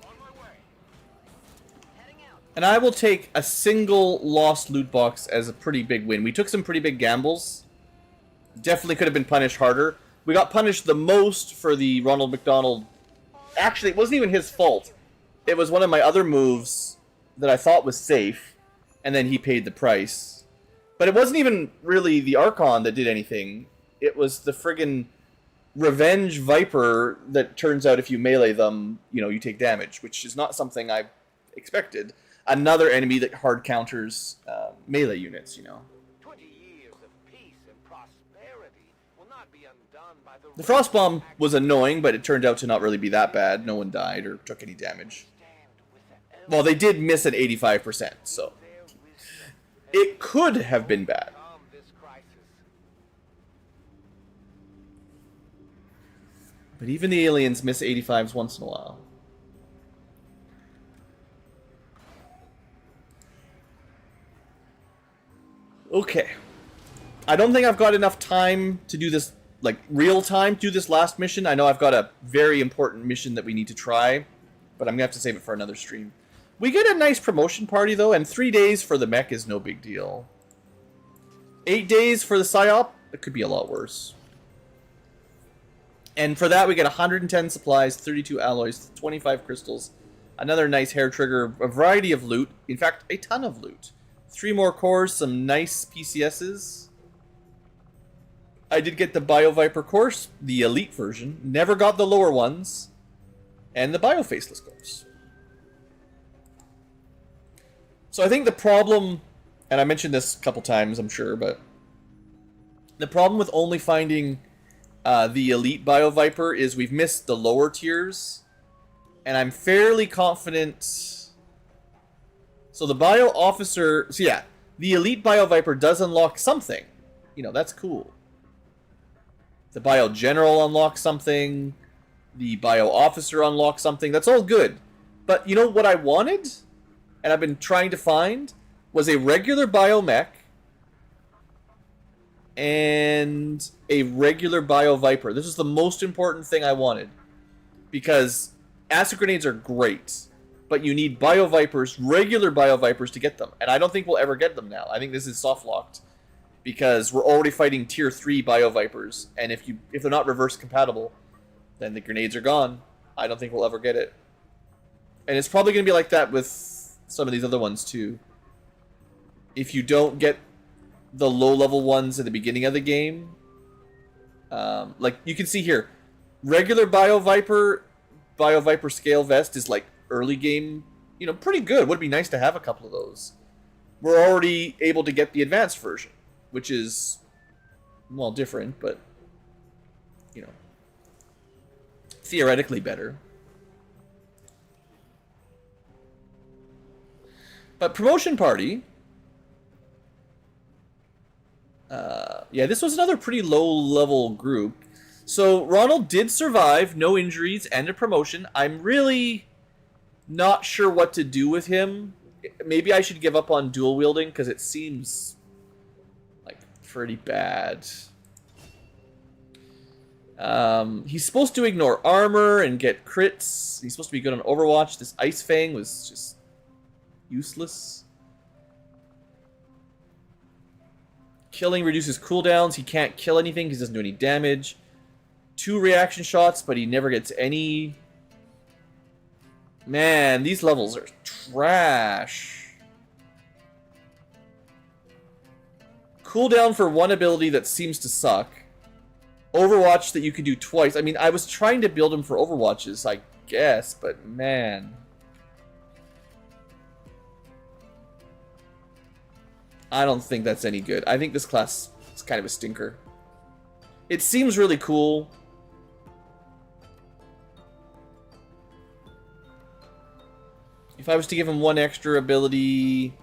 On my way. Heading out. And I will take a single lost loot box as a pretty big win. We took some pretty big gambles. Definitely could have been punished harder. We got punished the most for the Ronald McDonald. Actually, it wasn't even his fault. It was one of my other moves that I thought was safe, and then he paid the price. But it wasn't even really the Archon that did anything. It was the friggin' Revenge Viper that turns out if you melee them, you take damage, which is not something I expected. Another enemy that hard counters melee units, 20 years of peace and prosperity will not be undone by the The Frost Bomb was annoying, but it turned out to not really be that bad. No one died or took any damage. Well, they did miss at 85%, so it could have been bad. But even the aliens miss 85s once in a while. Okay. I don't think I've got enough time to do this, like, real time to do this last mission. I know I've got a very important mission that we need to try, but I'm going to have to save it for another stream. We get a nice promotion party, though, and 3 days for the mech is no big deal. 8 days for the PSYOP? It could be a lot worse. And for that, we get 110 supplies, 32 alloys, 25 crystals, another nice hair trigger, a variety of loot. In fact, a ton of loot. 3 more cores, some nice PCSs. I did get the Bio Viper course, the elite version. Never got the lower ones. And the Bio Faceless course. So I think the problem, and I mentioned this a couple times, I'm sure, but the problem with only finding the elite Bio Viper is we've missed the lower tiers, and I'm fairly confident. So the Bio Officer, so yeah, the elite Bio Viper does unlock something. That's cool. The Bio General unlocks something. The Bio Officer unlocks something. That's all good. But you know what I wanted? And I've been trying to find, was a regular biomech and a regular Bio Viper. This is the most important thing I wanted. Because acid grenades are great, but you need Bio Vipers, regular Bio Vipers, to get them. And I don't think we'll ever get them now. I think this is soft locked. Because we're already fighting tier 3 Bio Vipers. And if they're not reverse compatible, then the grenades are gone. I don't think we'll ever get it. And it's probably going to be like that with some of these other ones too. If you don't get the low-level ones at the beginning of the game, like you can see here, regular Bio Viper scale vest is like early game, pretty good. Would be nice to have a couple of those. We're already able to get the advanced version, which is, well, different, but theoretically better. But promotion party, yeah, this was another pretty low-level group. So Ronald did survive, no injuries, and a promotion. I'm really not sure what to do with him. Maybe I should give up on dual wielding, because it seems like pretty bad. He's supposed to ignore armor and get crits. He's supposed to be good on Overwatch. This Ice Fang was just useless. Killing reduces cooldowns. He can't kill anything because he doesn't do any damage. 2 reaction shots, but he never gets any. Man, these levels are trash. Cooldown for 1 ability that seems to suck. Overwatch that you can do twice. I mean, I was trying to build him for Overwatches, I guess, but man. I don't think that's any good. I think this class is kind of a stinker. It seems really cool. If I was to give him 1 extra ability...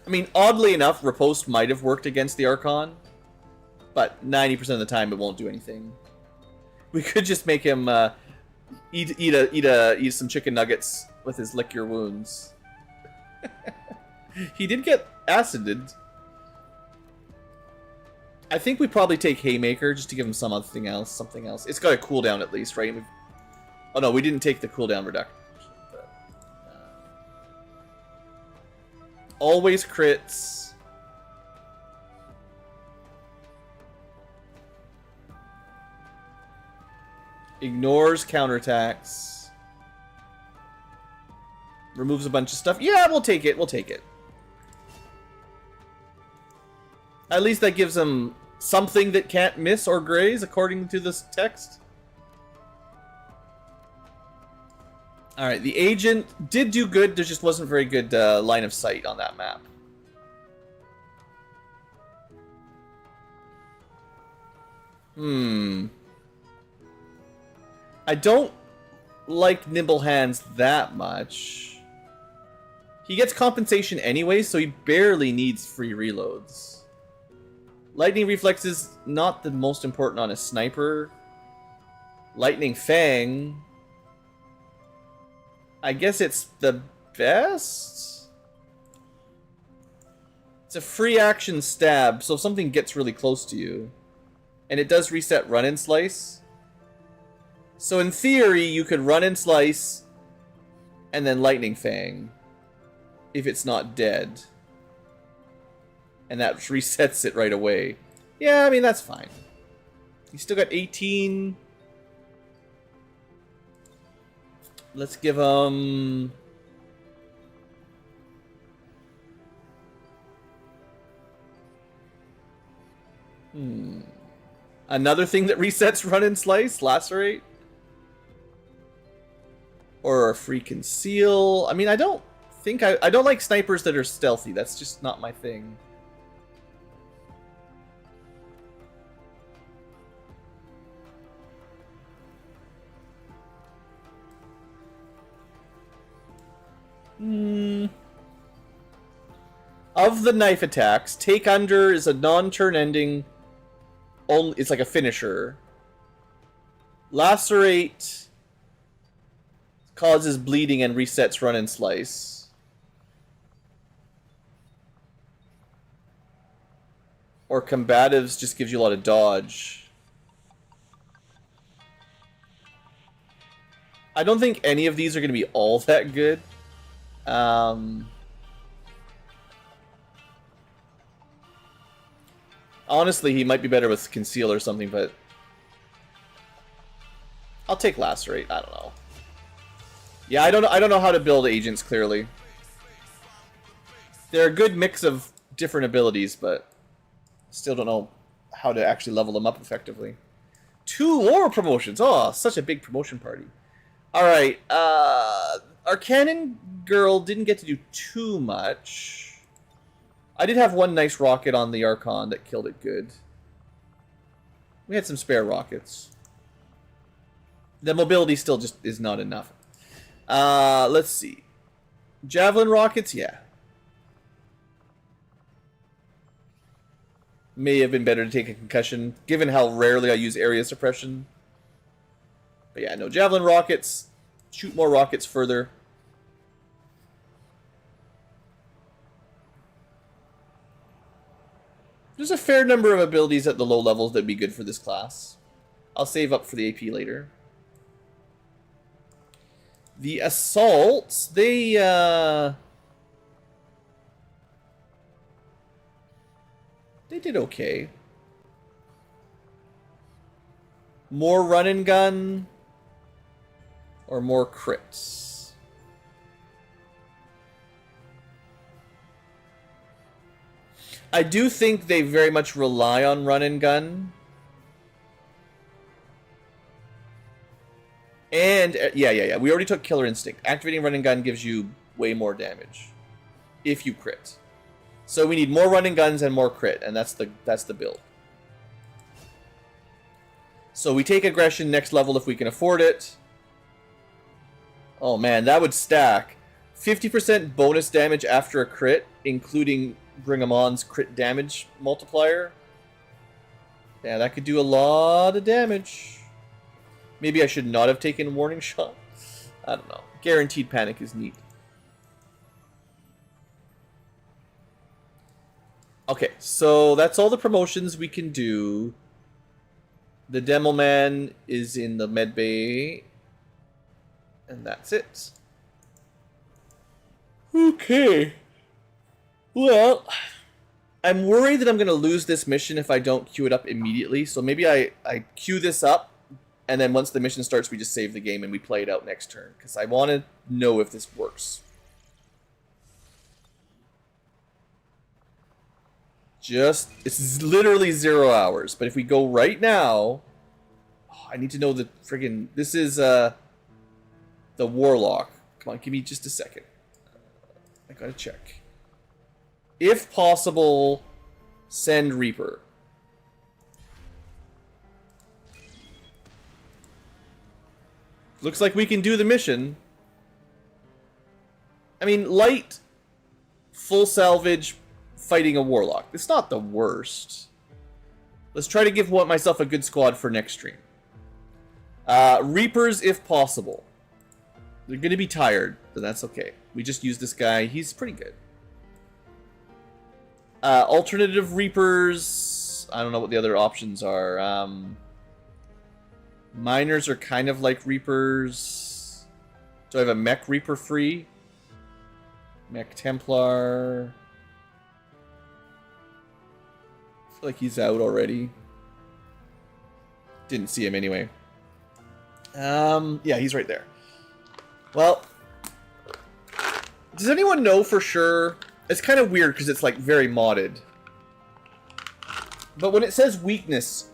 I mean, oddly enough, Riposte might have worked against the Archon. But 90% of the time, it won't do anything. We could just make him eat some chicken nuggets with his lick your wounds. He did get acided. I think we probably take Haymaker just to give him something else. It's got a cooldown at least, right? Oh no, we didn't take the cooldown reduction. But, Always crits. Ignores counterattacks. Removes a bunch of stuff. Yeah, we'll take it. We'll take it. At least that gives him something that can't miss or graze, according to this text. Alright, the agent did do good. There just wasn't very good line of sight on that map. I don't like Nimble Hands that much. He gets compensation anyway, so he barely needs free reloads. Lightning Reflex is not the most important on a sniper. Lightning Fang, I guess it's the best? It's a free action stab, so if something gets really close to you, and it does reset run and slice. So in theory, you could run and slice, and then Lightning Fang, if it's not dead. And that resets it right away. Yeah, I mean, that's fine. He's still got 18. Let's give him... Another thing that resets run and slice? Lacerate? Or a free conceal? I mean, I don't think I don't like snipers that are stealthy. That's just not my thing. Of the knife attacks, Take Under is a non-turn ending. It's like a finisher. Lacerate causes bleeding and resets run and slice. Or Combatives just gives you a lot of dodge. I don't think any of these are going to be all that good. Honestly, he might be better with Conceal or something, but I'll take Lacerate. I don't know. Yeah, I don't know how to build agents clearly. They're a good mix of different abilities, but still don't know how to actually level them up effectively. 2 more promotions. Oh, such a big promotion party. All right. Our cannon girl didn't get to do too much. I did have one nice rocket on the Archon that killed it good. We had some spare rockets. The mobility still just is not enough. Let's see. Javelin rockets, yeah. May have been better to take a concussion, given how rarely I use area suppression. But yeah, no, Javelin rockets. Shoot more rockets further. There's a fair number of abilities at the low levels that'd be good for this class. I'll save up for the AP later. The assaults, they did okay. More run and gun or more crits? I do think they very much rely on run and gun. And, yeah. We already took Killer Instinct. Activating run and gun gives you way more damage if you crit. So we need more run and guns and more crit, and that's the build. So we take aggression next level if we can afford it. Oh man, that would stack. 50% bonus damage after a crit, including Bring 'em On's crit damage multiplier. Yeah, that could do a lot of damage. Maybe I should not have taken Warning Shot. I don't know. Guaranteed Panic is neat. Okay, so that's all the promotions we can do. The Demo Man is in the med bay. And that's it. Okay. Well, I'm worried that I'm going to lose this mission if I don't queue it up immediately. So maybe I queue this up, and then once the mission starts, we just save the game and we play it out next turn. Because I want to know if this works. It's literally 0 hours. But if we go right now... Oh, I need to know the friggin... This is the Warlock. Come on, give me just a second. I gotta check. If possible, send Reaper. Looks like we can do the mission. I mean, light, full salvage, fighting a Warlock. It's not the worst. Let's try to give myself a good squad for next stream. Reapers, if possible. They're going to be tired, but that's okay. We just use this guy. He's pretty good. Alternative Reapers. I don't know what the other options are. Miners are kind of like Reapers. Do I have a Mech Reaper free? Mech Templar. I feel like he's out already. Didn't see him anyway. Yeah, he's right there. Well, does anyone know for sure? It's kind of weird because it's like very modded. But when it says weakness,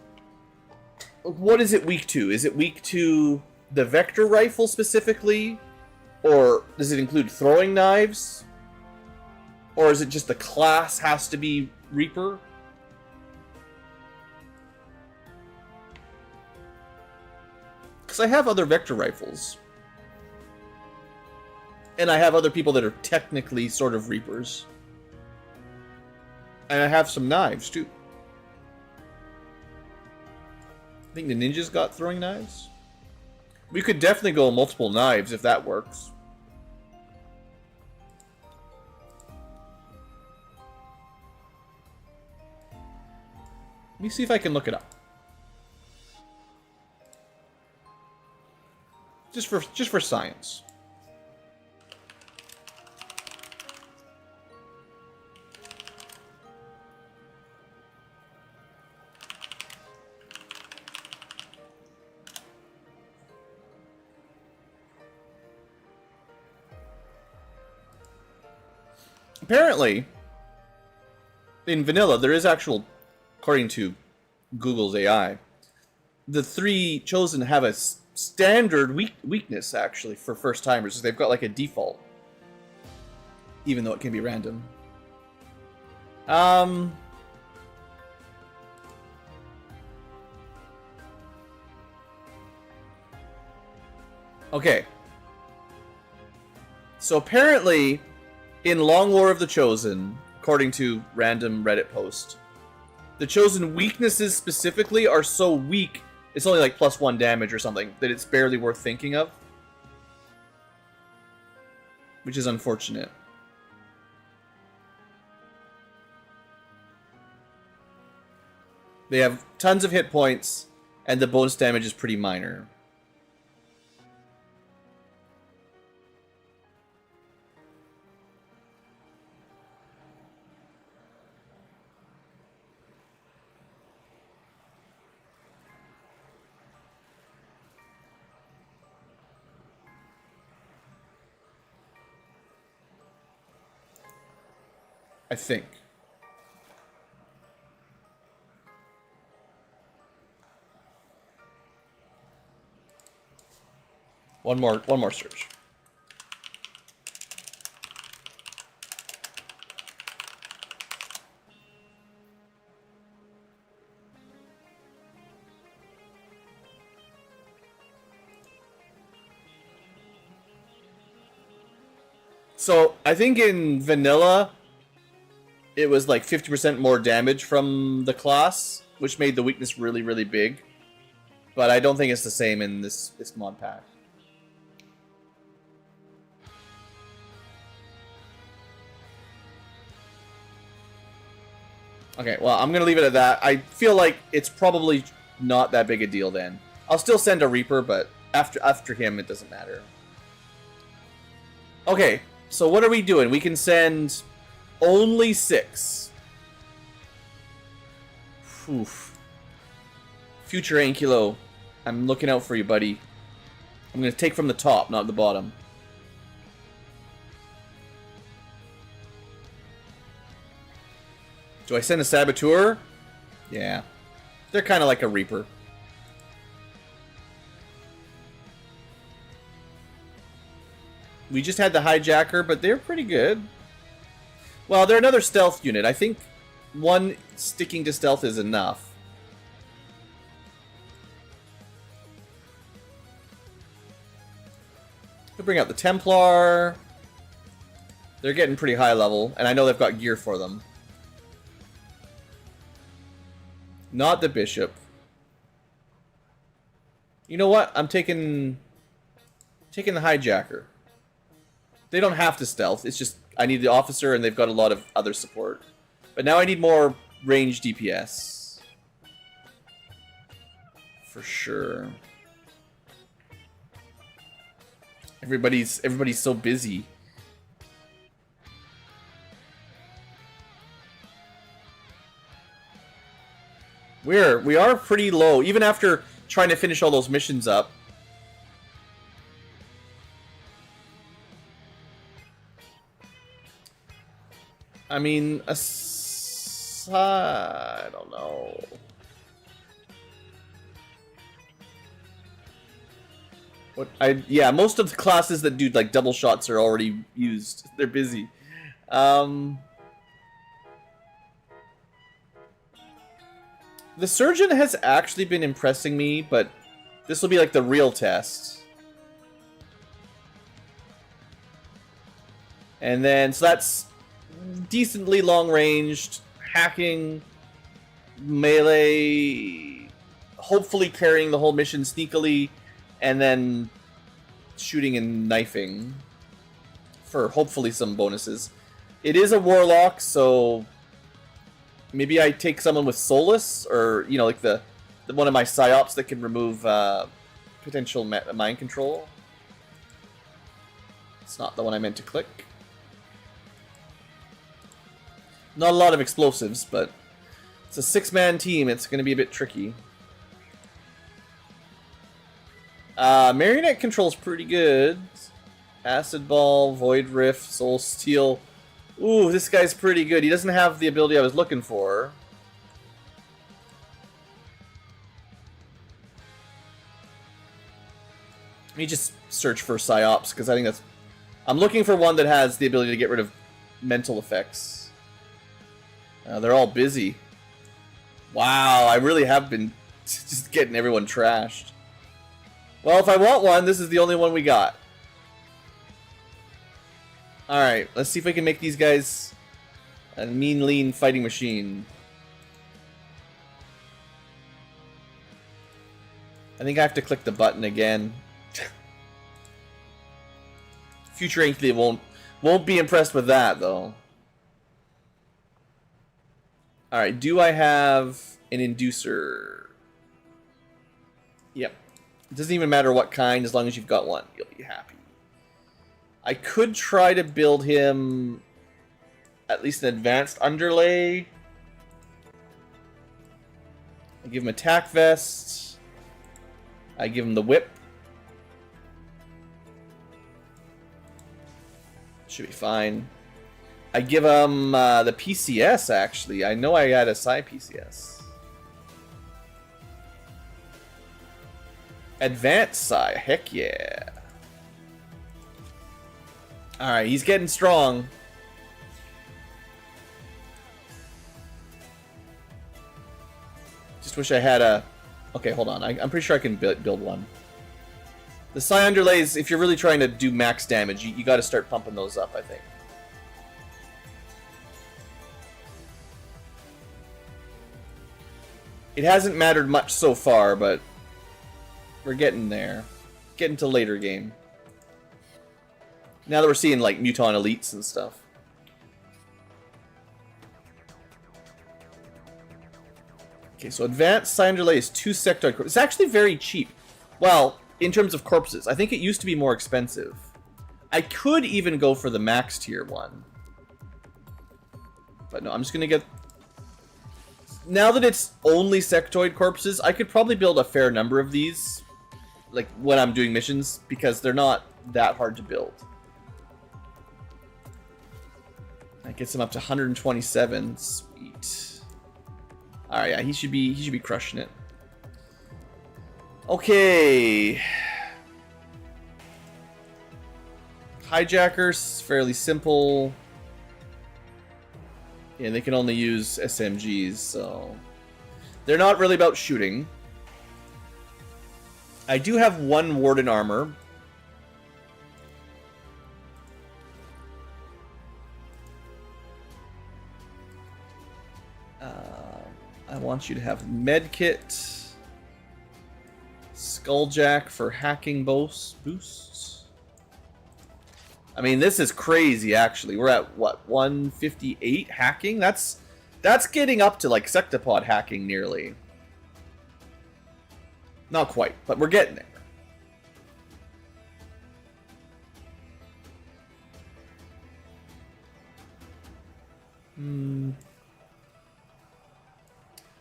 what is it weak to? Is it weak to the vector rifle specifically? Or does it include throwing knives? Or is it just the class has to be Reaper? Because I have other vector rifles. And I have other people that are technically sort of Reapers. And I have some knives, too. I think the ninjas got throwing knives. We could definitely go multiple knives if that works. Let me see if I can look it up. Just for science. Apparently, in vanilla, there is actual, according to Google's AI, the 3 chosen have a standard weakness, actually, for first-timers. They've got, like, a default. Even though it can be random. Okay. So, apparently... in Long War of the Chosen, according to random Reddit post, the Chosen weaknesses specifically are so weak, it's only like +1 damage or something, that it's barely worth thinking of. Which is unfortunate. They have tons of hit points, and the bonus damage is pretty minor. I think. One more search. So, I think in vanilla, it was like 50% more damage from the class, which made the weakness really, really big. But I don't think it's the same in this mod pack. Okay, well, I'm going to leave it at that. I feel like it's probably not that big a deal then. I'll still send a Reaper, but after him, it doesn't matter. Okay, so what are we doing? We can send Only 6. Oof. Future Ankylo, I'm looking out for you, buddy. I'm going to take from the top, not the bottom. Do I send a Saboteur? Yeah. They're kind of like a Reaper. We just had the Hijacker, but they're pretty good. Well, they're another stealth unit. I think one sticking to stealth is enough. We'll bring out the Templar. They're getting pretty high level, and I know they've got gear for them. Not the Bishop. You know what? I'm taking the Hijacker. They don't have to stealth. It's just I need the officer, and they've got a lot of other support. But now I need more range DPS. For sure. Everybody's so busy. We are pretty low, even after trying to finish all those missions up. I mean, I don't know. Yeah, most of the classes that do like double shots are already used. They're busy. The Surgeon has actually been impressing me, but this will be like the real test. And then, so that's decently long-ranged, hacking, melee, hopefully carrying the whole mission sneakily, and then shooting and knifing for hopefully some bonuses. It is a Warlock, so maybe I take someone with Solus, or, you know, like the one of my psyops that can remove potential mind control. It's not the one I meant to click. Not a lot of explosives, but it's a 6-man team. It's going to be a bit tricky. Marionette control's pretty good. Acid Ball, Void Rift, Soul Steel. Ooh, this guy's pretty good. He doesn't have the ability I was looking for. Let me just search for psyops, because I think that's... I'm looking for one that has the ability to get rid of mental effects. They're all busy. Wow, I really have been just getting everyone trashed. Well, if I want one, this is the only one we got. Alright, let's see if we can make these guys a mean, lean fighting machine. I think I have to click the button again. Future Ankylo won't be impressed with that, though. Alright, do I have an inducer? Yep. It doesn't even matter what kind, as long as you've got one, you'll be happy. I could try to build him at least an advanced underlay. I give him attack vest. I give him the whip. Should be fine. I give him the PCS, actually. I know I had a Psi PCS. Advanced Psi. Heck yeah. Alright, he's getting strong. Just wish I had a... Okay, hold on. I'm pretty sure I can build one. The Psi underlays, if you're really trying to do max damage, you got to start pumping those up, I think. It hasn't mattered much so far, but we're getting there. Getting to later game. Now that we're seeing, like, Muton Elites and stuff. Okay, so Advanced Psi Underlay is 2 sectoid corpses. It's actually very cheap. Well, in terms of corpses. I think it used to be more expensive. I could even go for the max tier one. But no, I'm just gonna get... Now that it's only sectoid corpses, I could probably build a fair number of these, like, when I'm doing missions, because they're not that hard to build. That gets him up to 127. Sweet. Alright, yeah, he should be crushing it. Okay. Hijackers, fairly simple. Yeah, they can only use SMGs, so they're not really about shooting. I do have one Warden armor. I want you to have Medkit, Skulljack for hacking boosts. I mean, this is crazy, actually. We're at, what, 158 hacking? That's getting up to, like, Sectopod hacking, nearly. Not quite, but we're getting there.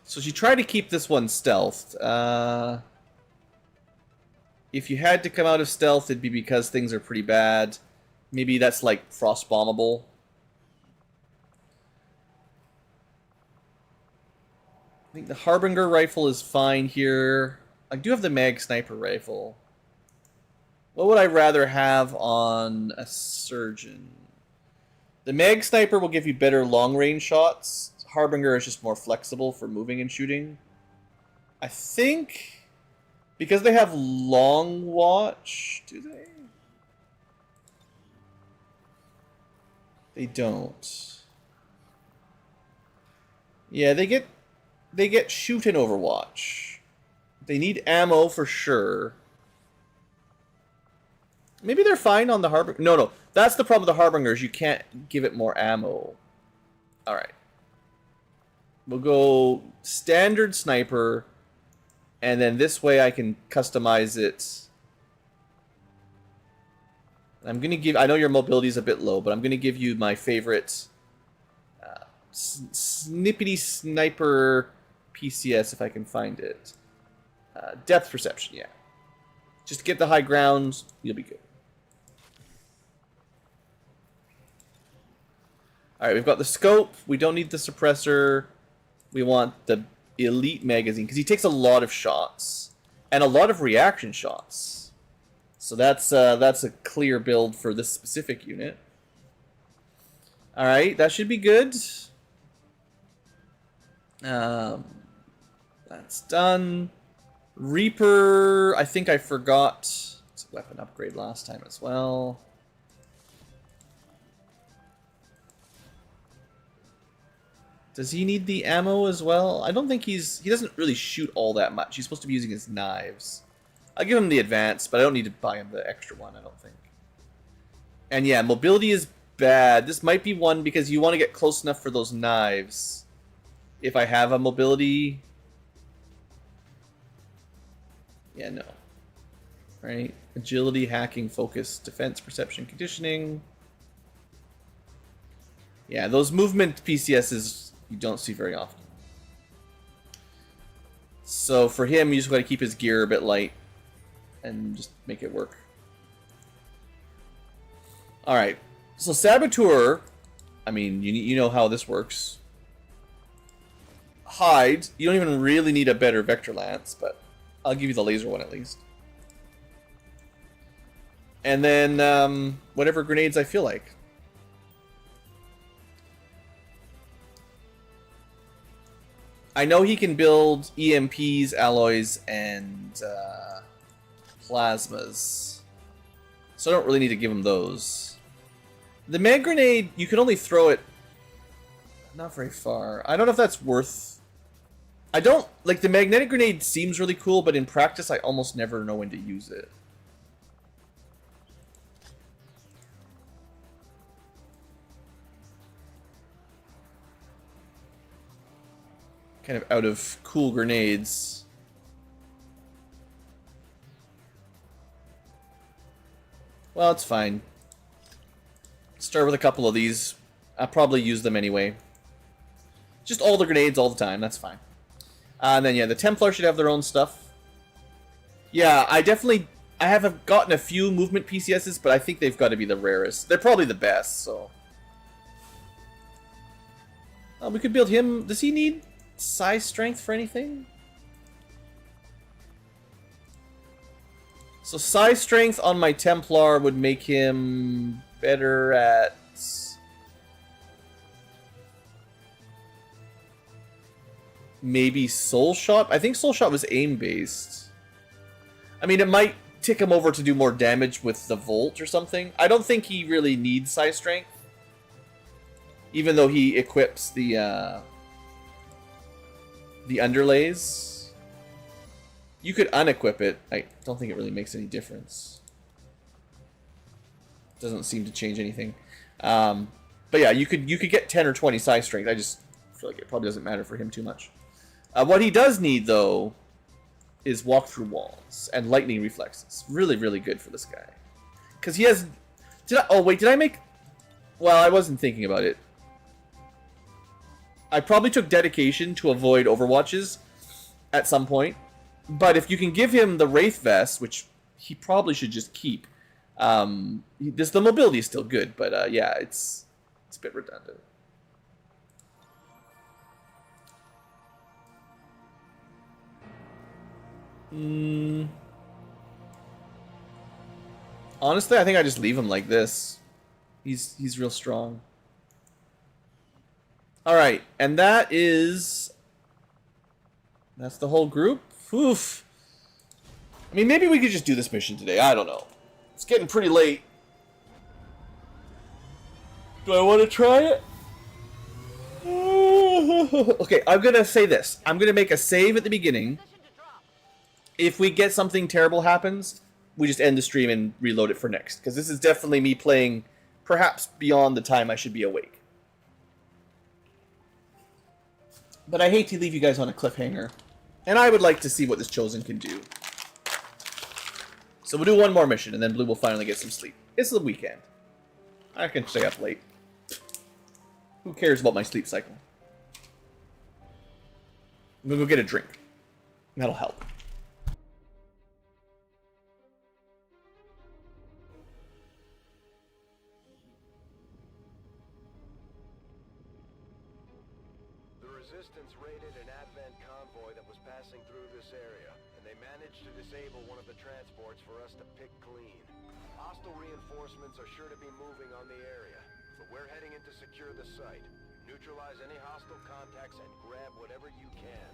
So she tried to keep this one stealthed. If you had to come out of stealth, it'd be because things are pretty bad. Maybe that's like frost bombable. I think the Harbinger rifle is fine here. I do have the mag sniper rifle. What would I rather have on a surgeon? The mag sniper will give you better long range shots. Harbinger is just more flexible for moving and shooting. I think because they have long watch, do they? They don't. Yeah, they get shoot in Overwatch. They need ammo for sure. Maybe they're fine on the Harbinger. No, that's the problem with the Harbingers. You can't give it more ammo. All right. We'll go standard sniper, and then this way I can customize it. I'm going to give... I know your mobility is a bit low, but I'm going to give you my favorite snippety sniper PCS if I can find it. Depth perception, yeah. Just get the high ground, you'll be good. Alright, we've got the scope. We don't need the suppressor. We want the elite magazine, because he takes a lot of shots. And a lot of reaction shots. So that's a clear build for this specific unit. Alright, that should be good. That's done. Reaper, I think I forgot. It's a weapon upgrade last time as well. Does he need the ammo as well? I don't think he doesn't really shoot all that much. He's supposed to be using his knives. I'll give him the advance, but I don't need to buy him the extra one, I don't think. And yeah, mobility is bad. This might be one because you want to get close enough for those knives. If I have a mobility... Yeah, no. Right? Agility, hacking, focus, defense, perception, conditioning. Yeah, those movement PCSs you don't see very often. So for him, you just got to keep his gear a bit light and just make it work. Alright, so Saboteur, I mean, you know how this works. Hide, you don't even really need a better Vector Lance, but I'll give you the laser one at least. And then, whatever grenades I feel like. I know he can build EMPs, alloys, and plasmas. So I don't really need to give him those. The mag grenade, you can only throw it not very far. I don't know if that's worth... I don't... Like, the magnetic grenade seems really cool, but in practice I almost never know when to use it. Kind of out of cool grenades. Well, it's fine. Start with a couple of these. I'll probably use them anyway. Just all the grenades all the time. That's fine. And then, yeah, the Templar should have their own stuff. Yeah, I haven't gotten a few movement PCSs, but I think they've got to be the rarest. They're probably the best, so... we could build him... Does he need size strength for anything? So size strength on my Templar would make him better at... maybe Soul Shot? I think Soul Shot was aim-based. I mean, it might tick him over to do more damage with the Volt or something. I don't think he really needs size strength. Even though he equips the underlays. You could unequip it. I don't think it really makes any difference. Doesn't seem to change anything. But yeah, you could get 10 or 20 size strength. I just feel like it probably doesn't matter for him too much. What he does need, though, is walk through walls and lightning reflexes. Really, really good for this guy. Because he has... did I make... Well, I wasn't thinking about it. I probably took dedication to avoid overwatches at some point. But if you can give him the Wraith Vest, which he probably should just keep, the mobility is still good. But yeah, it's a bit redundant. Honestly, I think I just leave him like this. He's real strong. Alright, and that's the whole group? Oof. I mean, maybe we could just do this mission today. I don't know. It's getting pretty late. Do I want to try it? Okay, I'm going to say this. I'm going to make a save at the beginning. If we get something terrible happens, we just end the stream and reload it for next. Because this is definitely me playing perhaps beyond the time I should be awake. But I hate to leave you guys on a cliffhanger. And I would like to see what this Chosen can do. So we'll do one more mission, and then Blue will finally get some sleep. It's the weekend. I can stay up late. Who cares about my sleep cycle? I'm gonna go get a drink. That'll help. Resistance raided an Advent convoy that was passing through this area, and they managed to disable one of the transports for us to pick clean. Hostile reinforcements are sure to be moving on the area, but we're heading in to secure the site. Neutralize any hostile contacts and grab whatever you can.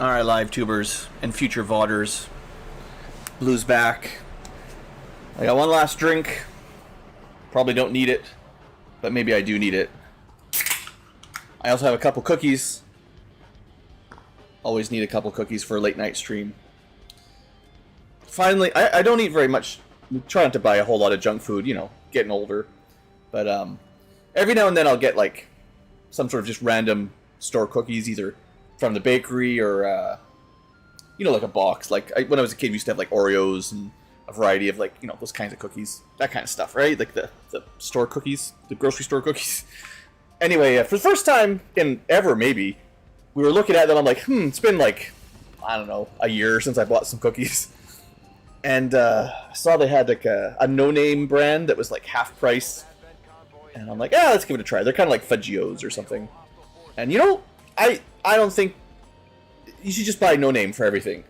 Alright, live tubers and future VODers. Blue's back. I got one last drink. Probably don't need it, but maybe I do need it. I also have a couple cookies. Always need a couple cookies for a late night stream. Finally, I don't eat very much. I'm trying not to buy a whole lot of junk food, you know, getting older. But every now and then I'll get like some sort of just random store cookies, either from the bakery or you know, like a box. Like when I was a kid, we used to have like Oreos and a variety of like, you know, those kinds of cookies, that kind of stuff, right? Like the store cookies, the grocery store cookies. Anyway, for the first time in ever, maybe, we were looking at them. I'm like, it's been like, I don't know, a year since I bought some cookies. And I saw they had like a no-name brand that was like half price. And I'm like, yeah, let's give it a try. They're kind of like Fudgios or something. And you know, I don't think you should just buy no-name for everything.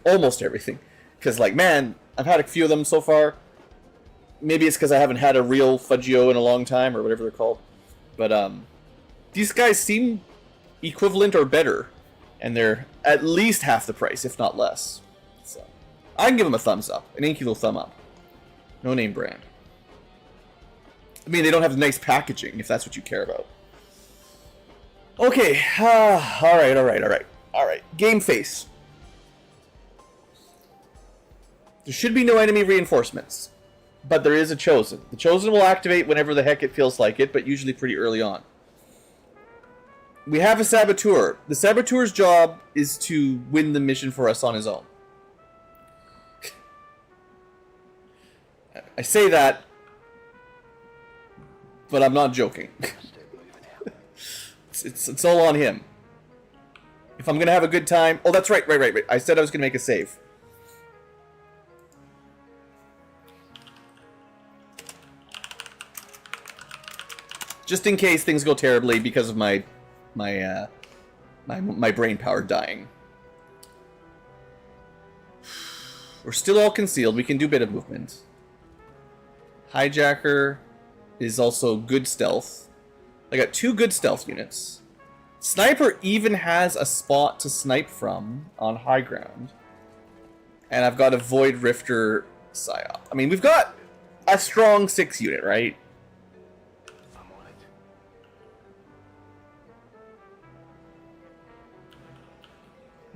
Almost everything. Because like, man, I've had a few of them so far. Maybe it's because I haven't had a real Fudgio in a long time or whatever they're called. But these guys seem equivalent or better. And they're at least half the price, if not less. So I can give them a thumbs up. An Ankylo thumb up. No-name brand. I mean, they don't have the nice packaging, if that's what you care about. Okay. Alright. Game face. There should be no enemy reinforcements. But there is a Chosen. The Chosen will activate whenever the heck it feels like it, but usually pretty early on. We have a Saboteur. The Saboteur's job is to win the mission for us on his own. I say that, but I'm not joking. it's all on him. If I'm gonna have a good time... Oh, that's right. I said I was gonna make a save. Just in case things go terribly because of my brain power dying. We're still all concealed. We can do a bit of movement. Hijacker is also good stealth. I got 2 good stealth units. Sniper even has a spot to snipe from on high ground. And I've got a Void Rifter Psyop. I mean, we've got a strong 6 unit, right?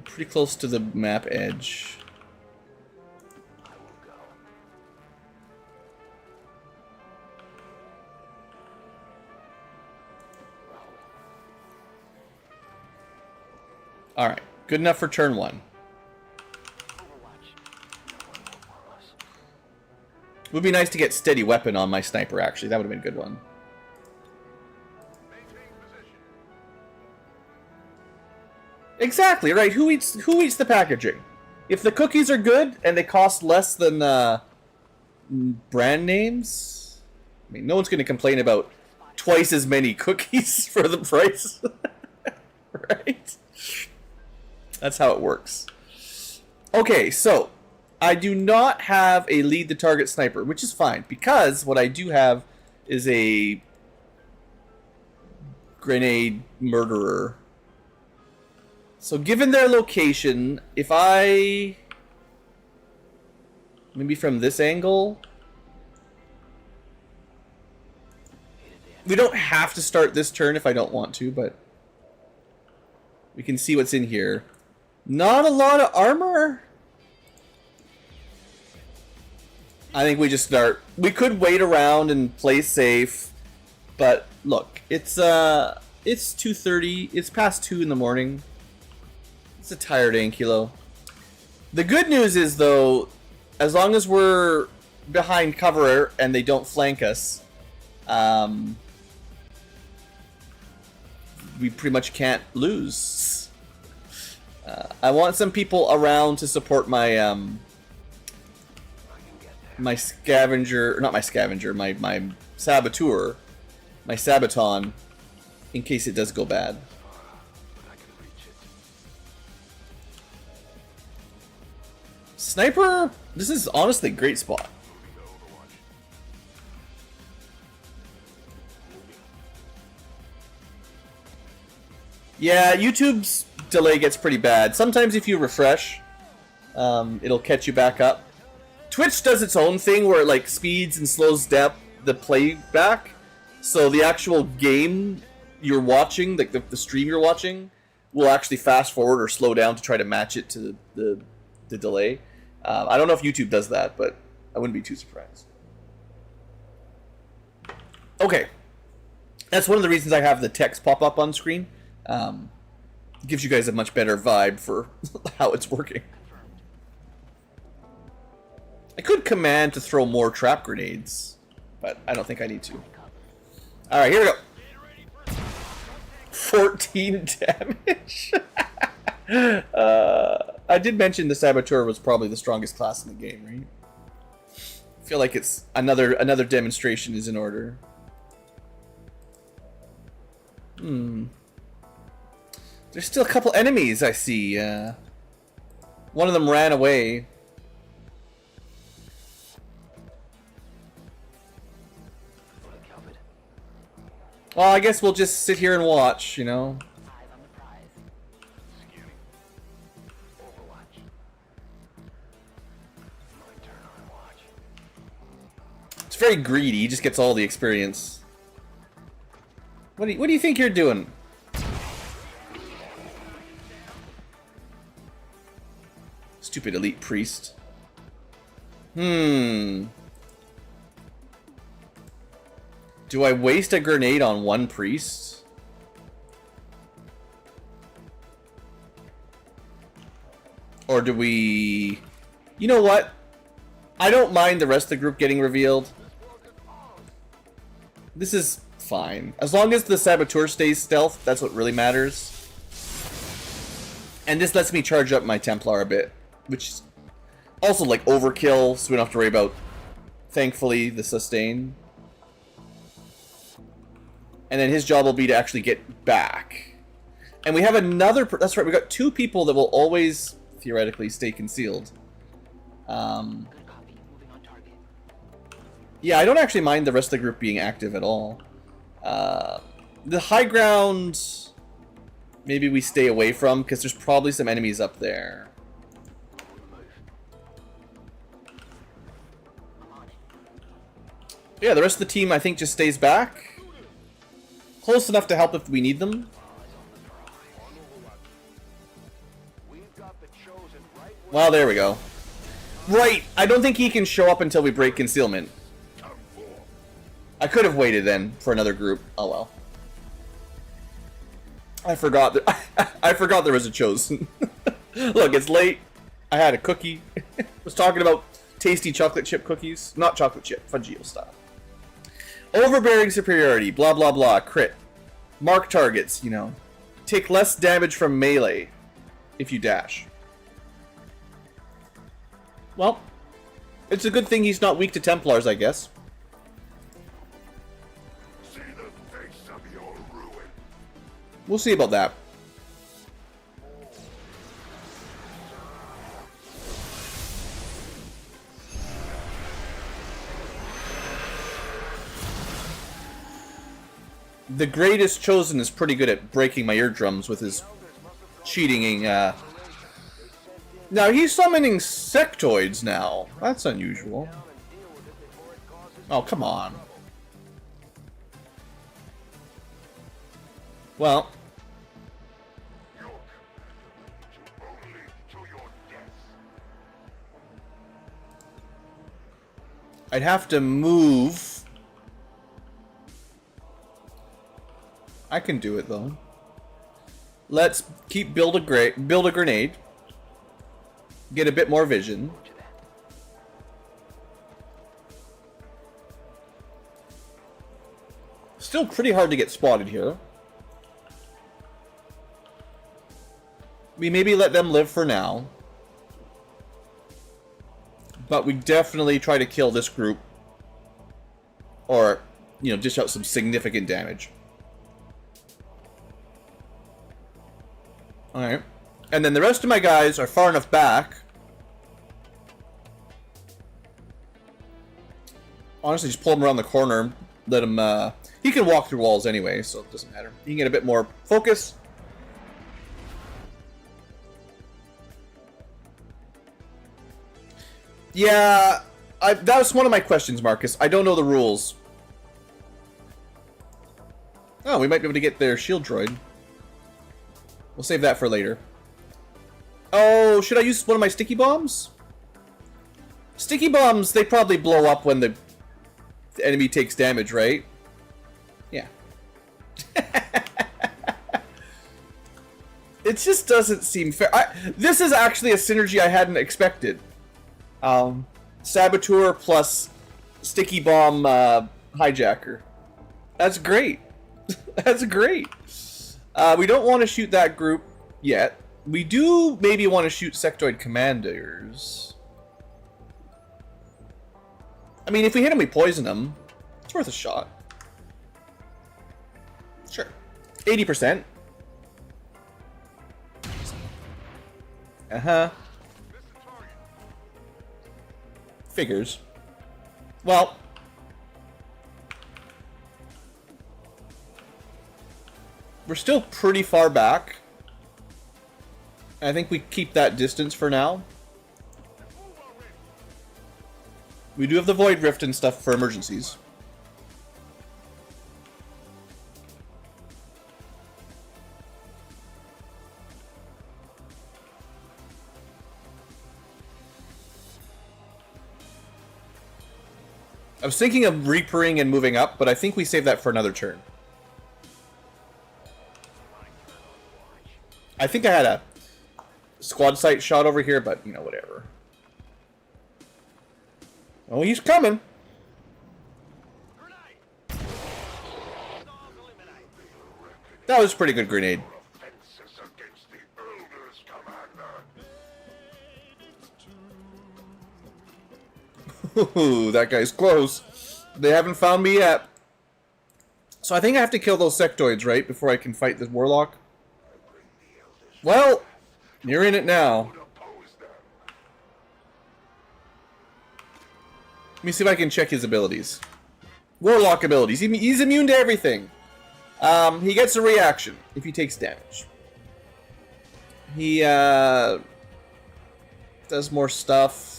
Pretty close to the map edge. Alright, good enough for turn 1. Would be nice to get steady weapon on my sniper, actually. That would have been a good one. Exactly, right. Who eats the packaging? If the cookies are good and they cost less than brand names, I mean, no one's going to complain about twice as many cookies for the price. Right? That's how it works. Okay, so I do not have a lead the target sniper, which is fine, because what I do have is a grenade murderer. So given their location, if I... maybe from this angle? We don't have to start this turn if I don't want to, but... we can see what's in here. Not a lot of armor? I think we just start... we could wait around and play safe, but look, it's 2:30, it's past 2 in the morning. It's a tired Ankylo. The good news is, though, as long as we're behind cover and they don't flank us, we pretty much can't lose. I want some people around to support my my scavenger, or not my scavenger, my saboteur, my sabaton, in case it does go bad. Sniper, this is honestly a great spot. Yeah, YouTube's delay gets pretty bad. Sometimes if you refresh, it'll catch you back up. Twitch does its own thing where it like speeds and slows down the playback. So the actual game you're watching, like the stream you're watching, will actually fast forward or slow down to try to match it to the delay. I don't know if YouTube does that, but I wouldn't be too surprised. Okay. That's one of the reasons I have the text pop up on screen. Gives you guys a much better vibe for how it's working. I could command to throw more trap grenades, but I don't think I need to. Alright, here we go. 14 damage. I did mention the Saboteur was probably the strongest class in the game, right? I feel like it's another demonstration is in order. There's still a couple enemies I see. One of them ran away. Well, I guess we'll just sit here and watch, you know. It's very greedy. He just gets all the experience. What do you think you're doing? Stupid elite priest. Do I waste a grenade on one priest? Or do we... You know what? I don't mind the rest of the group getting revealed. This is fine. As long as the Saboteur stays stealth, that's what really matters. And this lets me charge up my Templar a bit. Which is also like overkill, so we don't have to worry about, thankfully, the sustain. And then his job will be to actually get back. And we have another... That's right, we got two people that will always, theoretically, stay concealed. Yeah, I don't actually mind the rest of the group being active at all. The high ground... Maybe we stay away from, because there's probably some enemies up there. Yeah, the rest of the team, I think, just stays back. Close enough to help if we need them. Well, there we go. Right, I don't think he can show up until we break concealment. I could have waited then for another group. Oh well. I forgot I forgot there was a chosen. Look, it's late. I had a cookie. Was talking about tasty chocolate chip cookies. Not chocolate chip, Fudgio style. Overbearing superiority, blah blah blah, crit. Mark targets, you know. Take less damage from melee if you dash. Well, it's a good thing he's not weak to Templars, I guess. See the face of your ruin. We'll see about that. The greatest chosen is pretty good at breaking my eardrums with his cheating. Now he's summoning sectoids now. That's unusual. Oh, come on. Well. I'd have to move. I can do it though. Let's keep build a grenade. Get a bit more vision. Still pretty hard to get spotted here. We maybe let them live for now. But we definitely try to kill this group. Or, you know, dish out some significant damage. Alright. And then the rest of my guys are far enough back. Honestly, just pull him around the corner. Let him, he can walk through walls anyway, so it doesn't matter. He can get a bit more focus. Yeah, that was one of my questions, Marcus. I don't know the rules. Oh, we might be able to get their shield droid. We'll save that for later. Oh, should I use one of my sticky bombs? Sticky bombs, they probably blow up when the enemy takes damage, right? It just doesn't seem fair. This is actually a synergy I hadn't expected. Saboteur plus Sticky Bomb Hijacker. That's great. That's great. We don't want to shoot that group yet. We do maybe want to shoot Sectoid Commanders. I mean, if we hit them, we poison them. It's worth a shot. Sure. 80%. Uh-huh. Figures. Well. We're still pretty far back. I think we keep that distance for now. We do have the Void Rift and stuff for emergencies. I was thinking of reapering and moving up, but I think we save that for another turn. I think I had a squad sight shot over here, but, you know, whatever. Oh, he's coming. That was a pretty good grenade. Ooh, that guy's close. They haven't found me yet. So I think I have to kill those sectoids, right? Before I can fight the warlock. Well, you're in it now. Let me see if I can check his abilities. Warlock abilities. He's immune to everything. He gets a reaction if he takes damage. He does more stuff.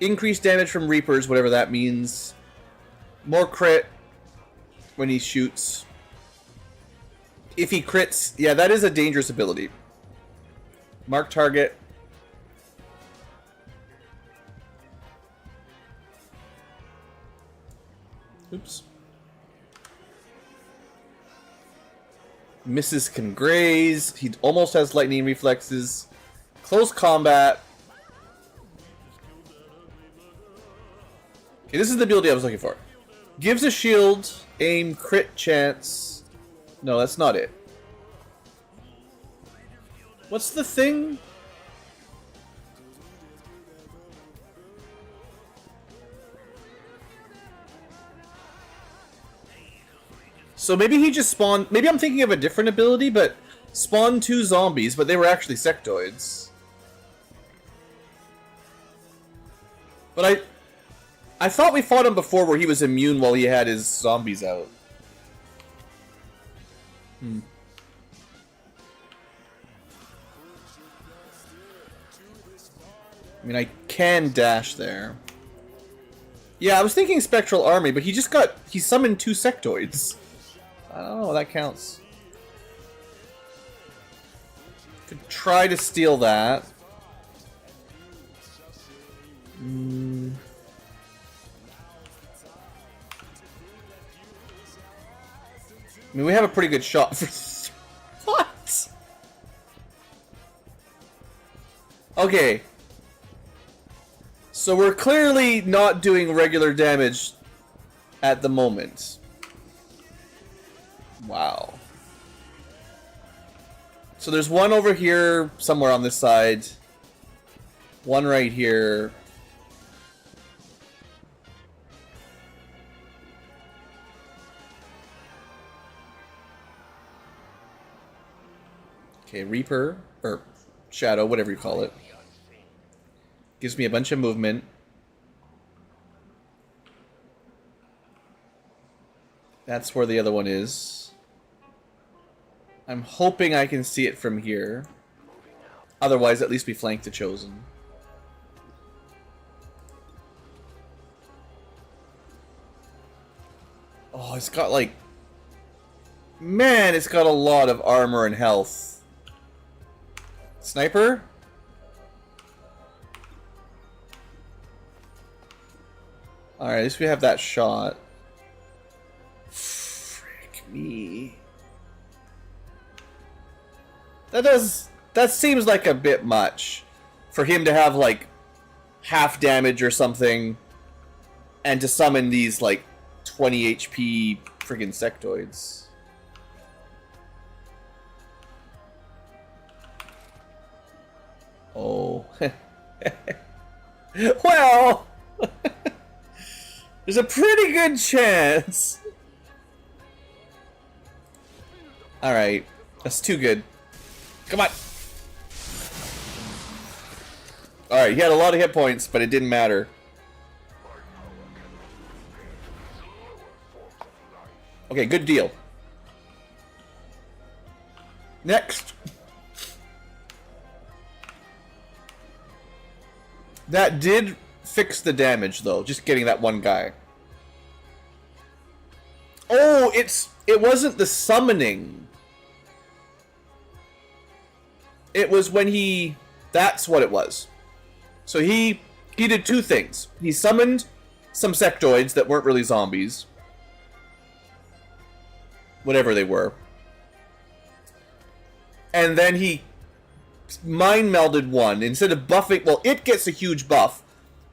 Increased damage from Reapers, whatever that means. More crit when he shoots. If he crits, yeah, that is a dangerous ability. Mark target. Oops. Misses can graze. He almost has lightning reflexes. Close combat. Okay, this is the ability I was looking for. Gives a shield, aim, crit chance. No, that's not it. What's the thing? So maybe he just spawned... Maybe I'm thinking of a different ability, but... Spawned 2 zombies, but they were actually sectoids. But I thought we fought him before where he was immune while he had his zombies out. I mean, I can dash there. Yeah, I was thinking Spectral Army, but he summoned 2 sectoids. I don't know, that counts. Could try to steal that. I mean, we have a pretty good shot for... What? Okay. So we're clearly not doing regular damage at the moment. Wow. So there's one over here, somewhere on this side. One right here. Okay, Reaper, or Shadow, whatever you call it. Gives me a bunch of movement. That's where the other one is. I'm hoping I can see it from here. Otherwise, at least we flank the Chosen. Oh, it's got like... Man, it's got a lot of armor and health. Sniper? Alright, at least we have that shot. Frick me. That seems like a bit much for him to have like half damage or something, and to summon these like 20 HP friggin' sectoids. Oh. Well, there's a pretty good chance. Alright, that's too good. Come on. Alright, he had a lot of hit points, but it didn't matter. Okay, good deal. Next. That did fix the damage, though, just getting that one guy. Oh, it wasn't the summoning. It was when he... That's what it was. So he did two things. He summoned some sectoids that weren't really zombies. Whatever they were. And then he mind melded one. Instead of buffing... Well, it gets a huge buff,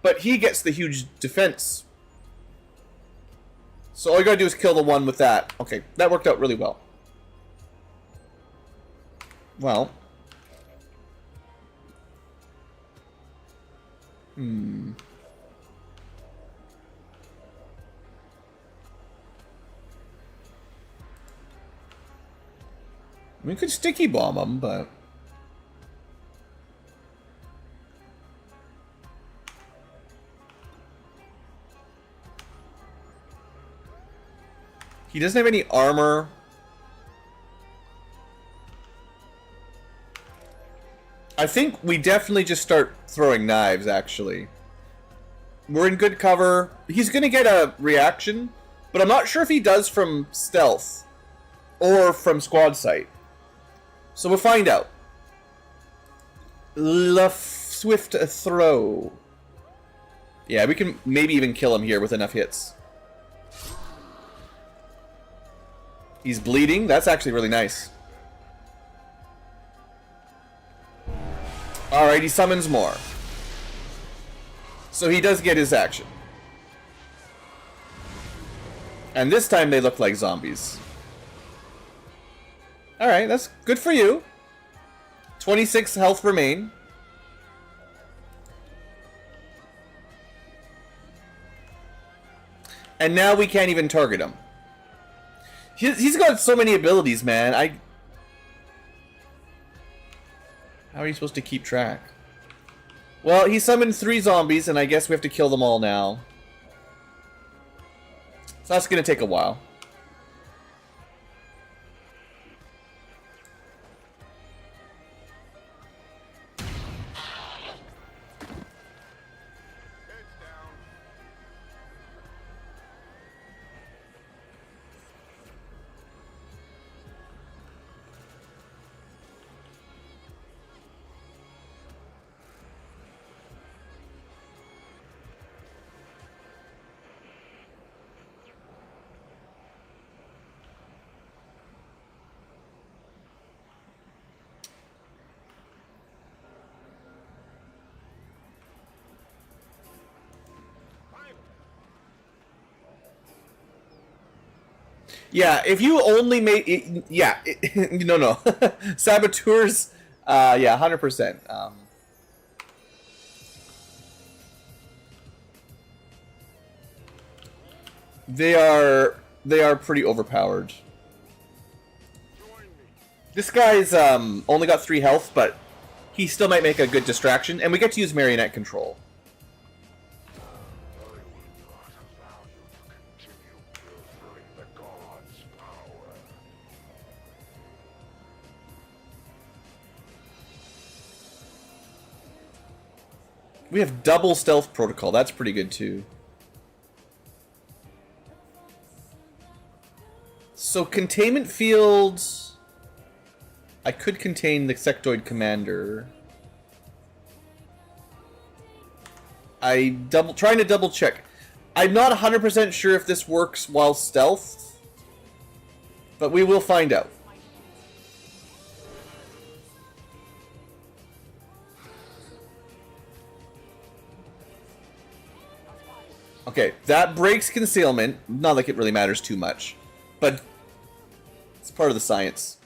but he gets the huge defense. So all you gotta do is kill the one with that. Okay, that worked out really well. Well... We could sticky bomb him, but... He doesn't have any armor. I think we definitely just start throwing knives, actually. We're in good cover. He's gonna get a reaction, but I'm not sure if he does from stealth or from squad sight. So we'll find out. Swift throw. Yeah, we can maybe even kill him here with enough hits. He's bleeding. That's actually really nice. Alright, he summons more. So he does get his action. And this time they look like zombies. Alright, that's good for you. 26 health remain. And now we can't even target him. He's got so many abilities, man. How are you supposed to keep track? Well, he summoned 3 zombies, and I guess we have to kill them all now. So that's gonna take a while. Yeah, if you only made it, yeah, no. Saboteurs, yeah, 100%. They are pretty overpowered. This guy's only got 3 health, but he still might make a good distraction, and we get to use marionette control. We have double stealth protocol. That's pretty good too. So containment fields. I could contain the sectoid commander. Trying to double check. I'm not 100% sure if this works while stealth, but we will find out. Okay, that breaks concealment. Not like it really matters too much. But it's part of the science.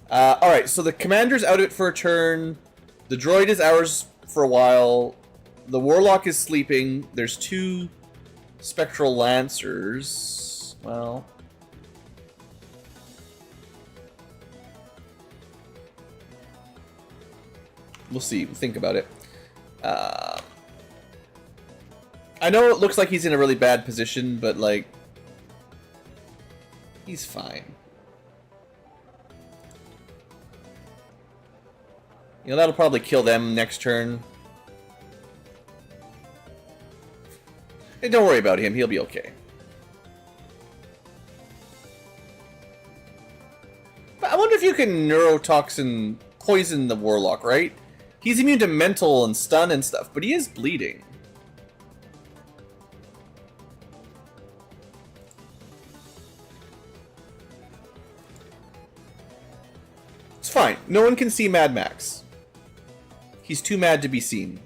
Alright, so the commander's out of it for a turn. The droid is ours for a while. The warlock is sleeping. There's 2 spectral lancers. Well... we'll see. We'll think about it. I know it looks like he's in a really bad position, but, like... he's fine. You know, that'll probably kill them next turn. Hey, don't worry about him. He'll be okay. But I wonder if you can neurotoxin poison the warlock, right? He's immune to mental and stun and stuff, but he is bleeding. It's fine. No one can see Mad Max. He's too mad to be seen.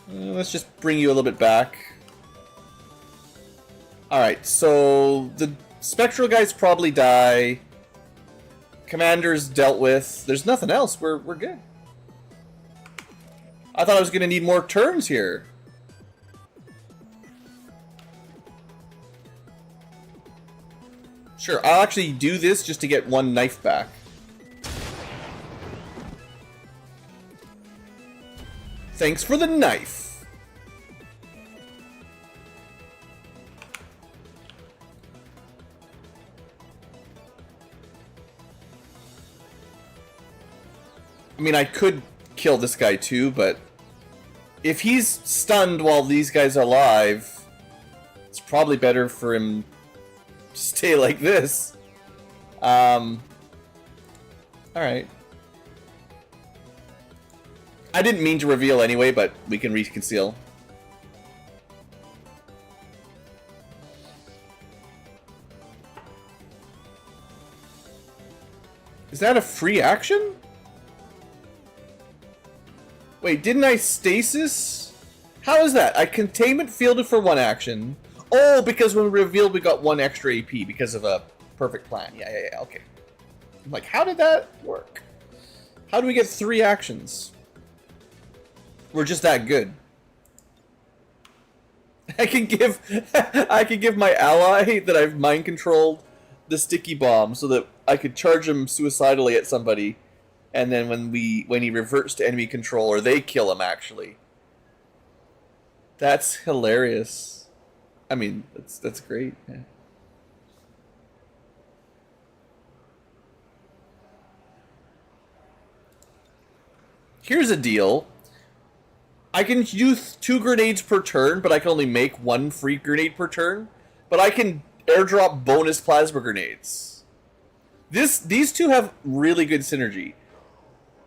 Let's just bring you a little bit back. Alright, so the spectral guys probably die. Commander's dealt with. There's nothing else. We're good. I thought I was going to need more turns here. Sure, I'll actually do this just to get 1 knife back. Thanks for the knife. I mean, I could kill this guy too, but if he's stunned while these guys are alive, it's probably better for him to stay like this. Alright. I didn't mean to reveal anyway, but we can reconceal. Is that a free action? Wait, didn't I stasis? How is that? I containment fielded for 1 action. Oh, because when we revealed we got 1 extra AP because of a perfect plan. Yeah, okay. I'm like, how did that work? How do we get 3 actions? We're just that good. I can give my ally that I've mind controlled the sticky bomb so that I could charge him suicidally at somebody, and then when he reverts to enemy control, or they kill him actually. That's hilarious. I mean, that's great. Yeah. Here's a deal. I can use 2 grenades per turn, but I can only make 1 free grenade per turn. But I can airdrop bonus plasma grenades. These 2 have really good synergy.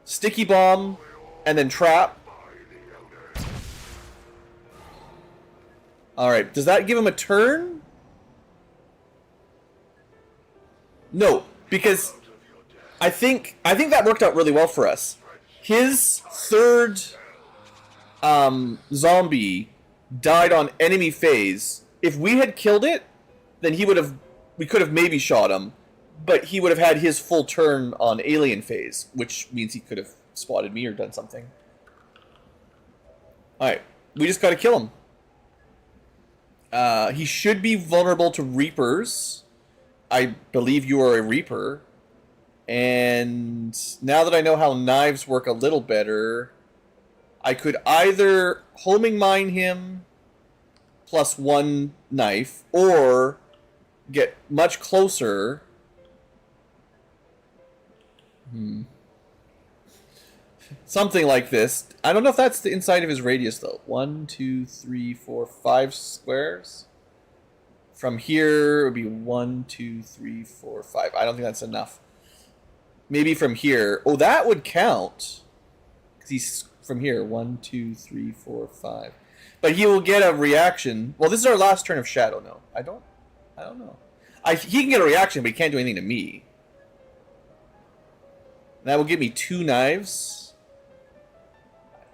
Sticky bomb, and then trap. Alright, does that give him a turn? No, because I think that worked out really well for us. His 3rd zombie died on enemy phase. If we had killed it, then we could have maybe shot him, but he would have had his full turn on alien phase, which means he could have spotted me or done something. Alright, we just gotta kill him. He should be vulnerable to Reapers. I believe you are a Reaper. And now that I know how knives work a little better, I could either homing mine him plus 1 knife, or get much closer. Something like this. I don't know if that's the inside of his radius, though. 1, 2, 3, 4, 5 squares. From here, it would be 1, 2, 3, 4, 5. I don't think that's enough. Maybe from here. Oh, that would count. Because he's from here. 1, 2, 3, 4, 5. But he will get a reaction. Well, this is our last turn of Shadow. No, I don't know. He can get a reaction, but he can't do anything to me. That will give me 2 knives.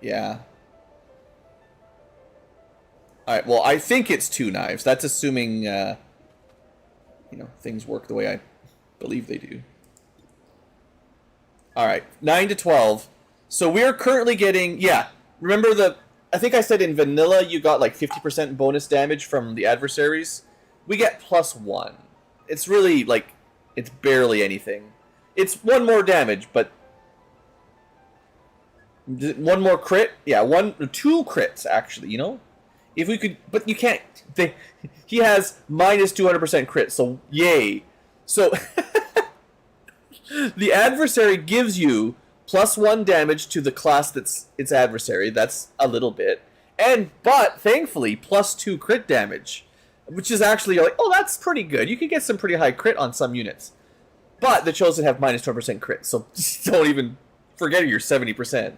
Yeah. Alright, well, I think it's 2 knives. That's assuming, you know, things work the way I believe they do. Alright, 9 to 12. So we're currently getting, yeah, remember I think I said in vanilla you got like 50% bonus damage from the adversaries. We get +1. It's really, like, it's barely anything. It's 1 more damage, but... one more crit? Yeah, 2 crits, actually, you know? If we could... But you can't... he has minus 200% crit, so yay. So... the adversary gives you +1 damage to the class that's its adversary. That's a little bit. But, thankfully, +2 crit damage. Which is actually like, oh, that's pretty good. You can get some pretty high crit on some units. But the chosen have minus 20% crit, so don't even forget your 70%.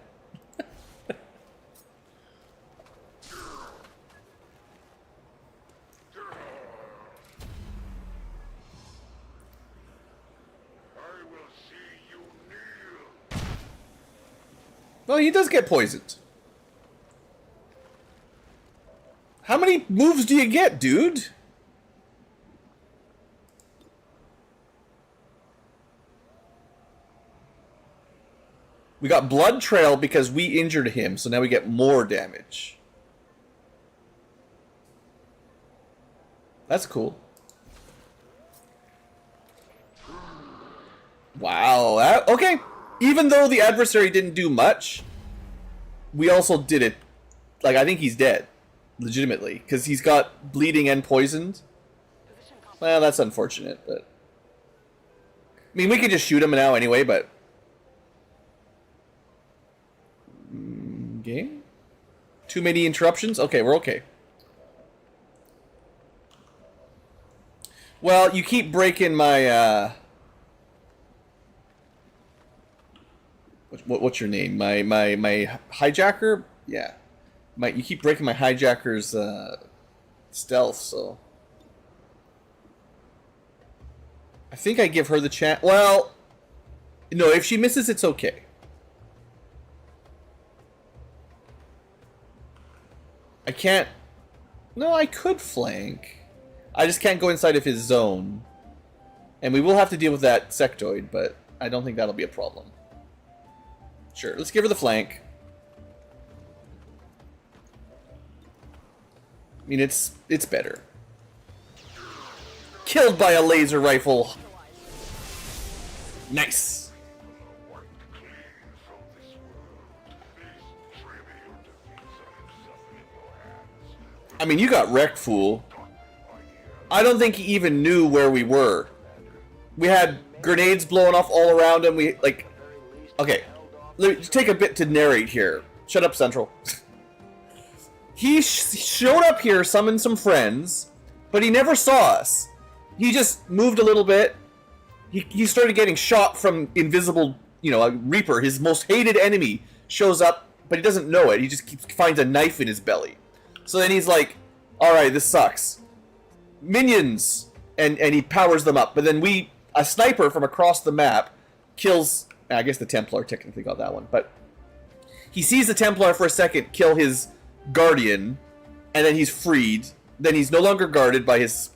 Well, he does get poisoned. How many moves do you get, dude? We got Blood Trail because we injured him, so now we get more damage. That's cool. Wow. Okay. Even though the adversary didn't do much, we also did it. Like, I think he's dead. Legitimately. Because he's got bleeding and poisoned. Well, that's unfortunate, but... I mean, we could just shoot him now anyway, but... Game? Too many interruptions? Okay, we're okay. Well, you keep breaking my, What's your name? My hijacker? Yeah. You keep breaking my hijacker's, stealth, so... I think I give her the chance... Well... No, if she misses, it's okay. I can't... No, I could flank. I just can't go inside of his zone. And we will have to deal with that sectoid, but I don't think that'll be a problem. Sure, let's give her the flank. I mean, it's better. Killed by a laser rifle. Nice. I mean, you got wrecked, fool. I don't think he even knew where we were. We had grenades blowing off all around him. We, like... Okay. Let me take a bit to narrate here. Shut up, Central. He showed up here, summoned some friends, but he never saw us. He just moved a little bit. He started getting shot from invisible, you know, a Reaper. His most hated enemy shows up, but he doesn't know it. He just finds a knife in his belly. So then he's like, alright, this sucks. Minions! And he powers them up. But then a sniper from across the map kills... I guess the Templar technically got that one. But he sees the Templar for a second kill his Guardian, and then he's freed. Then he's no longer guarded by his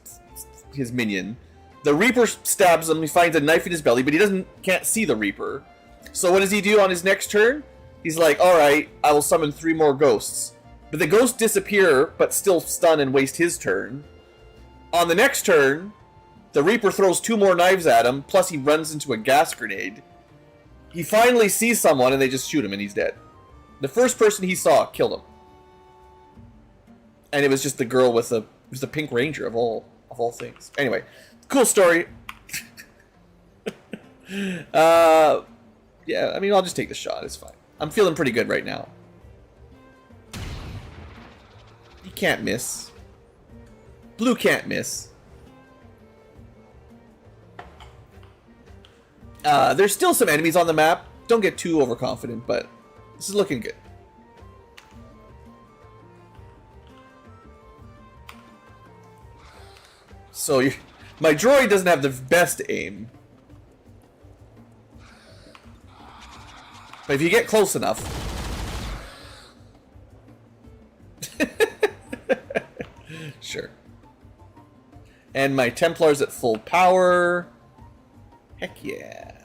minion. The Reaper stabs him, he finds a knife in his belly, but he can't see the Reaper. So what does he do on his next turn? He's like, alright, I will summon 3 more ghosts. But the ghosts disappear, but still stun and waste his turn. On the next turn, the Reaper throws 2 more knives at him, plus he runs into a gas grenade. He finally sees someone, and they just shoot him, and he's dead. The first person he saw killed him. And it was just the girl with the Pink Ranger of all things. Anyway, cool story. Yeah, I mean, I'll just take the shot. It's fine. I'm feeling pretty good right now. You can't miss. Blue can't miss. There's still some enemies on the map. Don't get too overconfident, but this is looking good. So my droid doesn't have the best aim. But if you get close enough... Sure. And my Templar's at full power. Heck yeah.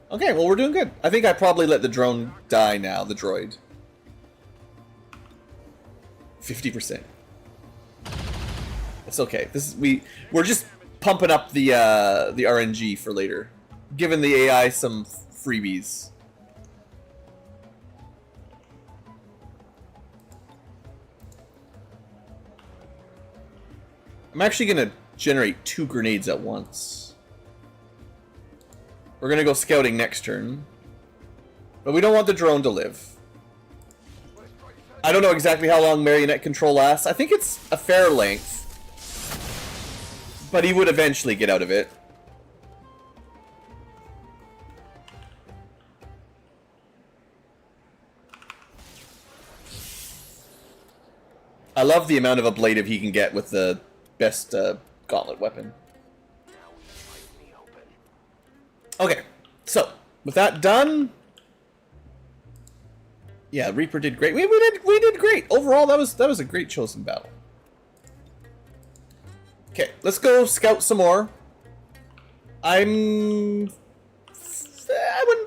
Okay, well, we're doing good. I think I probably let the drone die now, the droid. 50%. It's okay. This is, we're just pumping up the RNG for later, giving the AI some freebies. I'm actually gonna generate 2 grenades at once. We're gonna go scouting next turn, but we don't want the drone to live. I don't know exactly how long marionette control lasts. I think it's a fair length. But he would eventually get out of it. I love the amount of ablative he can get with the best gauntlet weapon. Okay, so with that done, yeah, Reaper did great. We did great overall. That was a great chosen battle. Okay, let's go scout some more. I wouldn't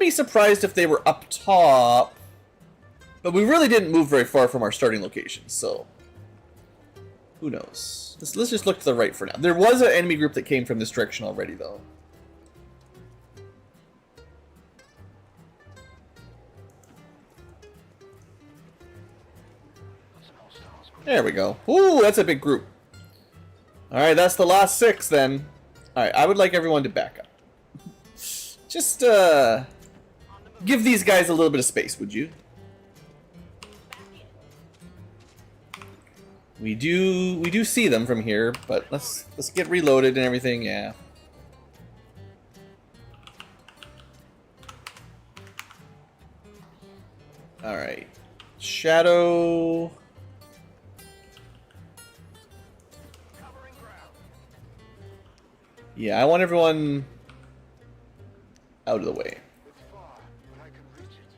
be surprised if they were up top, but we really didn't move very far from our starting location, so who knows? Let's just look to the right for now. There was an enemy group that came from this direction already, though. There we go. Ooh, that's a big group. Alright, that's the last 6 then. Alright, I would like everyone to back up. Just, give these guys a little bit of space, would you? We do see them from here, but let's get reloaded and everything, yeah. Alright. Shadow. Yeah, I want everyone out of the way. It's far, but I can reach it.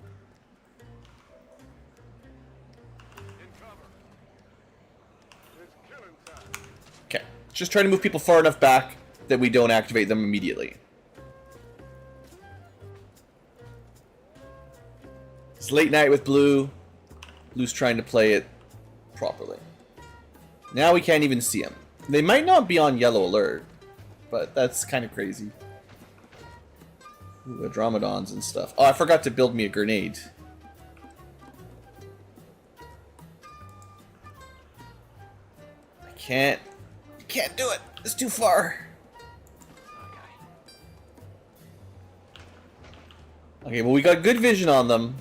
In cover. It's killing time. Okay, just try to move people far enough back that we don't activate them immediately. It's late night with Blue. Blue's trying to play it properly. Now we can't even see them. They might not be on yellow alert, but that's kind of crazy. Ooh, Andromedons and stuff. Oh, I forgot to build me a grenade. I can't do it. It's too far. Okay, well, we got good vision on them.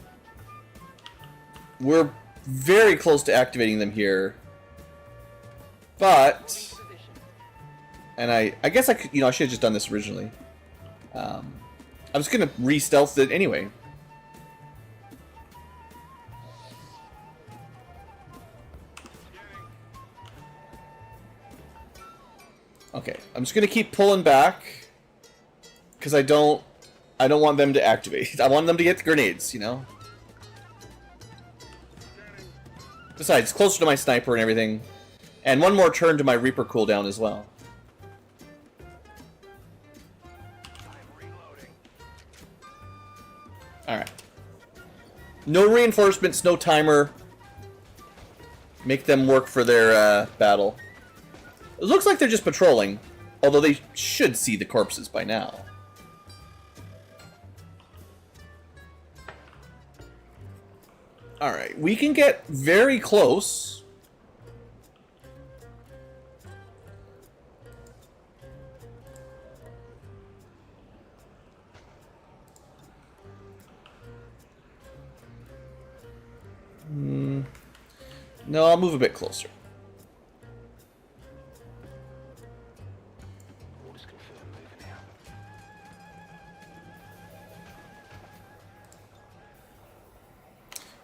We're very close to activating them here. But... And I guess I could, I should have just done this originally. I was gonna re-stealth it anyway. Okay, I'm just gonna keep pulling back because I don't want them to activate. I want them to get the grenades, Besides, it's closer to my sniper and everything, and one more turn to my Reaper cooldown as well. Alright. No reinforcements, no timer. Make them work for their battle. It looks like they're just patrolling, although they should see the corpses by now. Alright, we can get very close. No, I'll move a bit closer.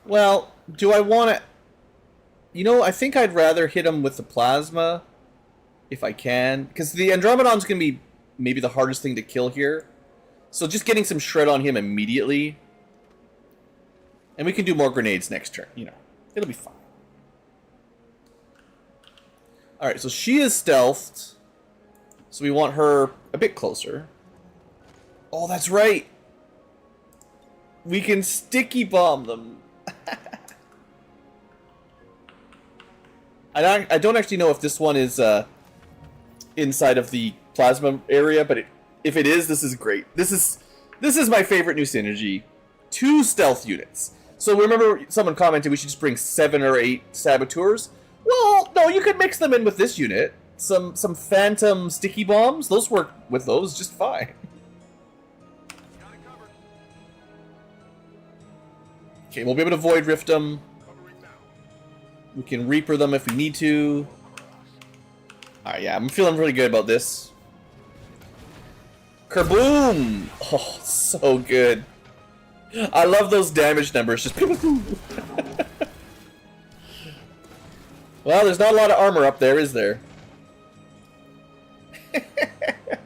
Well, do I want to... I think I'd rather hit him with the plasma, if I can. Because the Andromedon's going to be maybe the hardest thing to kill here. So just getting some shred on him immediately. And we can do more grenades next turn, It'll be fine. Alright, so she is stealthed. So we want her a bit closer. Oh, that's right. We can sticky bomb them. I don't actually know if this one is inside of the plasma area, but if it is, this is great. This is my favorite new synergy. 2 stealth units. So remember, someone commented we should just bring 7 or 8 saboteurs. Well, no, you could mix them in with this unit. Some phantom sticky bombs. Those work with those just fine. Okay, we'll be able to void rift them. We can Reaper them if we need to. Alright, yeah, I'm feeling really good about this. Kerboom! Oh, so good. I love those damage numbers. Just well, there's not a lot of armor up there, is there?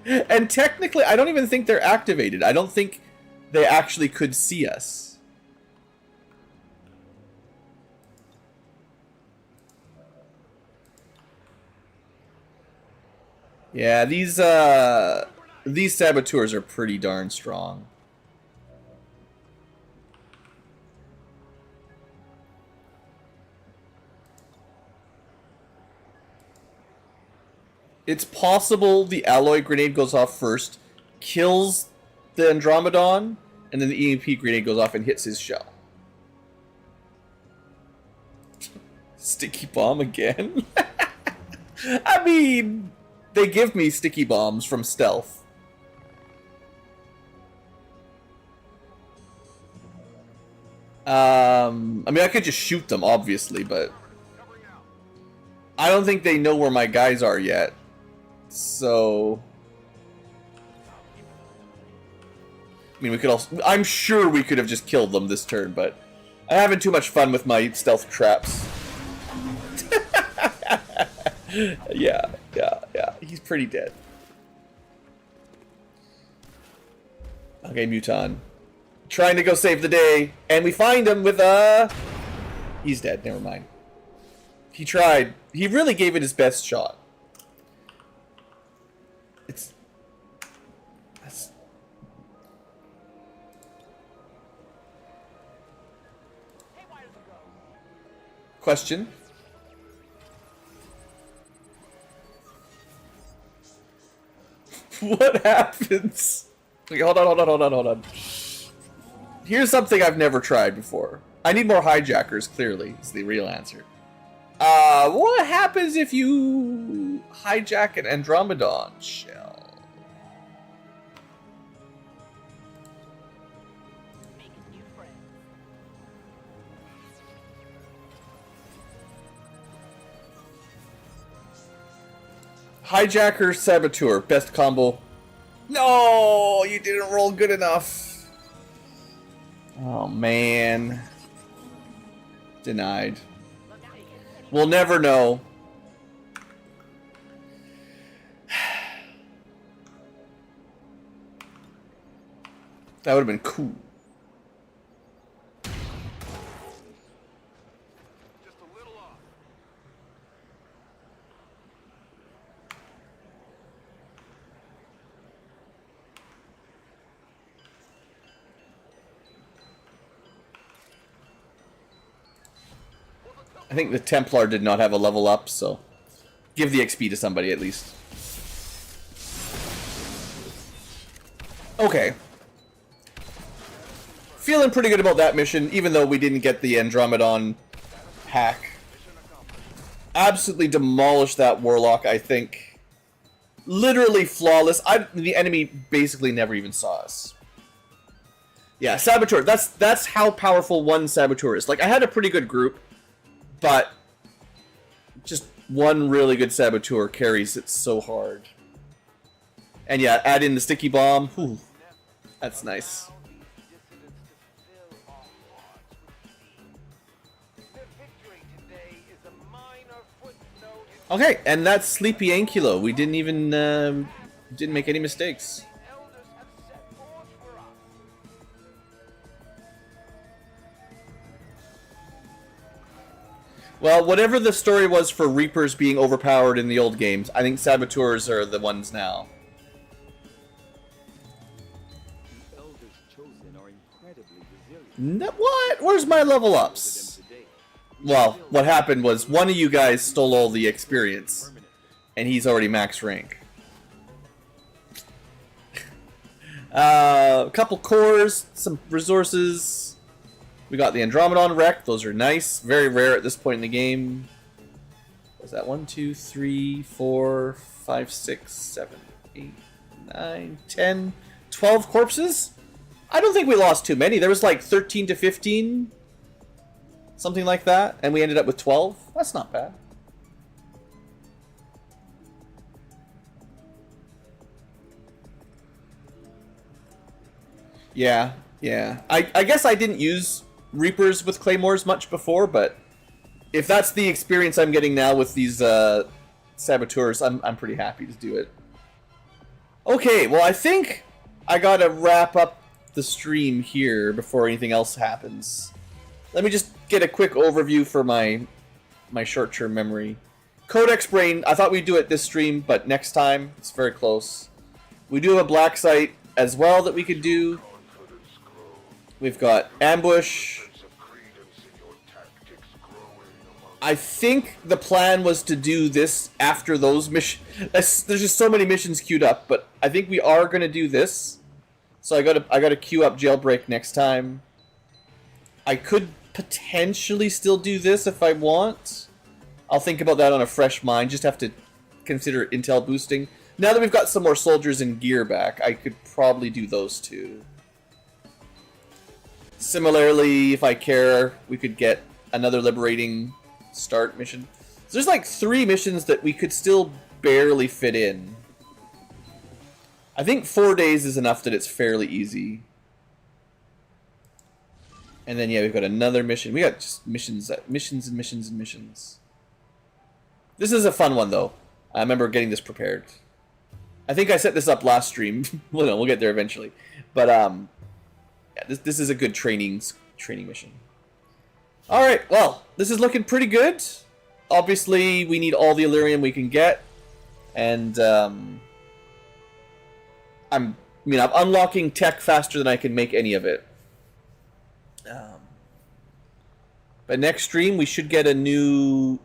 And technically, I don't even think they're activated. I don't think they actually could see us. Yeah, these saboteurs are pretty darn strong. It's possible the alloy grenade goes off first, kills the Andromedon, and then the EMP grenade goes off and hits his shell. Sticky bomb again? I mean, they give me sticky bombs from stealth. I mean, I could just shoot them, obviously, but I don't think they know where my guys are yet. So, I mean, we could also, I'm sure we could have just killed them this turn, but I'm having too much fun with my stealth traps. Yeah. He's pretty dead. Okay, Muton. Trying to go save the day, and we find him with he's dead, never mind. He tried. He really gave it his best shot. That's... Question? What happens? Okay, hold on. Here's something I've never tried before. I need more hijackers, clearly, is the real answer. What happens if you hijack an Andromedon shell? Hijacker Saboteur, best combo. No, you didn't roll good enough. Oh man. Denied. We'll never know. That would have been cool. Just a little off. I think the Templar did not have a level up, so give the XP to somebody at least. Okay. Feeling pretty good about that mission, even though we didn't get the Andromedon hack. Absolutely demolished that Warlock, I think. Literally flawless. The enemy basically never even saw us. Yeah, Saboteur. That's how powerful one Saboteur is. Like, I had a pretty good group, but just one really good Saboteur carries it so hard. And yeah, add in the sticky bomb. Whew, that's nice. Okay, and that's Sleepy Ankylo. We didn't even didn't make any mistakes. Well, whatever the story was for Reapers being overpowered in the old games, I think Saboteurs are the ones now. The elders chosen are incredibly resilient. What? Where's my level ups? Well, what happened was one of you guys stole all the experience, and he's already max rank. A couple cores, some resources. We got the Andromedon wreck. Those are nice. Very rare at this point in the game. Was that 1, 2, 3, 4, 5, 6, 7, 8, 9, 10, 12 corpses? I don't think we lost too many. There was like 13 to 15. Something like that. And we ended up with 12. That's not bad. Yeah, yeah. I guess I didn't use Reapers with Claymores much before, but if that's the experience I'm getting now with these Saboteurs, I'm pretty happy to do it. Okay, well I think I gotta wrap up the stream here before anything else happens. Let me just get a quick overview for my short-term memory. Codex Brain, I thought we'd do it this stream, but next time, it's very close. We do have a Backseat as well that we could do. We've got Ambush. I think the plan was to do this after those missions. There's just so many missions queued up, but I think we are gonna do this. So I gotta queue up Jailbreak next time. I could potentially still do this if I want. I'll think about that on a fresh mind. Just have to consider intel boosting. Now that we've got some more soldiers and gear back, I could probably do those two. Similarly, if I care, we could get another liberating start mission. So there's like 3 missions that we could still barely fit in. I think 4 days is enough that it's fairly easy. And then yeah, we've got another mission. We got just missions and missions. This is a fun one though. I remember getting this prepared. I think I set this up last stream. Well, no, we'll get there eventually. But yeah, this is a good training mission. All right, well, this is looking pretty good. Obviously, we need all the Illyrium we can get, and I'm unlocking tech faster than I can make any of it. But next stream, we should get a new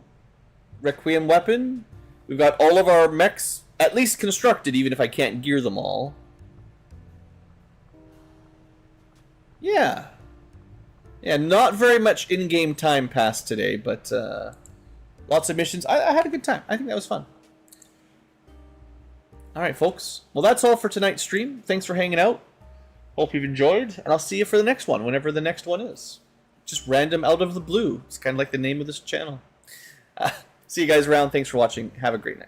Requiem weapon. We've got all of our mechs at least constructed, even if I can't gear them all. Yeah. Yeah, not very much in-game time passed today, but lots of missions. I had a good time. I think that was fun. Alright, folks. Well, that's all for tonight's stream. Thanks for hanging out. Hope you've enjoyed, and I'll see you for the next one, whenever the next one is. Just random out of the blue. It's kind of like the name of this channel. See you guys around. Thanks for watching. Have a great night.